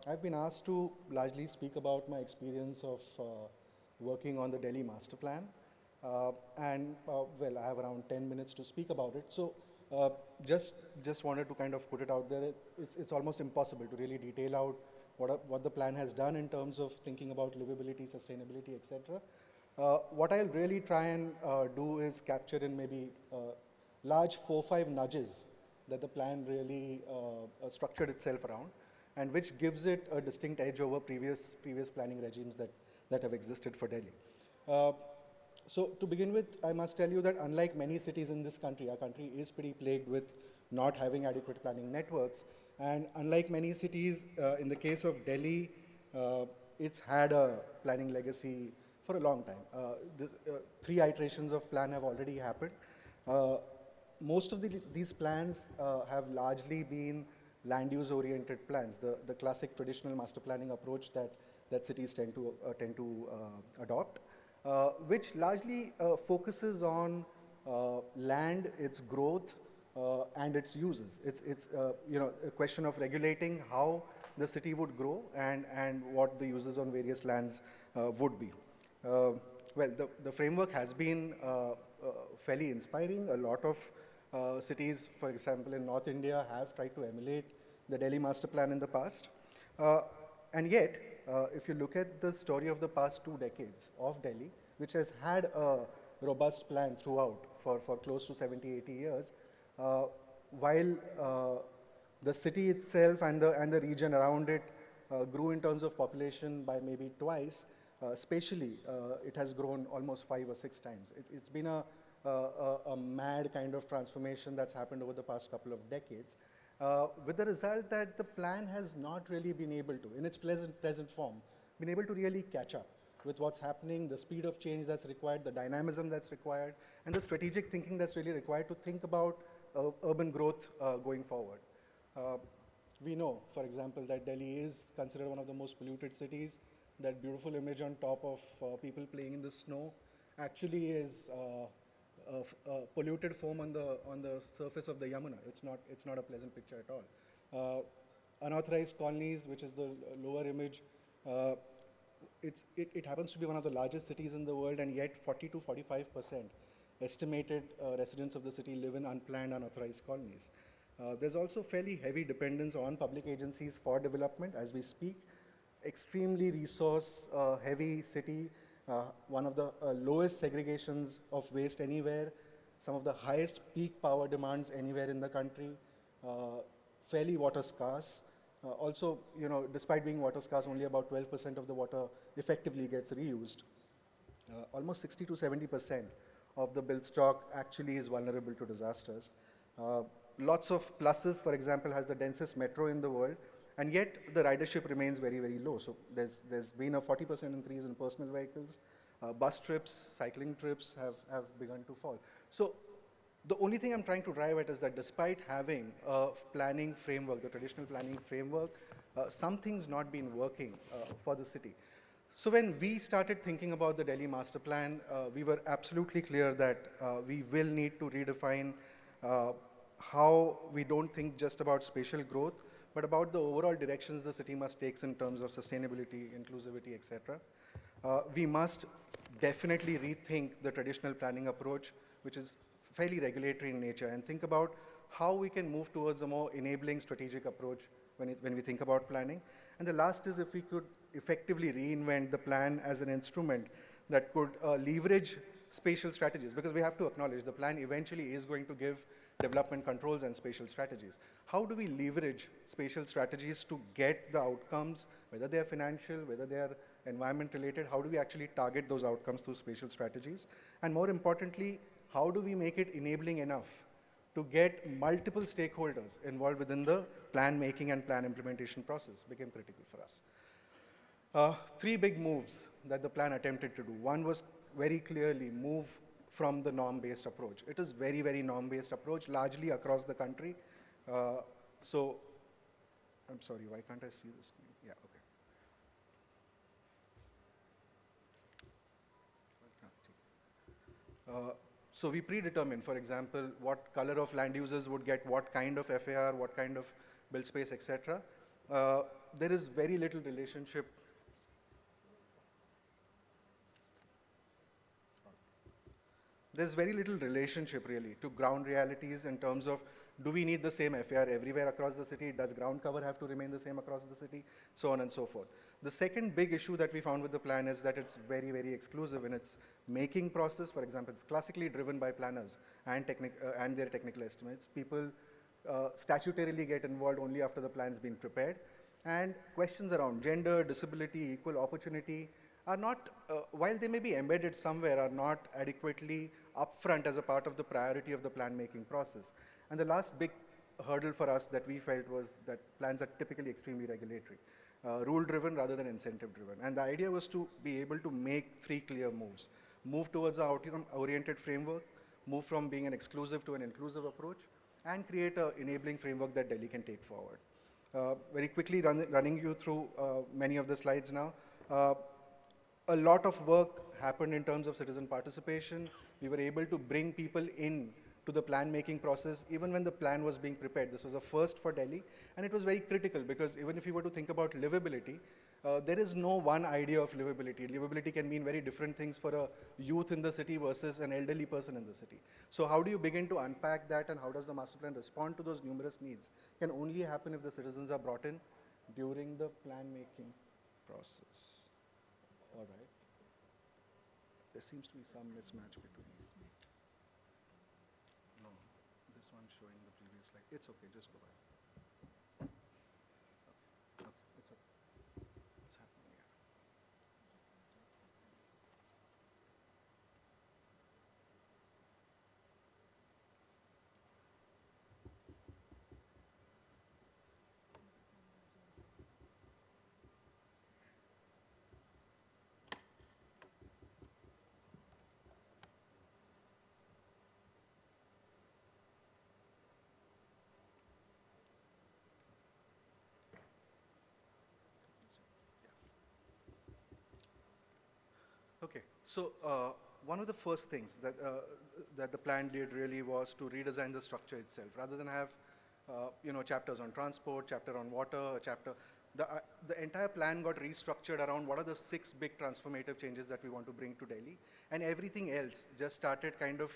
I've been asked to largely speak about my experience of working on the Delhi Master Plan. Well, I have around 10 minutes to speak about it. So just wanted to kind of put it out there. It's almost impossible to really detail out what the plan has done in terms of thinking about livability, sustainability, etc. What I'll really try and do is capture in maybe large 4 or 5 nudges that the plan really structured itself around, and which gives it a distinct edge over previous planning regimes that have existed for Delhi. So to begin with, I must tell you that unlike many cities in this country, our country is pretty plagued with not having adequate planning networks. And unlike many cities, in the case of Delhi, it's had a planning legacy for a long time. 3 iterations of plan have already happened. Most of these plans have largely been land use oriented plans, the classic traditional master planning approach that cities tend to adopt, which largely focuses on land, its growth, and its uses. It's a question of regulating how the city would grow and what the uses on various lands would be. Well, the framework has been fairly inspiring. A lot of cities, for example, in North India have tried to emulate the Delhi Master Plan in the past. And yet, if you look at the story of the past 2 decades of Delhi, which has had a robust plan throughout for close to 70, 80 years, while The city itself and the region around it grew in terms of population by maybe twice. Spatially, it has grown almost 5 or 6 times. It's been a mad kind of transformation that's happened over the past couple of decades, with the result that the plan has not really been able to, in its present form, been able to really catch up with what's happening, the speed of change that's required, the dynamism that's required, and the strategic thinking that's really required to think about urban growth going forward. We know, for example, that Delhi is considered one of the most polluted cities. That beautiful image on top of people playing in the snow actually is polluted foam on the surface of the Yamuna. It's not a pleasant picture at all. Unauthorized colonies, which is the lower image, it happens to be one of the largest cities in the world, and yet 40 to 45% estimated residents of the city live in unplanned, unauthorized colonies. There's also fairly heavy dependence on public agencies for development as we speak. Extremely resource heavy city, one of the lowest segregations of waste anywhere, some of the highest peak power demands anywhere in the country, fairly water scarce. Also, despite being water scarce, only about 12% of the water effectively gets reused. Almost 60 to 70% of the built stock actually is vulnerable to disasters. Lots of pluses, for example, has the densest metro in the world, and yet the ridership remains very, very low. So there's been a 40% increase in personal vehicles. Bus trips, cycling trips have begun to fall. So the only thing I'm trying to drive at is that despite having a planning framework, the traditional planning framework, something's not been working for the city. So when we started thinking about the Delhi master plan, we were absolutely clear that we will need to redefine how we don't think just about spatial growth, but about the overall directions the city must take in terms of sustainability, inclusivity, etc. We must definitely rethink the traditional planning approach, which is fairly regulatory in nature, and think about how we can move towards a more enabling strategic approach when we think about planning. And the last is if we could effectively reinvent the plan as an instrument that could leverage spatial strategies, because we have to acknowledge the plan eventually is going to give development controls and spatial strategies. How do we leverage spatial strategies to get the outcomes, whether they are financial, whether they are environment related, how do we actually target those outcomes through spatial strategies? And more importantly, how do we make it enabling enough to get multiple stakeholders involved within the plan making and plan implementation process became critical for us. 3 big moves that the plan attempted to do. One was very clearly move from the norm-based approach. It is very, very norm-based approach, largely across the country. So, I'm sorry, why can't I see this? Yeah, okay. So we predetermined, for example, what color of land users would get what kind of FAR, what kind of build space, etc. There is very little relationship. There's very little relationship really to ground realities in terms of do we need the same FAR everywhere across the city? Does ground cover have to remain the same across the city? So on and so forth. The second big issue that we found with the plan is that it's very, very exclusive in its making process. For example, it's classically driven by planners and their technical estimates. People statutorily get involved only after the plan's been prepared. And questions around gender, disability, equal opportunity are not, while they may be embedded somewhere, are not adequately upfront as a part of the priority of the plan making process. And the last big hurdle for us that we felt was that plans are typically extremely regulatory, rule-driven rather than incentive-driven. And the idea was to be able to make 3 clear moves. Move towards an outcome-oriented framework, move from being an exclusive to an inclusive approach, and create an enabling framework that Delhi can take forward. Very quickly running you through many of the slides now. A lot of work happened in terms of citizen participation. We were able to bring people in to the plan making process even when the plan was being prepared. This was a first for Delhi, and it was very critical because even if you were to think about livability, there is no one idea of livability. Livability can mean very different things for a youth in the city versus an elderly person in the city. So how do you begin to unpack that, and how does the master plan respond to those numerous needs? Can only happen if the citizens are brought in during the plan making process. All right. There seems to be some mismatch between. No, this one's showing the previous slide. It's okay, just go back. Okay, so one of the first things that the plan did really was to redesign the structure itself, rather than have chapters on transport, chapter on water, a chapter. The entire plan got restructured around what are the 6 big transformative changes that we want to bring to Delhi, and everything else just started kind of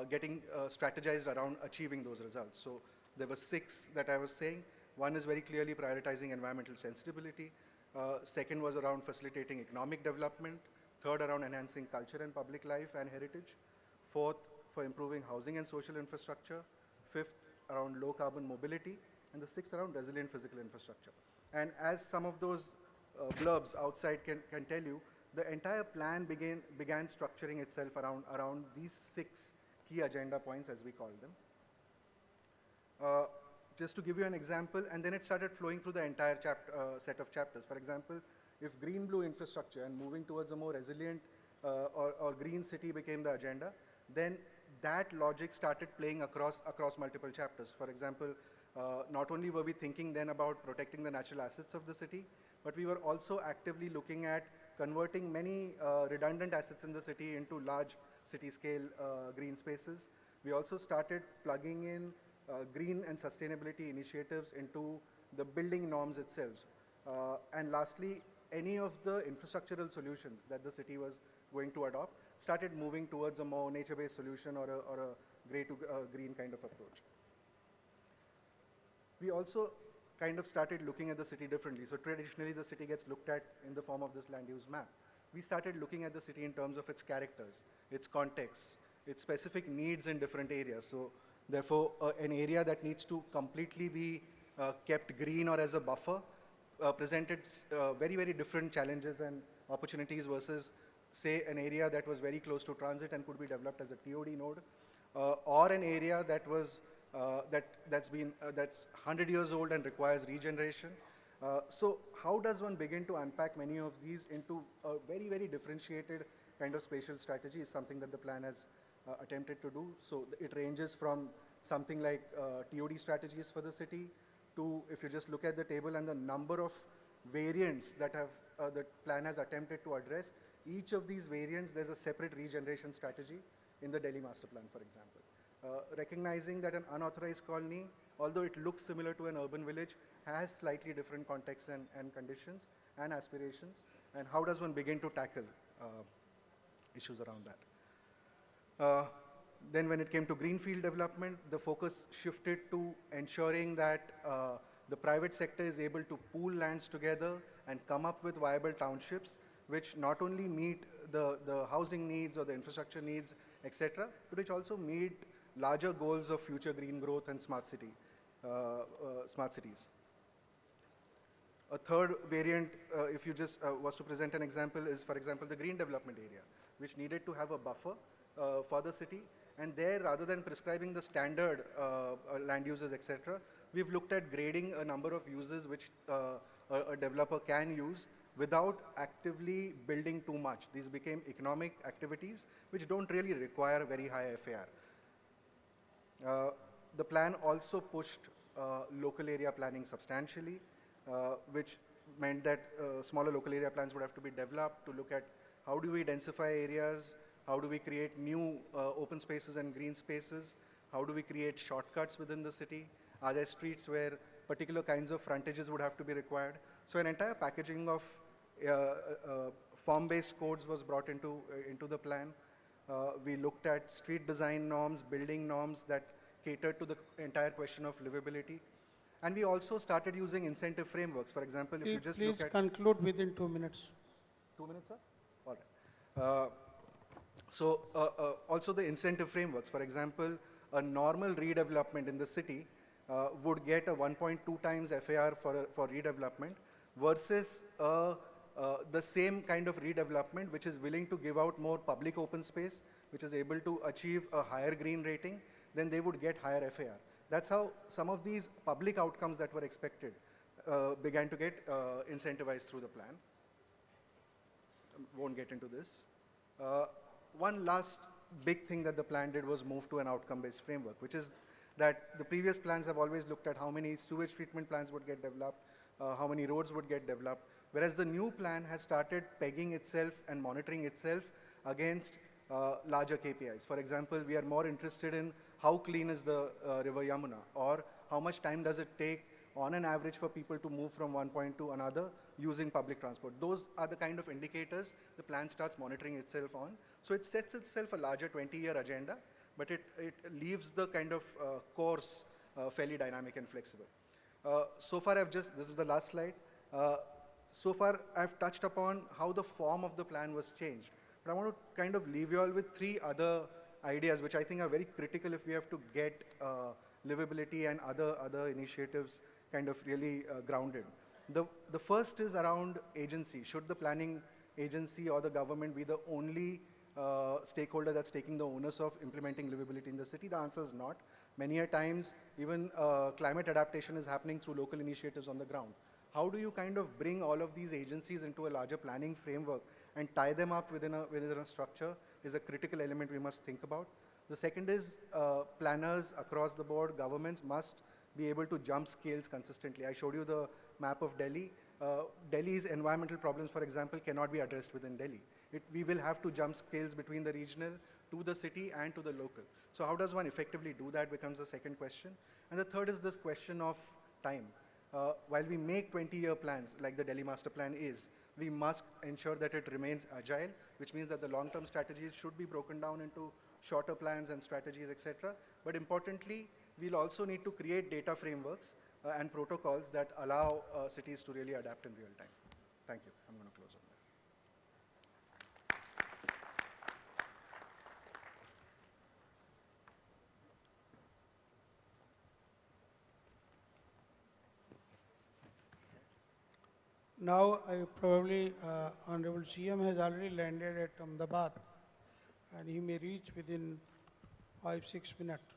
getting strategized around achieving those results. So there were 6 that I was saying. One is very clearly prioritizing environmental sensibility. Second was around facilitating economic development. Third, around enhancing culture and public life and heritage. Fourth, for improving housing and social infrastructure. Fifth, around low carbon mobility. And the sixth, around resilient physical infrastructure. And as some of those blurbs outside can tell you, the entire plan began structuring itself around these 6 key agenda points, as we call them. Just to give you an example, and then it started flowing through the entire set of chapters. For example, if green-blue infrastructure and moving towards a more resilient or green city became the agenda, then that logic started playing across multiple chapters. For example, not only were we thinking then about protecting the natural assets of the city, but we were also actively looking at converting many redundant assets in the city into large city-scale green spaces. We also started plugging in green and sustainability initiatives into the building norms itself. And lastly, any of the infrastructural solutions that the city was going to adopt started moving towards a more nature-based solution or a gray to green kind of approach. We also kind of started looking at the city differently. So traditionally, the city gets looked at in the form of this land use map. We started looking at the city in terms of its characters, its contexts, its specific needs in different areas. So therefore, an area that needs to completely be kept green or as a buffer presented very, very different challenges and opportunities versus, say, an area that was very close to transit and could be developed as a TOD node, or an area that was that's 100 years old and requires regeneration. So how does one begin to unpack many of these into a very, very differentiated kind of spatial strategy is something that the plan has attempted to do. So it ranges from something like TOD strategies for the city to, if you just look at the table and the number of variants that the plan has attempted to address, each of these variants, there's a separate regeneration strategy in the Delhi master plan, for example. Recognizing that an unauthorized colony, although it looks similar to an urban village, has slightly different contexts and conditions and aspirations, and how does one begin to tackle issues around that. Then when it came to greenfield development, the focus shifted to ensuring that the private sector is able to pool lands together and come up with viable townships, which not only meet the housing needs or the infrastructure needs, etc., but which also meet larger goals of future green growth and smart cities. A third variant, if you just was to present an example, is, for example, the green development area, which needed to have a buffer for the city. And there, rather than prescribing the standard land uses, etc., we've looked at grading a number of uses which a developer can use without actively building too much. These became economic activities which don't really require very high FAR. The plan also pushed local area planning substantially, which meant that smaller local area plans would have to be developed to look at how do we densify areas, how do we create new open spaces and green spaces, how do we create shortcuts within the city, are there streets where particular kinds of frontages would have to be required. So an entire packaging of form-based codes was brought into the plan. We looked at street design norms, building norms that catered to the entire question of livability. And we also started using incentive frameworks. For example, if you just look at... Please conclude within 2 minutes. 2 minutes, sir? All right. Also the incentive frameworks. For example, a normal redevelopment in the city would get a 1.2 times FAR for redevelopment versus the same kind of redevelopment which is willing to give out more public open space, which is able to achieve a higher green rating, then they would get higher FAR. That's how some of these public outcomes that were expected began to get incentivized through the plan. Won't get into this. One last big thing that the plan did was move to an outcome-based framework, which is that the previous plans have always looked at how many sewage treatment plants would get developed, how many roads would get developed, whereas the new plan has started pegging itself and monitoring itself against larger KPIs. For example, we are more interested in how clean is the river Yamuna, or how much time does it take on an average for people to move from one point to another using public transport. Those are the kind of indicators the plan starts monitoring itself on. So it sets itself a larger 20-year agenda, but it leaves the kind of course fairly dynamic and flexible. So far this is the last slide. So far I've touched upon how the form of the plan was changed. But I want to kind of leave you all with 3 other ideas which I think are very critical if we have to get livability and other initiatives kind of really grounded. The first is around agency. Should the planning agency or the government be the only stakeholder that's taking the onus of implementing livability in the city? The answer is not. Many a times, even climate adaptation is happening through local initiatives on the ground. How do you kind of bring all of these agencies into a larger planning framework and tie them up within a structure is a critical element we must think about. The second is planners across the board, governments must be able to jump scales consistently. I showed you the map of Delhi. Delhi's environmental problems, for example, cannot be addressed within Delhi. We will have to jump scales between the regional to the city and to the local. So how does one effectively do that becomes the second question. And the third is this question of time. While we make 20-year plans, like the Delhi Master Plan is, we must ensure that it remains agile, which means that the long-term strategies should be broken down into shorter plans and strategies, etc. But importantly, we'll also need to create data frameworks and protocols that allow cities to really adapt in real time. Thank you. I'm going to close on that. Now, probably Honorable CM has already landed at Ahmedabad, and he may reach within 5-6 minutes.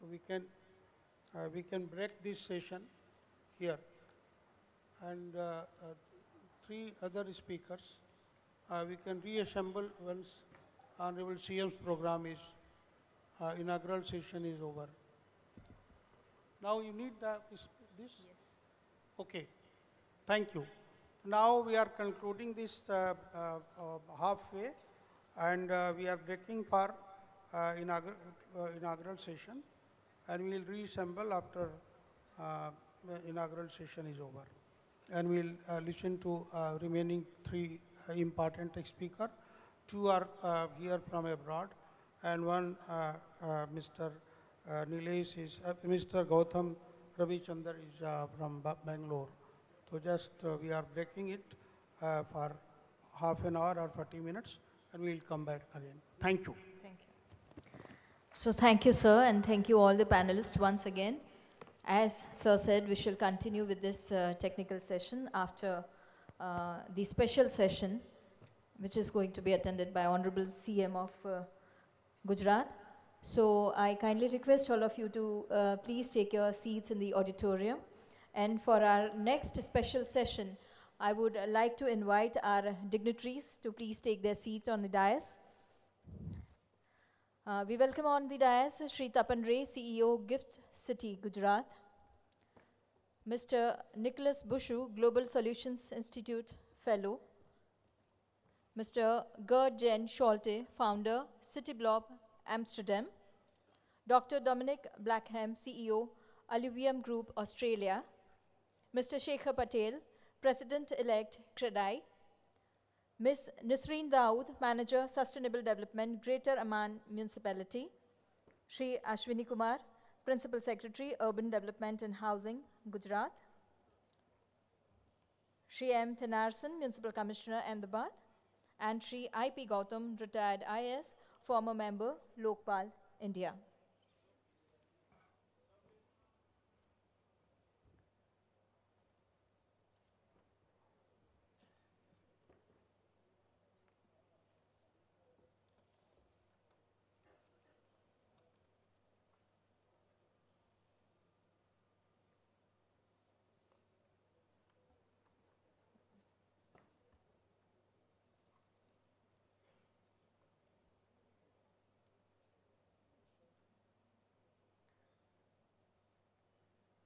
So we can break this session here, and 3 other speakers we can reassemble once Honorable CM's program is inaugural session is over. Now you need this? Yes. Okay. Thank you. Now we are concluding this halfway, and we are breaking for inaugural session, and we will reassemble after inaugural session is over. And we will listen to remaining 3 important speakers. 2 are here from abroad, and one Mr. Nilesh is, Mr. Gautam Ravichandar is from Bangalore. So just we are breaking it for half an hour or 40 minutes, and we will come back again. Thank you. Thank you. So thank you, sir, and thank you all the panelists once again. As sir said, we shall continue with this technical session after the special session, which is going to be attended by Honorable CM of Gujarat. So I kindly request all of you to please take your seats in the auditorium. And for our next special session, I would like to invite our dignitaries to please take their seat on the dais. We welcome on the dais Shri Tapan Ray, CEO, Gift City, Gujarat. Mr. Nicholas Bushu, Global Solutions Institute Fellow. Mr. Gerd Jen Scholte, Founder, City Blob, Amsterdam. Dr. Dominic Blackham, CEO, Alluvium Group, Australia. Mr. Shekhar Patel, President-elect, CREDAI. Ms. Nisreen Daoud, Manager, Sustainable Development, Greater Amman Municipality. Shri Ashwini Kumar, Principal Secretary, Urban Development and Housing, Gujarat. Shri M. Thanarson, Municipal Commissioner, Ahmedabad. And Shri I.P. Gautam, retired IAS, former member, Lokpal, India.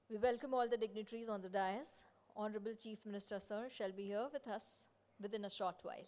We welcome all the dignitaries on the dais Honorable Chief Minister, sir, shall be here with us within a short while.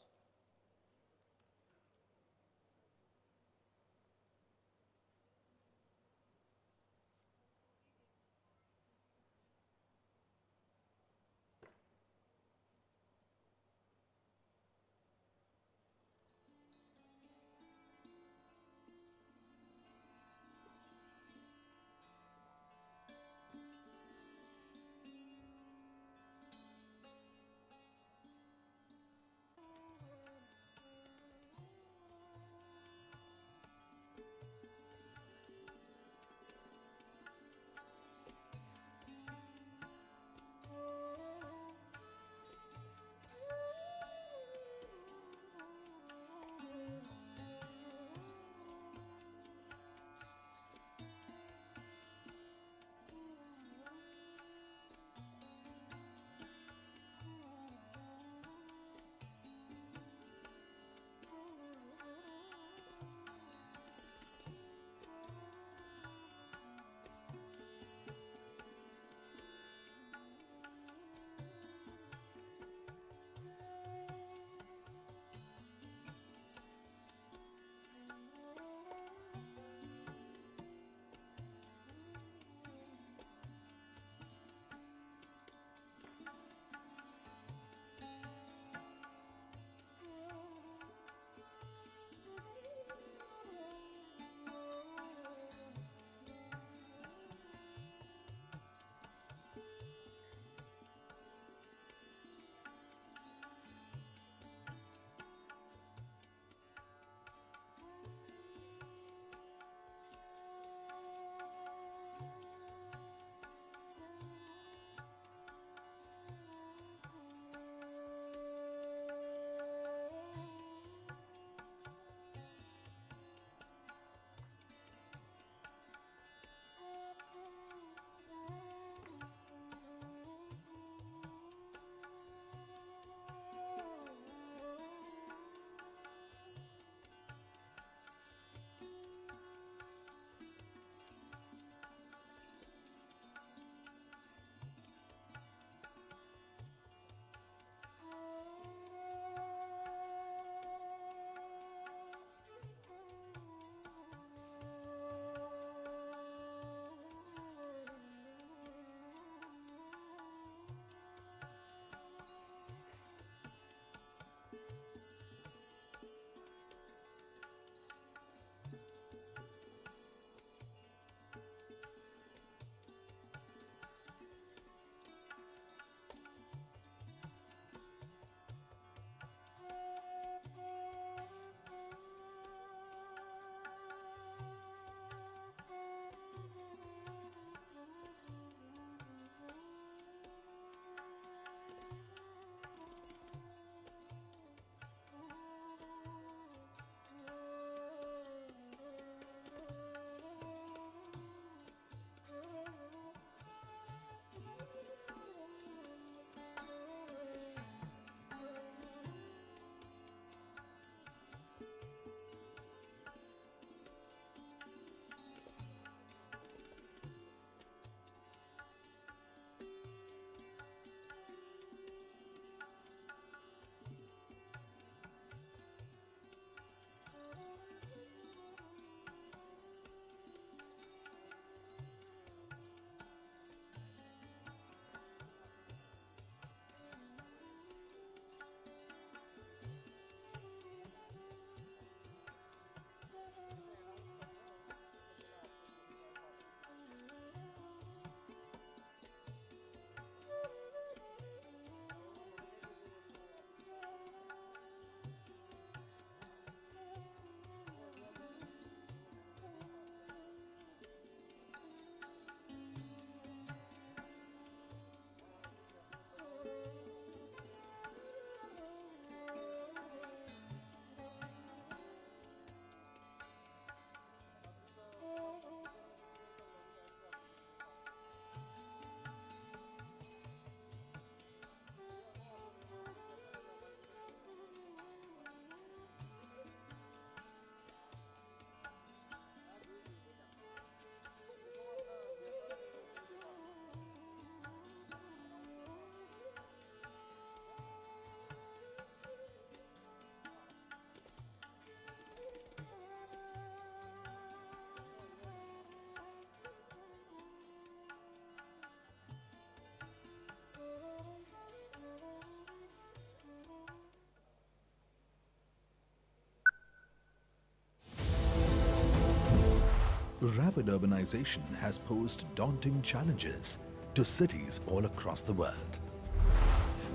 Rapid urbanization has posed daunting challenges to cities all across the world.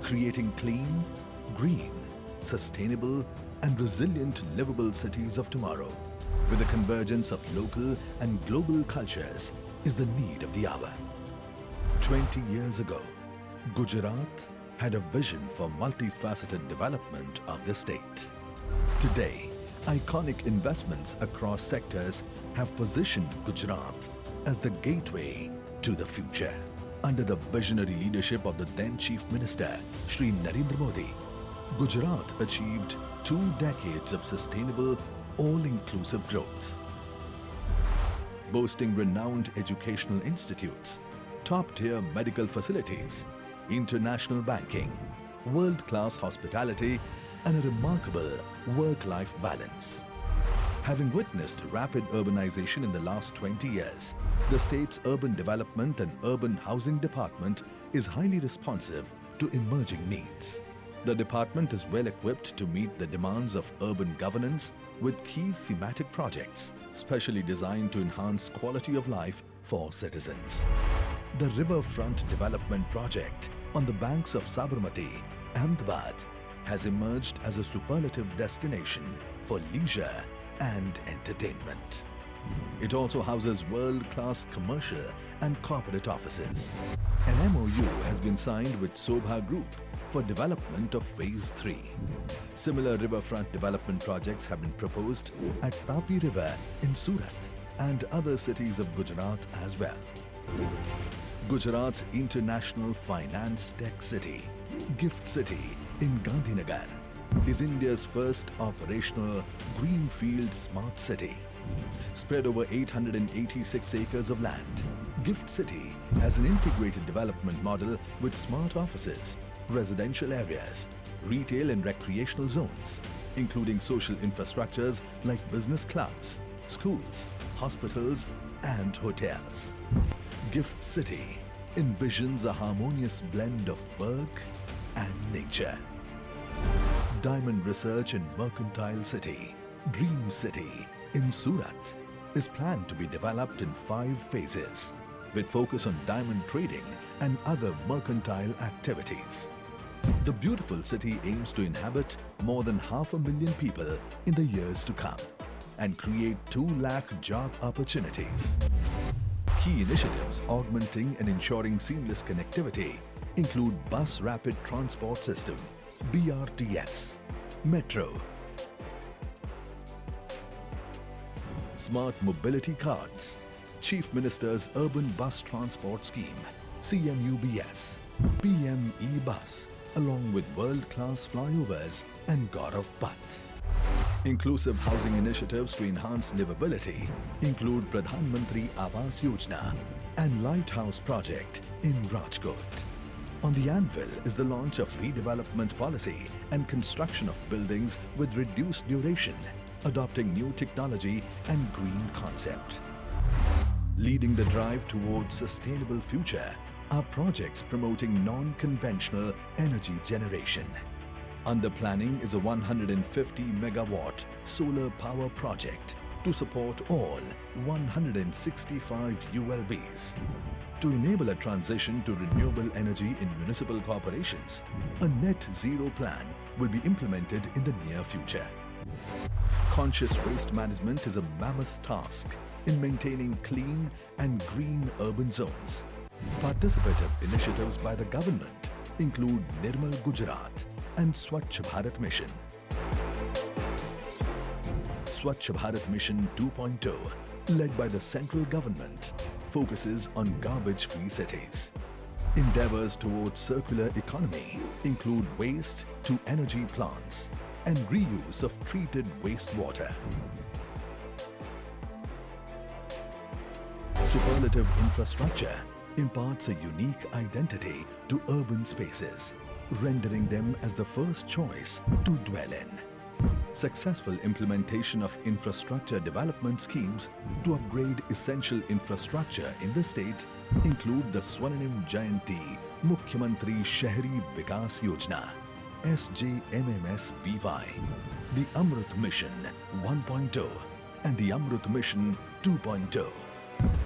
Creating clean, green, sustainable and resilient livable cities of tomorrow with the convergence of local and global cultures is the need of the hour. 20 years ago, Gujarat had a vision for multifaceted development of the state. Today, iconic investments across sectors have positioned Gujarat as the gateway to the future. Under the visionary leadership of the then Chief Minister, Shri Narendra Modi, Gujarat achieved 2 decades of sustainable, all-inclusive growth. Boasting renowned educational institutes, top-tier medical facilities, international banking, world-class hospitality, and a remarkable work-life balance. Having witnessed rapid urbanization in the last 20 years, the state's Urban Development and Urban Housing Department is highly responsive to emerging needs. The department is well equipped to meet the demands of urban governance with key thematic projects, specially designed to enhance quality of life for citizens. The Riverfront Development Project on the banks of Sabarmati, Ahmedabad, has emerged as a superlative destination for leisure and entertainment. It also houses world-class commercial and corporate offices. An MOU has been signed with Sobha Group for development of Phase 3. Similar riverfront development projects have been proposed at Tapi River in Surat and other cities of Gujarat as well. Gujarat International Finance Tech City, Gift City in Gandhinagar, is India's first operational greenfield smart city. Spread over 886 acres of land, Gift City has an integrated development model with smart offices, residential areas, retail and recreational zones, including social infrastructures like business clubs, schools, hospitals and hotels. Gift City envisions a harmonious blend of work and nature. Diamond Research and Mercantile City, Dream City in Surat, is planned to be developed in 5 phases, with focus on diamond trading and other mercantile activities. The beautiful city aims to inhabit more than 500,000 people in the years to come and create 2 lakh job opportunities. Key initiatives augmenting and ensuring seamless connectivity include Bus Rapid Transport System, BRTS, Metro, Smart Mobility Cards, Chief Minister's Urban Bus Transport Scheme, CMUBS, PM E-Bus, along with world-class flyovers and Gaurav Path. Inclusive housing initiatives to enhance livability include Pradhan Mantri Awas Yojana and Lighthouse Project in Rajkot. On the anvil is the launch of redevelopment policy and construction of buildings with reduced duration, adopting new technology and green concept. Leading the drive towards sustainable future are projects promoting non-conventional energy generation. Under planning is a 150 megawatt solar power project to support all 165 ULBs. To enable a transition to renewable energy in municipal corporations, a net zero plan will be implemented in the near future. Conscious waste management is a mammoth task in maintaining clean and green urban zones. Participative initiatives by the government include Nirmal Gujarat and Swachh Bharat Mission. Swachh Bharat Mission 2.0, led by the central government, focuses on garbage-free cities. Endeavors towards circular economy include waste to energy plants and reuse of treated wastewater. Superlative infrastructure imparts a unique identity to urban spaces, rendering them as the first choice to dwell in. Successful implementation of infrastructure development schemes to upgrade essential infrastructure in the state include the Swarnim Jayanti Mukhyamantri Shahri Vikas Yojana, SJMMS-BY, the Amrut Mission 1.0 and the Amrut Mission 2.0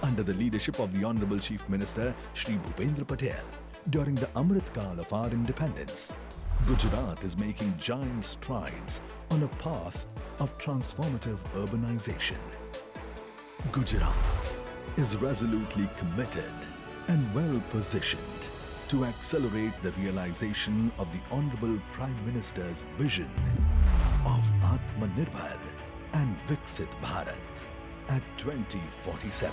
under the leadership of the Honorable Chief Minister Shri Bhupendra Patel. During the Amrit Kal of our independence, Gujarat is making giant strides on a path of transformative urbanization. Gujarat is resolutely committed and well positioned to accelerate the realization of the Honorable Prime Minister's vision of Atmanirbhar and Viksit Bharat at 2047.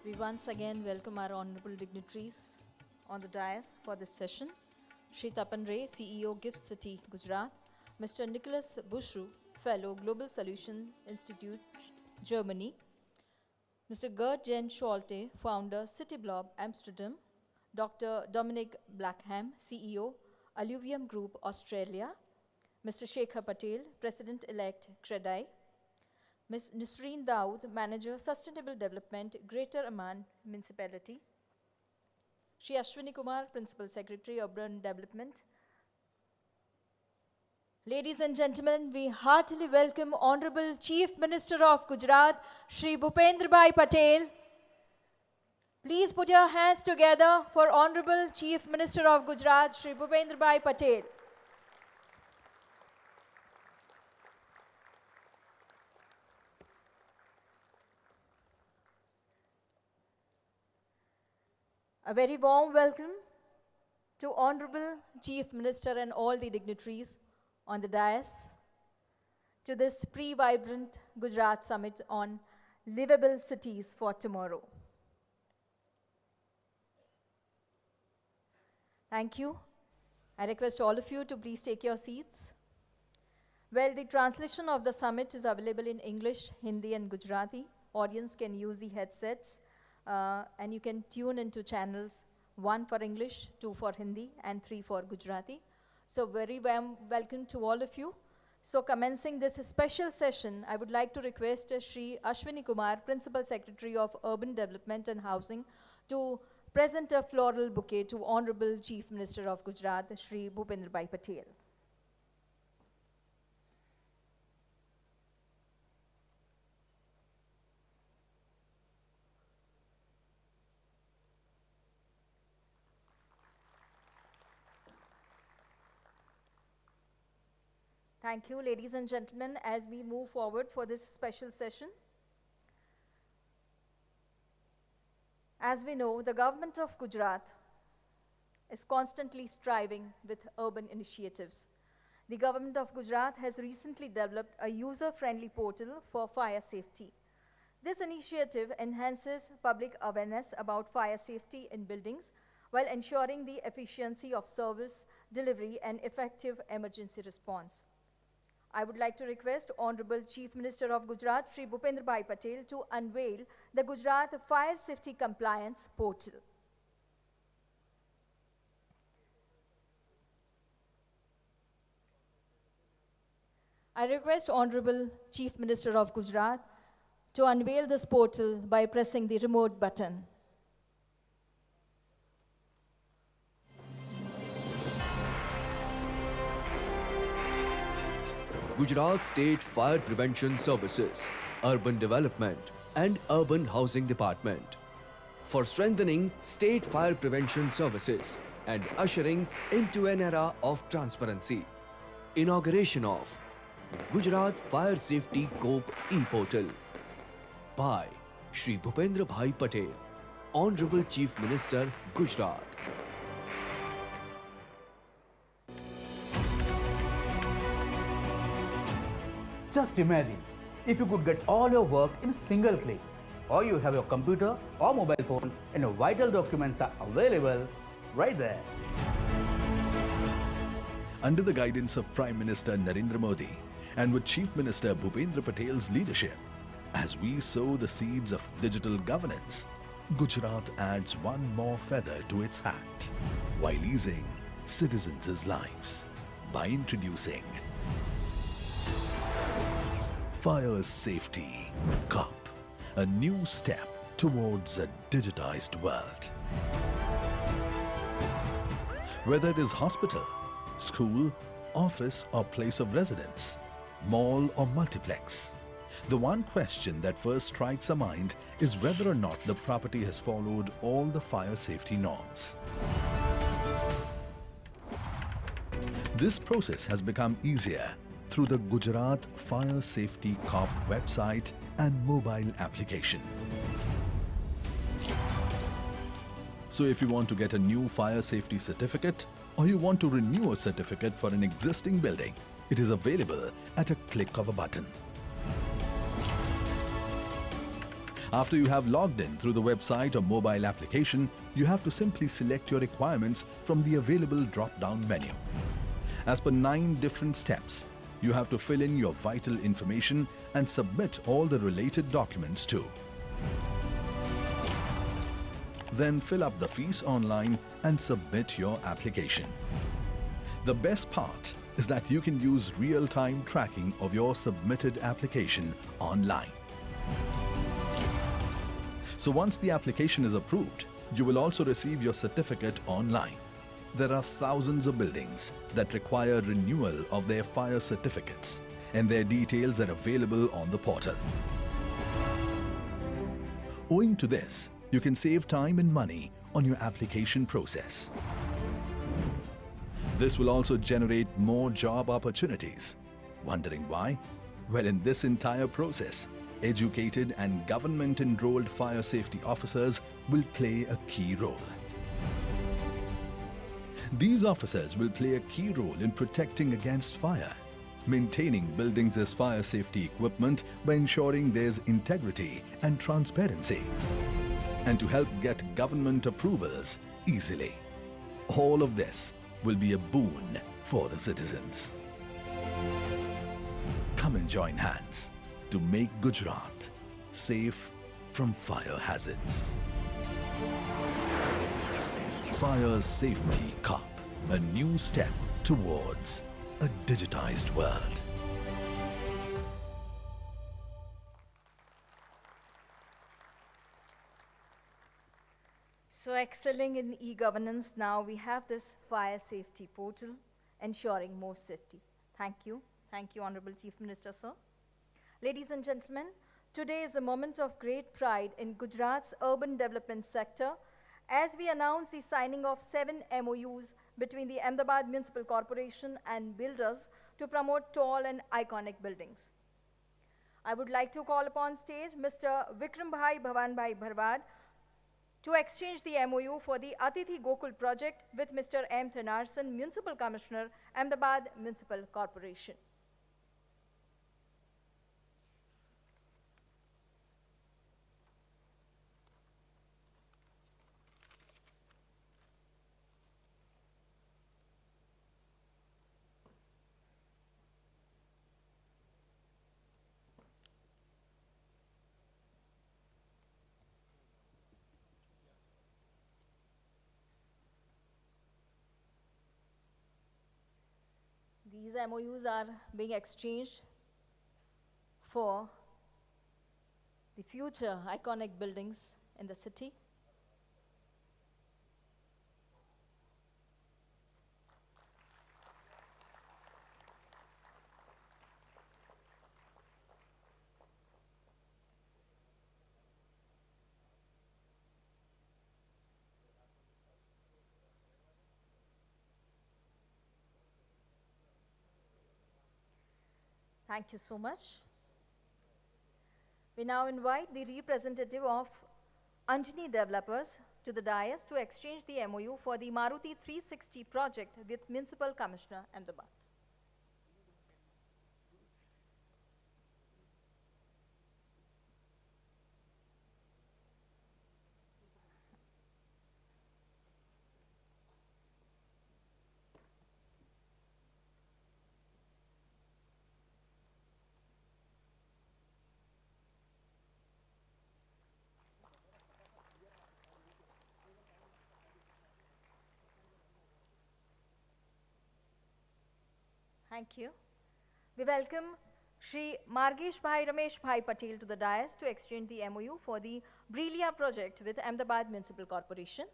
We once again welcome our honorable dignitaries on the dais for this session. Shri Tapan Ray, CEO, Gift City, Gujarat. Mr. Nicholas Bushru, Fellow, Global Solution Institute, Germany. Mr. Gert Jen Scholte, Founder, City Blob, Amsterdam. Dr. Dominic Blackham, CEO, Alluvium Group, Australia. Mr. Shekhar Patel, President-elect, Credai. Ms. Nusreen Daoud, Manager, Sustainable Development, Greater Amman Municipality. Shri Ashwini Kumar, Principal Secretary, Urban Development. Ladies and gentlemen, we heartily welcome Honorable Chief Minister of Gujarat, Shri Bhupendra Bhai Patel. Please put your hands together for Honorable Chief Minister of Gujarat, Shri Bhupendra Bhai Patel. A very warm welcome to Honorable Chief Minister and all the dignitaries on the dais to this pre-Vibrant Gujarat Summit on Liveable Cities for Tomorrow. Thank you. I request all of you to please take your seats. Well, the translation of the summit is available in English, Hindi and Gujarati. Audience can use the headsets. And you can tune into channels 1 for English, 2 for Hindi, and 3 for Gujarati. So very warm welcome to all of you. So commencing this special session, I would like to request Shri Ashwini Kumar, Principal Secretary of Urban Development and Housing, to present a floral bouquet to Honorable Chief Minister of Gujarat, Shri Bhupendra Bhai Patel. Thank you, ladies and gentlemen, as we move forward for this special session. As we know, the government of Gujarat is constantly striving with urban initiatives. The government of Gujarat has recently developed a user-friendly portal for fire safety. This initiative enhances public awareness about fire safety in buildings while ensuring the efficiency of service delivery and effective emergency response. I would like to request Honorable Chief Minister of Gujarat, Shri Bhupendra Bhai Patel, to unveil the Gujarat Fire Safety Compliance Portal. I request Honorable Chief Minister of Gujarat to unveil this portal by pressing the remote button. Gujarat State Fire Prevention Services, Urban Development and Urban Housing Department for strengthening state fire prevention services and ushering into an era of transparency. Inauguration of Gujarat Fire Safety Cope e-Portal by Shri Bhupendra Bhai Patel, Honorable Chief Minister, Gujarat. Just imagine if you could get all your work in a single click, or you have your computer or mobile phone and your vital documents are available right there. under the guidance of Prime Minister Narendra Modi and with Chief Minister Bhupendra Patel's leadership, as we sow the seeds of digital governance, Gujarat adds one more feather to its hat while easing citizens' lives by introducing Fire Safety Cup, a new step towards a digitized world. Whether it is hospital, school, office or place of residence, mall or multiplex, the one question that first strikes our mind is whether or not the property has followed all the fire safety norms. This process has become easier through the Gujarat Fire Safety Corp website and mobile application. So if you want to get a new fire safety certificate or you want to renew a certificate for an existing building, it is available at a click of a button. After you have logged in through the website or mobile application, you have to simply select your requirements from the available drop-down menu. As per 9 different steps, you have to fill in your vital information and submit all the related documents too. Then fill up the fees online and submit your application. The best part is that you can use real-time tracking of your submitted application online. So once the application is approved, you will also receive your certificate online. There are thousands of buildings that require renewal of their fire certificates, and their details are available on the portal. Owing to this, you can save time and money on your application process. This will also generate more job opportunities. Wondering why? Well, in this entire process, educated and government-enrolled fire safety officers will play a key role. These officers will play a key role in protecting against fire, maintaining buildings as fire safety equipment by ensuring there's integrity and transparency, and to help get government approvals easily. All of this will be a boon for the citizens. Come and join hands to make Gujarat safe from fire hazards. Fire Safety Cup, a new step towards a digitized world. So excelling in e-governance, now we have this fire safety portal ensuring more safety. Thank you. Thank you, Honorable Chief Minister, sir. Ladies and gentlemen, today is a moment of great pride in Gujarat's urban development sector as we announce the signing of 7 MOUs between the Ahmedabad Municipal Corporation and builders to promote tall and iconic buildings. I would like to call upon stage Mr. Vikrambhai Bhavanbhai Bharwad to exchange the MOU for the Atithi Gokul project with Mr. M. Thanarsan, Municipal Commissioner, Ahmedabad Municipal Corporation. These MOUs are being exchanged for the future iconic buildings in the city. Thank you so much. We now invite the representative of Anjani Developers to the dais to exchange the MOU for the Maruti 360 project with Municipal Commissioner, Ahmedabad. Thank you. We welcome Shri Margesh Bhai Ramesh Bhai Patel to the dais to exchange the MOU for the Brilia project with Ahmedabad Municipal Corporation.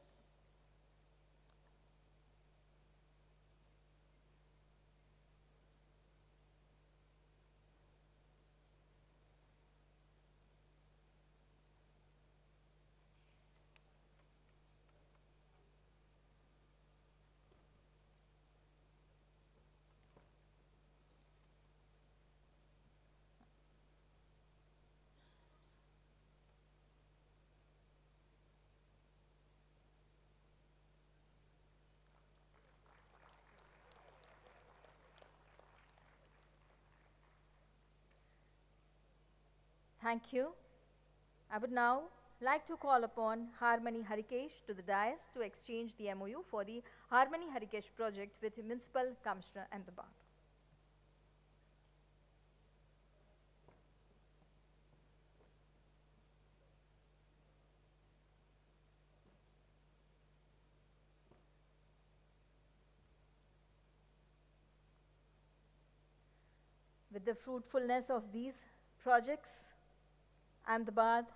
Thank you. I would now like to call upon Harmony Harikesh to the dais to exchange the MOU for the Harmony Harikesh project with Municipal Commissioner Ahmedabad. With the fruitfulness of these projects, Ahmedabad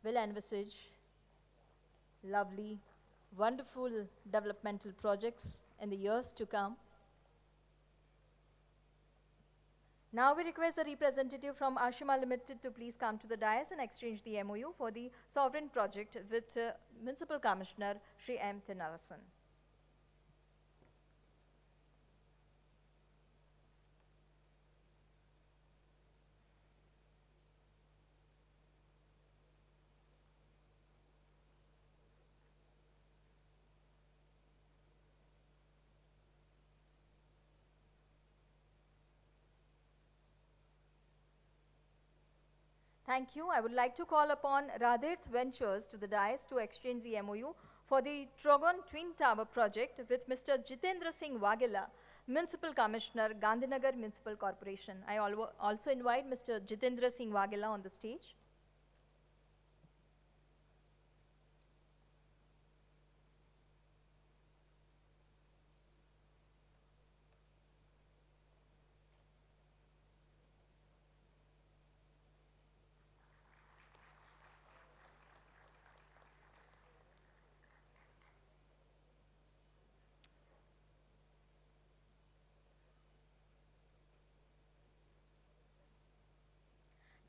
will envisage lovely, wonderful developmental projects in the years to come. Now we request the representative from Ashima Limited to please come to the dais and exchange the MOU for the Sovereign project with Municipal Commissioner Shri M. Thinarasan. Thank you. I would like to call upon Radhirth Ventures to the dais to exchange the MOU for the Trogon Twin Tower project with Mr. Jitendra Singh Waghela, Municipal Commissioner, Gandhinagar Municipal Corporation. I also invite Mr. Jitendra Singh Waghela on the stage.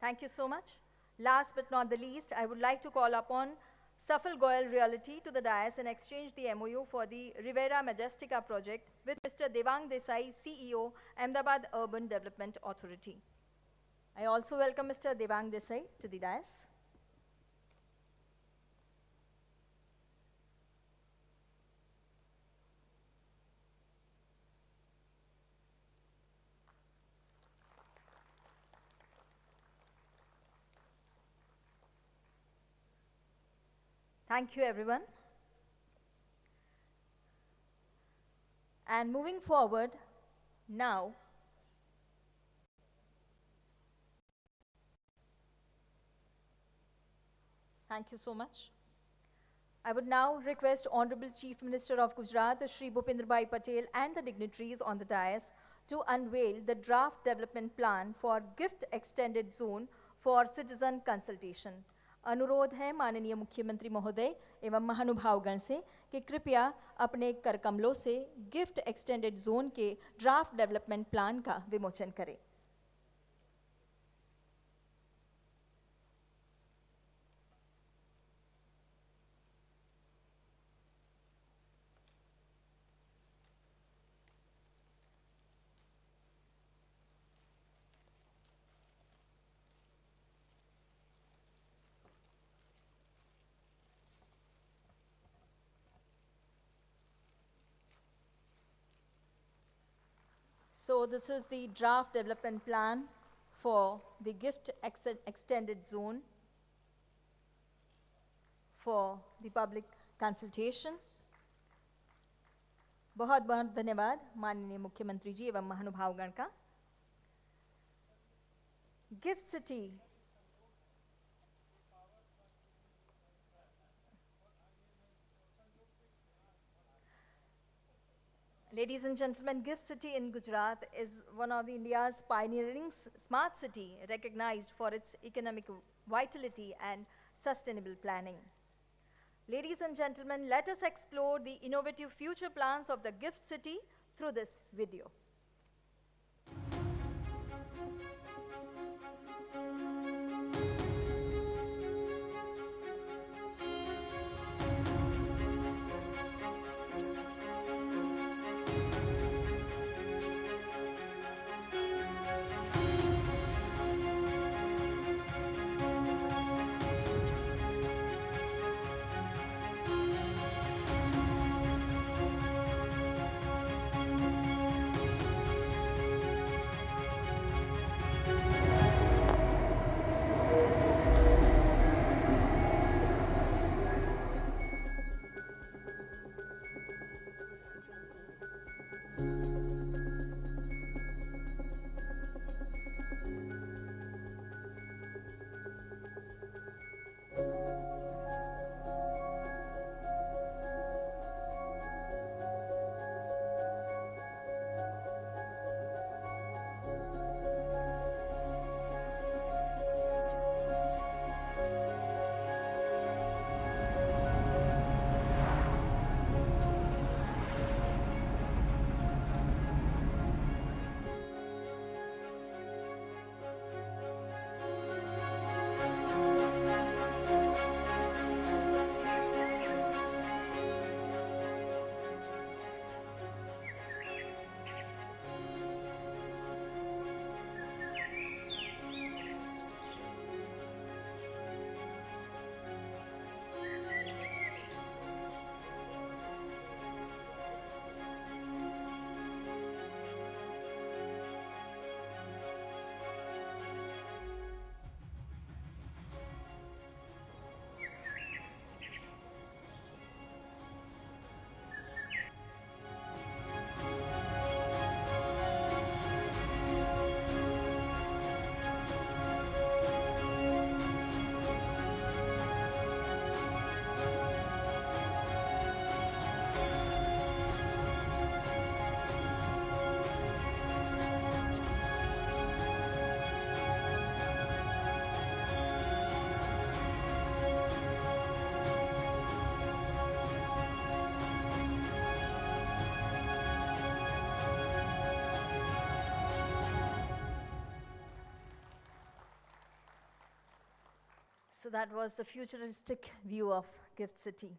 Thank you so much. Last but not the least, I would like to call upon Safal Goyal Realty to the dais and exchange the MOU for the Rivera Majestica project with Mr. Devang Desai, CEO, Ahmedabad Urban Development Authority. I also welcome Mr. Devang Desai to the dais. Thank you, everyone. And moving forward, now, thank you so much. I would now request Honorable Chief Minister of Gujarat, Shri Bhupendra Bhai Patel, and the dignitaries on the dais to unveil the draft development plan for gift extended zone for citizen consultation. अनुरोध है माननीय मुख्यमंत्री महोदय एवं महानुभावगण से कि कृपया अपने कर कमलों से गिफ्ट एक्सटेंडेड जोन के ड्राफ्ट डेवलपमेंट प्लान का विमोचन करें. So this is the draft development plan for the gift extended zone for the public consultation. बहुत बहुत धन्यवाद माननीय मुख्यमंत्री जी एवं महानुभावगण का. Gift city Ladies and gentlemen, Gift City in Gujarat is one of India's pioneering smart city, recognized for its economic vitality and sustainable planning. Ladies and gentlemen, let us explore the innovative future plans of the Gift City through this video. So that was the futuristic view of Gift City.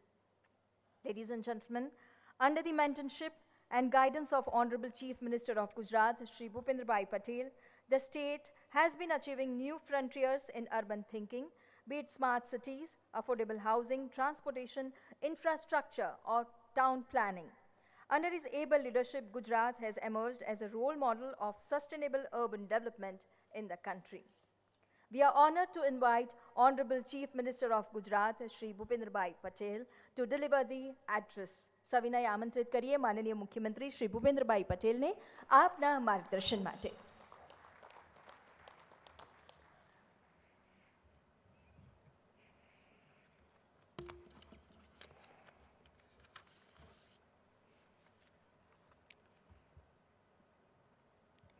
Ladies and gentlemen, under the mentorship and guidance of Honorable Chief Minister of Gujarat, Shri Bhupendrabhai Patel, the state has been achieving new frontiers in urban thinking, be it smart cities, affordable housing, transportation, infrastructure, or town planning. Under his able leadership, Gujarat has emerged as a role model of sustainable urban development in the country. We are honored to invite Honorable Chief Minister of Gujarat, Shri Bhupendrabhai Patel, to deliver the address. સવિનય આમંત્રિત કરીએ માનનીય મુખ્યમંત્રી શ્રી ભૂપેન્દ્રભાઈ પટેલને આપના માર્ગદર્શન માટે.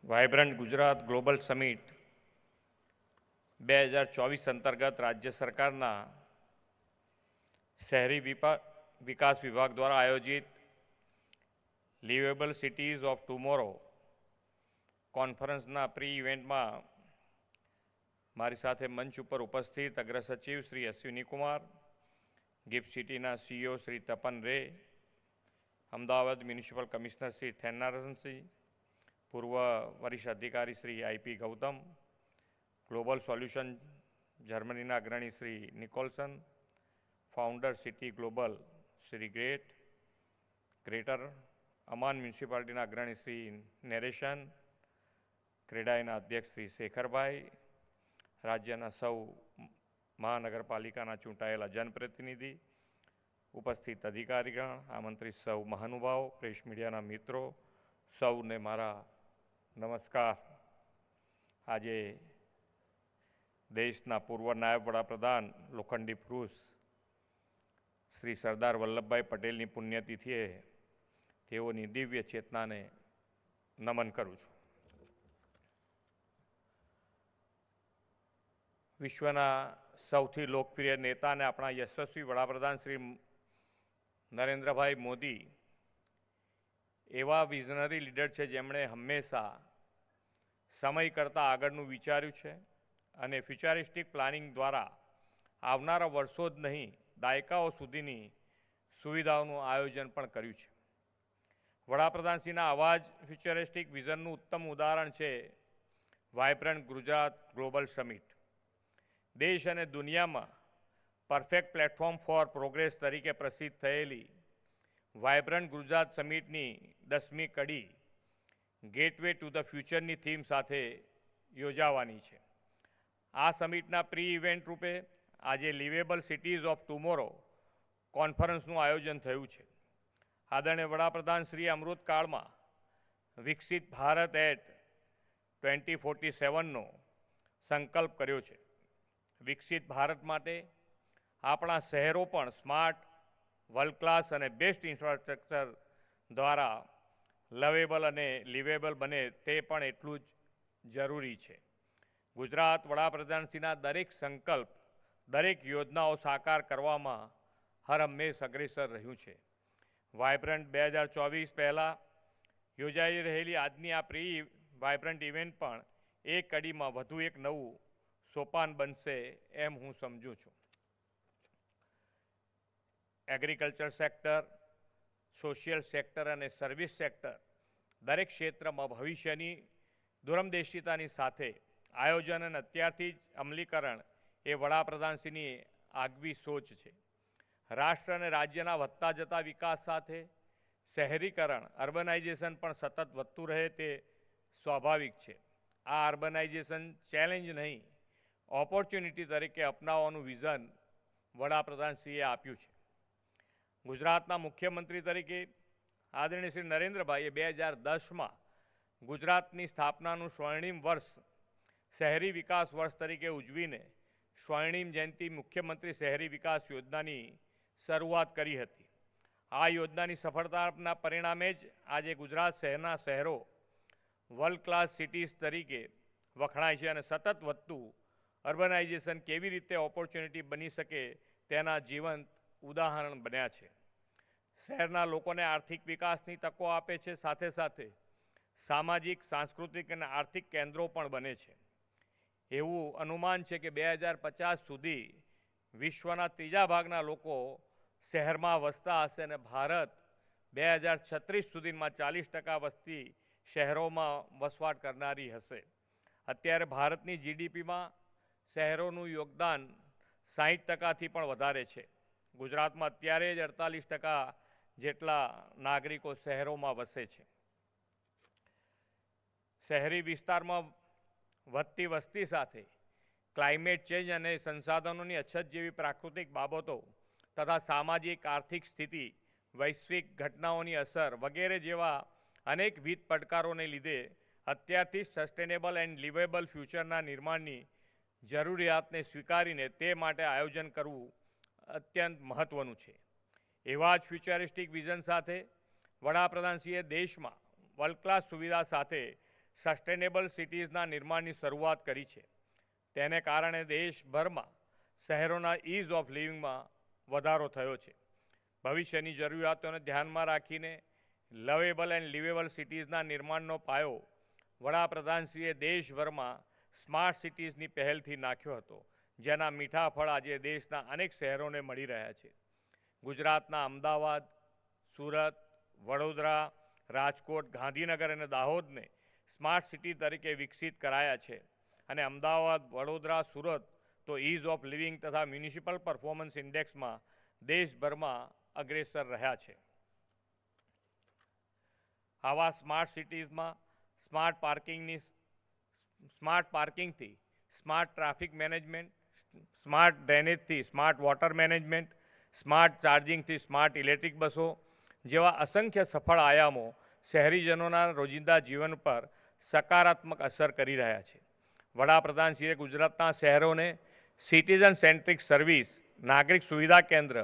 Vibrant Gujarat global summit 2024 અંતર્ગત રાજ્ય સરકારના શહેરી વિકાસ વિભાગ દ્વારા આયોજિત લિવેબલ સિટીઝ ઓફ ટુમોરો કોન્ફરન્સના પ્રી ઇવેન્ટમાં મારી સાથે મંચ ઉપર ઉપસ્થિત અગ્ર સચિવ શ્રી અશ્વિની કુમાર, ગિફ્ટ સિટીના CEO Shri Tapan Ray, Ahmedabad municipal commissioner Shri Thennarasinh, પૂર્વ વરિષ્ઠ અધિકારી Shri IP Gautam, global solution જર્મનીના અગ્રણી Shri Nicholson, founder city global Shri greater Amman મ્યુનિસિપાલિટીના અગ્રણી શ્રી નરેશન, ક્રેડાઈના અધ્યક્ષ શ્રી શેખરભાઈ, રાજ્યના સૌ મહાનગરપાલિકાના ચૂંટાયેલા જનપ્રતિનિધિ, ઉપસ્થિત અધિકારીગણ, આમંત્રિત સૌ મહાનુભાવો, પ્રેસ મીડિયાના મિત્રો, સૌને મારા નમસ્કાર. આજે દેશના પૂર્વ નાયબ વડાપ્રધાન લોખંડી પુરુષ શ્રી સરદાર વલ્લભભાઈ પટેલની પુણ્યતિથિએ તેઓની દિવ્ય ચેતનાને નમન કરું છું. વિશ્વના સૌથી લોકપ્રિય નેતા અને આપણા યશસ્વી વડાપ્રધાન શ્રી નરેન્દ્રભાઈ મોદી એવા વિઝનરી લીડર છે જેમણે હંમેશા સમય કરતાં આગળનું વિચાર્યું છે અને ફ્યુચરિસ્ટિક પ્લાનિંગ દ્વારા આવનારા વર્ષો જ નહીં દાયકાઓ સુધીની સુવિધાઓનું આયોજન પણ કર્યું છે. વડાપ્રધાનશ્રીના આવા જ ફ્યુચરિસ્ટિક વિઝનનું ઉત્તમ ઉદાહરણ છે વાઇબ્રન્ટ ગુજરાત ગ્લોબલ સમિટ. દેશ અને દુનિયામાં પરફેક્ટ પ્લેટફોર્મ ફોર પ્રોગ્રેસ તરીકે પ્રસિદ્ધ થયેલી વાઇબ્રન્ટ ગુજરાત સમિટની 10મી કડી ગેટવે ટુ ધ ફ્યુચરની થીમ સાથે યોજાવાની છે. આ સમિટના પ્રી ઇવેન્ટ રૂપે આજે લિવેબલ સિટીઝ ઓફ ટુમોરો કોન્ફરન્સનું આયોજન થયું છે. આદરણીય વડાપ્રધાન શ્રી અમૃતકાળમાં વિકસિત ભારત એટ 2047નો સંકલ્પ કર્યો છે. વિકસિત ભારત માટે આપણા શહેરો પણ સ્માર્ટ, વર્લ્ડ ક્લાસ અને બેસ્ટ ઇન્ફ્રાસ્ટ્રક્ચર દ્વારા લવેબલ અને લિવેબલ બને તે પણ એટલું જ જરૂરી છે. ગુજરાત વડાપ્રધાનશ્રીના દરેક સંકલ્પ, દરેક યોજનાઓ સાકાર કરવામાં હરહંમેશ અગ્રેસર રહ્યું છે. વાઇબ્રન્ટ 2024 પહેલાં યોજાઈ રહેલી આજની આ પ્રી વાઇબ્રન્ટ ઇવેન્ટ પણ એક કડીમાં વધુ એક નવું સોપાન બનશે એમ હું સમજું છું. એગ્રીકલ્ચર સેક્ટર, સોશિયલ સેક્ટર અને સર્વિસ સેક્ટર દરેક ક્ષેત્રમાં ભવિષ્યની દૂરંદેશિતાની સાથે આયોજન અને અત્યારથી જ અમલીકરણ એ વડાપ્રધાનશ્રીની આગવી સોચ છે. રાષ્ટ્ર અને રાજ્યના વધતા જતા વિકાસ સાથે શહેરીકરણ, અર્બનાઇઝેશન પણ સતત વધતું રહે તે સ્વાભાવિક છે. આ અર્બનાઇઝેશન ચેલેન્જ નહીં, ઓપોર્ચ્યુનિટી તરીકે અપનાવવાનું વિઝન વડાપ્રધાનશ્રીએ આપ્યું છે. ગુજરાતના મુખ્યમંત્રી તરીકે આદરણીય શ્રી નરેન્દ્રભાઈએ 2010માં ગુજરાતની સ્થાપનાનું સ્વર્ણિમ વર્ષ શહેરી વિકાસ વર્ષ તરીકે ઉજવીને સ્વર્ણિમ જયંતિ મુખ્યમંત્રી શહેરી વિકાસ યોજનાની શરૂઆત કરી હતી. આ યોજનાની સફળતાના પરિણામે જ આજે ગુજરાત શહેરના શહેરો વર્લ્ડ ક્લાસ સિટીઝ તરીકે વખણાય છે અને સતત વધતું અર્બનાઇઝેશન કેવી રીતે ઓપોર્ચ્યુનિટી બની શકે તેના જીવંત ઉદાહરણ બન્યા છે. શહેરના લોકોને આર્થિક વિકાસની તકો આપે છે, સાથે સાથે સામાજિક, સાંસ્કૃતિક અને આર્થિક કેન્દ્રો પણ બને છે. એવું અનુમાન છે કે 2050 સુધી વિશ્વના ત્રીજા ભાગના લોકો શહેરમાં વસતા હશે અને ભારત 2036 સુધીમાં 40% વસ્તી શહેરોમાં વસવાટ કરનારી હશે. અત્યારે ભારતની જીડીપીમાં શહેરોનું યોગદાન 60%થી પણ વધારે છે. ગુજરાતમાં અત્યારે જ 48% જેટલા નાગરિકો શહેરોમાં વસે છે. શહેરી વિસ્તારમાં વધતી વસ્તી સાથે ક્લાઇમેટ ચેન્જ અને સંસાધનોની અછત જેવી પ્રાકૃતિક બાબતો તથા સામાજિક આર્થિક સ્થિતિ, વૈશ્વિક ઘટનાઓની અસર વગેરે જેવા અનેકવિધ પડકારોને લીધે અત્યારથી સસ્ટેનેબલ એન્ડ લિવેબલ ફ્યુચરના નિર્માણની જરૂરિયાતને સ્વીકારીને તે માટે આયોજન કરવું અત્યંત મહત્ત્વનું છે. એવા જ ફ્યુચરિસ્ટિક વિઝન સાથે વડાપ્રધાનશ્રીએ દેશમાં વર્લ્ડ ક્લાસ સુવિધા સાથે સસ્ટેનેબલ સિટીઝના નિર્માણની શરૂઆત કરી છે. તેને કારણે દેશભરમાં શહેરોના ઇઝ ઓફ લિવિંગમાં વધારો થયો છે. ભવિષ્યની જરૂરિયાતોને ધ્યાનમાં રાખીને લવેબલ એન્ડ લિવેબલ સિટીઝના નિર્માણનો પાયો વડાપ્રધાનશ્રીએ દેશભરમાં સ્માર્ટ સિટીઝની પહેલથી નાખ્યો હતો, જેના મીઠા ફળ આજે દેશના અનેક શહેરોને મળી રહ્યા છે. ગુજરાતના અમદાવાદ, સુરત, વડોદરા, રાજકોટ, ગાંધીનગર અને દાહોદને સ્માર્ટ સિટી તરીકે વિકસિત કરાયા છે અને અમદાવાદ, વડોદરા, સુરત તો ઇઝ ઓફ લિવિંગ તથા મ્યુનિસિપલ પરફોર્મન્સ ઇન્ડેક્સમાં દેશભરમાં અગ્રેસર રહ્યા છે. આવા સ્માર્ટ સિટીઝમાં સ્માર્ટ પાર્કિંગથી સ્માર્ટ ટ્રાફિક મેનેજમેન્ટ, સ્માર્ટ ડ્રેનેજથી સ્માર્ટ વોટર મેનેજમેન્ટ, સ્માર્ટ ચાર્જિંગથી સ્માર્ટ ઇલેક્ટ્રિક બસો જેવા અસંખ્ય સફળ આયામો શહેરીજનોના રોજિંદા જીવન પર સકારાત્મક અસર કરી રહ્યા છે. વડાપ્રધાનશ્રીએ ગુજરાતના શહેરોને સિટીઝન સેન્ટ્રિક સર્વિસ, નાગરિક સુવિધા કેન્દ્ર,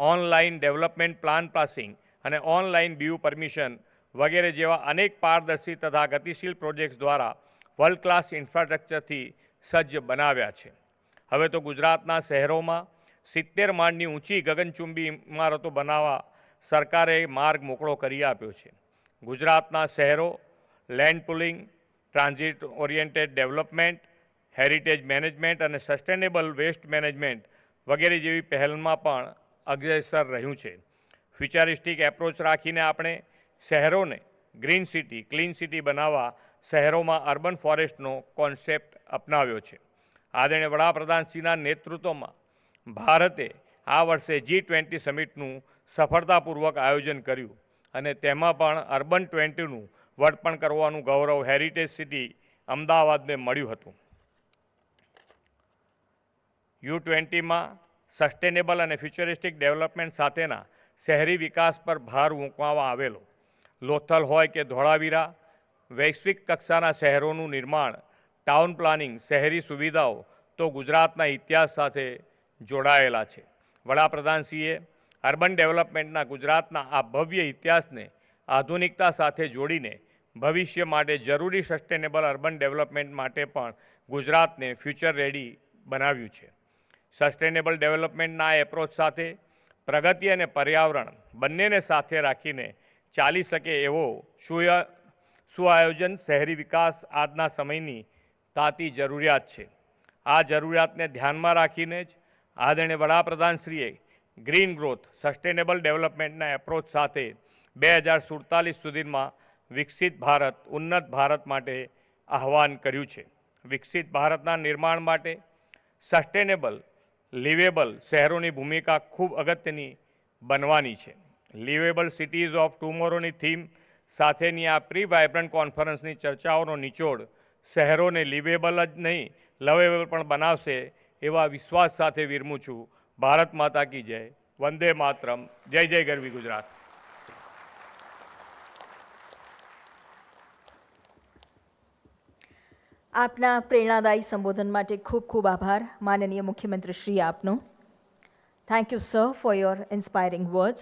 ઓનલાઈન ડેવલપમેન્ટ પ્લાન પાસિંગ અને ઓનલાઈન બીયુ પરમિશન વગેરે જેવા અનેક પારદર્શી તથા ગતિશીલ પ્રોજેક્ટ્સ દ્વારા વર્લ્ડ ક્લાસ ઇન્ફ્રાસ્ટ્રક્ચરથી સજ્જ બનાવ્યા છે. હવે તો ગુજરાતના શહેરોમાં 70 માળની ઊંચી ગગનચુંબી ઇમારતો બનાવવા સરકારે માર્ગ મોકળો કરી આપ્યો છે. ગુજરાતના શહેરો land pooling, transit oriented development, heritage management અને સસ્ટેનેબલ વેસ્ટ મેનેજમેન્ટ વગેરે જેવી પહેલમાં પણ અગ્રેસર રહ્યું છે. ફ્યુચરિસ્ટિક એપ્રોચ રાખીને આપણે શહેરોને ગ્રીન સિટી, ક્લીન સિટી બનાવવા શહેરોમાં અર્બન ફોરેસ્ટનો કોન્સેપ્ટ અપનાવ્યો છે. આદરણીય વડાપ્રધાનશ્રીના નેતૃત્વમાં ભારતે આ વર્ષે G20 સમિટનું સફળતાપૂર્વક આયોજન કર્યું અને તેમાં પણ અર્બન 20નું વડપણ કરવાનું ગૌરવ હેરિટેજ સિટી અમદાવાદને મળ્યું હતું. U20માં સસ્ટેનેબલ અને ફ્યુચરિસ્ટિક ડેવલપમેન્ટ સાથેના શહેરી વિકાસ પર ભાર મૂકવામાં આવેલો. લોથલ હોય કે ધોળાવીરા, વૈશ્વિક કક્ષાના શહેરોનું નિર્માણ, ટાઉન પ્લાનિંગ, શહેરી સુવિધાઓ તો ગુજરાતના ઇતિહાસ સાથે જોડાયેલા છે. વડાપ્રધાનશ્રીએ અર્બન ડેવલપમેન્ટના ગુજરાતના આ ભવ્ય ઇતિહાસને આધુનિકતા સાથે જોડીને ભવિષ્ય માટે જરૂરી સસ્ટેનેબલ અર્બન ડેવલપમેન્ટ માટે પણ ગુજરાતને ફ્યુચર રેડી બનાવ્યું છે. સસ્ટેનેબલ ડેવલપમેન્ટના આ એપ્રોચ સાથે પ્રગતિ અને પર્યાવરણ બંનેને સાથે રાખીને ચાલી શકે એવો સુઆયોજન શહેરી વિકાસ આજના સમયની તાતી જરૂરિયાત છે. આ જરૂરિયાતને ધ્યાનમાં રાખીને જ આદરણીય વડાપ્રધાનશ્રીએ ગ્રીન ગ્રોથ, સસ્ટેનેબલ ડેવલપમેન્ટના એપ્રોચ સાથે 2047 સુધીમાં વિકસિત ભારત, ઉન્નત ભારત માટે આહ્વાન કર્યું છે. વિકસિત ભારતના નિર્માણ માટે સસ્ટેનેબલ, લિવેબલ શહેરોની ભૂમિકા ખૂબ અગત્યની બનવાની છે. લિવેબલ સિટીઝ ઓફ ટુમોરોની થીમ સાથેની આ પ્રી વાઇબ્રન્ટ કોન્ફરન્સની ચર્ચાઓનો નિચોડ શહેરોને લિવેબલ જ નહીં, લવેબલ પણ બનાવશે એવા વિશ્વાસ સાથે વિરમું છું. ભારત માતા કી જય. વંદે માતરમ. જય જય ગરવી ગુજરાત. આપના પ્રેરણાદાયી સંબોધન માટે ખૂબ ખૂબ આભાર માનનીય મુખ્યમંત્રી શ્રી આપનો. Thank you, sir, for your inspiring words.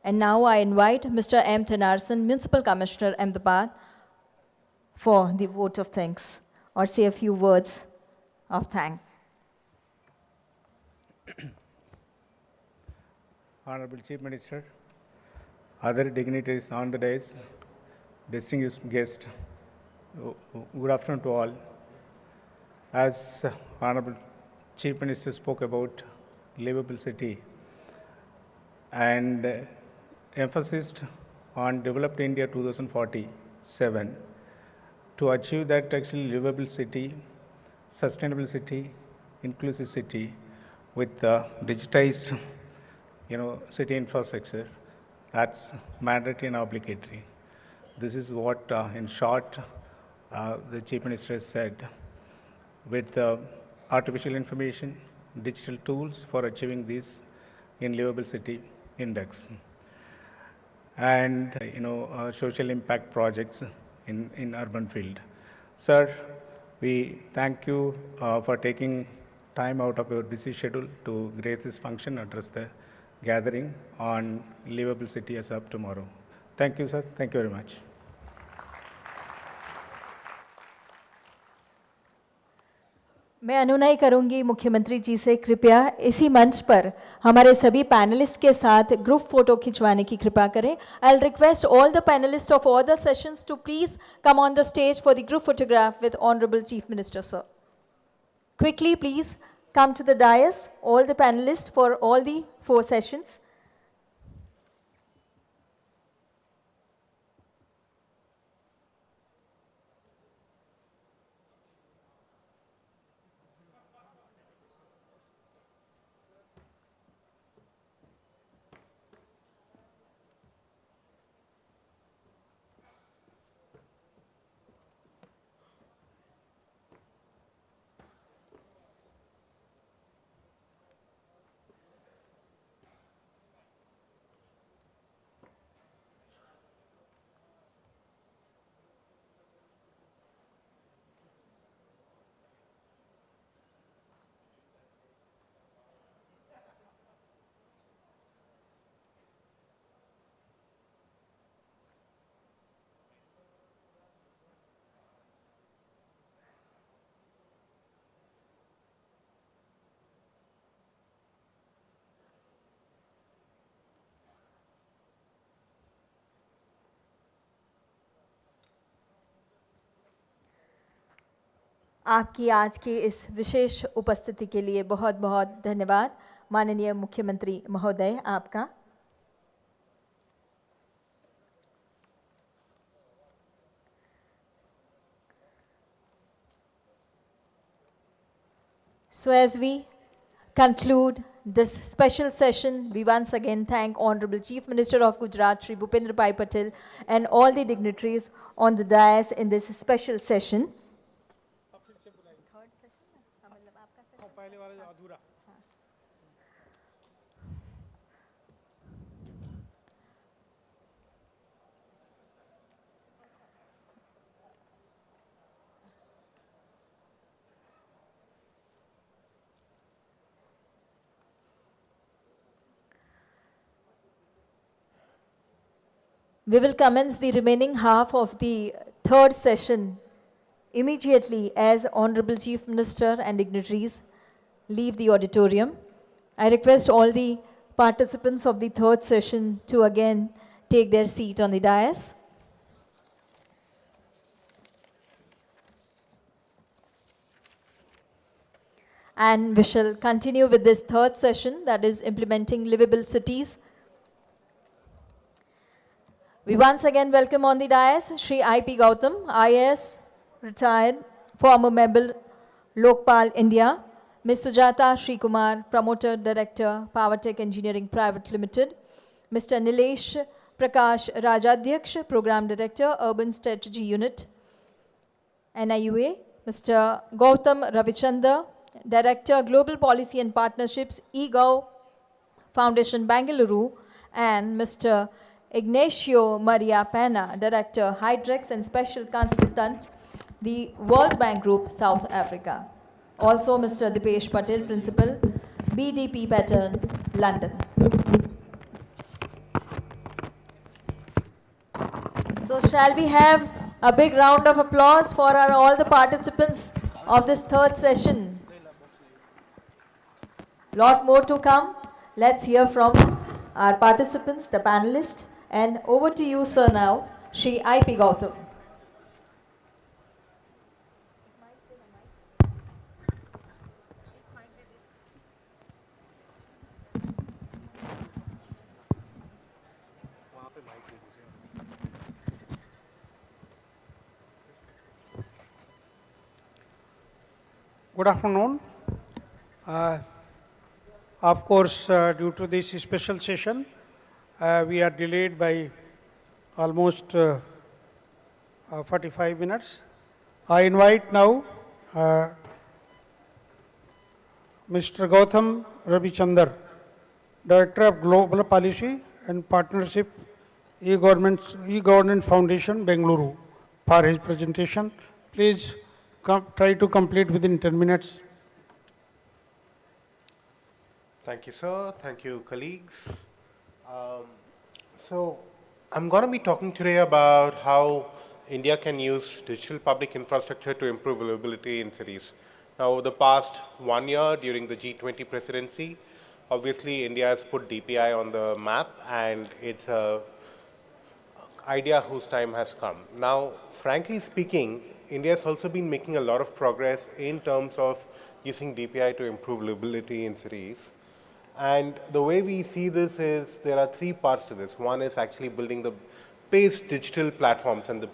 And now I invite Mr. M. Thanarsan, Municipal Commissioner, Ahmedabad, for the vote of thanks or say a few words of thanks. Honorable Chief Minister, other dignitaries on the dais, distinguished guests, good afternoon to all. As Honorable Chief Minister spoke about livable city and emphasized on Developed India 2047, to achieve that actually livable city, sustainable city, inclusive city with digitized city infrastructure, that's mandatory and obligatory. This is what, in short, the Chief Minister has said. With artificial information, digital tools for achieving this in livable city index, and social impact projects in urban field. Sir, we thank you for taking time out of your busy schedule to grace this function, address the gathering on livable city as of tomorrow. Thank you, sir. Thank you very much. मैं अनुनय करूंगी मुख्यमंत्री जी से कृपया इसी मंच पर हमारे सभी पैनलिस्ट के साथ ग्रुप फोटो खिंचवाने की कृपा करें. I'll request all the panelists of all the sessions to please come on the stage for the group photograph with Honorable Chief Minister, sir. Quickly, please come to the dais, all the panelists for all the 4 sessions. आपकी आज की इस विशेष उपस्थिति के लिए बहुत बहुत धन्यवाद माननीय मुख्यमंत्री महोदय आपका। So as we conclude this special session, we once again thank Honorable Chief Minister of Gujarat, Shri Bhupendra Bhai Patel, and all the dignitaries on the dais in this special session. We will commence the remaining half of the third session immediately as Honorable Chief Minister and dignitaries leave the auditorium. I request all the participants of the third session to again take their seat on the dais. And we shall continue with this third session, that is implementing livable cities. We once again welcome on the dais Shri I.P. Gautam, IAS, retired, former member, Lokpal, India. Ms. Sujata Shri Kumar, Promoter Director, Powertech Engineering Private Limited. Mr. Nilesh Prakash Rajadhyaksh, Program Director, Urban Strategy Unit, NIUA. Mr. Gautam Ravichandra, Director, Global Policy and Partnerships, eGov Foundation, Bangalore. And Mr. Ignacio Maria Pena, Director, Hydrex and Special Consultant, the World Bank Group, South Africa. Also, Mr. Dipesh Patel, Principal, BDP Pattern, London. So shall we have a big round of applause for all the participants of this third session? Lot more to come. Let's hear from our participants, the panelists. And over to you, sir, now, Shri I.P. Gautam. Good afternoon. Of course, due to this special session, we are delayed by almost 45 minutes. I invite now Mr. Gautam Ravichandra, Director of Global Policy and Partnership, E-Governance Foundation, Bengaluru, for his presentation. Please try to complete within 10 minutes. Thank you, sir. Thank you, colleagues. So I'm going to be talking today about how India can use digital public infrastructure to improve livability in cities. Now, over the past 1 year during the G20 presidency, obviously India has put DPI on the map, and it's an idea whose time has come. Now, frankly speaking, India has also been making a lot of progress in terms of using DPI to improve livability in cities. And the way we see this is there are three parts to this. One is actually building the base digital platforms and the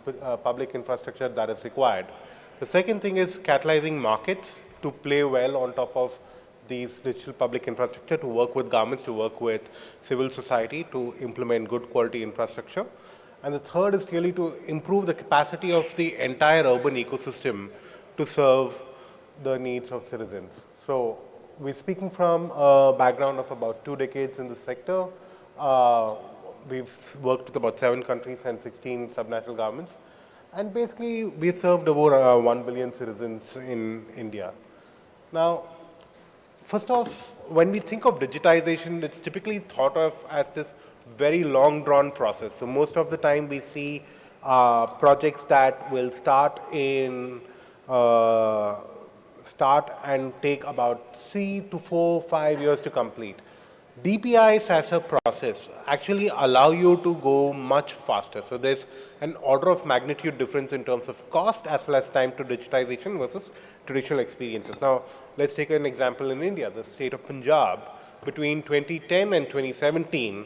public infrastructure that is required. The second thing is catalyzing markets to play well on top of these digital public infrastructure, to work with governments, to work with civil society to implement good quality infrastructure. And the third is really to improve the capacity of the entire urban ecosystem to serve the needs of citizens. So we're speaking from a background of about 2 decades in the sector. We've worked with about 7 countries and 16 subnational governments. And basically, we served over 1 billion citizens in India. Now, first off, when we think of digitization, it's typically thought of as this very long drawn process. So most of the time we see projects that will start and take about 3 to 4, 5 years to complete. DPIs as a process actually allow you to go much faster. So there's an order of magnitude difference in terms of cost as well as time to digitization versus traditional experiences. Now, let's take an example in India. The state of Punjab between 2010 and 2017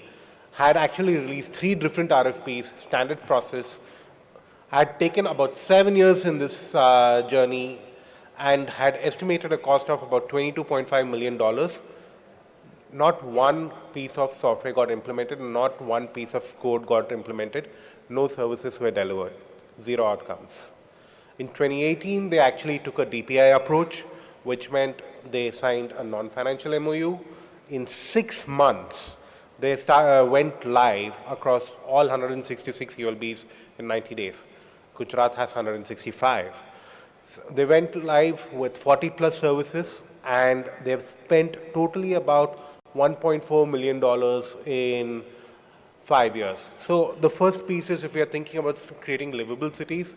had actually released 3 different RFPs, standard process, had taken about 7 years in this journey and had estimated a cost of about $22.5 million. Not one piece of software got implemented, not one piece of code got implemented, no services were delivered, 0 outcomes. In 2018, they actually took a DPI approach, which meant they signed a non-financial MOU. In 6 months, they went live across all 166 ULBs in 90 days. Gujarat has 165. So they went live with 40 plus services, and they've spent totally about $1.4 million in 5 years. So the first piece is, if we are thinking about creating livable cities,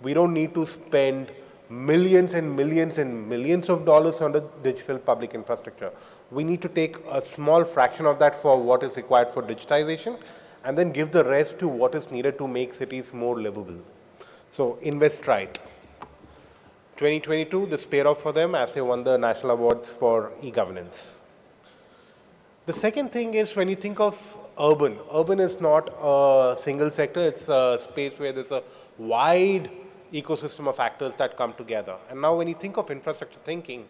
we don't need to spend millions and millions and millions of dollars on the digital public infrastructure. We need to take a small fraction of that for what is required for digitization and then give the rest to what is needed to make cities more livable. So invest right. 2022, this paid off for them as they won the national awards for e-governance. The second thing is, when you think of urban, urban is not a single sector, it's a space where there's a wide ecosystem of actors that come together. And now when you think of infrastructure thinking,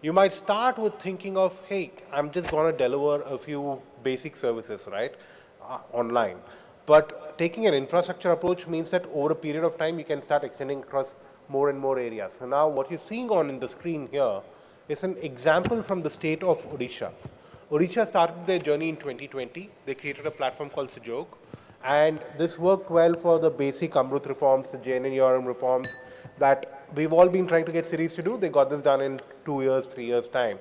you might start with thinking of, hey, I'm just going to deliver a few basic services, right, online. But taking an infrastructure approach means that over a period of time, you can start extending across more and more areas. So now what you're seeing on the screen here is an example from the state of Odisha. Odisha started their journey in 2020. They created a platform called Sujog, and this worked well for the basic Amrut reforms, the JNNURM reforms that we've all been trying to get cities to do. They got this done in 2 years, 3 years time.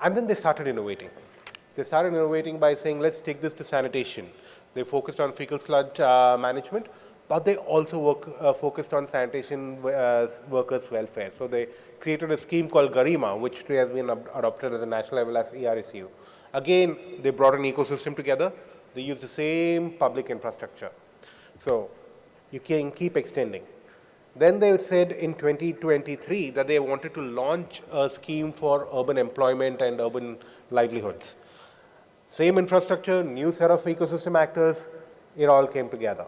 And then they started innovating. They started innovating by saying, let's take this to sanitation. They focused on fecal sludge management, but they also focused on sanitation workers' welfare. So they created a scheme called Garima, which has been adopted at the national level as ERSU. Again, they brought an ecosystem together. They use the same public infrastructure. So you can keep extending. Then they said in 2023 that they wanted to launch a scheme for urban employment and urban livelihoods. Same infrastructure, new set of ecosystem actors, it all came together.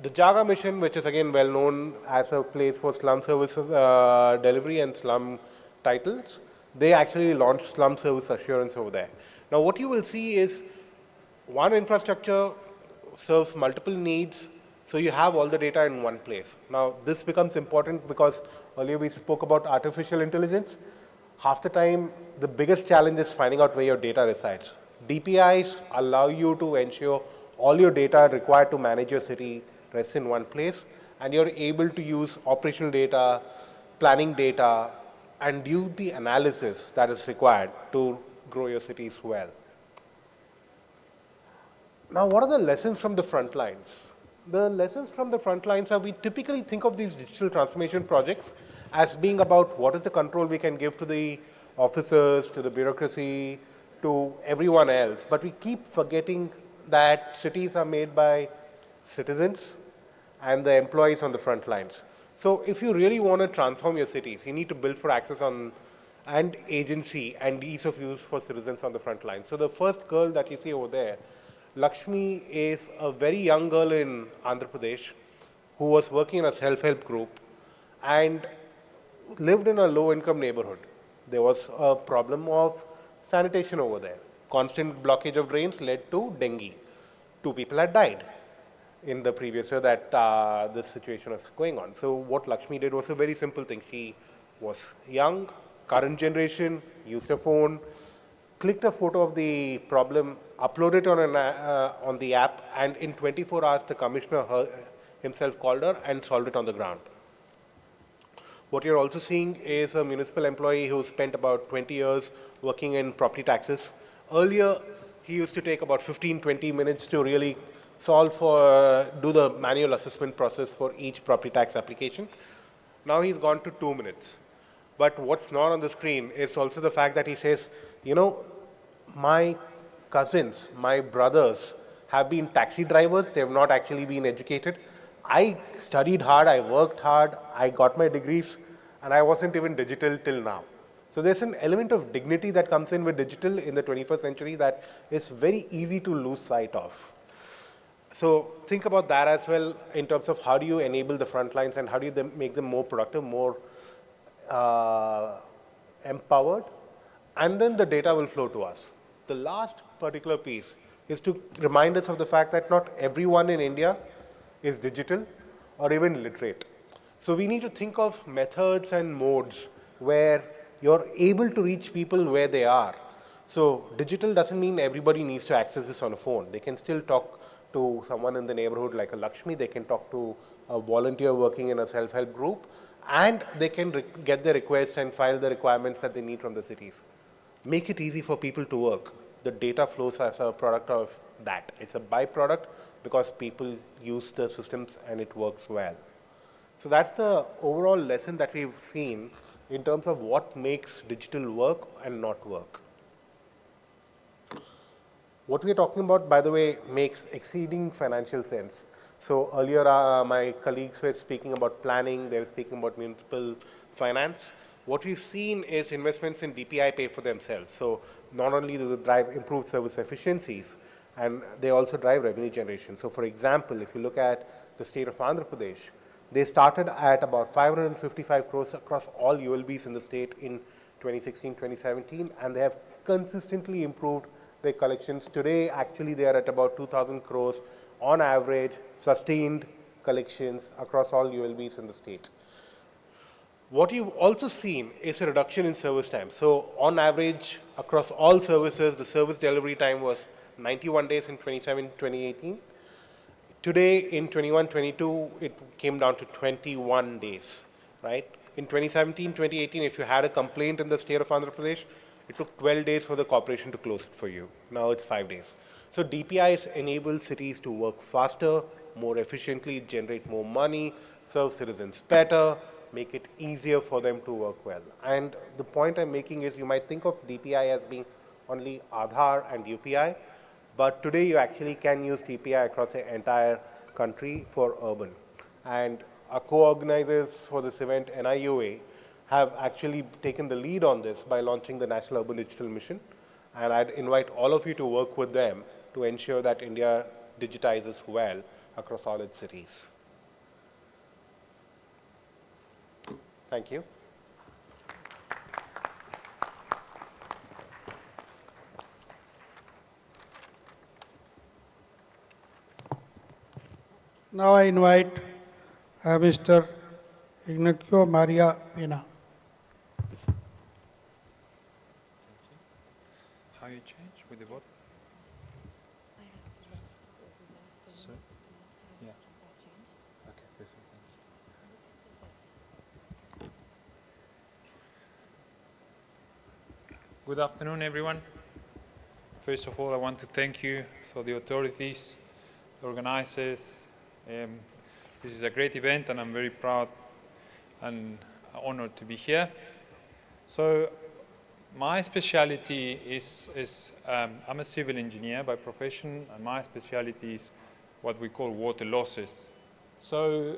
The Jaga mission, which is again well known as a place for slum services delivery and slum titles, they actually launched slum service assurance over there. Now what you will see is one infrastructure serves multiple needs, so you have all the data in one place. Now this becomes important because earlier we spoke about artificial intelligence. Half the time, the biggest challenge is finding out where your data resides. DPIs allow you to ensure all your data required to manage your city rests in one place, and you're able to use operational data, planning data, and do the analysis that is required to grow your cities well. Now, what are the lessons from the front lines? The lessons from the front lines are, we typically think of these digital transformation projects as being about what is the control we can give to the officers, to the bureaucracy, to everyone else. But we keep forgetting that cities are made by citizens and the employees on the front lines. So if you really want to transform your cities, you need to build for access on and agency and ease of use for citizens on the front line. So the first girl that you see over there, Lakshmi, is a very young girl in Andhra Pradesh who was working in a self-help group and lived in a low-income neighborhood. There was a problem of sanitation over there. Constant blockage of drains led to dengue. 2 people had died in the previous year that this situation was going on. So what Lakshmi did was a very simple thing. She was young, current generation, used a phone, clicked a photo of the problem, uploaded it on the app, and in 24 hours the commissioner himself called her and solved it on the ground. What you're also seeing is a municipal employee who spent about 20 years working in property taxes. Earlier, he used to take about 15-20 minutes to really solve for, do the manual assessment process for each property tax application. Now he's gone to 2 minutes. But what's not on the screen is also the fact that he says, you know, my cousins, my brothers have been taxi drivers. They have not actually been educated. I studied hard, I worked hard, I got my degrees, and I wasn't even digital till now. So there's an element of dignity that comes in with digital in the 21st century that is very easy to lose sight of. So think about that as well in terms of how do you enable the front lines and how do you make them more productive, more empowered, and then the data will flow to us. The last particular piece is to remind us of the fact that not everyone in India is digital or even literate. So we need to think of methods and modes where you're able to reach people where they are. So digital doesn't mean everybody needs to access this on a phone. They can still talk to someone in the neighborhood like a Lakshmi, they can talk to a volunteer working in a self-help group, and they can get their requests and file the requirements that they need from the cities. Make it easy for people to work. The data flows as a product of that. It's a byproduct because people use the systems and it works well. So that's the overall lesson that we've seen in terms of what makes digital work and not work. What we're talking about, by the way, makes exceeding financial sense. So earlier my colleagues were speaking about planning, they were speaking about municipal finance. What we've seen is investments in DPI pay for themselves. So not only do they drive improved service efficiencies, and they also drive revenue generation. So for example, if you look at the state of Andhra Pradesh, they started at about 555 crores across all ULBs in the state in 2016-2017, and they have consistently improved their collections. Today, actually, they are at about 2,000 crores on average, sustained collections across all ULBs in the state. What you've also seen is a reduction in service time. So on average, across all services, the service delivery time was 91 days in 2018. Today, in 21-22, it came down to 21 days, right? In 2017-2018, if you had a complaint in the state of Andhra Pradesh, it took 12 days for the corporation to close it for you. Now it's 5 days. So DPIs enable cities to work faster, more efficiently, generate more money, serve citizens better, make it easier for them to work well. And the point I'm making is you might think of DPI as being only Aadhaar and UPI, but today you actually can use DPI across the entire country for urban. And our co-organizers for this event, NIUA, have actually taken the lead on this by launching the National Urban Digital Mission. And I'd invite all of you to work with them to ensure that India digitizes well across all its cities. Thank you. Now I invite Mr. Ignacio Maria Pena. How you change with the vote? So, yeah. Okay, perfect. Thank you. Good afternoon, everyone. First of all, I want to thank you for the authorities, the organizers. This is a great event, and I'm very proud and honored to be here. So, my specialty is I'm a civil engineer by profession, and my specialty is what we call water losses. So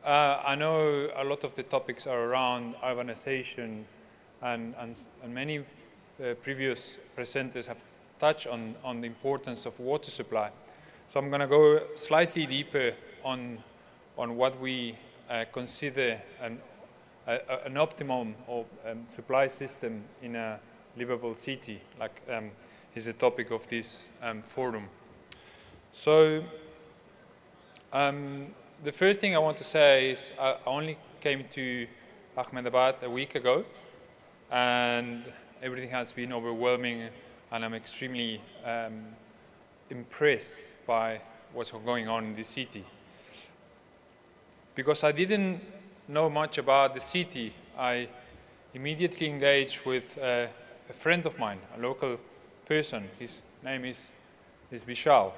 I know a lot of the topics are around urbanization, and many previous presenters have touched on the importance of water supply. So I'm going to go slightly deeper on what we consider an optimum or supply system in a livable city, like is the topic of this forum. So the first thing I want to say is I only came to Ahmedabad a week ago, and everything has been overwhelming, and I'm extremely impressed by what's going on in the city. Because I didn't know much about the city, I immediately engaged with a friend of mine, a local person. His name is Vishal.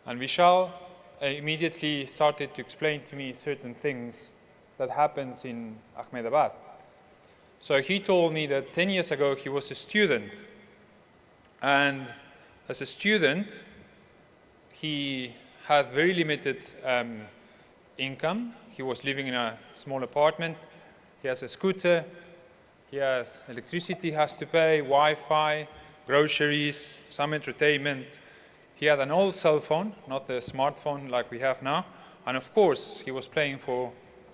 And Vishal immediately started to explain to me certain things that happens in Ahmedabad. So he told me that 10 years ago he was a student And as a student, he had very limited income. He was living in a small apartment. He has a scooter. He has electricity he has to pay, Wi-Fi, groceries, some entertainment. He had an old cell phone, not a smartphone like we have now. And of course, he was paying for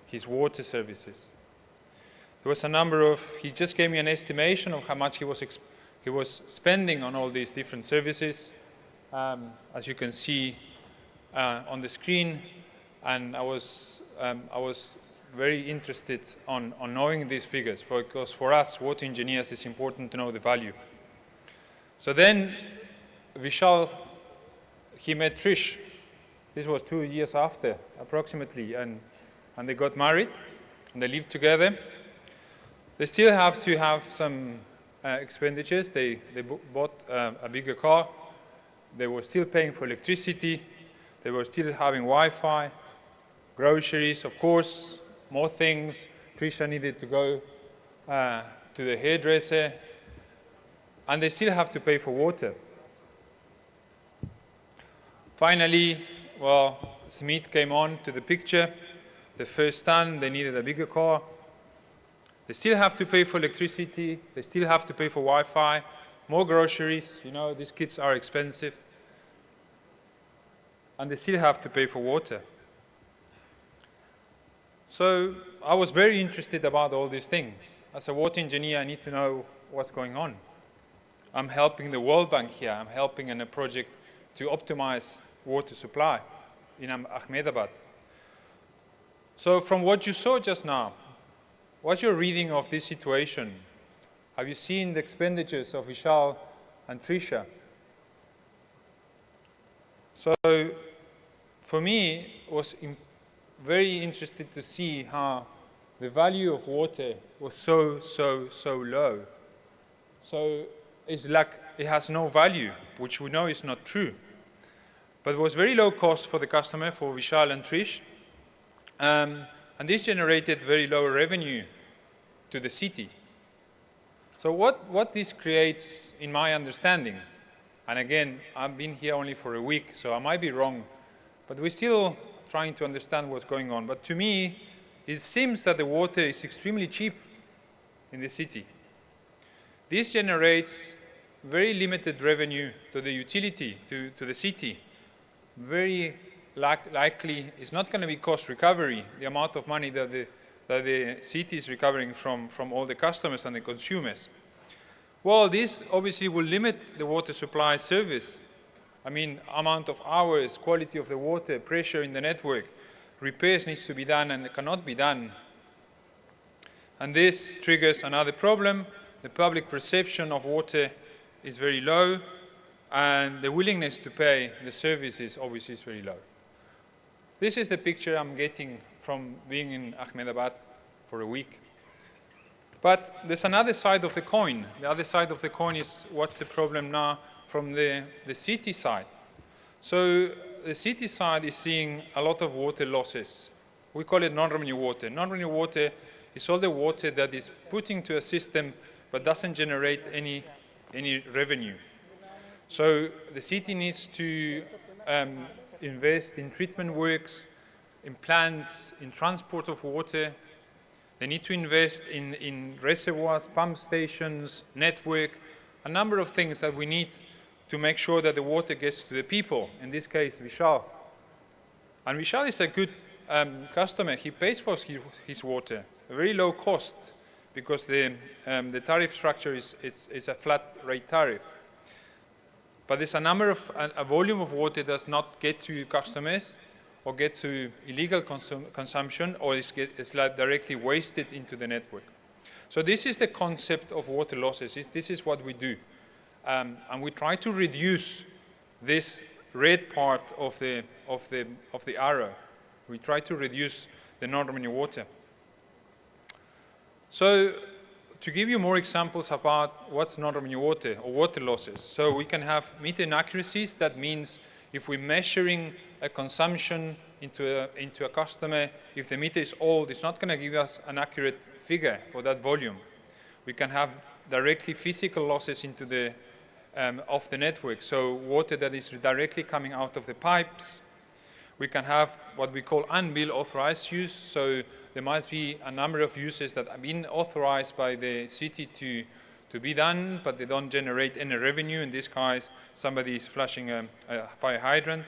his water services. There was a number of, he just gave me an estimation of how much he was spending on all these different services, as you can see on the screen. And I was very interested on knowing these figures, because for us, water engineers, it's important to know the value. So then Vishal, he met Trish. This was 2 years after, approximately, and they got married, and they lived together. They still have to have some expenditures. They bought a bigger car. They were still paying for electricity. They were still having Wi-Fi, groceries, of course, more things. Trisha needed to go to the hairdresser, and they still have to pay for water. Finally, well, Smith came on to the picture. The first time, they needed a bigger car. They still have to pay for electricity. They still have to pay for Wi-Fi, more groceries. You know, these kids are expensive. And they still have to pay for water. So I was very interested about all these things. As a water engineer, I need to know what's going on. I'm helping the World Bank here. I'm helping in a project to optimize water supply in Ahmedabad. So from what you saw just now, what's your reading of this situation? Have you seen the expenditures of Vishal and Trisha? So for me, it was very interested to see how the value of water was so low. So it's like it has no value, which we know is not true. But it was very low cost for the customer, for Vishal and Trish. And this generated very low revenue to the city. So what this creates, in my understanding, and again, I've been here only for a week, so I might be wrong, but we're still trying to understand what's going on. But to me, it seems that the water is extremely cheap in the city. This generates very limited revenue to the utility, to the city. Very likely, it's not going to be cost recovery, the amount of money that the city is recovering from all the customers and the consumers. Well, this obviously will limit the water supply service. I mean, amount of hours, quality of the water, pressure in the network, repairs needs to be done and cannot be done. And this triggers another problem. The public perception of water is very low, and the willingness to pay the services obviously is very low. This is the picture I'm getting from being in Ahmedabad for a week. But there's another side of the coin. The other side of the coin is what's the problem now from the city side. So the city side is seeing a lot of water losses. We call it non-revenue water. Non-revenue water is all the water that is put into a system but doesn't generate any revenue. So the city needs to invest in treatment works, in plants, in transport of water. They need to invest in reservoirs, pump stations, network, a number of things that we need to make sure that the water gets to the people, in this case, Vishal. And Vishal is a good customer. He pays for his water, a very low cost, because the tariff structure is a flat rate tariff. But there's a number of, a volume of water does not get to customers or get to illegal consumption, or it's like directly wasted into the network. So this is the concept of water losses. This is what we do. And we try to reduce this red part of the arrow. We try to reduce the non-revenue water. So to give you more examples about what's non-revenue water or water losses. So we can have meter inaccuracies. That means if we're measuring a consumption into a customer, if the meter is old, it's not going to give us an accurate figure for that volume. We can have directly physical losses into the of the network. So water that is directly coming out of the pipes. We can have what we call unbilled authorized use. So there must be a number of uses that have been authorized by the city to be done, but they don't generate any revenue. In this case, somebody is flushing a fire hydrant.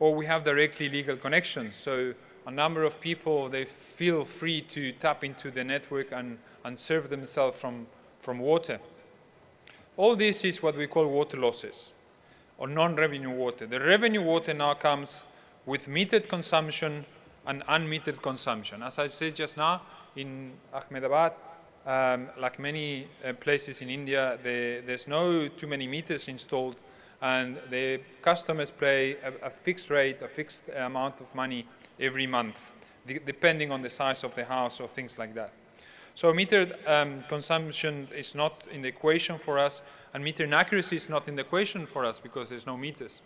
Or we have directly legal connections. So a number of people, they feel free to tap into the network and serve themselves from water. All this is what we call water losses, or non-revenue water. The revenue water now comes with metered consumption and unmetered consumption. As I said just now, in Ahmedabad, like many places in India, there's no too many meters installed, and the customers pay a fixed rate, a fixed amount of money every month, depending on the size of the house or things like that. So metered consumption is not in the equation for us, and meter inaccuracy is not in the equation for us because there's no meters.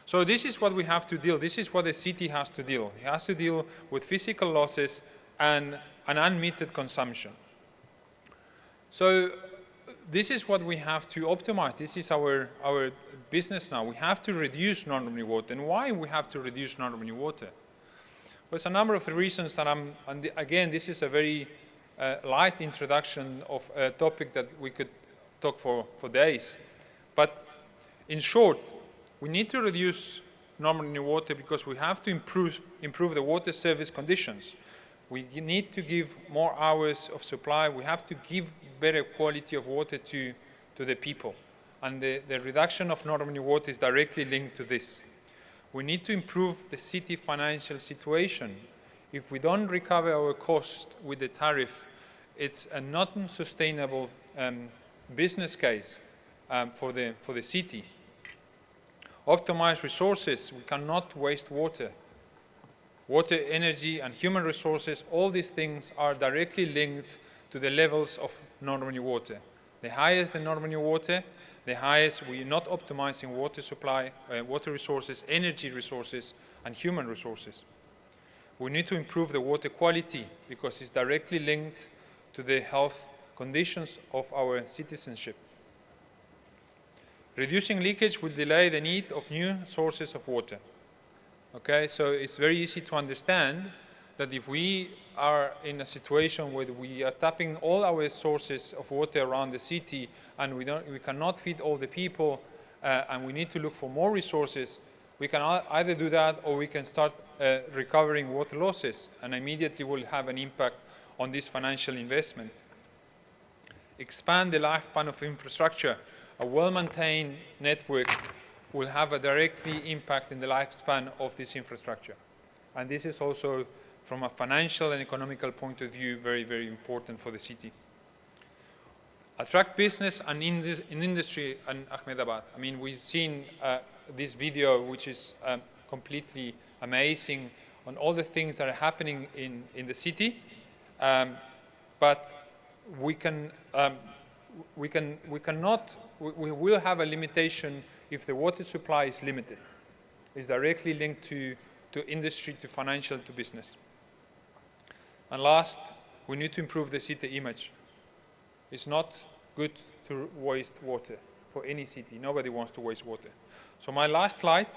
So this is what we have to deal. This is what the city has to deal. It has to deal with physical losses and an unmetered consumption. So this is what we have to optimize. This is our business now. We have to reduce non-revenue water. And why we have to reduce non-revenue water? There's a number of reasons that and again, this is a very light introduction of a topic that we could talk for days. But in short, we need to reduce non-revenue water because we have to improve the water service conditions. We need to give more hours of supply. We have to give better quality of water to the people. And the reduction of non-revenue water is directly linked to this. We need to improve the city financial situation. If we don't recover our cost with the tariff, it's a not sustainable business case for the city. Optimize resources. We cannot waste water. Water, energy, and human resources, all these things are directly linked to the levels of non-revenue water. The higher the non-revenue water, the highest we're not optimizing water supply, water resources, energy resources, and human resources. We need to improve the water quality because it's directly linked to the health conditions of our citizenship. Reducing leakage will delay the need of new sources of water. Okay, so it's very easy to understand that if we are in a situation where we are tapping all our sources of water around the city and we cannot feed all the people and we need to look for more resources, we can either do that or we can start recovering water losses, and immediately will have an impact on this financial investment. Expand the lifespan of infrastructure. A well-maintained network will have a directly impact in the lifespan of this infrastructure. And this is also, from a financial and economical point of view, very, very important for the city. Attract business and industry in Ahmedabad. I mean, we've seen this video, which is completely amazing on all the things that are happening in the city. But we will have a limitation if the water supply is limited. It's directly linked to industry, to financial, to business. And last, we need to improve the city image. It's not good to waste water for any city. Nobody wants to waste water. So my last slide,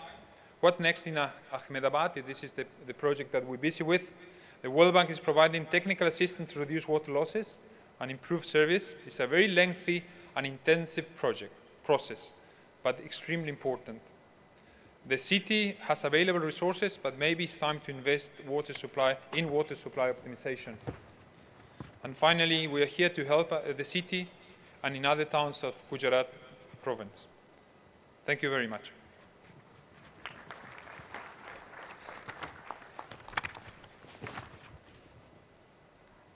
what next in Ahmedabad? This is the project that we're busy with. The World Bank is providing technical assistance to reduce water losses and improve service. It's a very lengthy and intensive process, but extremely important. The city has available resources, but maybe it's time to invest in water supply optimization. And finally, we are here to help the city and in other towns of Gujarat province. Thank you very much.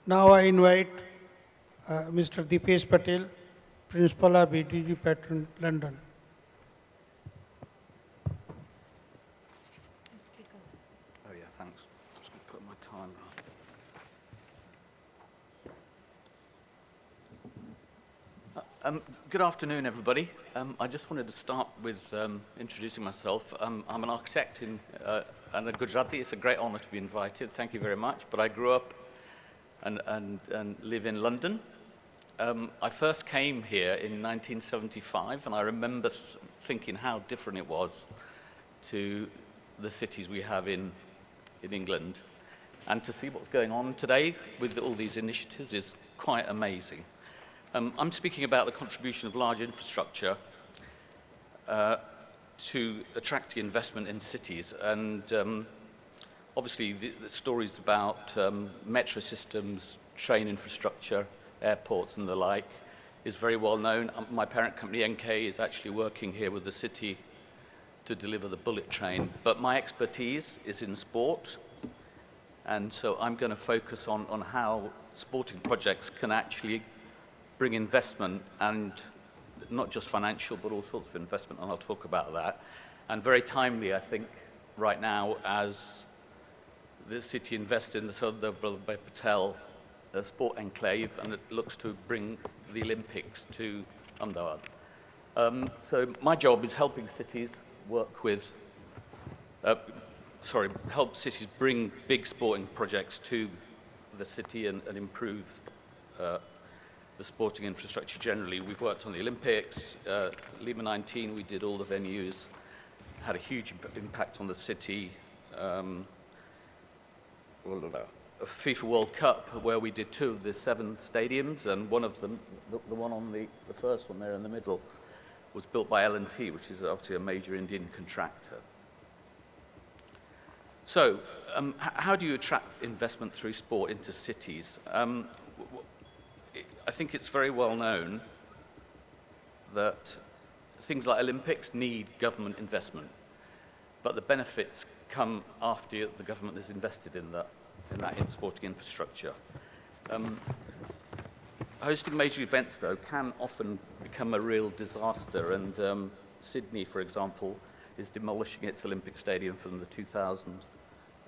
Now I invite Mr. Dipesh Patel, Principal of BTG Patron, London. Oh yeah, thanks. Just going to put my timer on. Good afternoon, everybody. I just wanted to start with introducing myself. I'm an architect and a Gujarati. It's a great honor to be invited. Thank you very much. But I grew up and live in London. I first came here in 1975, and I remember thinking how different it was to the cities we have in England. And to see what's going on today with all these initiatives is quite amazing. I'm speaking about the contribution of large infrastructure to attracting investment in cities. And obviously the stories about metro systems, train infrastructure, airports and the like is very well known. My parent company, NK, is actually working here with the city to deliver the bullet train. But my expertise is in sport. And so I'm going to focus on how sporting projects can actually bring investment, and not just financial, but all sorts of investment, and I'll talk about that. And very timely, I think, right now, as the city invests in the Sardar Vallabhbhai Patel sport enclave, and it looks to bring the Olympics to Ahmedabad. So my job is helping cities work with, help cities bring big sporting projects to the city and improve the sporting infrastructure generally. We've worked on the Olympics, Lima 19, we did all the venues, had a huge impact on the city. FIFA World Cup, where we did 2 of the 7 stadiums, and one of them, the one on the first one there in the middle, was built by L&T, which is obviously a major Indian contractor. So, how do you attract investment through sport into cities? I think it's very well known that things like Olympics need government investment, but the benefits come after the government has invested in that sporting infrastructure. Hosting major events, though, can often become a real disaster, and Sydney, for example, is demolishing its Olympic stadium from the 2000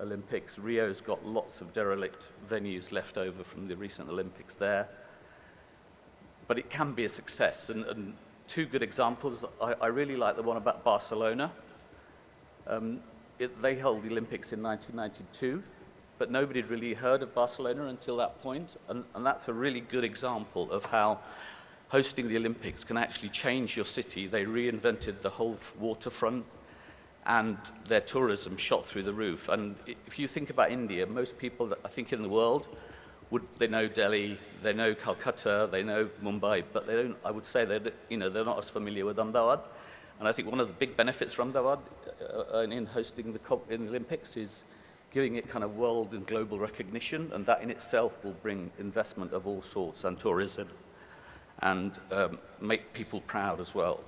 Olympics. Rio's got lots of derelict venues left over from the recent Olympics there. But it can be a success, and 2 good examples. I really like the one about Barcelona. They held the Olympics in 1992, but nobody had really heard of Barcelona until that point, and that's a really good example of how hosting the Olympics can actually change your city. They reinvented the whole waterfront, and their tourism shot through the roof. And if you think about India, most people that I think in the world, they know Delhi, they know Calcutta, they know Mumbai, but they don't, I would say that, they're not as familiar with Ahmedabad. And I think one of the big benefits for Ahmedabad in hosting the Olympics is giving it kind of world and global recognition, and that in itself will bring investment of all sorts and tourism, and make people proud as well.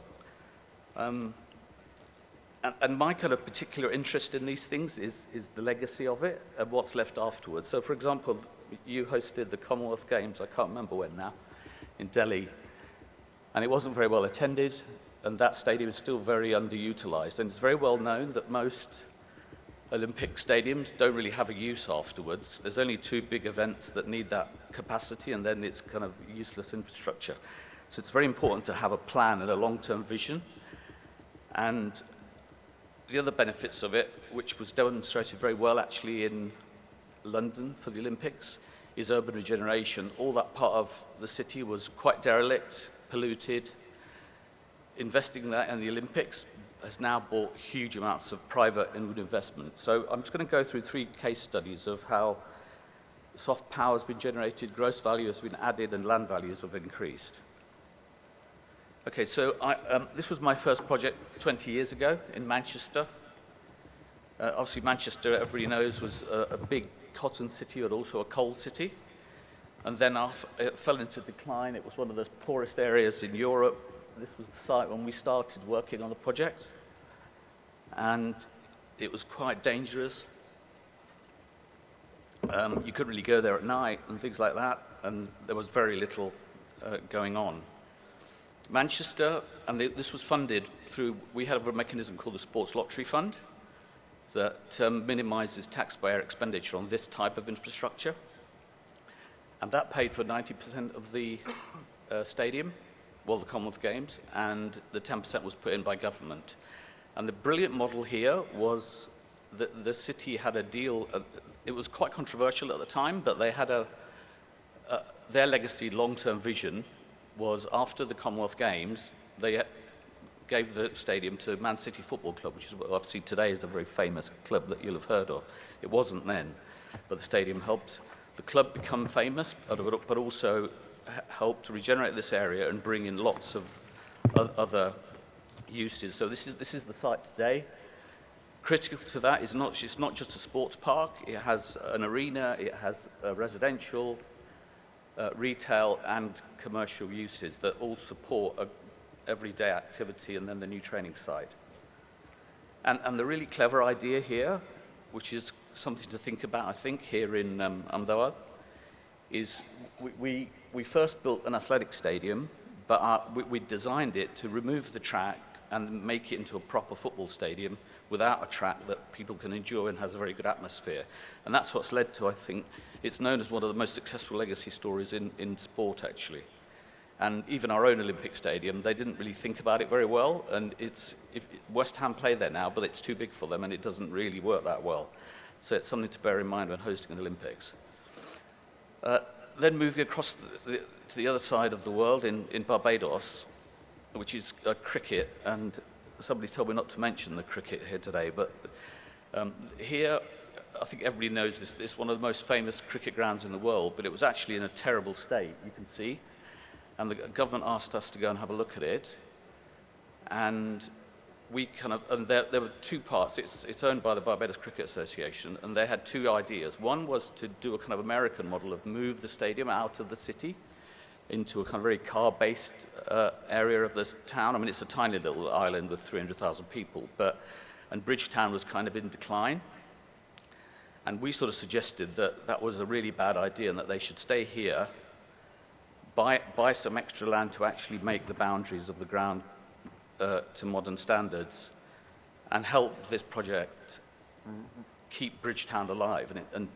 And my kind of particular interest in these things is the legacy of it and what's left afterwards. So, for example, you hosted the Commonwealth Games, I can't remember when now, in Delhi, and it wasn't very well attended, and that stadium is still very underutilized. And it's very well known that most Olympic stadiums don't really have a use afterwards. There's only 2 big events that need that capacity, and then it's kind of useless infrastructure. So it's very important to have a plan and a long-term vision. And the other benefits of it, which was demonstrated very well actually in London for the Olympics, is urban regeneration. All that part of the city was quite derelict, polluted. Investing that in the Olympics has now brought huge amounts of private investment. So I'm just going to go through 3 case studies of how soft power has been generated, gross value has been added, and land values have increased. Okay, so this was my first project 20 years ago in Manchester. Obviously, Manchester, everybody knows, was a big cotton city, but also a coal city. And then it fell into decline. It was one of the poorest areas in Europe. This was the site when we started working on the project. And it was quite dangerous. You couldn't really go there at night and things like that. And there was very little going on. Manchester, and this was funded through, we have a mechanism called the Sports Lottery Fund that minimizes taxpayer expenditure on this type of infrastructure. And that paid for 90% of the stadium, well, the Commonwealth Games, and the 10% was put in by government. And the brilliant model here was that the city had a deal, it was quite controversial at the time, but they had their legacy long-term vision was after the Commonwealth Games, they gave the stadium to Man City Football Club, which is what obviously today is a very famous club that you'll have heard of. It wasn't then, but the stadium helped the club become famous, but also helped to regenerate this area and bring in lots of other uses. So this is the site today. Critical to that is it's not just a sports park. It has an arena, it has residential, retail and commercial uses that all support everyday activity and then the new training site. And the really clever idea here, which is something to think about, I think, here in Ahmedabad, is we first built an athletic stadium, but we designed it to remove the track and make it into a proper football stadium without a track that people can enjoy and has a very good atmosphere. And that's what's led to, I think, it's known as one of the most successful legacy stories in sport, actually. And even our own Olympic Stadium, they didn't really think about it very well. And West Ham play there now, but it's too big for them and it doesn't really work that well. So it's something to bear in mind when hosting an Olympics. Then moving across to the other side of the world in Barbados, which is cricket, and somebody told me not to mention the cricket here today, but here, I think everybody knows this, it's one of the most famous cricket grounds in the world, but it was actually in a terrible state, you can see. And the government asked us to go and have a look at it. And there were two parts. It's owned by the Barbados Cricket Association, and they had two ideas. One was to do a kind of American model of move the stadium out of the city into a kind of very car-based area of this town. I mean, it's a tiny little island with 300,000 people, and Bridgetown was kind of in decline. And we sort of suggested that that was a really bad idea and that they should stay here, buy some extra land to actually make the boundaries of the ground to modern standards and help this project keep Bridgetown alive. And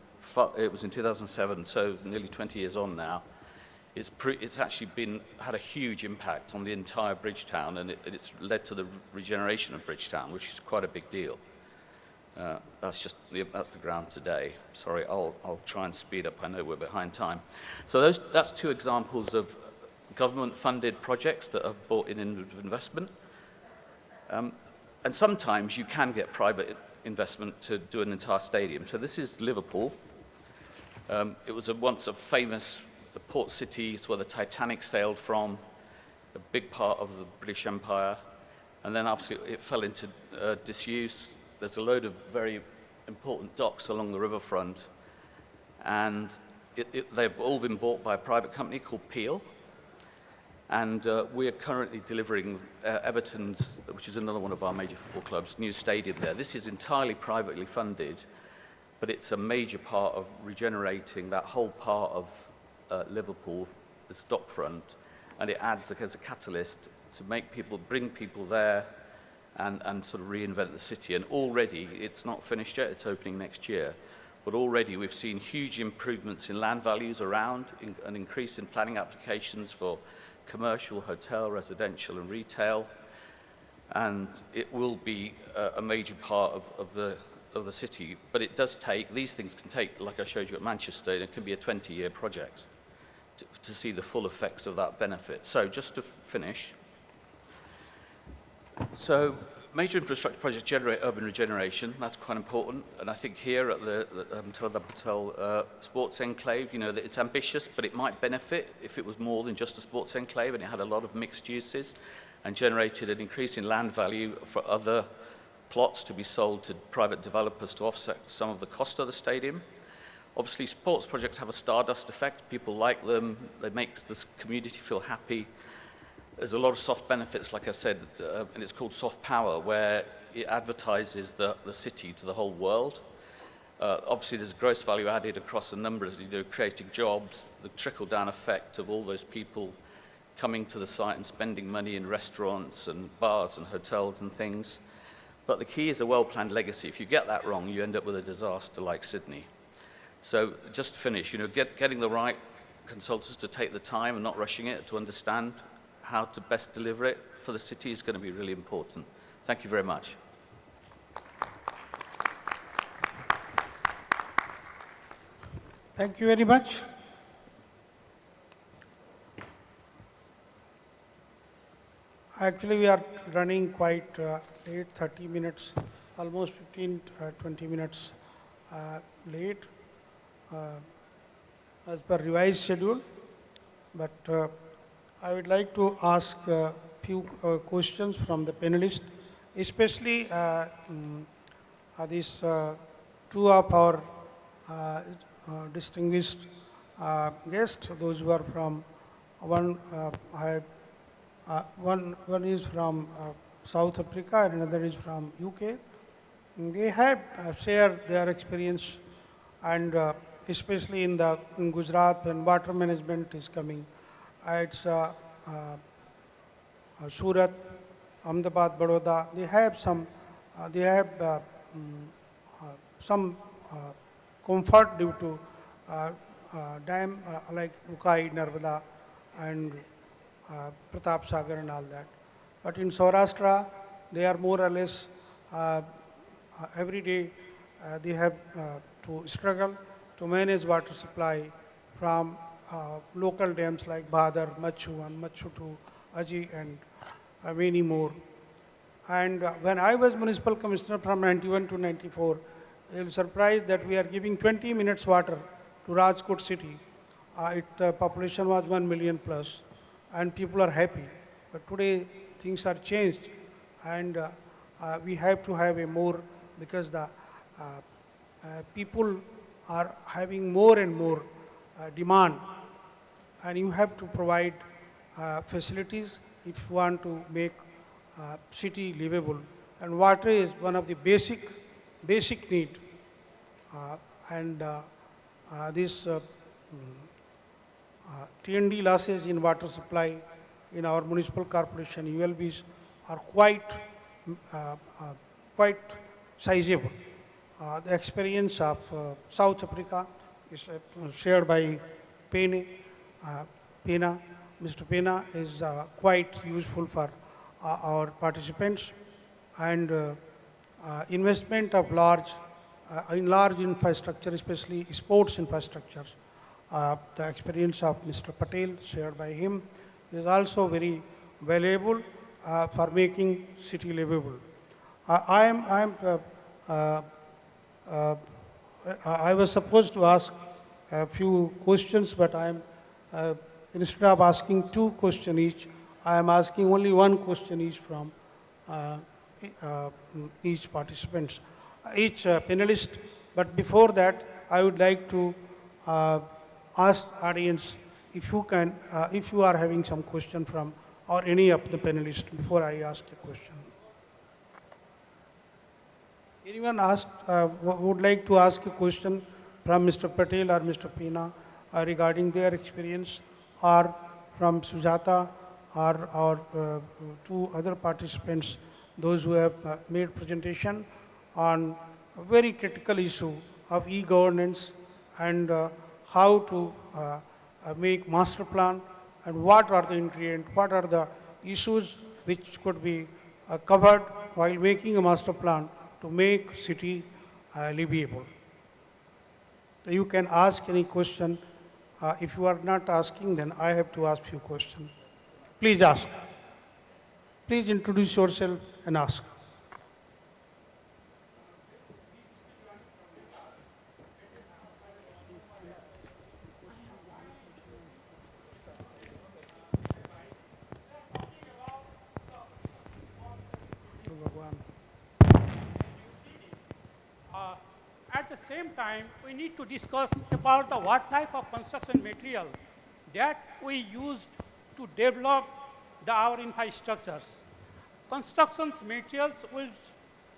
it was in 2007, so nearly 20 years on now. It's actually had a huge impact on the entire Bridgetown, and it's led to the regeneration of Bridgetown, which is quite a big deal. That's the ground today. Sorry, I'll try and speed up. I know we're behind time. So that's two examples of government-funded projects that have brought in investment. And sometimes you can get private investment to do an entire stadium. So this is Liverpool. It was once a famous port city. It's where the Titanic sailed from, a big part of the British Empire. And then obviously it fell into disuse. There's a load of very important docks along the riverfront, and they've all been bought by a private company called Peel. And we are currently delivering Everton's, which is another one of our major football clubs, new stadium there. This is entirely privately funded, but it's a major part of regenerating that whole part of Liverpool, the dockfront, and it adds as a catalyst to bring people there and sort of reinvent the city. And already, it's not finished yet, it's opening next year, but already we've seen huge improvements in land values around, an increase in planning applications for commercial, hotel, residential and retail, and it will be a major part of the city. But it does take, these things can take, like I showed you at Manchester, it can be a 20-year project to see the full effects of that benefit. So just to finish, so major infrastructure projects generate urban regeneration. That's quite important. And I think here at the Patel Sports Enclave, you know, that it's ambitious, but it might benefit if it was more than just a sports enclave and it had a lot of mixed uses and generated an increase in land value for other plots to be sold to private developers to offset some of the cost of the stadium. Obviously, sports projects have a stardust effect. People like them. It makes this community feel happy. There's a lot of soft benefits, like I said, and it's called soft power, where it advertises the city to the whole world. Obviously, there's gross value added across a number of, creating jobs, the trickle-down effect of all those people coming to the site and spending money in restaurants and bars and hotels and things. But the key is a well-planned legacy. If you get that wrong, you end up with a disaster like Sydney. So just to finish, getting the right consultants to take the time and not rushing it, to understand how to best deliver it for the city is going to be really important. Thank you very much. Thank you very much. Actually, we are running quite late, 30 minutes, almost 15, 20 minutes late as per revised schedule. But I would like to ask a few questions from the panelists, especially these two of our distinguished guests, those who are from one is from South Africa and another is from UK. They have shared their experience, and especially in Gujarat when water management is coming. It's Surat, Ahmedabad, Baroda. They have some comfort due to dam like Ukai, Narmada, and Pratap Sagar and all that. But in Saurashtra, they are more or less every day they have to struggle to manage water supply from local dams like Bhadar, Machu, and Machu to Aji, and many more. And when I was municipal commissioner from 91 to 94, I was surprised that we are giving 20 minutes water to Rajkot city. Its population was 1 million plus, and people are happy. But today things are changed, and we have to have a more, because the people are having more and more demand, and you have to provide facilities if you want to make city livable. And water is one of the basic need. This T&D losses in water supply in our municipal corporation ULBs are quite sizable. The experience of South Africa is shared by Pena. Mr. Pena is quite useful for our participants, and investment of large infrastructure, especially sports infrastructures. The experience of Mr. Patel shared by him is also very valuable for making city livable. I was supposed to ask a few questions, but instead of asking 2 questions each, I am asking only 1 question each from each participant, each panelist. But before that, I would like to ask audience if you are having some question from or any of the panelists before I ask a question. Anyone would like to ask a question from Mr. Patel or Mr. Pena regarding their experience, or from Sujata or 2 other participants, those who have made presentation on a very critical issue of e-governance and how to make master plan, and what are the ingredients, what are the issues which could be covered while making a master plan to make city livable. You can ask any question. If you are not asking, then I have to ask few questions. Please ask. Please introduce yourself and ask. At the same time, we need to discuss about what type of construction material that we used to develop our infrastructures. Construction materials will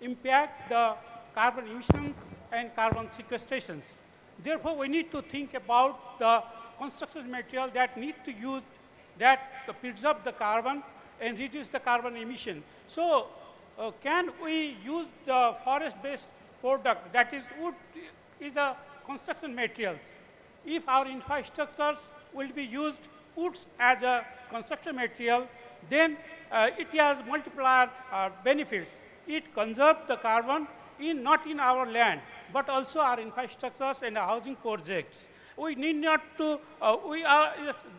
impact the carbon emissions and carbon sequestrations. Therefore, we need to think about the construction material that need to use that to preserve the carbon and reduce the carbon emission. So, can we use the forest-based product, that is wood, is the construction materials? If our infrastructures will be used woods as a construction material, then it has multiplier benefits. It conserves the carbon not in our land, but also our infrastructures and our housing projects. We need not to,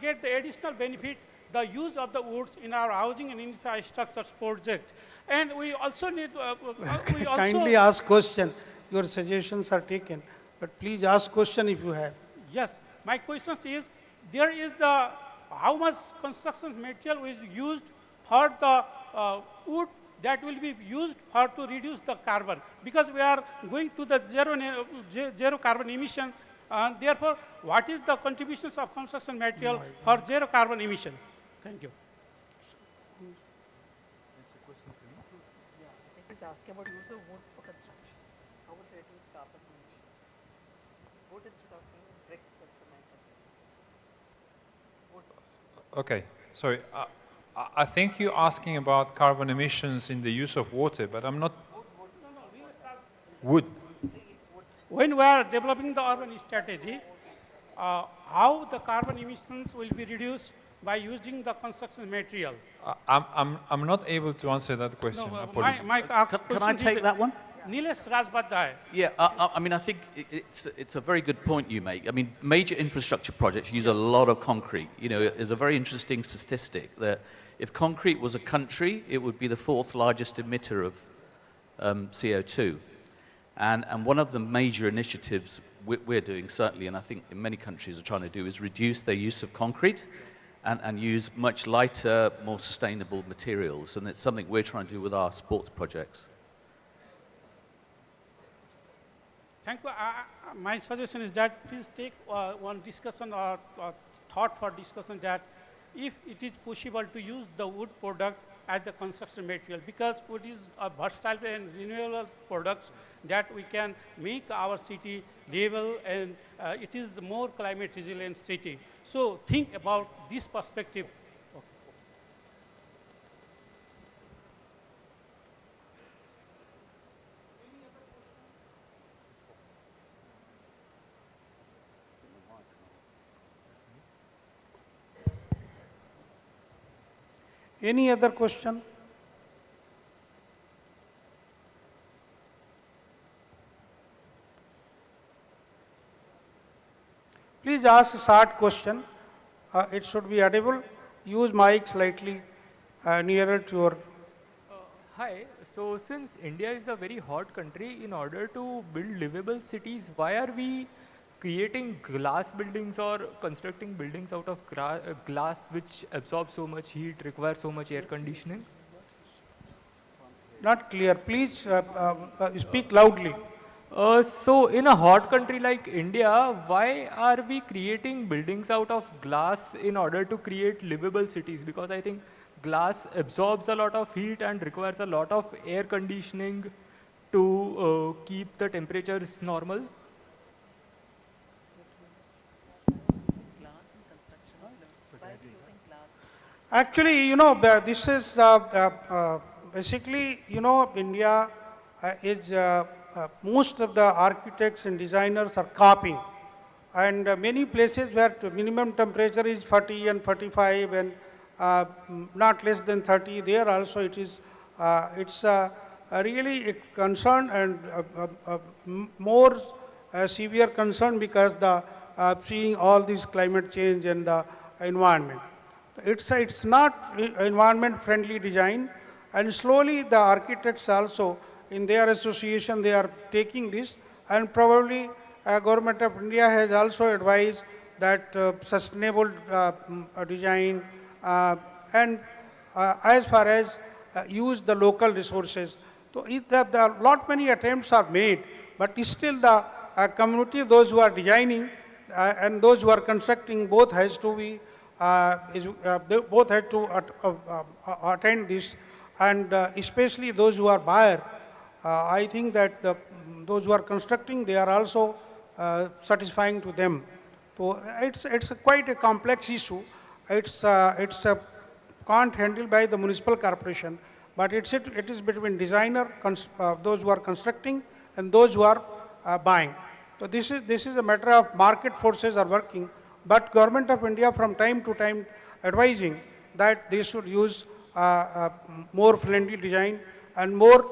get the additional benefit the use of the woods in our housing and infrastructure project. And we also need, we also... Kindly ask question. Your suggestions are taken, but please ask question if you have. Yes, my question is, there is the, how much construction material is used for the wood that will be used for to reduce the carbon, because we are going to the zero carbon emission. Therefore, what is the contributions of construction material for zero carbon emissions? Thank you. He's asking about use of wood for construction. How would it reduce carbon emissions? Wood instead of bricks and cement. Wood. Okay, sorry. I think you're asking about carbon emissions in the use of water, but I'm not... Wood. When we are developing the urban strategy, how the carbon emissions will be reduced by using the construction material? I'm not able to answer that question. No, Can I take that one? Nilesh Rajbadai. Yeah, I mean, I think it's a very good point you make. I mean, major infrastructure projects use a lot of concrete. You know, there's a very interesting statistic that if concrete was a country, it would be the 4th largest emitter of CO2. And one of the major initiatives we're doing, certainly, and I think in many countries are trying to do, is reduce their use of concrete and use much lighter, more sustainable materials. And it's something we're trying to do with our sports projects. Thank you. My suggestion is that please take one discussion or thought for discussion that if it is possible to use the wood product as the construction material, because wood is a versatile and renewable products that we can make our city livable, and it is a more climate resilient city. So think about this perspective. Any other question? Please ask a short question. It should be audible. Use mic slightly nearer to your... Hi, so since India is a very hot country, in order to build livable cities, why are we creating glass buildings or constructing buildings out of glass which absorb so much heat, require so much air conditioning? Not clear. Please speak loudly. So in a hot country like India, why are we creating buildings out of glass in order to create livable cities? Because I think glass absorbs a lot of heat and requires a lot of air conditioning to keep the temperatures normal. Actually, you know, this is basically, you know, India is, most of the architects and designers are copying. And many places where minimum temperature is 40 and 45 and not less than 30, there also it is, it's really a concern and more severe concern because the seeing all this climate change and the environment. It's not environment friendly design, and slowly the architects also in their association they are taking this, and probably Government of India has also advised that sustainable design and as far as use the local resources. So the lot many attempts are made, but still the community, those who are designing and those who are constructing, both has to be both have to attend this, and especially those who are buyer. I think that those who are constructing, they are also satisfying to them. So it's quite a complex issue. It's can't handle by the municipal corporation, but it is between designer, those who are constructing, and those who are buying. So this is a matter of market forces are working. But Government of India from time to time advising that they should use more friendly design and more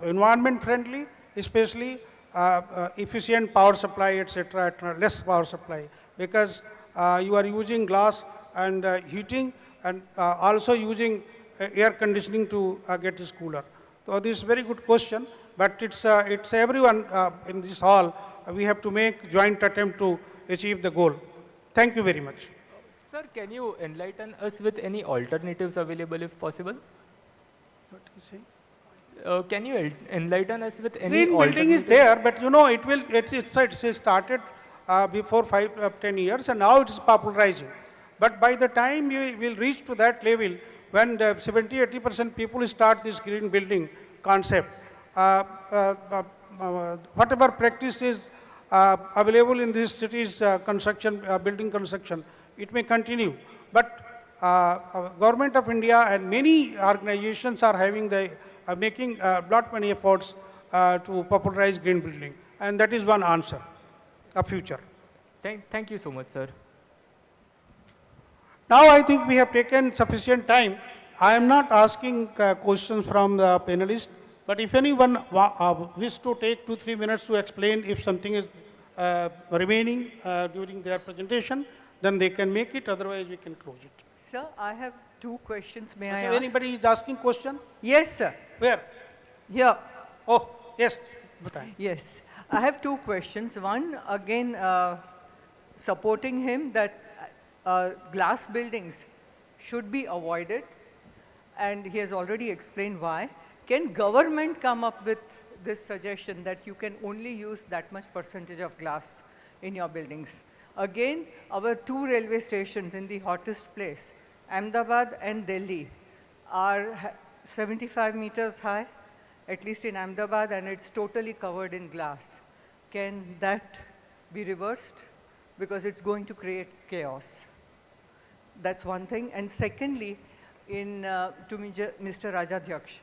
environment friendly, especially efficient power supply, etc., less power supply. Because you are using glass, and heating, and also using air conditioning to get it cooler. So this is a very good question, but it's everyone in this hall, we have to make joint attempt to achieve the goal. Thank you very much. Sir, can you enlighten us with any alternatives available if possible? What do you say? Can you enlighten us with any Green building is there, but you know, it's started before 10 years, and now it's popularizing. But by the time we will reach to that level, when 70–80% people start this green building concept, whatever practice is available in this city's building construction, it may continue. But Government of India and many organizations are having making lot many efforts to popularize green building, and that is one answer of future. Thank you so much, sir. Now I think we have taken sufficient time. I am not asking questions from the panelists, but if anyone wishes to take 2–3 minutes to explain if something is remaining during their presentation, then they can make it, otherwise we can close it. Sir, I have 2 questions. May I So ask? anybody is asking question? Yes, sir. Where? Here. Oh, yes. Yes. I have 2 questions. One, again, supporting him that glass buildings should be avoided, and he has already explained why. Can government come up with this suggestion that you can only use that much percentage of glass in your buildings? Again, our 2 railway stations in the hottest place, Ahmedabad and Delhi, are 75 meters high, at least in Ahmedabad, and it's totally covered in glass. Can that be reversed? Because it's going to create chaos. That's one thing. And secondly, to Mr. Rajadhyaksh,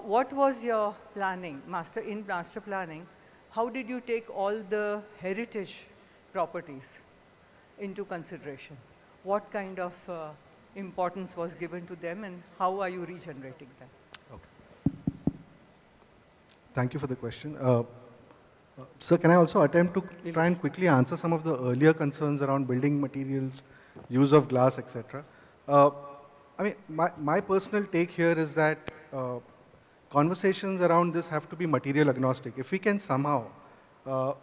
what was your planning, in master planning? How did you take all the heritage properties into consideration? What kind of importance was given to them, and how are you regenerating them? Okay. Thank you for the question. Sir, can I also attempt to try and quickly answer some of the earlier concerns around building materials, use of glass, etc. I mean, my personal take here is that conversations around this have to be material agnostic. If we can somehow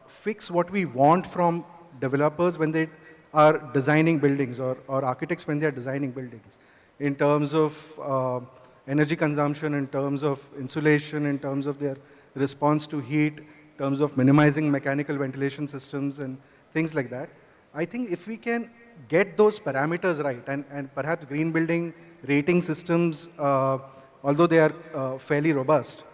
fix what we want from developers when they are designing buildings, or architects when they are designing buildings, in terms of energy consumption, in terms of insulation, in terms of their response to heat, in terms of minimizing mechanical ventilation systems and things like that. I think if we can get those parameters right, and perhaps green building rating systems, although they are fairly robust,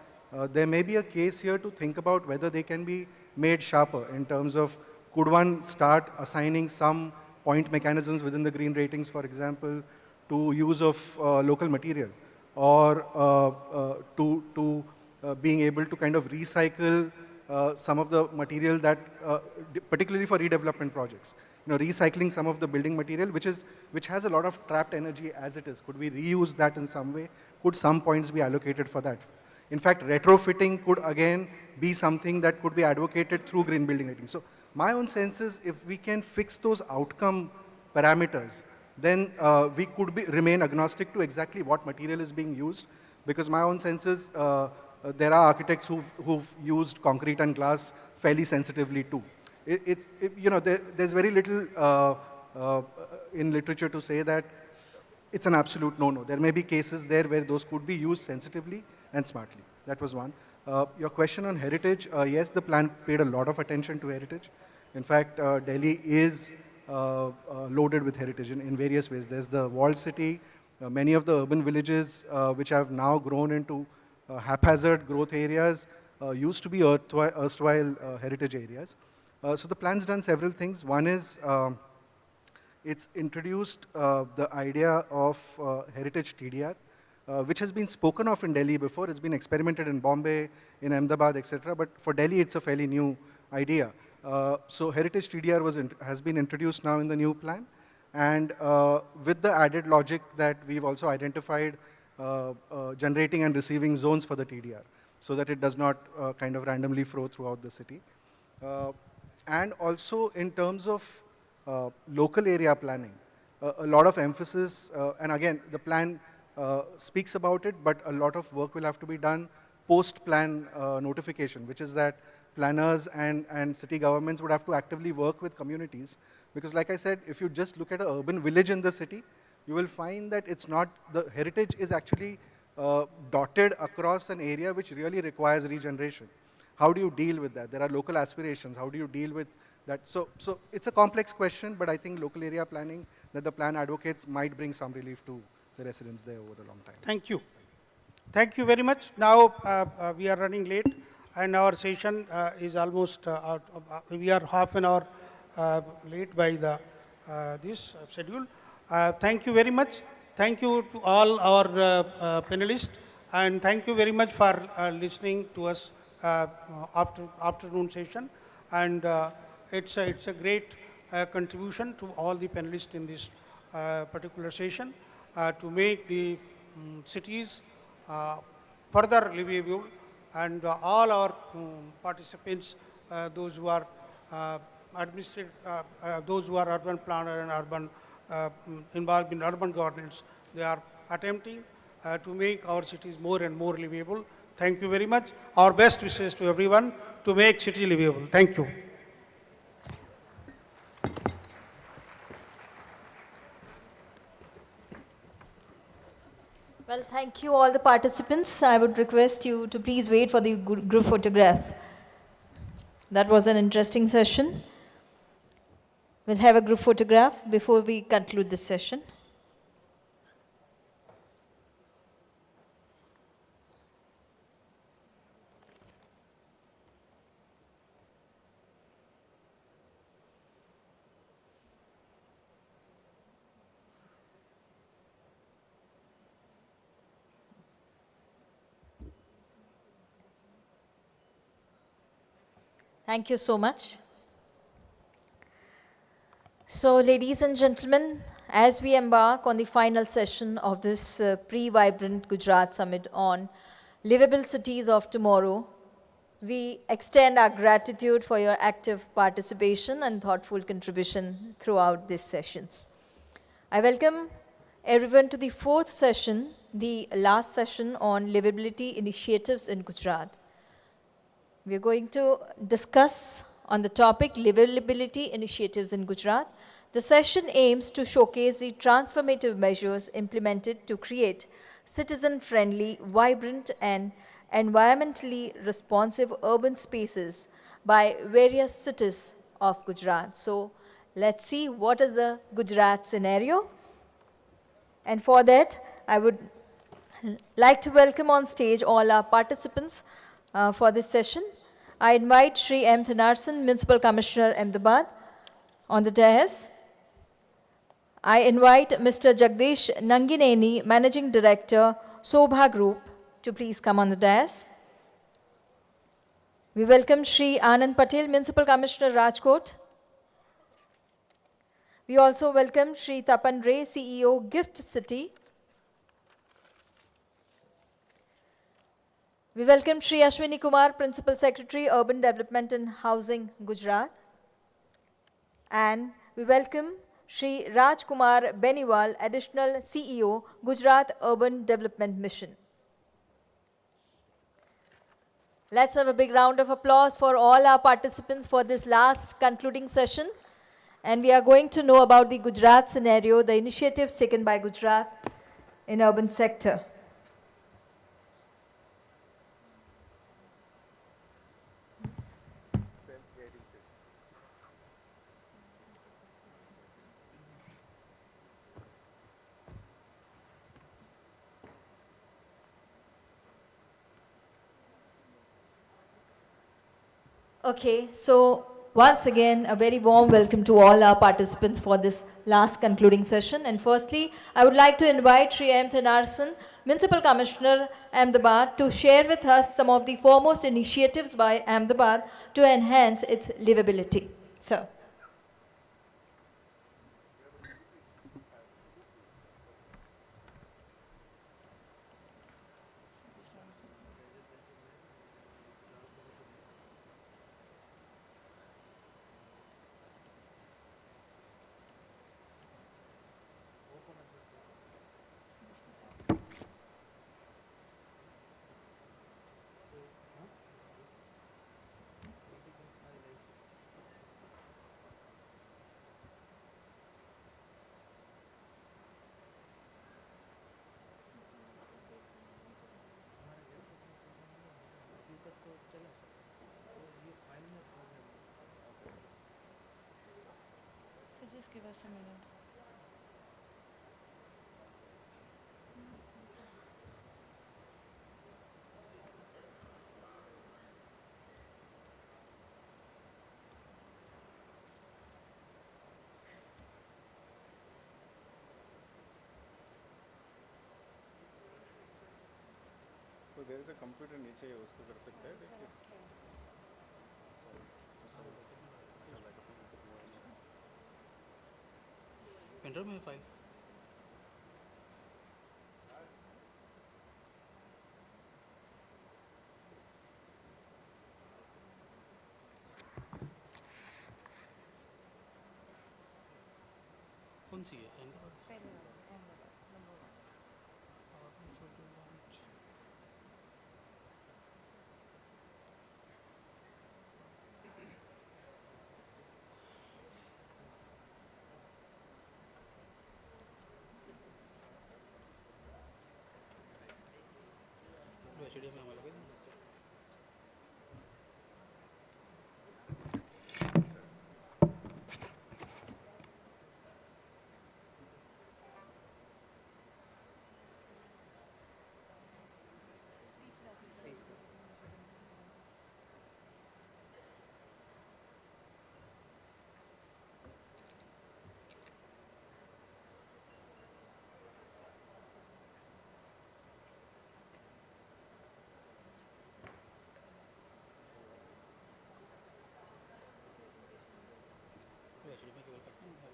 there may be a case here to think about whether they can be made sharper in terms of, could one start assigning some point mechanisms within the green ratings, for example, to use of local material, or to being able to kind of recycle some of the material that, particularly for redevelopment projects, recycling some of the building material, which has a lot of trapped energy as it is. Could we reuse that in some way? Could some points be allocated for that? In fact, retrofitting could again be something that could be advocated through green building rating. So my own sense is, if we can fix those outcome parameters, then we could remain agnostic to exactly what material is being used, because my own sense is there are architects who've used concrete and glass fairly sensitively too. There's very little in literature to say that it's an absolute no-no. There may be cases there where those could be used sensitively and smartly. That was one. Your question on heritage, yes, the plan paid a lot of attention to heritage. In fact, Delhi is loaded with heritage in various ways. There's the walled city, many of the urban villages which have now grown into haphazard growth areas, used to be erstwhile heritage areas. So the plan's done several things. One is it's introduced the idea of heritage TDR, which has been spoken of in Delhi before. It's been experimented in Bombay, in Ahmedabad, etc. But for Delhi, it's a fairly new idea. So heritage TDR has been introduced now in the new plan. And with the added logic that we've also identified generating and receiving zones for the TDR, so that it does not kind of randomly flow throughout the city. And also in terms of local area planning, a lot of emphasis, and again, the plan speaks about it, but a lot of work will have to be done post-plan notification, which is that planners and city governments would have to actively work with communities. Because like I said, if you just look at an urban village in the city, you will find that it's not, the heritage is actually dotted across an area which really requires regeneration. How do you deal with that? There are local aspirations. How do you deal with that? So it's a complex question, but I think local area planning, that the plan advocates might bring some relief to the residents there over a long time. Thank you. Thank you very much. Now we are running late, and our session is almost we are half an hour late by the this schedule. Thank you very much. Thank you to all our panelists, and thank you very much for listening to us afternoon session. And it's a great contribution to all the panelists in this particular session to make the cities further livable, and all our participants, those who are those who are urban planner and urban involved in urban governance, they are attempting to make our cities more and more livable. Thank you very much. Our best wishes to everyone to make city livable. Thank you. Well, thank you all the participants. I would request you to please wait for the group photograph. That was an interesting session. We'll have a group photograph before we conclude this session. Thank you so much. So, ladies and gentlemen, as we embark on the final session of this pre-Vibrant Gujarat Summit on livable cities of tomorrow, we extend our gratitude for your active participation and thoughtful contribution throughout these sessions. I welcome everyone to the fourth session, the last session on livability initiatives in Gujarat. We are going to discuss on the topic livability initiatives in Gujarat. The session aims to showcase the transformative measures implemented to create citizen-friendly, vibrant and environmentally responsive urban spaces by various cities of Gujarat. So let's see what is the Gujarat scenario. And for that, I would like to welcome on stage all our participants for this session. I invite Shri M. Thanarsan, Municipal Commissioner, Ahmedabad, on the dais. I invite Mr. Jagdish Nangineni, Managing Director, Sobha Group, to please come on the dais. We welcome Shri Anand Patel, Municipal Commissioner, Rajkot. We also welcome Shri Tapan Ray, CEO, Gift City. We welcome Shri Ashwini Kumar, Principal Secretary, Urban Development and Housing, Gujarat. And we welcome Shri Raj Kumar Beniwal, Additional CEO, Gujarat Urban Development Mission. Let's have a big round of applause for all our participants for this last concluding session. And we are going to know about the Gujarat scenario, the initiatives taken by Gujarat in urban sector. Okay, so once again, a very warm welcome to all our participants for this last concluding session. And firstly, I would like to invite Shri M. Thanarsan, Municipal Commissioner, Ahmedabad, to share with us some of the foremost initiatives by Ahmedabad to enhance its livability. Sir. give us a minute. तो देर से computer नीचे है उसको कर सकते हैं देखिए pen drive में फाइल कौन सी है HDMI हमारे पास HDMI केबल करते हैं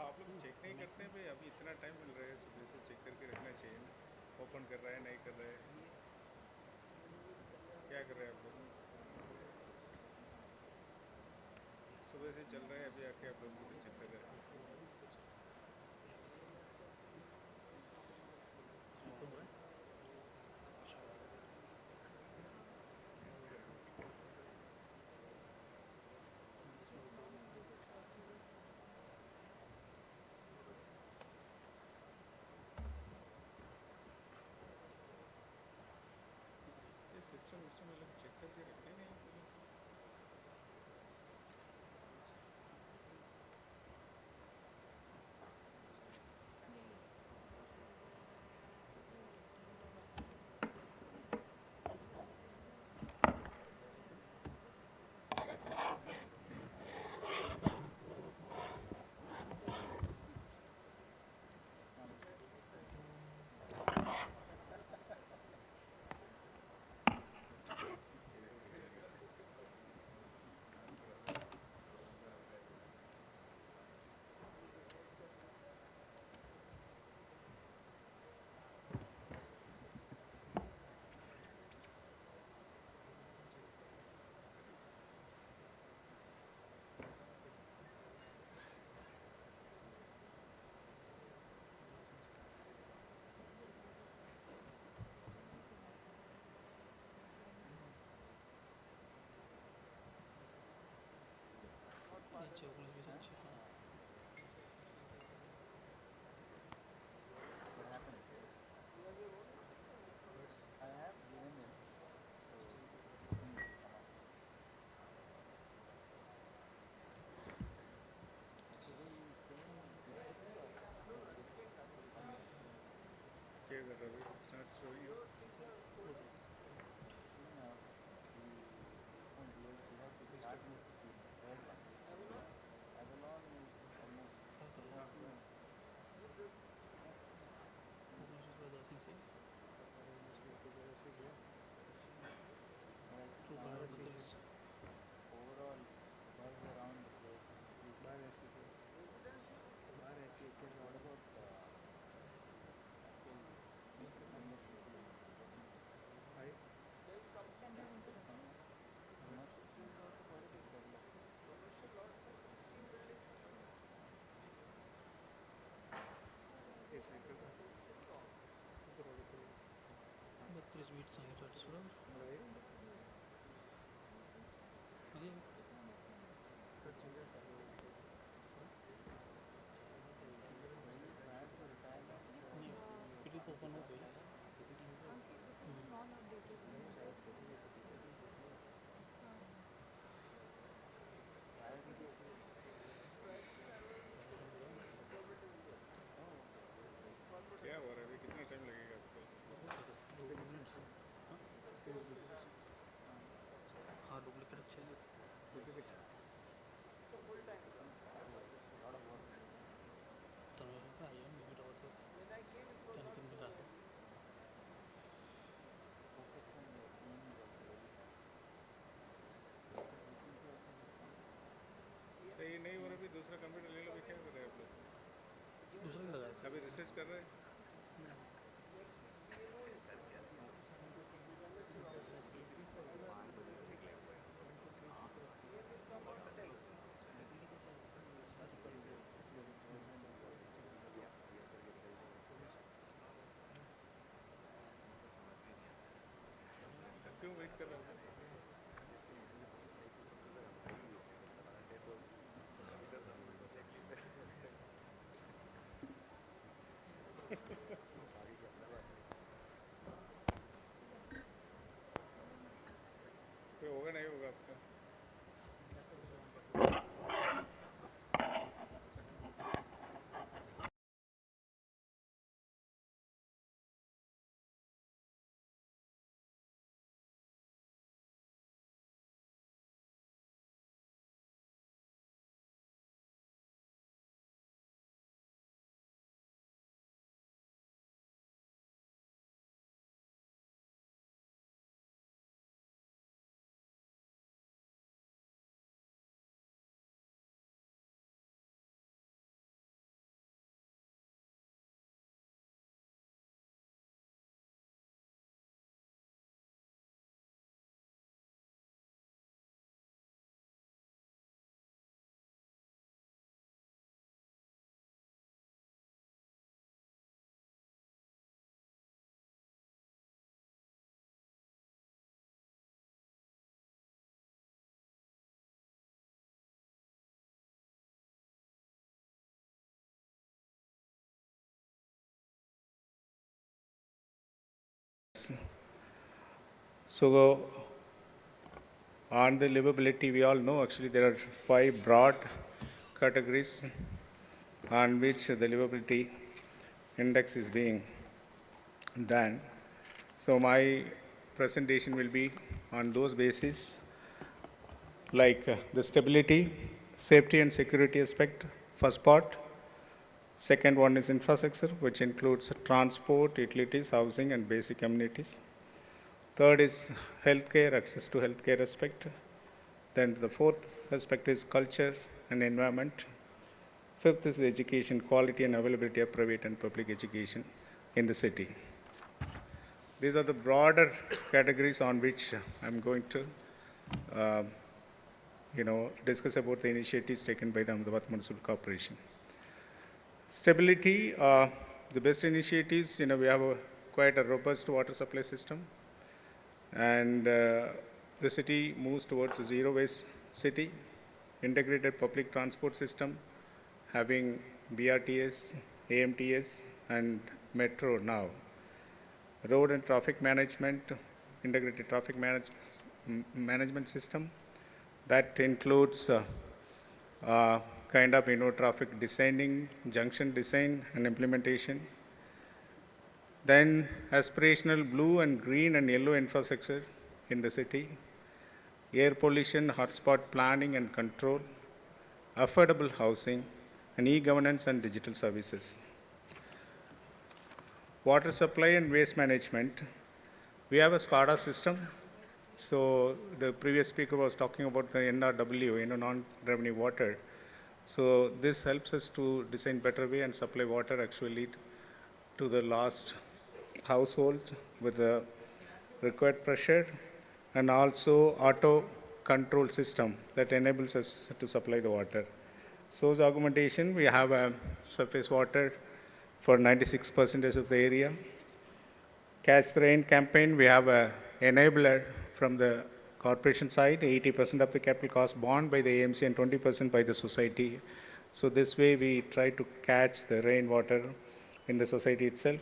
आप लोग चेक नहीं करते हैं भाई अभी इतना टाइम मिल रहा है सुबह से चेक करके रखना चाहिए ना ओपन कर रहा है नहीं कर रहा है क्या कर रहे हैं आप लोग सुबह से चल रहा है अभी आके आप लोग चेक कर रहे हैं सिस्टम ये लोग चेक करके रखते हैं क्या हो रहा है अभी, कितना टाइम लगेगा आपको? हाँ डुप्लीकेट चाहिए तो ये नहीं हो रहा, अभी दूसरा कंप्यूटर ले लो, अभी क्या कर रहे हैं आप लोग? दूसरा ही लगाया अभी रिसर्च कर रहे हैं? क्यों वेट कर रहे हो? कोई होगा नहीं होगा आपका? So, on the livability, we all know actually there are 5 broad categories on which the livability index is being done. So, my presentation will be on those bases, like the stability, safety and security aspect, first part. Second one is infrastructure, which includes transport, utilities, housing and basic amenities. Third is healthcare, access to healthcare aspect. Then the fourth aspect is culture and environment. Fifth is education, quality and availability of private and public education in the city. These are the broader categories on which I'm going to, discuss about the initiatives taken by the Ahmedabad Municipal Corporation. Stability, the best initiatives, we have quite a robust water supply system, and the city moves towards a zero-waste city, integrated public transport system, having BRTS, AMTS, and metro now. Road and traffic management, integrated traffic management system, that includes kind of traffic designing, junction design and implementation. Then aspirational blue and green and yellow infrastructure in the city, air pollution, hotspot planning and control, affordable housing, and e-governance and digital services. Water supply and waste management. We have a SCADA system. So the previous speaker was talking about the NRW, non-revenue water. So this helps us to design better way and supply water actually to the last household with the required pressure, and also auto control system that enables us to supply the water. Source augmentation, we have a surface water for 96% of the area. Catch the Rain campaign, we have a enabler from the corporation side, 80% of the capital cost borne by the AMC and 20% by the society. So this way we try to catch the rainwater in the society itself.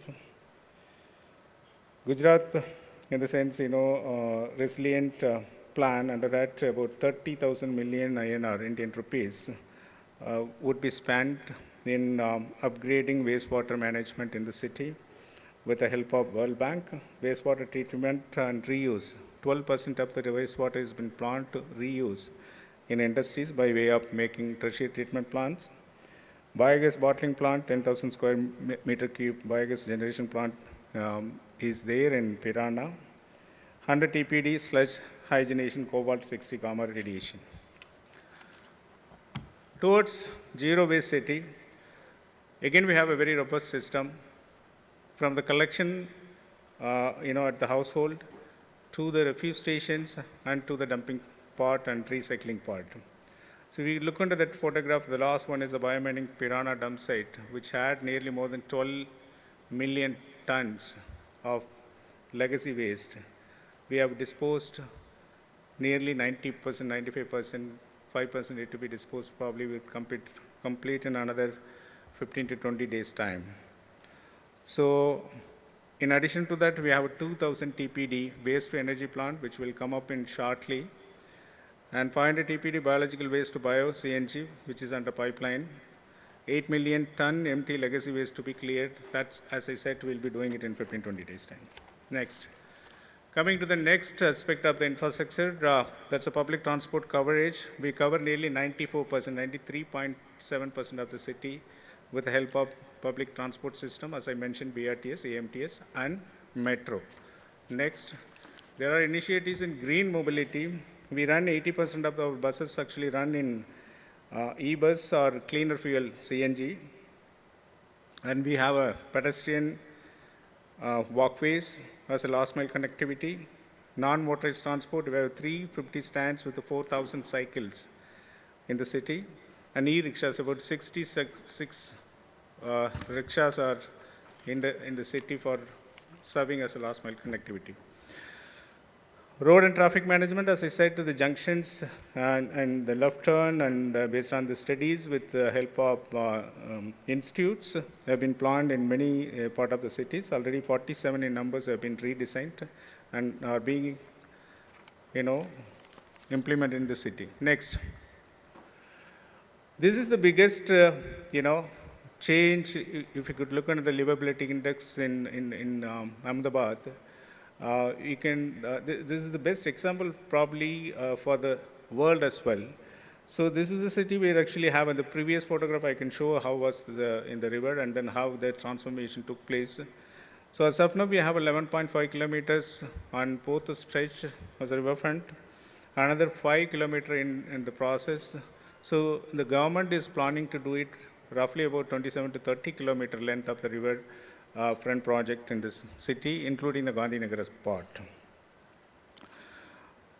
Gujarat, in the sense, resilient plan, under that about 30,000 million INR, Indian rupees, would be spent in upgrading wastewater management in the city with the help of World Bank. Wastewater treatment and reuse. 12% of the wastewater has been planned to reuse in industries by way of making tertiary treatment plants. Biogas bottling plant, 10,000 square meter cube biogas generation plant is there in Pirana. 100 TPD sludge hydrogenation cobalt 60 gamma radiation. Towards zero waste city, again we have a very robust system from the collection at the household to the refuse stations and to the dumping part and recycling part. So we look into that photograph. The last one is a biomining Pirana dump site, which had nearly more than 12 million tons of legacy waste. We have disposed nearly 90%, 95%, 5% need to be disposed. Probably will complete in another 15 to 20 days time. So in addition to that, we have a 2,000 TPD waste to energy plant, which will come up in shortly, and 500 TPD biological waste to bio CNG, which is under pipeline. 8 million ton empty legacy waste to be cleared. That's, as I said, we'll be doing it in 15-20 days time. Next. Coming to the next aspect of the infrastructure, that's a public transport coverage. We cover nearly 94%, 93.7% of the city with the help of public transport system, as I mentioned, BRTS, AMTS, and metro. Next, there are initiatives in green mobility. We run 80% of our buses actually run in e-bus or cleaner fuel CNG, and we have a pedestrian walkways as a last mile connectivity. Non-motorized transport, we have 350 stands with 4,000 cycles in the city, and e-rickshaws, about 66 rickshaws are in the city for serving as a last mile connectivity. Road and traffic management, as I said, to the junctions and the left turn, and based on the studies with the help of institutes have been planned in many part of the cities. Already 47 in numbers have been redesigned and are being, implemented in the city. Next. This is the biggest, change. If you could look at the livability index in Ahmedabad, this is the best example probably for the world as well. So this is a city we actually have. In the previous photograph, I can show how was in the river and then how the transformation took place. So as of now, we have 11.5 kilometers on both the stretch as a riverfront, another 5 kilometers in the process. So the government is planning to do it roughly about 27 to 30 kilometer length of the river front project in this city, including the Gandhinagar part.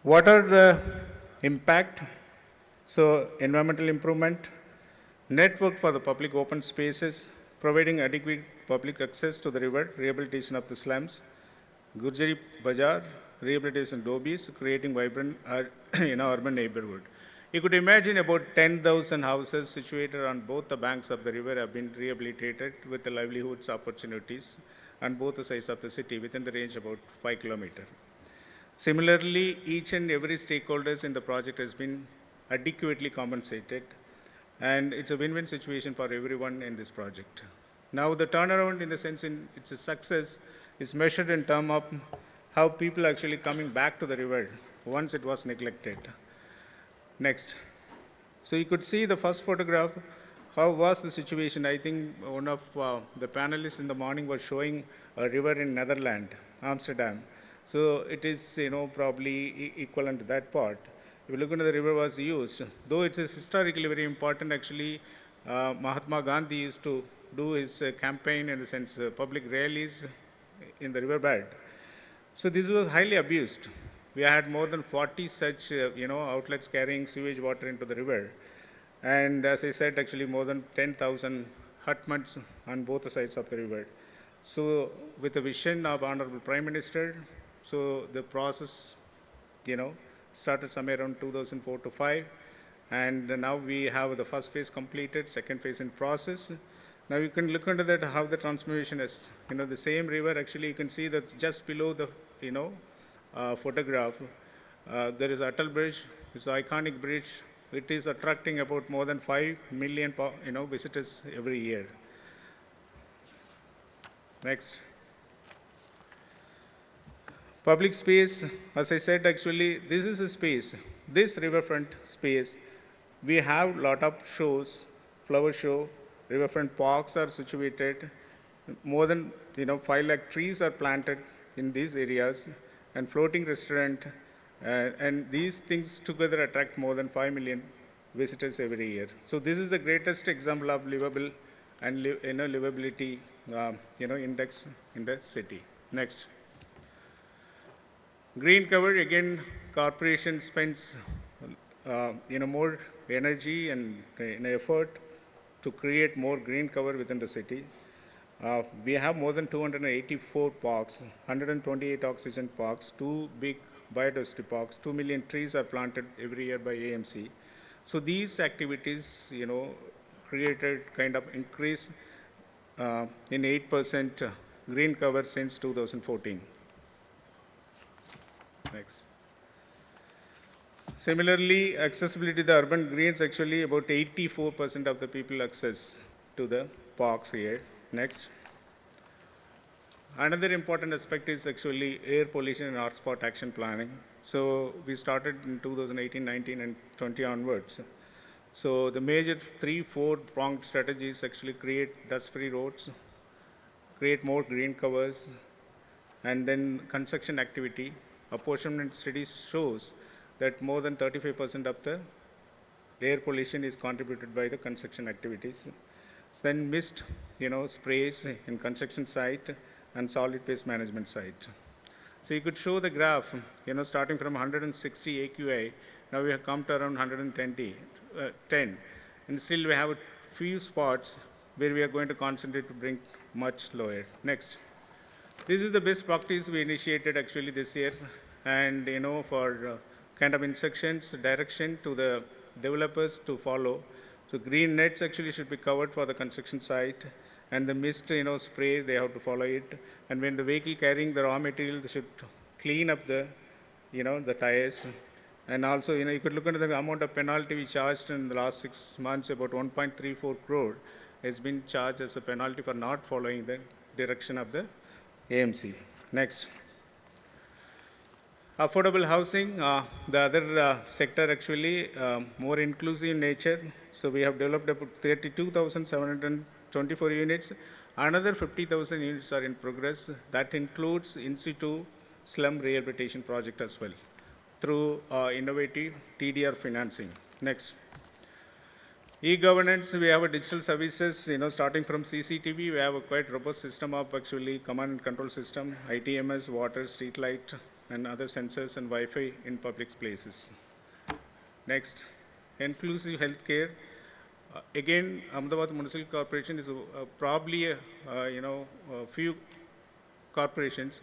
What are the impact? So environmental improvement, network for the public open spaces, providing adequate public access to the river, rehabilitation of the slums, Gurjari Bazaar, rehabilitation dobbies, creating vibrant urban neighborhood. You could imagine about 10,000 houses situated on both the banks of the river have been rehabilitated with the livelihoods opportunities on both the sides of the city within the range about 5 kilometers. Similarly, each and every stakeholders in the project has been adequately compensated, and it's a win-win situation for everyone in this project. Now the turnaround, in the sense it's a success, is measured in terms of how people actually coming back to the river once it was neglected. Next. So you could see the first photograph, how was the situation. I think one of the panelists in the morning was showing a river in Netherlands, Amsterdam. So it is, probably equivalent to that part. If you look into the river was used, though it is historically very important, actually, Mahatma Gandhi used to do his campaign in the sense public rallies in the riverbed. So this was highly abused. We had more than 40 such, outlets carrying sewage water into the river. And as I said, actually more than 10,000 hutments on both the sides of the river. So with the vision of Honorable Prime Minister, so the process, started somewhere around 2004 to 5. And now we have the first phase completed, second phase in process. Now you can look into that, how the transformation is. The same river, actually you can see that just below the, photograph, there is Atal Bridge. It's an iconic bridge. It is attracting about more than 5 million, visitors every year. Next. Public space, as I said, actually, this is a space. This riverfront space, we have a lot of shows, flower show, riverfront parks are situated. More than 5 lakh trees are planted in these areas, and floating restaurant, and these things together attract more than 5 million visitors every year. So this is the greatest example of livable and livability index in the city. Next. Green cover, again, corporation spends more energy and effort to create more green cover within the city. We have more than 284 parks, 128 oxygen parks, 2 big biodiversity parks, 2 million trees are planted every year by AMC. So these activities, created kind of increase in 8% green cover since 2014. Next. Similarly, accessibility to the urban greens, actually about 84% of the people access to the parks here. Next. Another important aspect is actually air pollution and hotspot action planning. So we started in 2018, 19, and 20 onwards. So the major 3-4 pronged strategies actually create dust-free roads, create more green covers, and then construction activity. Apportionment studies shows that more than 35% of the air pollution is contributed by the construction activities. Then mist, sprays in construction site and solid waste management site. So you could show the graph, starting from 160 AQI, now we have come to around 110, and still we have a few spots where we are going to concentrate to bring much lower. Next. This is the best practice we initiated actually this year, and for kind of instructions, direction to the developers to follow. So green nets actually should be covered for the construction site, and the mist, spray, they have to follow it. And when the vehicle carrying the raw material, they should clean up the, the tires. And also, you could look into the amount of penalty we charged in the last 6 months, about 1.34 crore has been charged as a penalty for not following the direction of the AMC. Next. Affordable housing, the other sector actually more inclusive in nature. So we have developed about 32,724 units. Another 50,000 units are in progress. That includes in situ slum rehabilitation project as well through innovative TDR financing. Next. E-governance, we have a digital services, starting from CCTV, we have a quite robust system of actually command and control system, ITMS, water, street light, and other sensors and Wi-Fi in public places. Next, inclusive healthcare. Again, Ahmedabad Municipal Corporation is probably a few corporations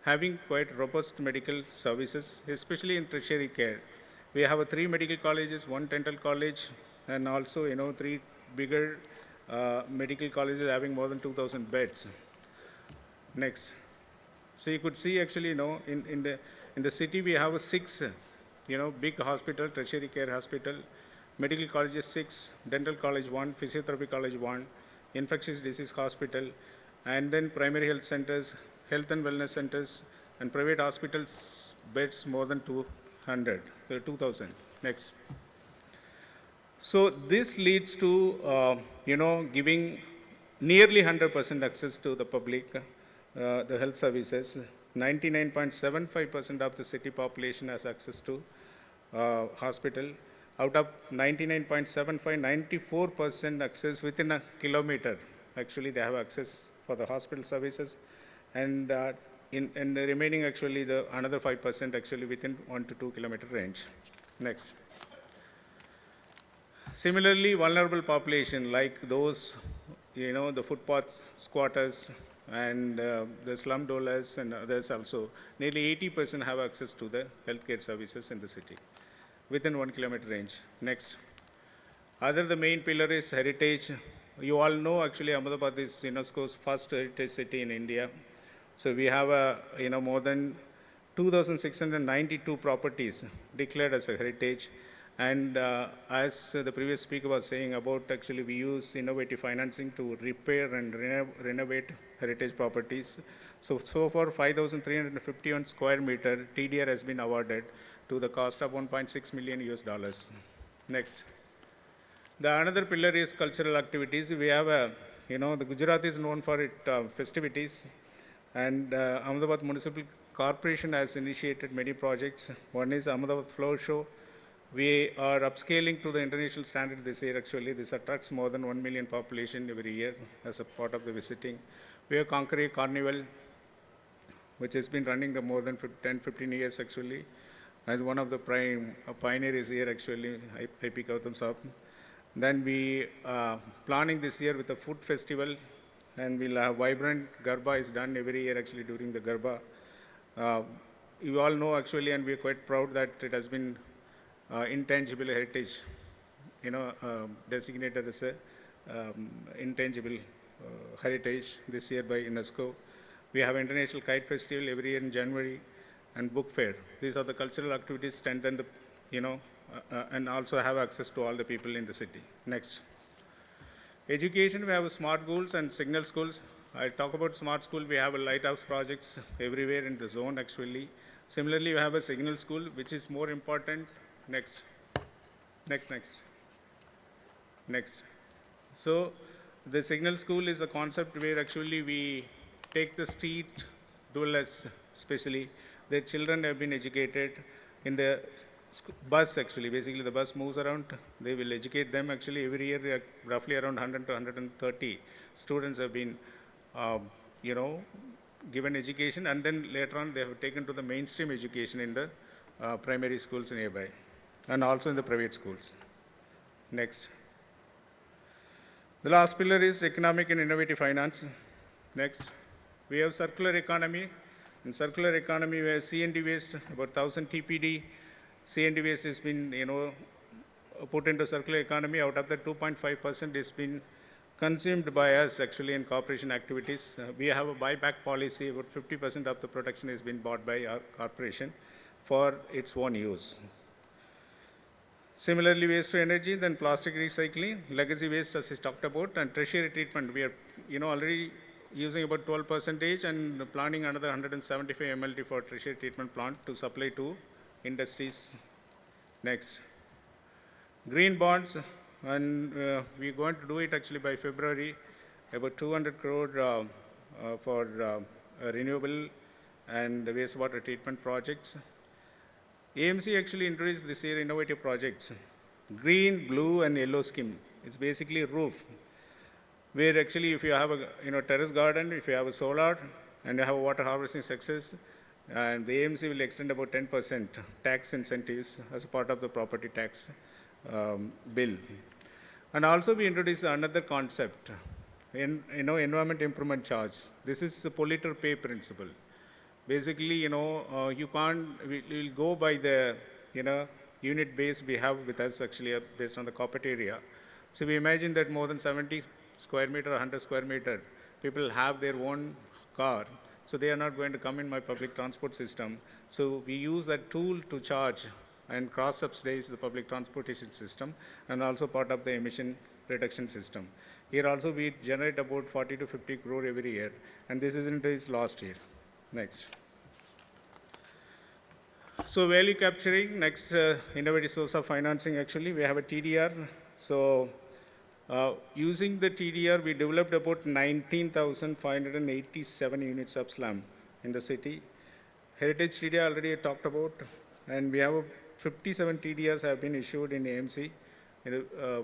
having quite robust medical services, especially in tertiary care. We have 3 medical colleges, 1 dental college, and also 3 bigger medical colleges having more than 2,000 beds. Next. So you could see actually, in the city we have 6, big hospital, tertiary care hospital, medical colleges 6, dental college 1, physiotherapy college 1, infectious disease hospital, and then primary health centers, health and wellness centers, and private hospitals beds more than 200, 2,000. Next. So this leads to, giving nearly 100% access to the public, the health services. 99.75% of the city population has access to hospital. Out of 99.75, 94% access within a kilometer. Actually, they have access for the hospital services. And in the remaining, actually, the another 5% actually within 1 to 2 kilometer range. Next. Similarly, vulnerable population like those, the footpath squatters, and the slum dwellers and others also, nearly 80% have access to the healthcare services in the city within 1 kilometer range. Next. Other the main pillar is heritage. You all know actually Ahmedabad is UNESCO's first heritage city in India. So we have more than 2,692 properties declared as a heritage. And as the previous speaker was saying about actually we use innovative financing to repair and renovate heritage properties. So far 5,351 square meter TDR has been awarded to the cost of $1.6 million US. Next. The another pillar is cultural activities. We have the Gujarat is known for its festivities, and Ahmedabad Municipal Corporation has initiated many projects. One is Ahmedabad Flower Show. We are upscaling to the international standard this year actually. This attracts more than 1 million population every year as a part of the visiting. We have Concrete Carnival, which has been running more than 10-15 years actually. As one of the pioneers here actually, IP Gautam Saab. Then we planning this year with a food festival, and we'll have Vibrant Garba is done every year actually during the Garba. You all know actually, and we're quite proud that it has been intangible heritage, designated as a intangible heritage this year by UNESCO. We have International Kite Festival every year in January, and book fair. These are the cultural activities strengthen the, and also have access to all the people in the city. Next. Education, we have smart schools and signal schools. I talk about smart school, we have a lighthouse projects everywhere in the zone actually. Similarly, we have a signal school, which is more important. Next. So, the signal school is a concept where actually we take the street dwellers, especially, their children have been educated in the bus actually. Basically, the bus moves around. They will educate them actually every year. Roughly around 100 to 130 students have been, given education, and then later on they have taken to the mainstream education in the primary schools nearby, and also in the private schools. Next. The last pillar is economic and innovative finance. Next. We have circular economy. In circular economy, we have C&D waste, about 1,000 TPD. C&D waste has been, put into circular economy. Out of that, 2.5% has been consumed by us actually in corporation activities. We have a buyback policy. About 50% of the production has been bought by our corporation for its own use. Similarly, waste to energy, then plastic recycling, legacy waste as I talked about, and tertiary treatment. We are, already using about 12% and planning another 175 MLT for tertiary treatment plant to supply to industries. Next. Green bonds, and we're going to do it actually by February, about 200 crore for renewable and wastewater treatment projects. AMC actually introduced this year innovative projects, green, blue, and yellow scheme. It's basically roof, where actually if you have a terrace garden, if you have a solar, and you have a water harvesting success, and the AMC will extend about 10% tax incentives as a part of the property tax bill. And also we introduced another concept, environment improvement charge. This is the polluter pay principle. Basically, you can't, we'll go by the, unit base we have with us actually based on the corporate area. So we imagine that more than 70 square meter, 100 square meter, people have their own car. So they are not going to come in my public transport system. So we use that tool to charge and cross-subsidize the public transportation system and also part of the emission reduction system. Here also we generate about 40 to 50 crore every year, and this is into its last year. Next. So value capturing, next innovative source of financing actually, we have a TDR. So using the TDR, we developed about 19,587 units of slum in the city. Heritage TDR already I talked about, and we have 57 TDRs have been issued in AMC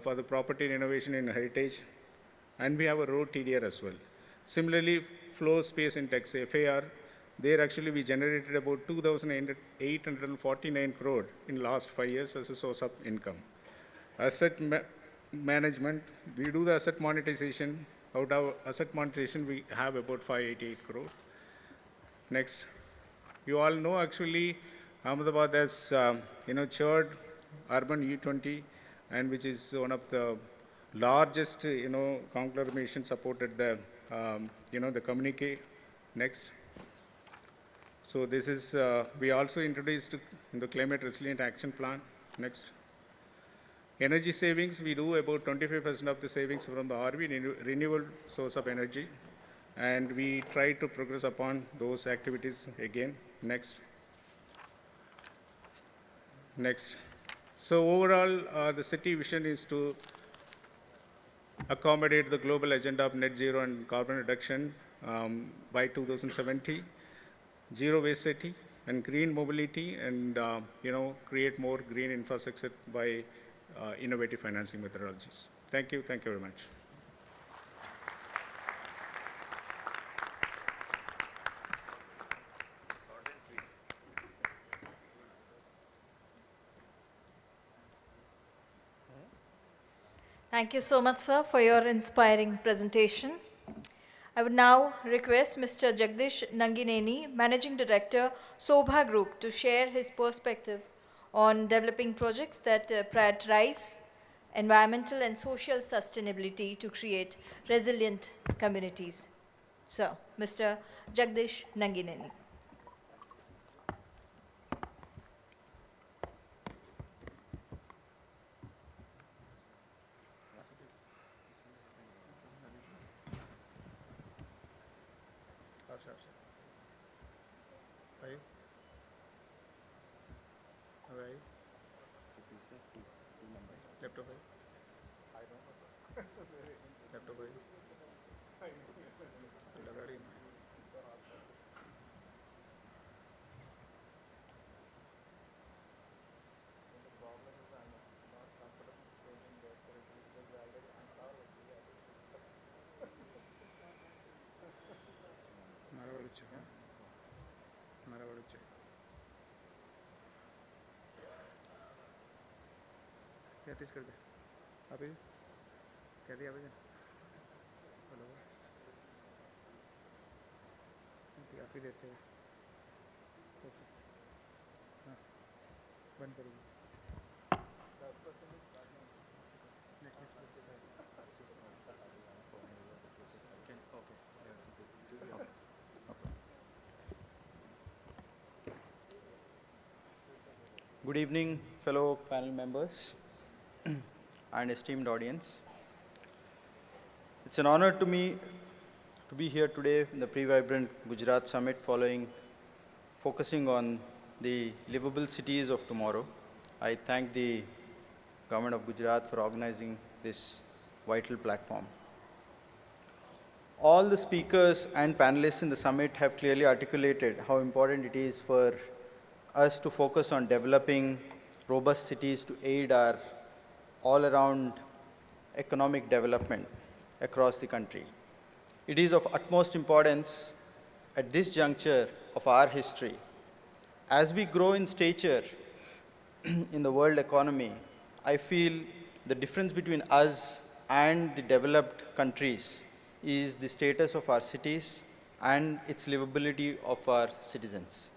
for the property renovation in heritage, and we have a road TDR as well. Similarly, floor space index, FAR, there actually we generated about 2,849 crore in last 5 years as a source of income. Asset management, we do the asset monetization Out of asset monetization, we have about 588 crore. Next. You all know actually Ahmedabad has, chaired urban E20, and which is one of the largest, conglomeration supported the, the communique. Next. So this is, we also introduced the climate resilient action plan. Next. Energy savings, we do about 25% of the savings from the RV, renewable source of energy. And we try to progress upon those activities again. Next. Next. So overall, the city vision is to accommodate the global agenda of net zero and carbon reduction by 2070, zero waste city, and green mobility, and create more green infrastructure by innovative financing methodologies. Thank you very much. Thank you so much, sir, for your inspiring presentation. I would now request Mr. Jagdish Nangineni, Managing Director, Sobha Group, to share his perspective on developing projects that prioritize environmental and social sustainability to create resilient communities. So, Mr. Jagdish Nangineni. तेज कर दे अभी कह दिया अभी hello आप ही देते हैं हाँ बंद करेंगे Good evening, fellow panel members and esteemed audience. It's an honor to me to be here today in the Vibrant Gujarat Summit focusing on the livable cities of tomorrow. I thank the Government of Gujarat for organizing this vital platform. All the speakers and panelists in the summit have clearly articulated how important it is for us to focus on developing robust cities to aid our all-around economic development across the country. It is of utmost importance at this juncture of our history. As we grow in stature in the world economy, I feel the difference between us and the developed countries is the status of our cities and its livability of our citizens.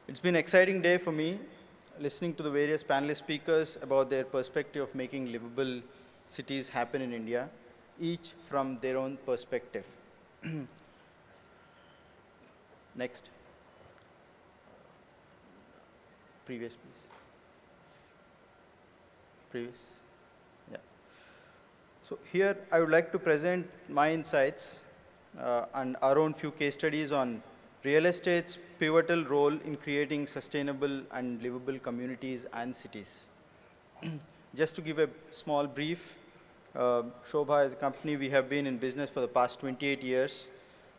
It's been an exciting day for me listening to the various panelist speakers about their perspective of making livable cities happen in India, each from their own perspective. Next. Previous, please. Previous. Yeah. So here I would like to present my insights and our own few case studies on real estate's pivotal role in creating sustainable and livable communities and cities. Just to give a small brief, Shobha as a company, we have been in business for the past 28 years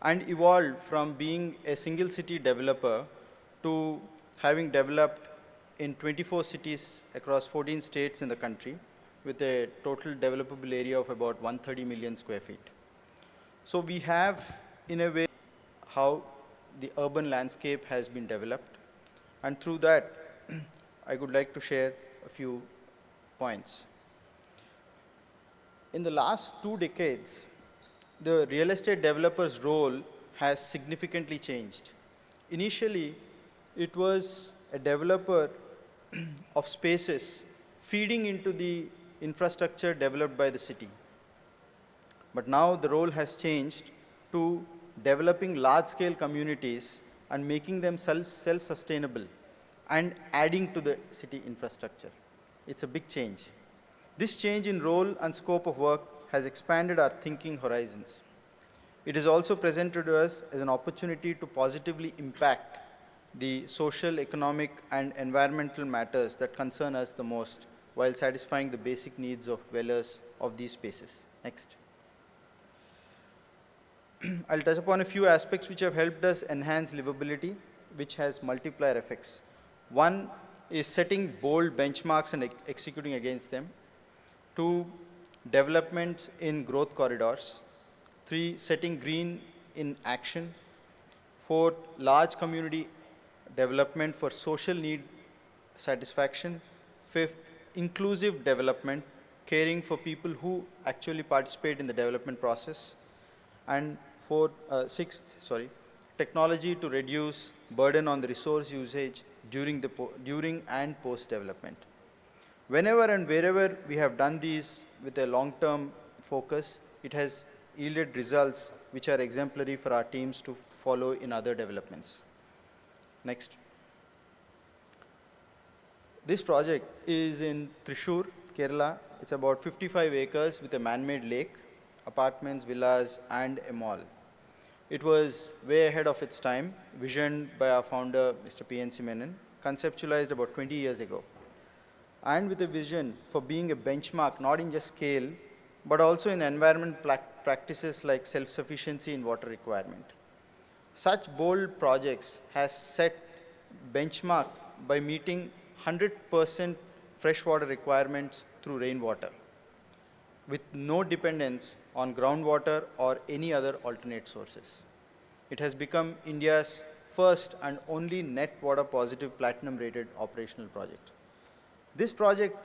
and evolved from being a single city developer to having developed in 24 cities across 14 states in the country with a total developable area of about 130 million square feet. So we have, in a way, how the urban landscape has been developed, and through that I would like to share a few points. in the last 2 decades, the real estate developer's role has significantly changed. Initially, it was a developer of spaces feeding into the infrastructure developed by the city. But now the role has changed to developing large-scale communities and making them self-sustainable and adding to the city infrastructure. It's a big change. This change in role and scope of work has expanded our thinking horizons. It is also presented to us as an opportunity to positively impact the social, economic, and environmental matters that concern us the most while satisfying the basic needs of dwellers of these spaces. Next. I'll touch upon a few aspects which have helped us enhance livability, which has multiplier effects. One is setting bold benchmarks and executing against them. 2, developments in growth corridors. 3, setting green in action. 4, large community development for social need satisfaction. 5th, inclusive development, caring for people who actually participate in the development process. And 6th, technology to reduce burden on the resource usage during and post development. Whenever and wherever we have done these with a long-term focus, it has yielded results which are exemplary for our teams to follow in other developments. Next. This project is in Thrissur, Kerala. It's about 55 acres with a man-made lake, apartments, villas, and a mall. It was way ahead of its time, visioned by our founder, Mr. P.N.C. Menon, conceptualized about 20 years ago, and with a vision for being a benchmark, not in just scale, but also in environment practices like self-sufficiency in water requirement. Such bold projects has set benchmark by meeting 100% freshwater requirements through rainwater, with no dependence on groundwater or any other alternate sources. It has become India's first and only net water positive platinum rated operational project. This project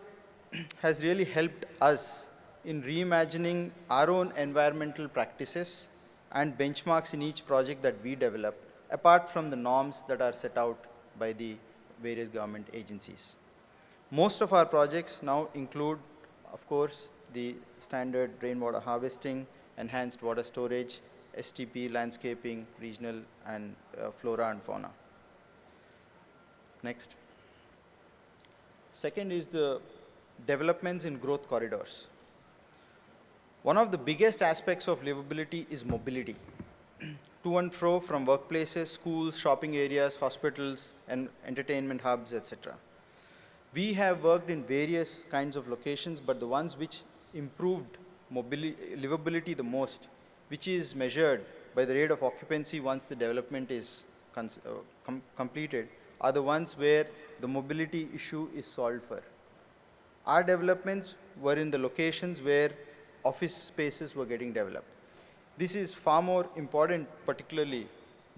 has really helped us in reimagining our own environmental practices and benchmarks in each project that we develop, apart from the norms that are set out by the various government agencies. Most of our projects now include, of course, the standard rainwater harvesting, enhanced water storage, STP, landscaping, regional, and flora and fauna. Next. Second is the developments in growth corridors. One of the biggest aspects of livability is mobility. To and fro from workplaces, schools, shopping areas, hospitals, and entertainment hubs, etc. We have worked in various kinds of locations, but the ones which improved livability the most, which is measured by the rate of occupancy once the development is completed, are the ones where the mobility issue is solved for. Our developments were in the locations where office spaces were getting developed. This is far more important, particularly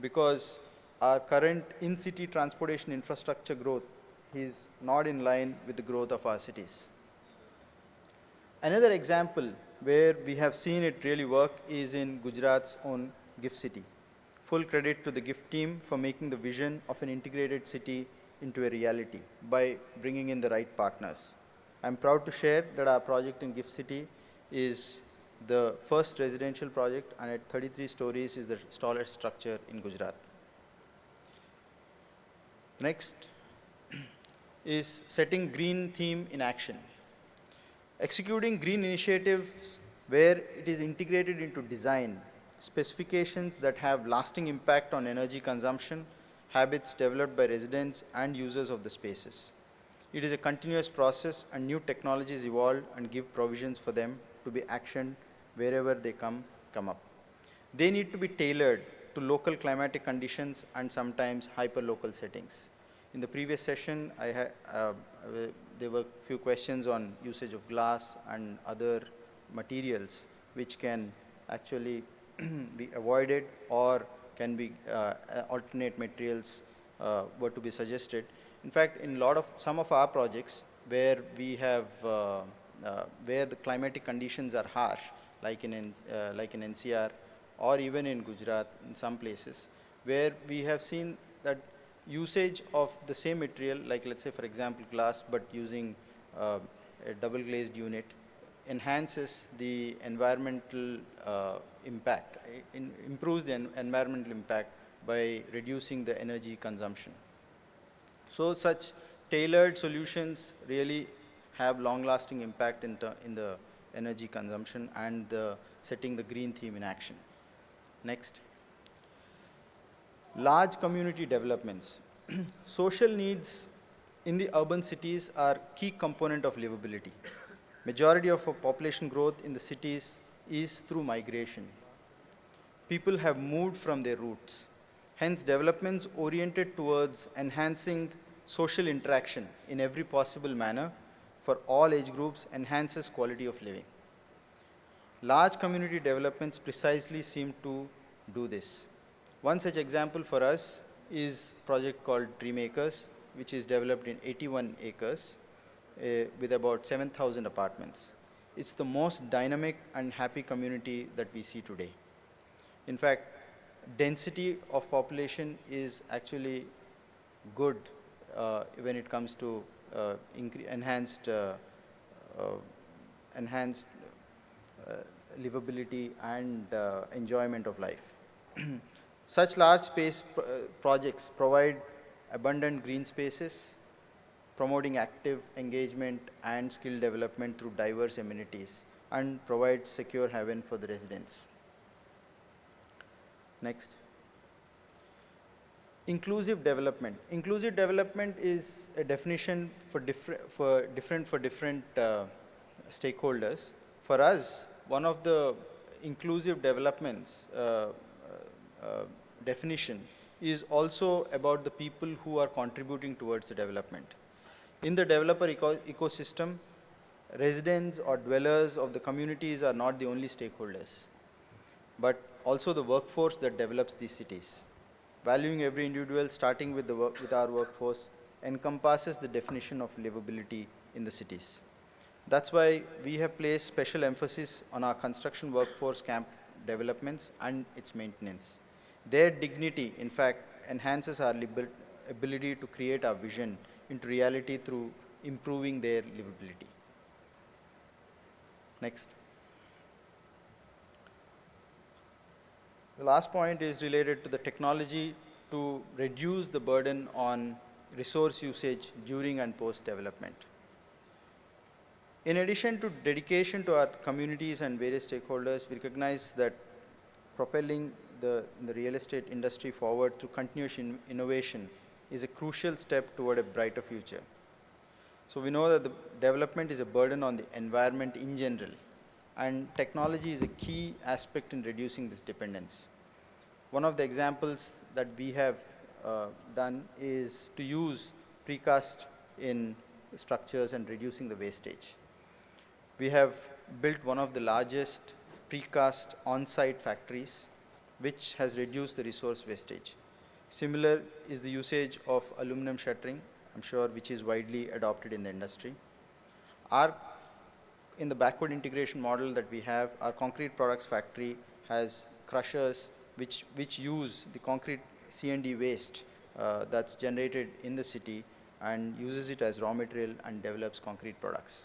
because our current in-city transportation infrastructure growth is not in line with the growth of our cities. Another example where we have seen it really work is in Gujarat's own GIFT City. Full credit to the GIFT team for making the vision of an integrated city into a reality by bringing in the right partners. I'm proud to share that our project in GIFT City is the first residential project, and at 33 stories is the tallest structure in Gujarat. Next is setting green theme in action. Executing green initiatives where it is integrated into design, specifications that have lasting impact on energy consumption, habits developed by residents and users of the spaces. It is a continuous process, and new technologies evolve and give provisions for them to be actioned wherever they come up. They need to be tailored to local climatic conditions and sometimes hyper-local settings. In the previous session, there were a few questions on usage of glass and other materials which can actually be avoided, or can be alternate materials were to be suggested. In fact, in some of our projects where we have where the climatic conditions are harsh, like in NCR or even in Gujarat in some places, where we have seen that usage of the same material, like let's say for example glass, but using a double glazed unit, enhances the environmental impact, improves the environmental impact by reducing the energy consumption. So such tailored solutions really have long-lasting impact in the energy consumption and setting the green theme in action. Next. Large community developments. Social needs in the urban cities are key component of livability. Majority of our population growth in the cities is through migration. People have moved from their roots. Hence, developments oriented towards enhancing social interaction in every possible manner for all age groups enhances quality of living. Large community developments precisely seem to do this. One such example for us is a project called Dream Acres, which is developed in 81 acres with about 7,000 apartments. It's the most dynamic and happy community that we see today. In fact, density of population is actually good when it comes to enhanced livability and enjoyment of life. Such large space projects provide abundant green spaces, promoting active engagement and skill development through diverse amenities, and provide secure haven for the residents. Next. Inclusive development. Inclusive development is a definition for different stakeholders. For us, one of the inclusive developments definition is also about the people who are contributing towards the development. In the developer ecosystem, residents or dwellers of the communities are not the only stakeholders, but also the workforce that develops these cities. Valuing every individual, starting with our workforce, encompasses the definition of livability in the cities. That's why we have placed special emphasis on our construction workforce camp developments and its maintenance. Their dignity, in fact, enhances our ability to create our vision into reality through improving their livability. Next. The last point is related to the technology to reduce the burden on resource usage during and post development. In addition to dedication to our communities and various stakeholders, we recognize that propelling the real estate industry forward through continuous innovation is a crucial step toward a brighter future. So we know that the development is a burden on the environment in general, and technology is a key aspect in reducing this dependence. One of the examples that we have done is to use precast in structures and reducing the wastage. We have built one of the largest precast on-site factories, which has reduced the resource wastage. Similar is the usage of aluminum shuttering, I'm sure, which is widely adopted in the industry. In the backward integration model that we have, our concrete products factory has crushers which use the concrete C&D waste that's generated in the city and uses it as raw material and develops concrete products.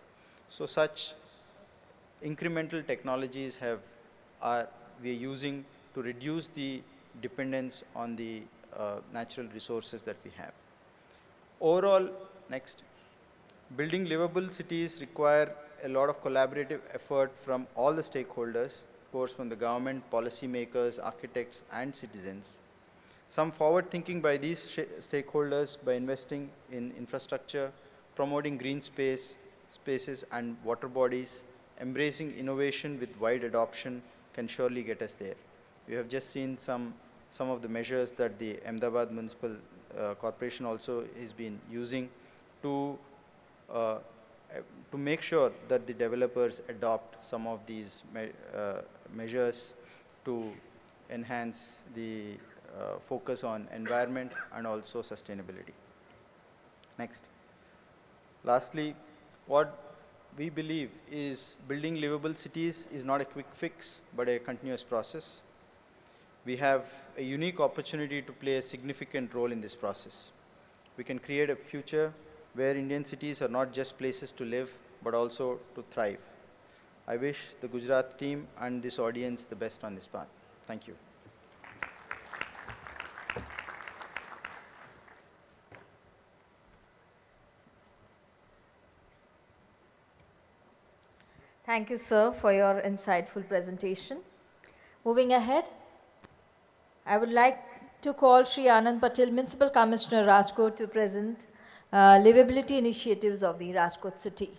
So such incremental technologies we are using to reduce the dependence on the natural resources that we have. Overall, next, building livable cities require a lot of collaborative effort from all the stakeholders, of course from the government, policymakers, architects, and citizens. Some forward thinking by these stakeholders by investing in infrastructure, promoting green spaces and water bodies, embracing innovation with wide adoption can surely get us there. We have just seen some of the measures that the Ahmedabad Municipal Corporation also has been using to make sure that the developers adopt some of these measures to enhance the focus on environment and also sustainability. Next. Lastly, what we believe is building livable cities is not a quick fix, but a continuous process. We have a unique opportunity to play a significant role in this process. We can create a future where Indian cities are not just places to live, but also to thrive. I wish the Gujarat team and this audience the best on this path. Thank you. Thank you, sir, for your insightful presentation. Moving ahead, I would like to call Sri Anand Patil, Municipal Commissioner, Rajkot, to present livability initiatives of the Rajkot city.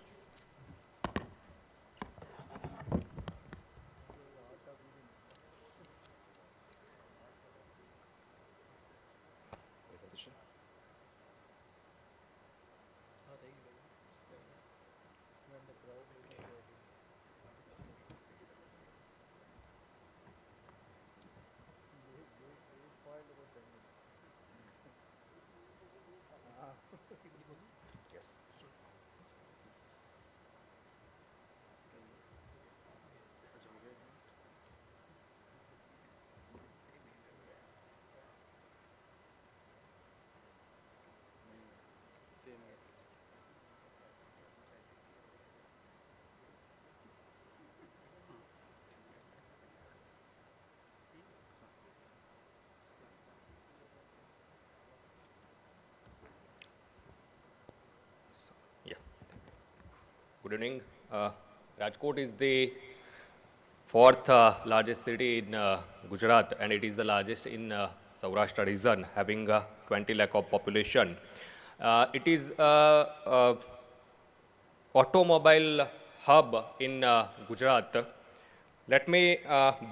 Good evening. Rajkot is the fourth largest city in Gujarat, and it is the largest in Saurashtra region, having 20 lakh of population. It is a automobile hub in Gujarat. Let me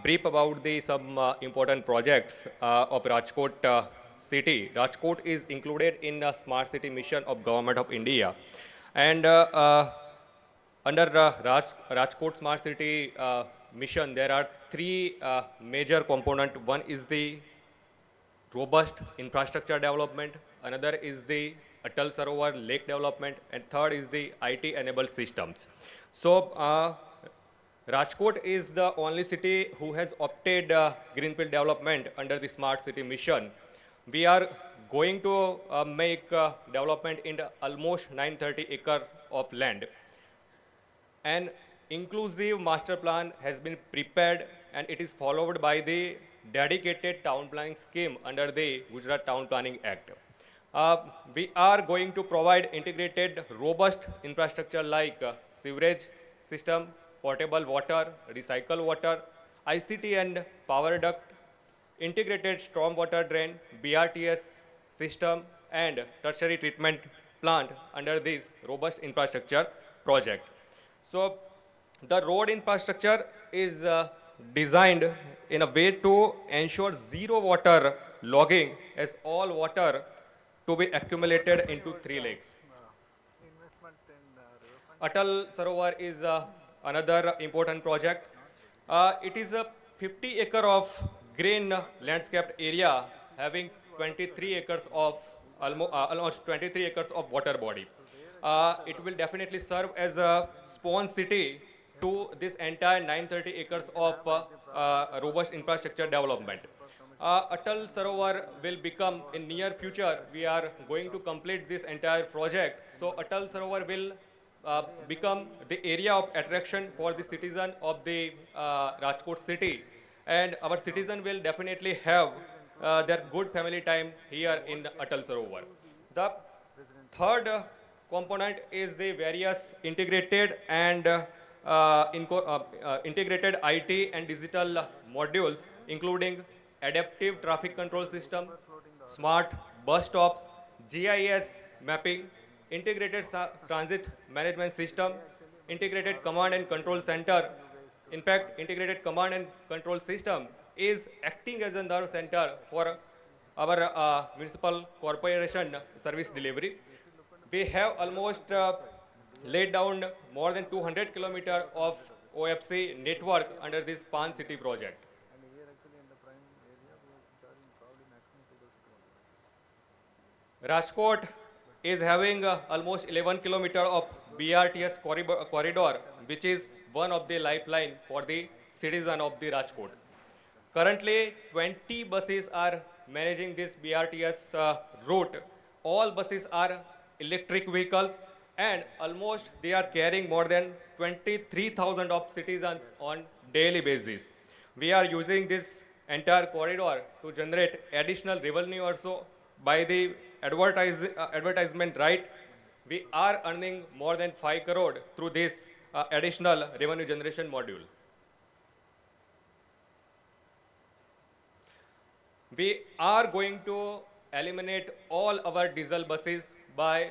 brief about the some important projects of Rajkot city. Rajkot is included in the Smart City Mission of Government of India, and under Rajkot Smart City mission, there are three major components. One is the robust infrastructure development, another is the Atal Sarovar lake development, and third is the IT-enabled systems. So, Rajkot is the only city who has opted greenfield development under the Smart City mission. We are going to make development in almost 930 acres of land. An inclusive master plan has been prepared, and it is followed by the dedicated town planning scheme under the Gujarat Town Planning Act. We are going to provide integrated, robust infrastructure like sewerage system, potable water, recycle water, ICT and power duct, integrated stormwater drain, BRTS system, and tertiary treatment plant under this robust infrastructure project. So, the road infrastructure is designed in a way to ensure zero water logging, as all water to be accumulated into 3 lakes. Atal Sarovar is another important project. It is a 50 acre of green landscaped area having 23 acres of almost 23 acres of water body. It will definitely serve as a spawn city to this entire 930 acres of robust infrastructure development. Atal Sarovar will become in near future. We are going to complete this entire project. So Atal Sarovar will become the area of attraction for the citizen of the Rajkot city, and our citizen will definitely have their good family time here in Atal Sarovar. The third component is the various integrated and integrated IT and digital modules, including adaptive traffic control system, smart bus stops, GIS mapping, integrated transit management system, integrated command and control center. In fact, integrated command and control system is acting as a nerve center for our municipal corporation service delivery. We have almost laid down more than 200 kilometers of OFC network under this Pan City project. Rajkot is having almost 11 kilometer of BRTS corridor, which is one of the lifeline for the citizen of the Rajkot. Currently, 20 buses are managing this BRTS route. All buses are electric vehicles, and almost they are carrying more than 23,000 of citizens on daily basis. We are using this entire corridor to generate additional revenue also by the advertisement right. We are earning more than 5 crore through this additional revenue generation module. We are going to eliminate all our diesel buses by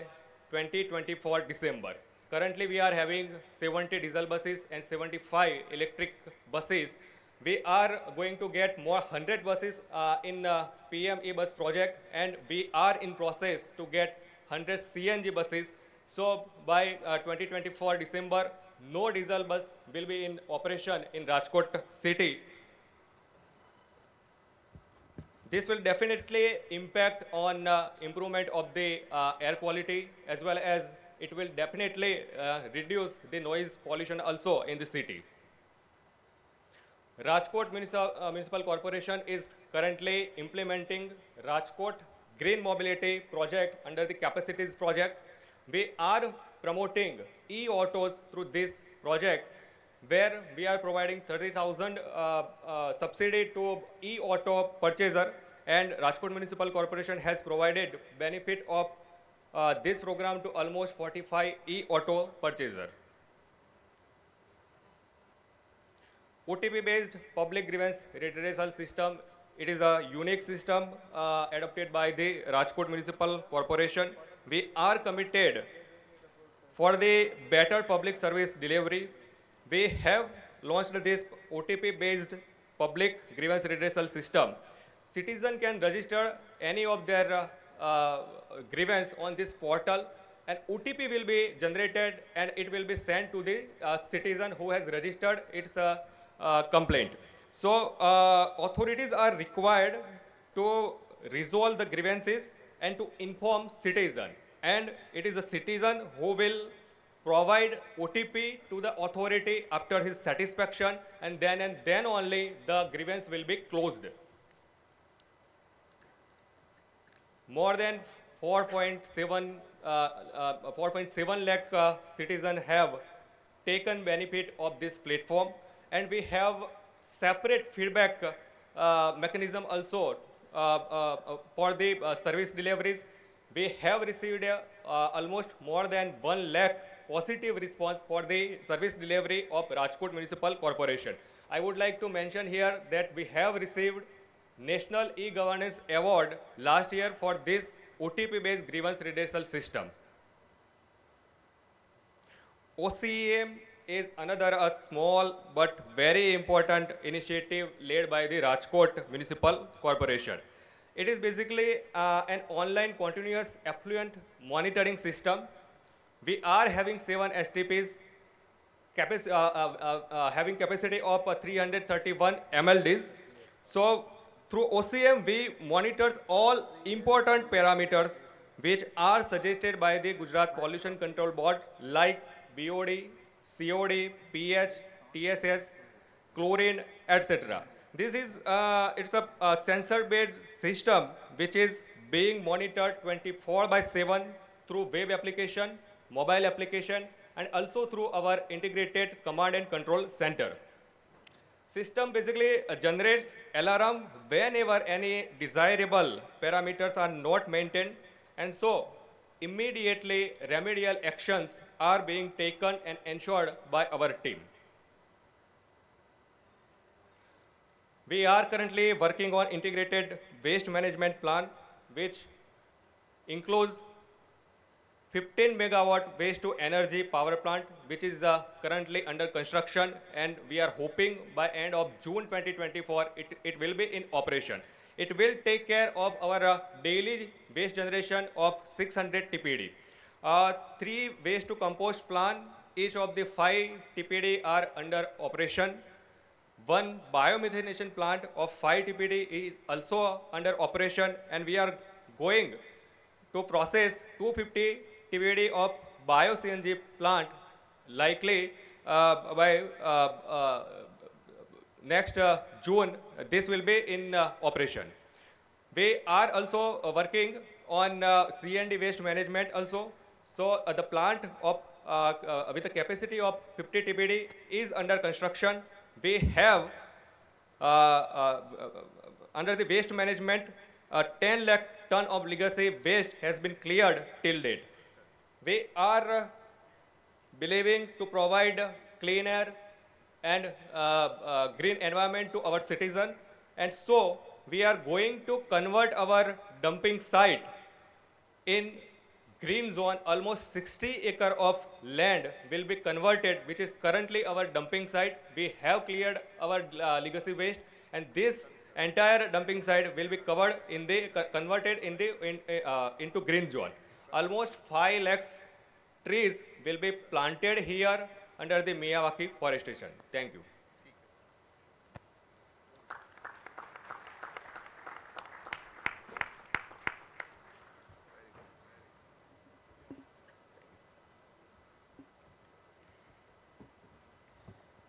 2024 December. Currently, we are having 70 diesel buses and 75 electric buses. We are going to get more 100 buses in PM e-bus project, and we are in process to get 100 CNG buses. So by 2024 December, no diesel bus will be in operation in Rajkot city. This will definitely impact on improvement of the air quality, as well as it will definitely reduce the noise pollution also in the city. Rajkot Municipal Corporation is currently implementing Rajkot Green Mobility Project under the Capacities Project. We are promoting e-autos through this project, where we are providing 30,000 subsidy to e-auto purchaser, and Rajkot Municipal Corporation has provided benefit of this program to almost 45 e-auto purchaser. OTP-based public grievance redressal system, it is a unique system adopted by the Rajkot Municipal Corporation. We are committed for the better public service delivery. We have launched this OTP-based public grievance redressal system. Citizen can register any of their grievance on this portal, and OTP will be generated and it will be sent to the citizen who has registered its complaint. So authorities are required to resolve the grievances and to inform citizen, and it is the citizen who will provide OTP to the authority after his satisfaction, and then only the grievance will be closed. More than 4.7 lakh citizens have taken benefit of this platform, and we have separate feedback mechanism also for the service deliveries. We have received almost more than 1 lakh positive response for the service delivery of Rajkot Municipal Corporation. I would like to mention here that we have received National E-Governance Award last year for this OTP-based grievance redressal system. OCEM is another a small but very important initiative led by the Rajkot Municipal Corporation. It is basically an online continuous effluent monitoring system. We are having 7 STPs having capacity of 331 MLDs. So through OCM, we monitors all important parameters which are suggested by the Gujarat Pollution Control Board, like BOD, COD, pH, TSS, chlorine, etc. This is it's a sensor-based system which is being monitored 24/7 through web application, mobile application, and also through our integrated command and control center. System basically generates alarm whenever any desirable parameters are not maintained, and so immediately remedial actions are being taken and ensured by our team. We are currently working on integrated waste management plan, which includes 15 megawatt waste to energy power plant, which is currently under construction, and we are hoping by end of June 2024 it will be in operation. It will take care of our daily waste generation of 600 TPD. 3 waste to compost plant, each of the 5 TPD are under operation. 1 biomethanation plant of 5 TPD is also under operation, and we are going to process 250 TBD of bio-CNG plant likely by next June. This will be in operation. We are also working on C&D waste management also. So the plant of with a capacity of 50 TBD is under construction. We have under the waste management 10 lakh ton of legacy waste has been cleared till date. We are believing to provide clean air and green environment to our citizen, and so we are going to convert our dumping site in green zone. Almost 60 acre of land will be converted, which is currently our dumping site. We have cleared our legacy waste, and this entire dumping site will be covered in the converted in the into green zone. Almost 5 lakhs trees will be planted here under the Miyawaki forestation. Thank you.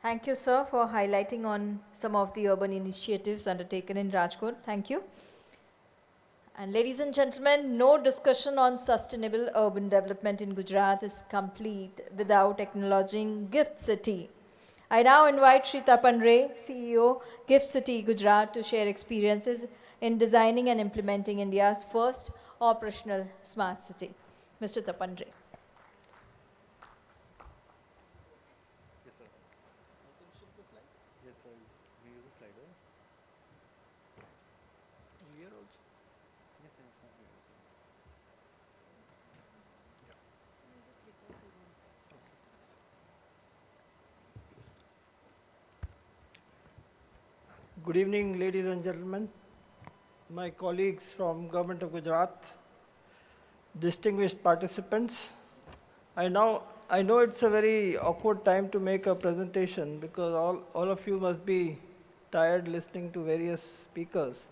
Thank you, sir, for highlighting on some of the urban initiatives undertaken in Rajkot. Thank you. And ladies and gentlemen, no discussion on sustainable urban development in Gujarat is complete without acknowledging Gift City. I now invite Shri Tapan Ray, CEO, Gift City, Gujarat, to share experiences in designing and implementing India's first operational smart city. Mr. Tapan Ray. Yes, sir. Yes, sir. We use a slider. Here also. Yes, sir. Good evening, ladies and gentlemen, my colleagues from Government of Gujarat, distinguished participants. I know it's a very awkward time to make a presentation because all of you must be tired listening to various speakers.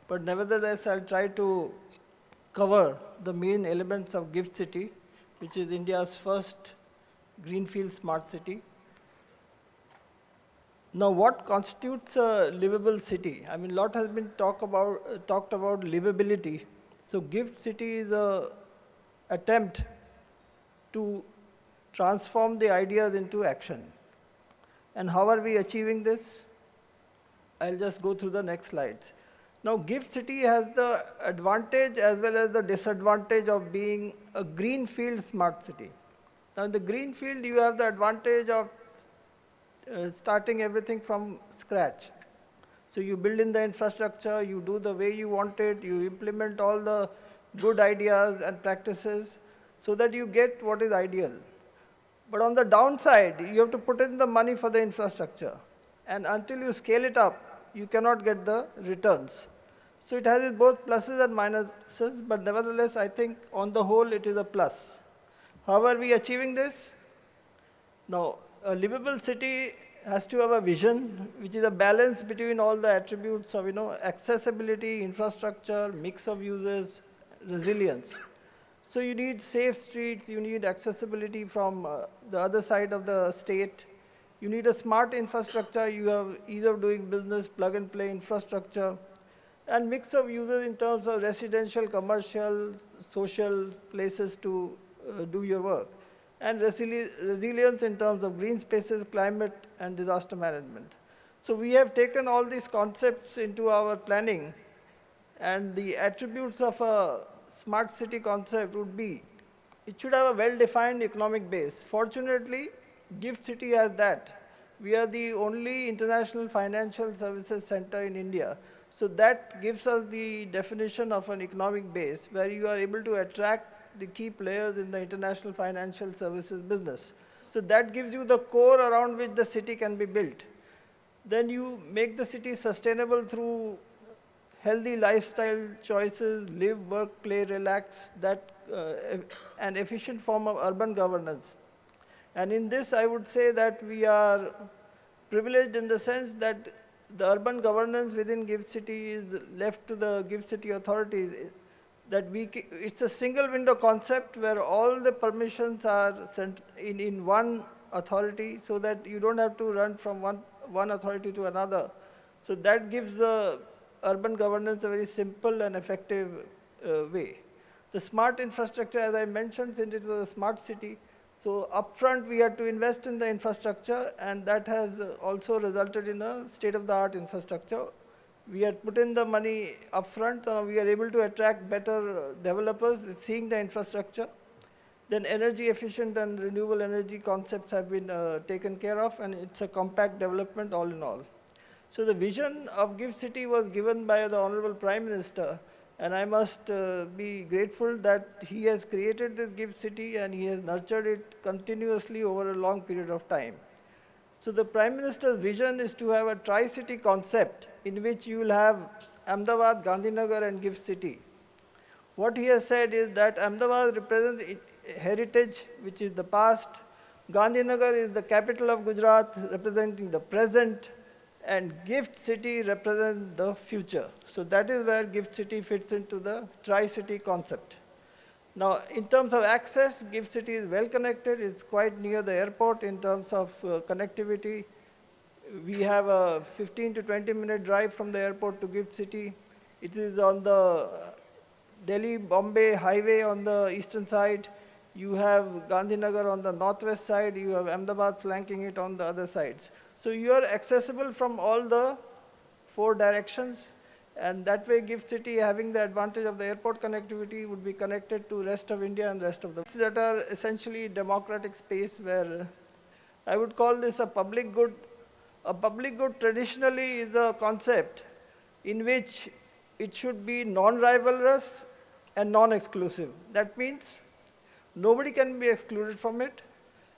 But nevertheless, I'll try to cover the main elements of Gift City, which is India's first greenfield smart city. Now, what constitutes a livable city? I mean, a lot has been talked about livability. So, Gift City is an attempt to transform the ideas into action. And how are we achieving this? I'll just go through the next slides. Now, Gift City has the advantage as well as the disadvantage of being a greenfield smart city. Now, in the greenfield, you have the advantage of starting everything from scratch. So you build in the infrastructure, you do the way you want it, you implement all the good ideas and practices so that you get what is ideal. But on the downside, you have to put in the money for the infrastructure. And until you scale it up, you cannot get the returns. So it has both pluses and minuses, but nevertheless, I think on the whole, it is a plus. How are we achieving this? Now, a livable city has to have a vision, which is a balance between all the attributes of, accessibility, infrastructure, mix of users, resilience. So you need safe streets, you need accessibility from the other side of the state. You need a smart infrastructure, you have ease of doing business, plug and play infrastructure, and mix of users in terms of residential, commercial, social places to do your work. And resilience in terms of green spaces, climate, and disaster management. So we have taken all these concepts into our planning, and the attributes of a smart city concept would be, it should have a well-defined economic base. Fortunately, Gift City has that. We are the only international financial services center in India. So that gives us the definition of an economic base, where you are able to attract the key players in the international financial services business. So that gives you the core around which the city can be built. Then you make the city sustainable through healthy lifestyle choices, live, work, play, relax, that an efficient form of urban governance. And in this, I would say that we are privileged in the sense that the urban governance within Gift City is left to the Gift City authorities that it's a single window concept where all the permissions are sent in one authority, so that you don't have to run from one authority to another. So that gives the urban governance a very simple and effective way. The smart infrastructure, as I mentioned, since it was a smart city, so upfront we had to invest in the infrastructure, and that has also resulted in a state-of-the-art infrastructure. We had put in the money upfront, we are able to attract better developers with seeing the infrastructure. Then energy efficient and renewable energy concepts have been taken care of, and it's a compact development all in all. So the vision of GIFT City was given by the Honorable Prime Minister, and I must be grateful that he has created this GIFT City and he has nurtured it continuously over a long period of time. So the Prime Minister's vision is to have a tri-city concept in which you will have Ahmedabad, Gandhinagar and GIFT City. What he has said is that Ahmedabad represents heritage, which is the past. Gandhinagar is the capital of Gujarat, representing the present, and GIFT City represents the future. So that is where GIFT City fits into the tri-city concept. Now, in terms of access, GIFT City is well connected. It's quite near the airport in terms of connectivity. We have a 15 to 20-minute drive from the airport to GIFT City. It is on the Delhi-Bombay highway on the eastern side. You have Gandhinagar on the northwest side. You have Ahmedabad flanking it on the other sides. So you are accessible from all the 4 directions. And that way, GIFT City, having the advantage of the airport connectivity, would be connected to rest of India and rest of the world. That are essentially democratic space where I would call this a public good. A public good traditionally is a concept in which it should be non-rivalrous and non-exclusive. That means nobody can be excluded from it,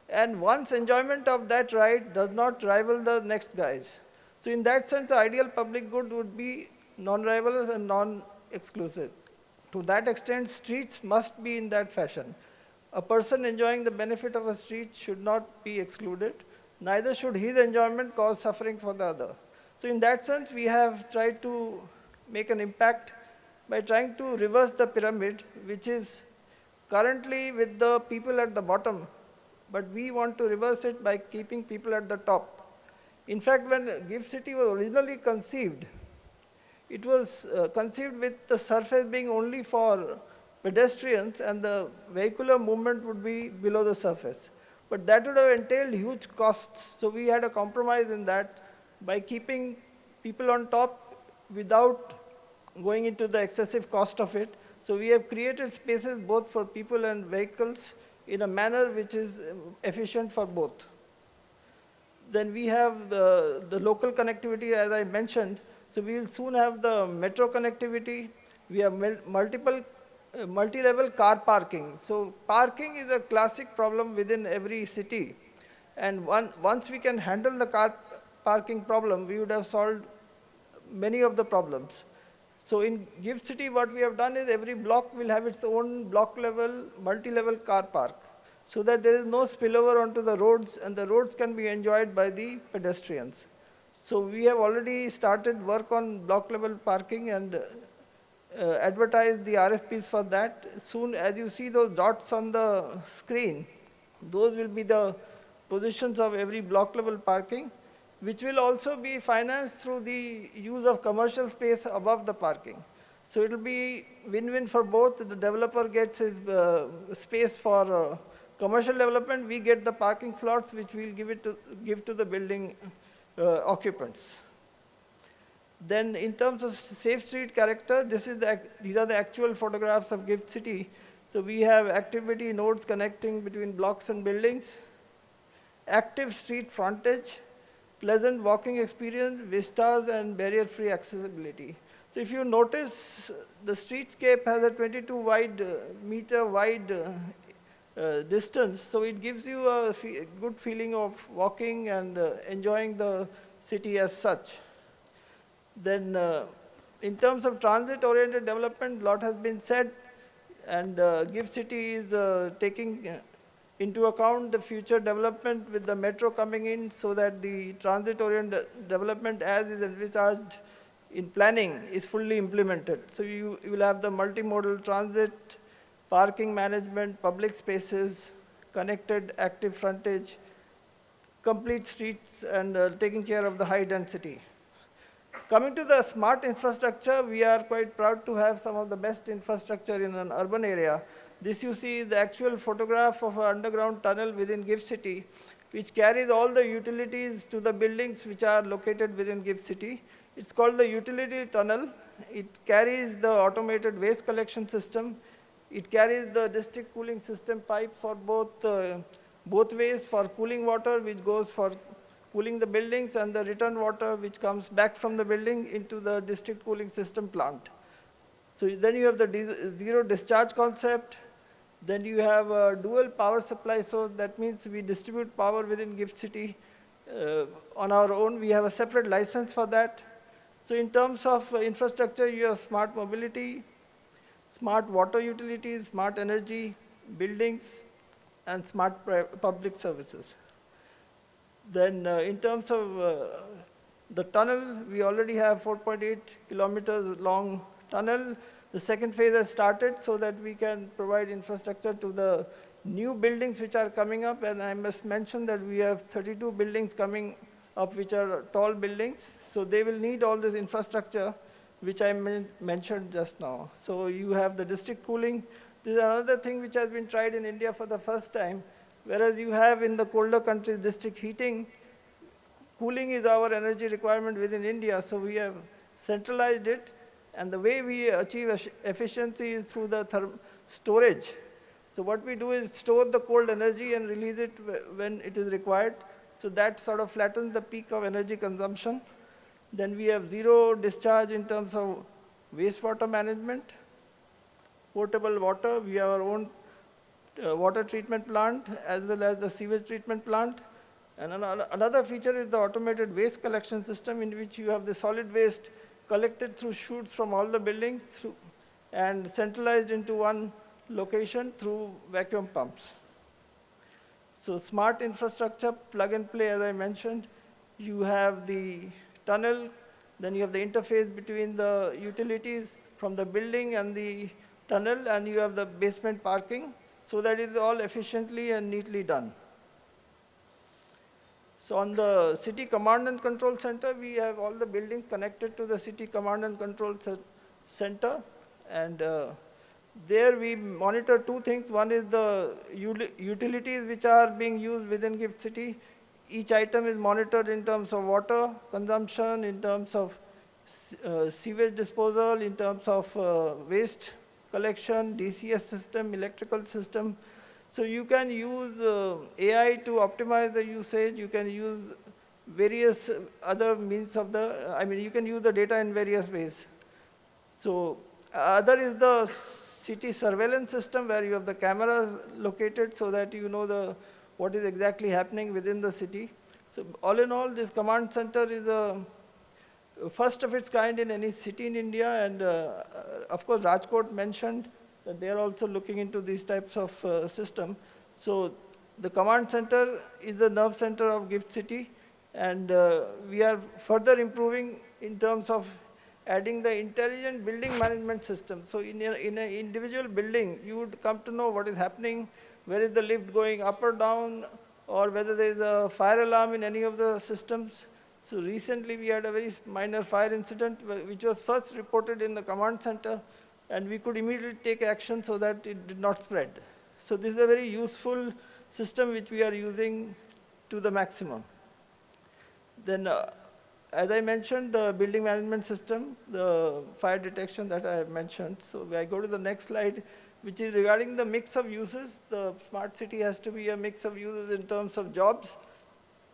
and one's enjoyment of that right does not rival the next guy's. So in that sense, the ideal public good would be non-rivalrous and non-exclusive. To that extent, streets must be in that fashion. A person enjoying the benefit of a street should not be excluded, neither should his enjoyment cause suffering for the other. So in that sense, we have tried to make an impact by trying to reverse the pyramid, which is currently with the people at the bottom, but we want to reverse it by keeping people at the top. In fact, when GIFT City was originally conceived, it was conceived with the surface being only for pedestrians and the vehicular movement would be below the surface. But that would have entailed huge costs. So we had a compromise in that by keeping people on top without going into the excessive cost of it. So we have created spaces both for people and vehicles in a manner which is efficient for both. Then we have the local connectivity, as I mentioned. So we will soon have the metro connectivity. We have multi-level car parking. So parking is a classic problem within every city. And once we can handle the car parking problem, we would have solved many of the problems. So in GIFT City, what we have done is every block will have its own block-level, multi-level car park, so that there is no spillover onto the roads, and the roads can be enjoyed by the pedestrians. So we have already started work on block-level parking and advertised the RFPs for that. Soon, as you see those dots on the screen, those will be the positions of every block-level parking, which will also be financed through the use of commercial space above the parking. So it will be win-win for both. The developer gets his space for commercial development. We get the parking slots, which we'll give to the building occupants. Then in terms of safe street character, these are the actual photographs of GIFT City. So we have activity nodes connecting between blocks and buildings, active street frontage, pleasant walking experience, vistas, and barrier-free accessibility. So if you notice, the streetscape has a 22-meter wide distance, so it gives you a good feeling of walking and enjoying the city as such. Then in terms of transit-oriented development, a lot has been said, and GIFT City is taking into account the future development with the metro coming in, so that the transit-oriented development as is envisaged in planning is fully implemented. So you will have the multimodal transit, parking management, public spaces, connected active frontage, complete streets, and taking care of the high density. Coming to the smart infrastructure, we are quite proud to have some of the best infrastructure in an urban area. This you see is the actual photograph of an underground tunnel within GIFT City, which carries all the utilities to the buildings which are located within GIFT City. It's called the utility tunnel. It carries the automated waste collection system. It carries the district cooling system pipe for both ways, for cooling water, which goes for cooling the buildings, and the return water which comes back from the building into the district cooling system plant. So then you have the zero discharge concept. Then you have a dual power supply source. That means we distribute power within GIFT City on our own. We have a separate license for that. So in terms of infrastructure, you have smart mobility, smart water utilities, smart energy, buildings, and smart public services. Then in terms of the tunnel, we already have 4.8 kilometers long tunnel. The second phase has started so that we can provide infrastructure to the new buildings which are coming up. And I must mention that we have 32 buildings coming up which are tall buildings. So they will need all this infrastructure which I mentioned just now. So you have the district cooling. This is another thing which has been tried in India for the first time. Whereas you have in the colder countries district heating, cooling is our energy requirement within India, so we have centralized it. And the way we achieve efficiency is through the storage. So what we do is store the cold energy and release it when it is required. So that sort of flattens the peak of energy consumption. Then we have zero discharge in terms of wastewater management, potable water. We have our own water treatment plant as well as the sewage treatment plant. And another feature is the automated waste collection system, in which you have the solid waste collected through chutes from all the buildings and centralized into one location through vacuum pumps. So smart infrastructure, plug and play, as I mentioned. You have the tunnel, then you have the interface between the utilities from the building and the tunnel, and you have the basement parking, so that it is all efficiently and neatly done. So on the city command and control center, we have all the buildings connected to the city command and control center. And there we monitor two things. One is the utilities which are being used within GIFT City. Each item is monitored in terms of water consumption, in terms of sewage disposal, in terms of waste collection, DCS system, electrical system. So you can use AI to optimize the usage. You can use various other means of you can use the data in various ways. So other is the city surveillance system, where you have the cameras located so that you know what is exactly happening within the city. So all in all, this command center is a first of its kind in any city in India. And of course, Rajkot mentioned that they are also looking into these types of system. So the command center is the nerve center of GIFT City. And we are further improving in terms of adding the intelligent building management system. So in an individual building, you would come to know what is happening, where is the lift going up or down, or whether there is a fire alarm in any of the systems. So recently we had a very minor fire incident which was first reported in the command center, and we could immediately take action so that it did not spread. So this is a very useful system which we are using to the maximum. Then as I mentioned, the building management system, the fire detection that I have mentioned. So I go to the next slide, which is regarding the mix of uses. The smart city has to be a mix of uses in terms of jobs.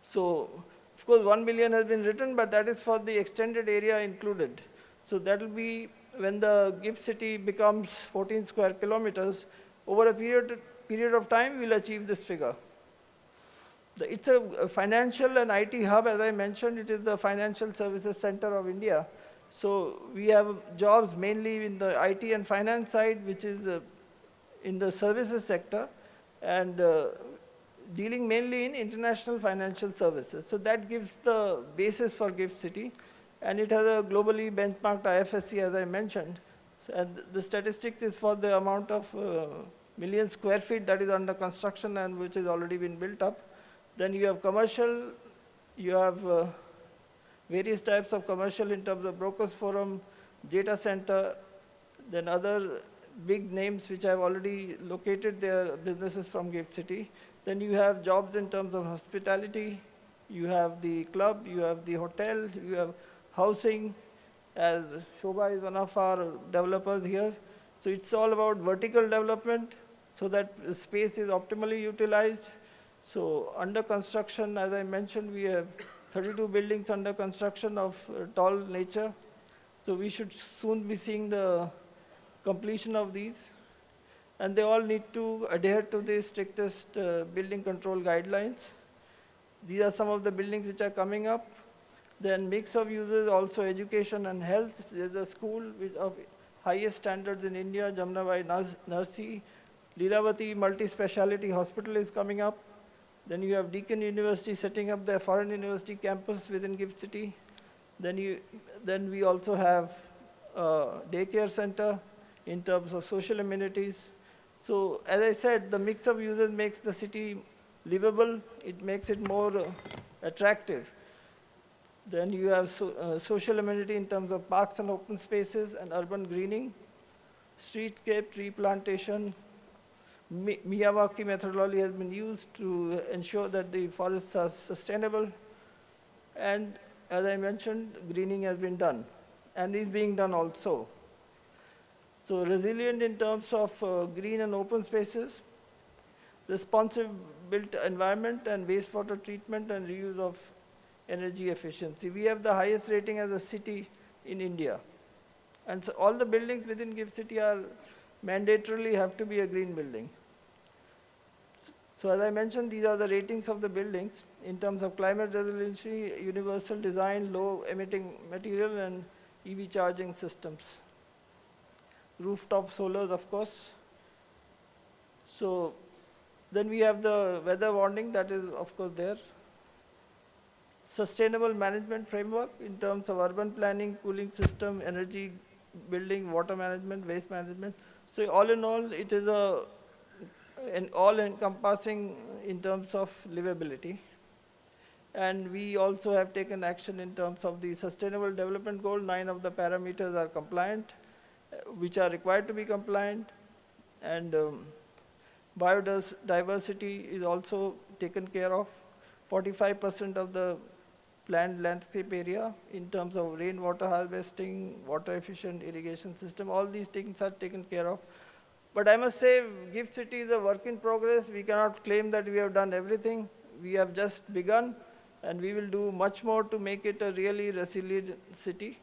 So of course 1 million has been written, but that is for the extended area included. So that will be when the GIFT City becomes 14 square kilometers. Over a period of time, we will achieve this figure. It's a financial and IT hub, as I mentioned. It is the financial services center of India. So we have jobs mainly in the IT and finance side, which is in the services sector, and dealing mainly in international financial services. So that gives the basis for GIFT City. And it has a globally benchmarked IFSC, as I mentioned. And the statistics is for the amount of million square feet that is under construction and which has already been built up. Then you have commercial, you have various types of commercial in terms of brokers forum, data center, then other big names which have already located their businesses from GIFT City. Then you have jobs in terms of hospitality, you have the club, you have the hotel, you have housing, as Shobha is one of our developers here. So it's all about vertical development so that space is optimally utilized. So under construction, as I mentioned, we have 32 buildings under construction of tall nature. So we should soon be seeing the completion of these. And they all need to adhere to the strictest building control guidelines. These are some of the buildings which are coming up. Then mix of users, also education and health. There's a school which of highest standards in India, Jamnabai Narsi. Lilavati Multi-Speciality Hospital is coming up. Then you have Deakin University setting up their foreign university campus within GIFT City. Then we also have daycare center in terms of social amenities. So as I said, the mix of users makes the city livable. It makes it more attractive. Then you have social amenity in terms of parks and open spaces and urban greening, streetscape, tree plantation. Miyawaki methodology has been used to ensure that the forests are sustainable. And as I mentioned, greening has been done and is being done also. So resilient in terms of green and open spaces, responsive built environment and wastewater treatment and reuse of energy efficiency. We have the highest rating as a city in India. And so all the buildings within GIFT City are mandatorily have to be a green building. So as I mentioned, these are the ratings of the buildings in terms of climate resiliency, universal design, low emitting material and EV charging systems. Rooftop solars, of course. So then we have the weather warning that is of course there. Sustainable management framework in terms of urban planning, cooling system, energy, building, water management, waste management. So all in all, it is an all-encompassing in terms of livability. And we also have taken action in terms of the Sustainable Development Goal. 9 of the parameters are compliant, which are required to be compliant. And biodiversity is also taken care of. 45% of the planned landscape area in terms of rainwater harvesting, water efficient irrigation system, all these things are taken care of. But I must say, GIFT City is a work in progress. We cannot claim that we have done everything. We have just begun, and we will do much more to make it a really resilient city.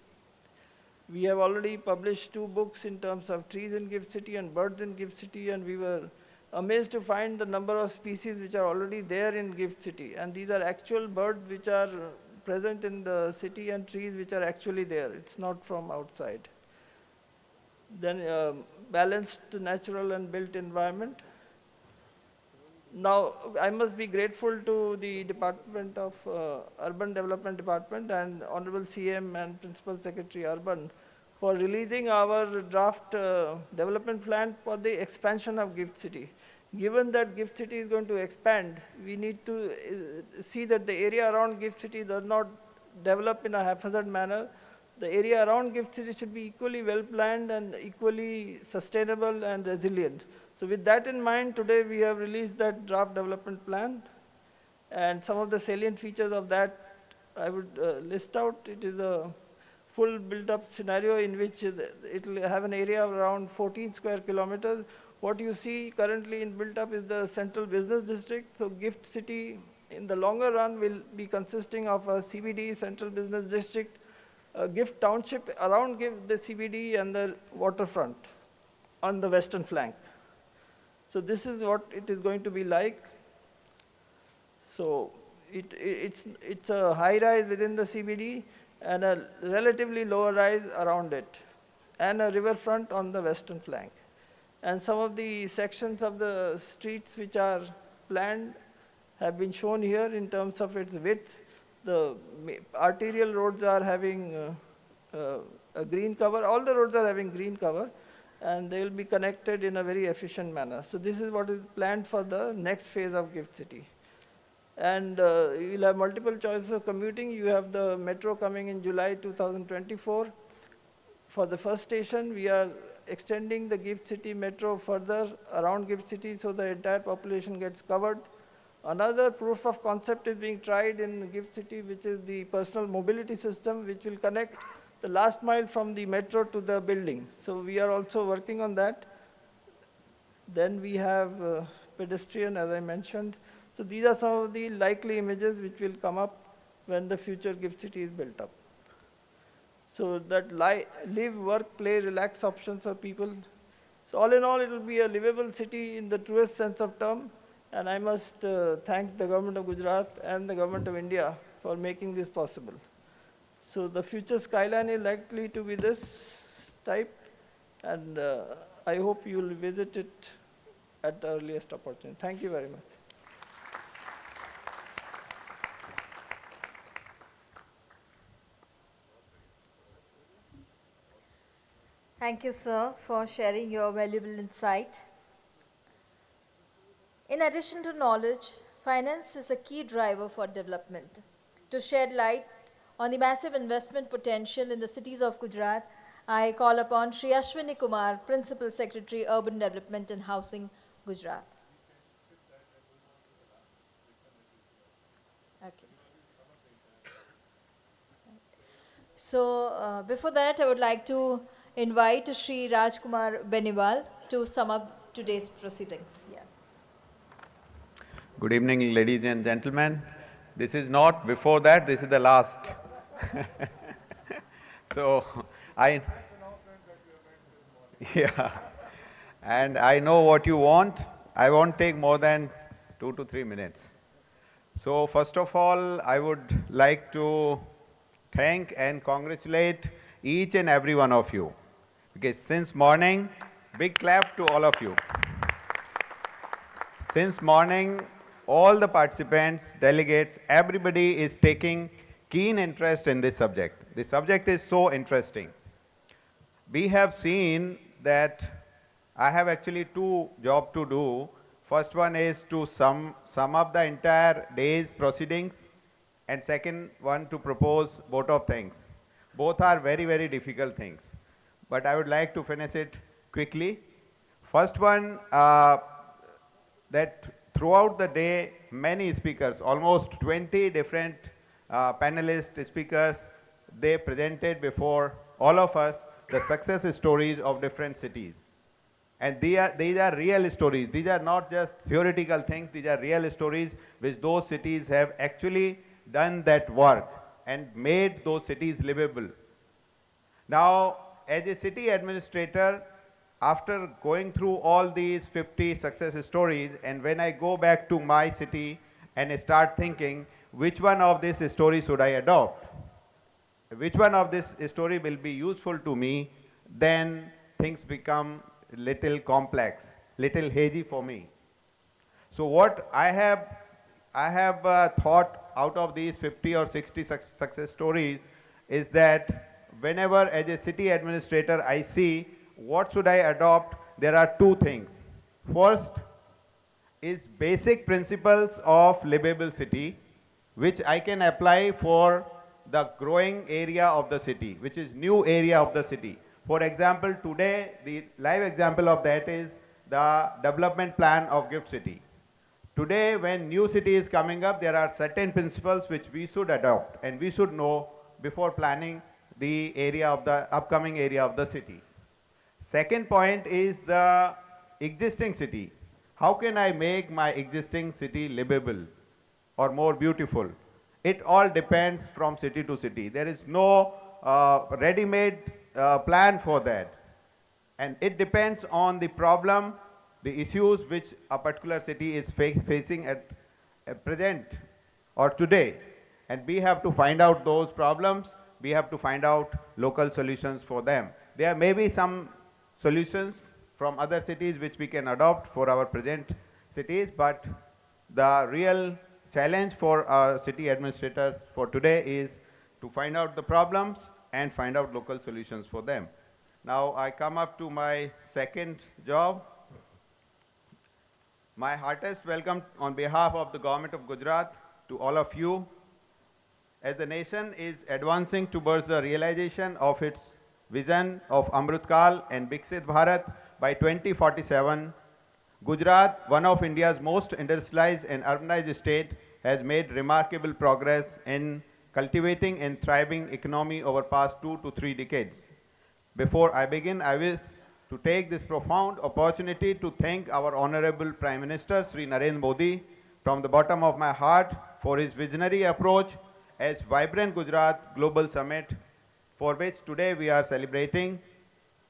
We have already published 2 books in terms of trees in GIFT City and birds in GIFT City, and we were amazed to find the number of species which are already there in GIFT City. And these are actual birds which are present in the city and trees which are actually there. It's not from outside. Then balanced natural and built environment. Now, I must be grateful to the Department of Urban Development Department and Honorable CM and Principal Secretary Urban for releasing our draft development plan for the expansion of GIFT City. Given that GIFT City is going to expand, we need to see that the area around GIFT City does not develop in a haphazard manner. The area around GIFT City should be equally well planned and equally sustainable and resilient. So with that in mind, today we have released that draft development plan. And some of the salient features of that I would list out. It is a full built-up scenario in which it will have an area of around 14 square kilometers. What you see currently in built-up is the central business district. So GIFT City in the longer run will be consisting of a CBD, central business district, a GIFT township around the CBD and the waterfront on the western flank. So this is what it is going to be like. So it's a high rise within the CBD and a relatively lower rise around it, and a riverfront on the western flank. And some of the sections of the streets which are planned have been shown here in terms of its width. the arterial roads are having a green cover. All the roads are having green cover, and they will be connected in a very efficient manner. So this is what is planned for the next phase of Gift City. And you'll have multiple choices of commuting. You have the metro coming in July 2024. For the first station, we are extending the Gift City metro further around Gift City so the entire population gets covered. Another proof of concept is being tried in Gift City, which is the personal mobility system, which will connect the last mile from the metro to the building. So we are also working on that. Then we have pedestrian, as I mentioned. So these are some of the likely images which will come up when the future Gift City is built up. So that live, work, play, relax options for people. So all in all, it will be a livable city in the truest sense of term. And I must thank the government of Gujarat and the government of India for making this possible. So the future skyline is likely to be this type, and I hope you will visit it at the earliest opportunity. Thank you very much. Thank you, sir, for sharing your valuable insight. In addition to knowledge, finance is a key driver for development. To shed light on the massive investment potential in the cities of Gujarat, I call upon Shri Ashwini Kumar, Principal Secretary, Urban Development and Housing, Gujarat. Okay. So, before that, I would like to invite Shri Rajkumar Beniwal to sum up today's proceedings. Yeah. Good evening, ladies and gentlemen. This is not before that, this is the last. So, yeah, and I know what you want. I won't take more than 2 to 3 minutes. So, first of all, I would like to thank and congratulate each and every one of you. Because since morning, big clap to all of you. Since morning, all the participants, delegates, everybody is taking keen interest in this subject. The subject is so interesting. We have seen that I have actually 2 jobs to do. First one is to sum up the entire day's proceedings, and second one to propose both of things. Both are very, very difficult things. But I would like to finish it quickly. First one, that throughout the day, many speakers, almost 20 different panelist speakers, they presented before all of us the success stories of different cities. And these are real stories. These are not just theoretical things. These are real stories which those cities have actually done that work and made those cities livable. Now, as a city administrator, after going through all these 50 success stories, and when I go back to my city and start thinking, which one of these stories should I adopt? Which one of this story will be useful to me? Then things become little complex, little hazy for me. So what I have thought out of these 50 or 60 success stories is that whenever as a city administrator I see what should I adopt, there are 2 things. First is basic principles of livable city, which I can apply for the growing area of the city, which is new area of the city. For example, today the live example of that is the development plan of Gift City. Today, when new city is coming up, there are certain principles which we should adopt and we should know before planning the area of the upcoming area of the city. Second point is the existing city. How can I make my existing city livable or more beautiful? It all depends from city to city. There is no ready-made plan for that. And it depends on the problem, the issues which a particular city is facing at present or today. And we have to find out those problems. We have to find out local solutions for them. There may be some solutions from other cities which we can adopt for our present cities, but the real challenge for city administrators for today is to find out the problems and find out local solutions for them. Now I come up to my second job. My heartiest welcome on behalf of the government of Gujarat to all of you. As the nation is advancing towards the realization of its vision of Amrit Kal and Viksit Bharat by 2047, Gujarat, one of India's most industrialized and urbanized state, has made remarkable progress in cultivating and thriving economy over past 2 to 3 decades. Before I begin, I wish to take this profound opportunity to thank our Honorable Prime Minister, Sri Narendra Modi, from the bottom of my heart for his visionary approach as Vibrant Gujarat Global Summit, for which today we are celebrating,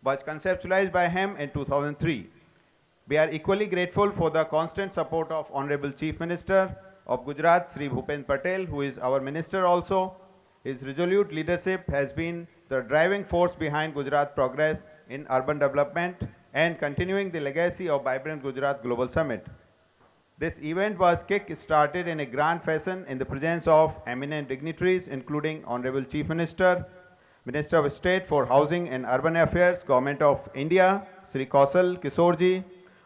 was conceptualized by him in 2003. We are equally grateful for the constant support of Honorable Chief Minister of Gujarat, Sri Bhupen Patel, who is our minister also. His resolute leadership has been the driving force behind Gujarat progress in urban development and continuing the legacy of Vibrant Gujarat Global Summit. This event was kick-started in a grand fashion in the presence of eminent dignitaries, including Honorable Chief Minister, Minister of State for Housing and Urban Affairs, Government of India, Sri Kausal Kisorji,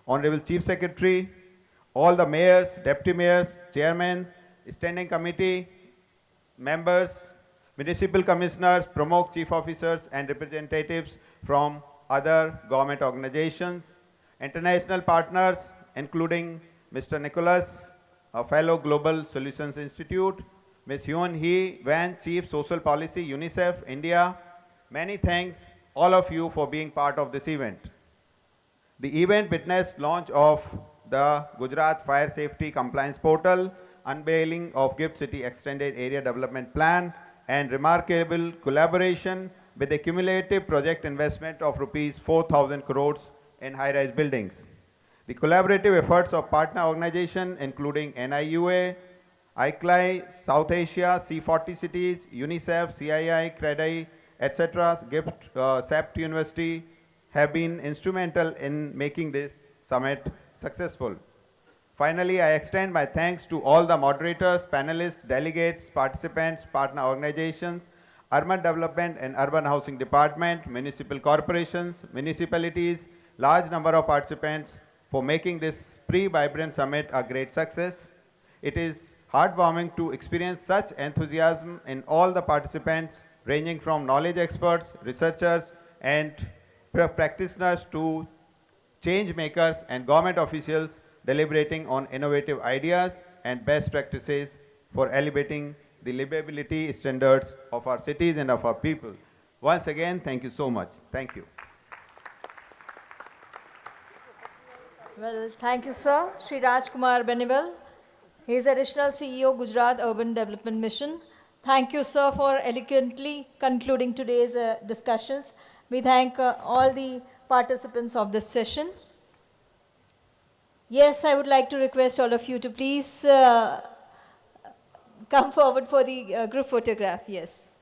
Honorable Chief Secretary, all the mayors, deputy mayors, chairmen, standing committee members, municipal commissioners, Pramukh chief officers, and representatives from other government organizations, international partners, including Mr. Nicholas, a fellow Global Solutions Institute, Ms. Hyun Hee Van, Chief Social Policy, UNICEF, India. Many thanks, all of you, for being part of this event. The event witnessed launch of the Gujarat Fire Safety Compliance Portal, unveiling of GIFT City Extended Area Development Plan, and remarkable collaboration with a cumulative project investment of rupees 4,000 crores in high-rise buildings. The collaborative efforts of partner organizations including NIUA, ICLAI, South Asia, C40 cities, UNICEF, CII, CREDI, etc., GIFT, SAPT University have been instrumental in making this summit successful. Finally, I extend my thanks to all the moderators, panelists, delegates, participants, partner organizations, Urban Development and Urban Housing Department, municipal corporations, municipalities, large number of participants for making this pre-Vibrant Summit a great success. It is heartwarming to experience such enthusiasm in all the participants, ranging from knowledge experts, researchers, and practitioners to change makers and government officials deliberating on innovative ideas and best practices for elevating the livability standards of our cities and of our people. Once again, thank you so much. Thank you. Well, thank you, sir. Shri Rajkumar Benival. He is additional CEO, Gujarat Urban Development Mission. Thank you, sir, for eloquently concluding today's discussions. We thank all the participants of this session. Yes, I would like to request all of you to please come forward for the group photograph. Yes.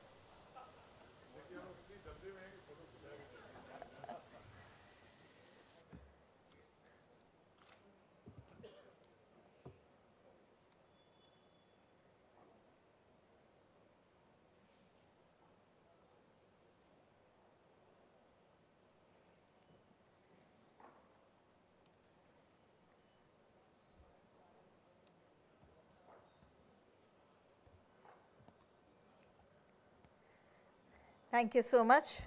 Thank you so much.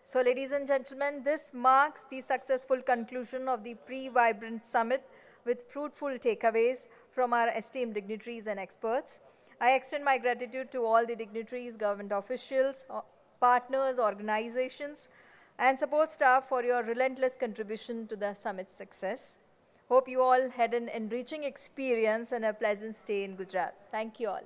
So, ladies and gentlemen, this marks the successful conclusion of the pre-Vibrant Summit with fruitful takeaways from our esteemed dignitaries and experts. I extend my gratitude to all the dignitaries, government officials, partners, organizations, and support staff for your relentless contribution to the summit's success. Hope you all had an enriching experience and a pleasant stay in Gujarat. Thank you all.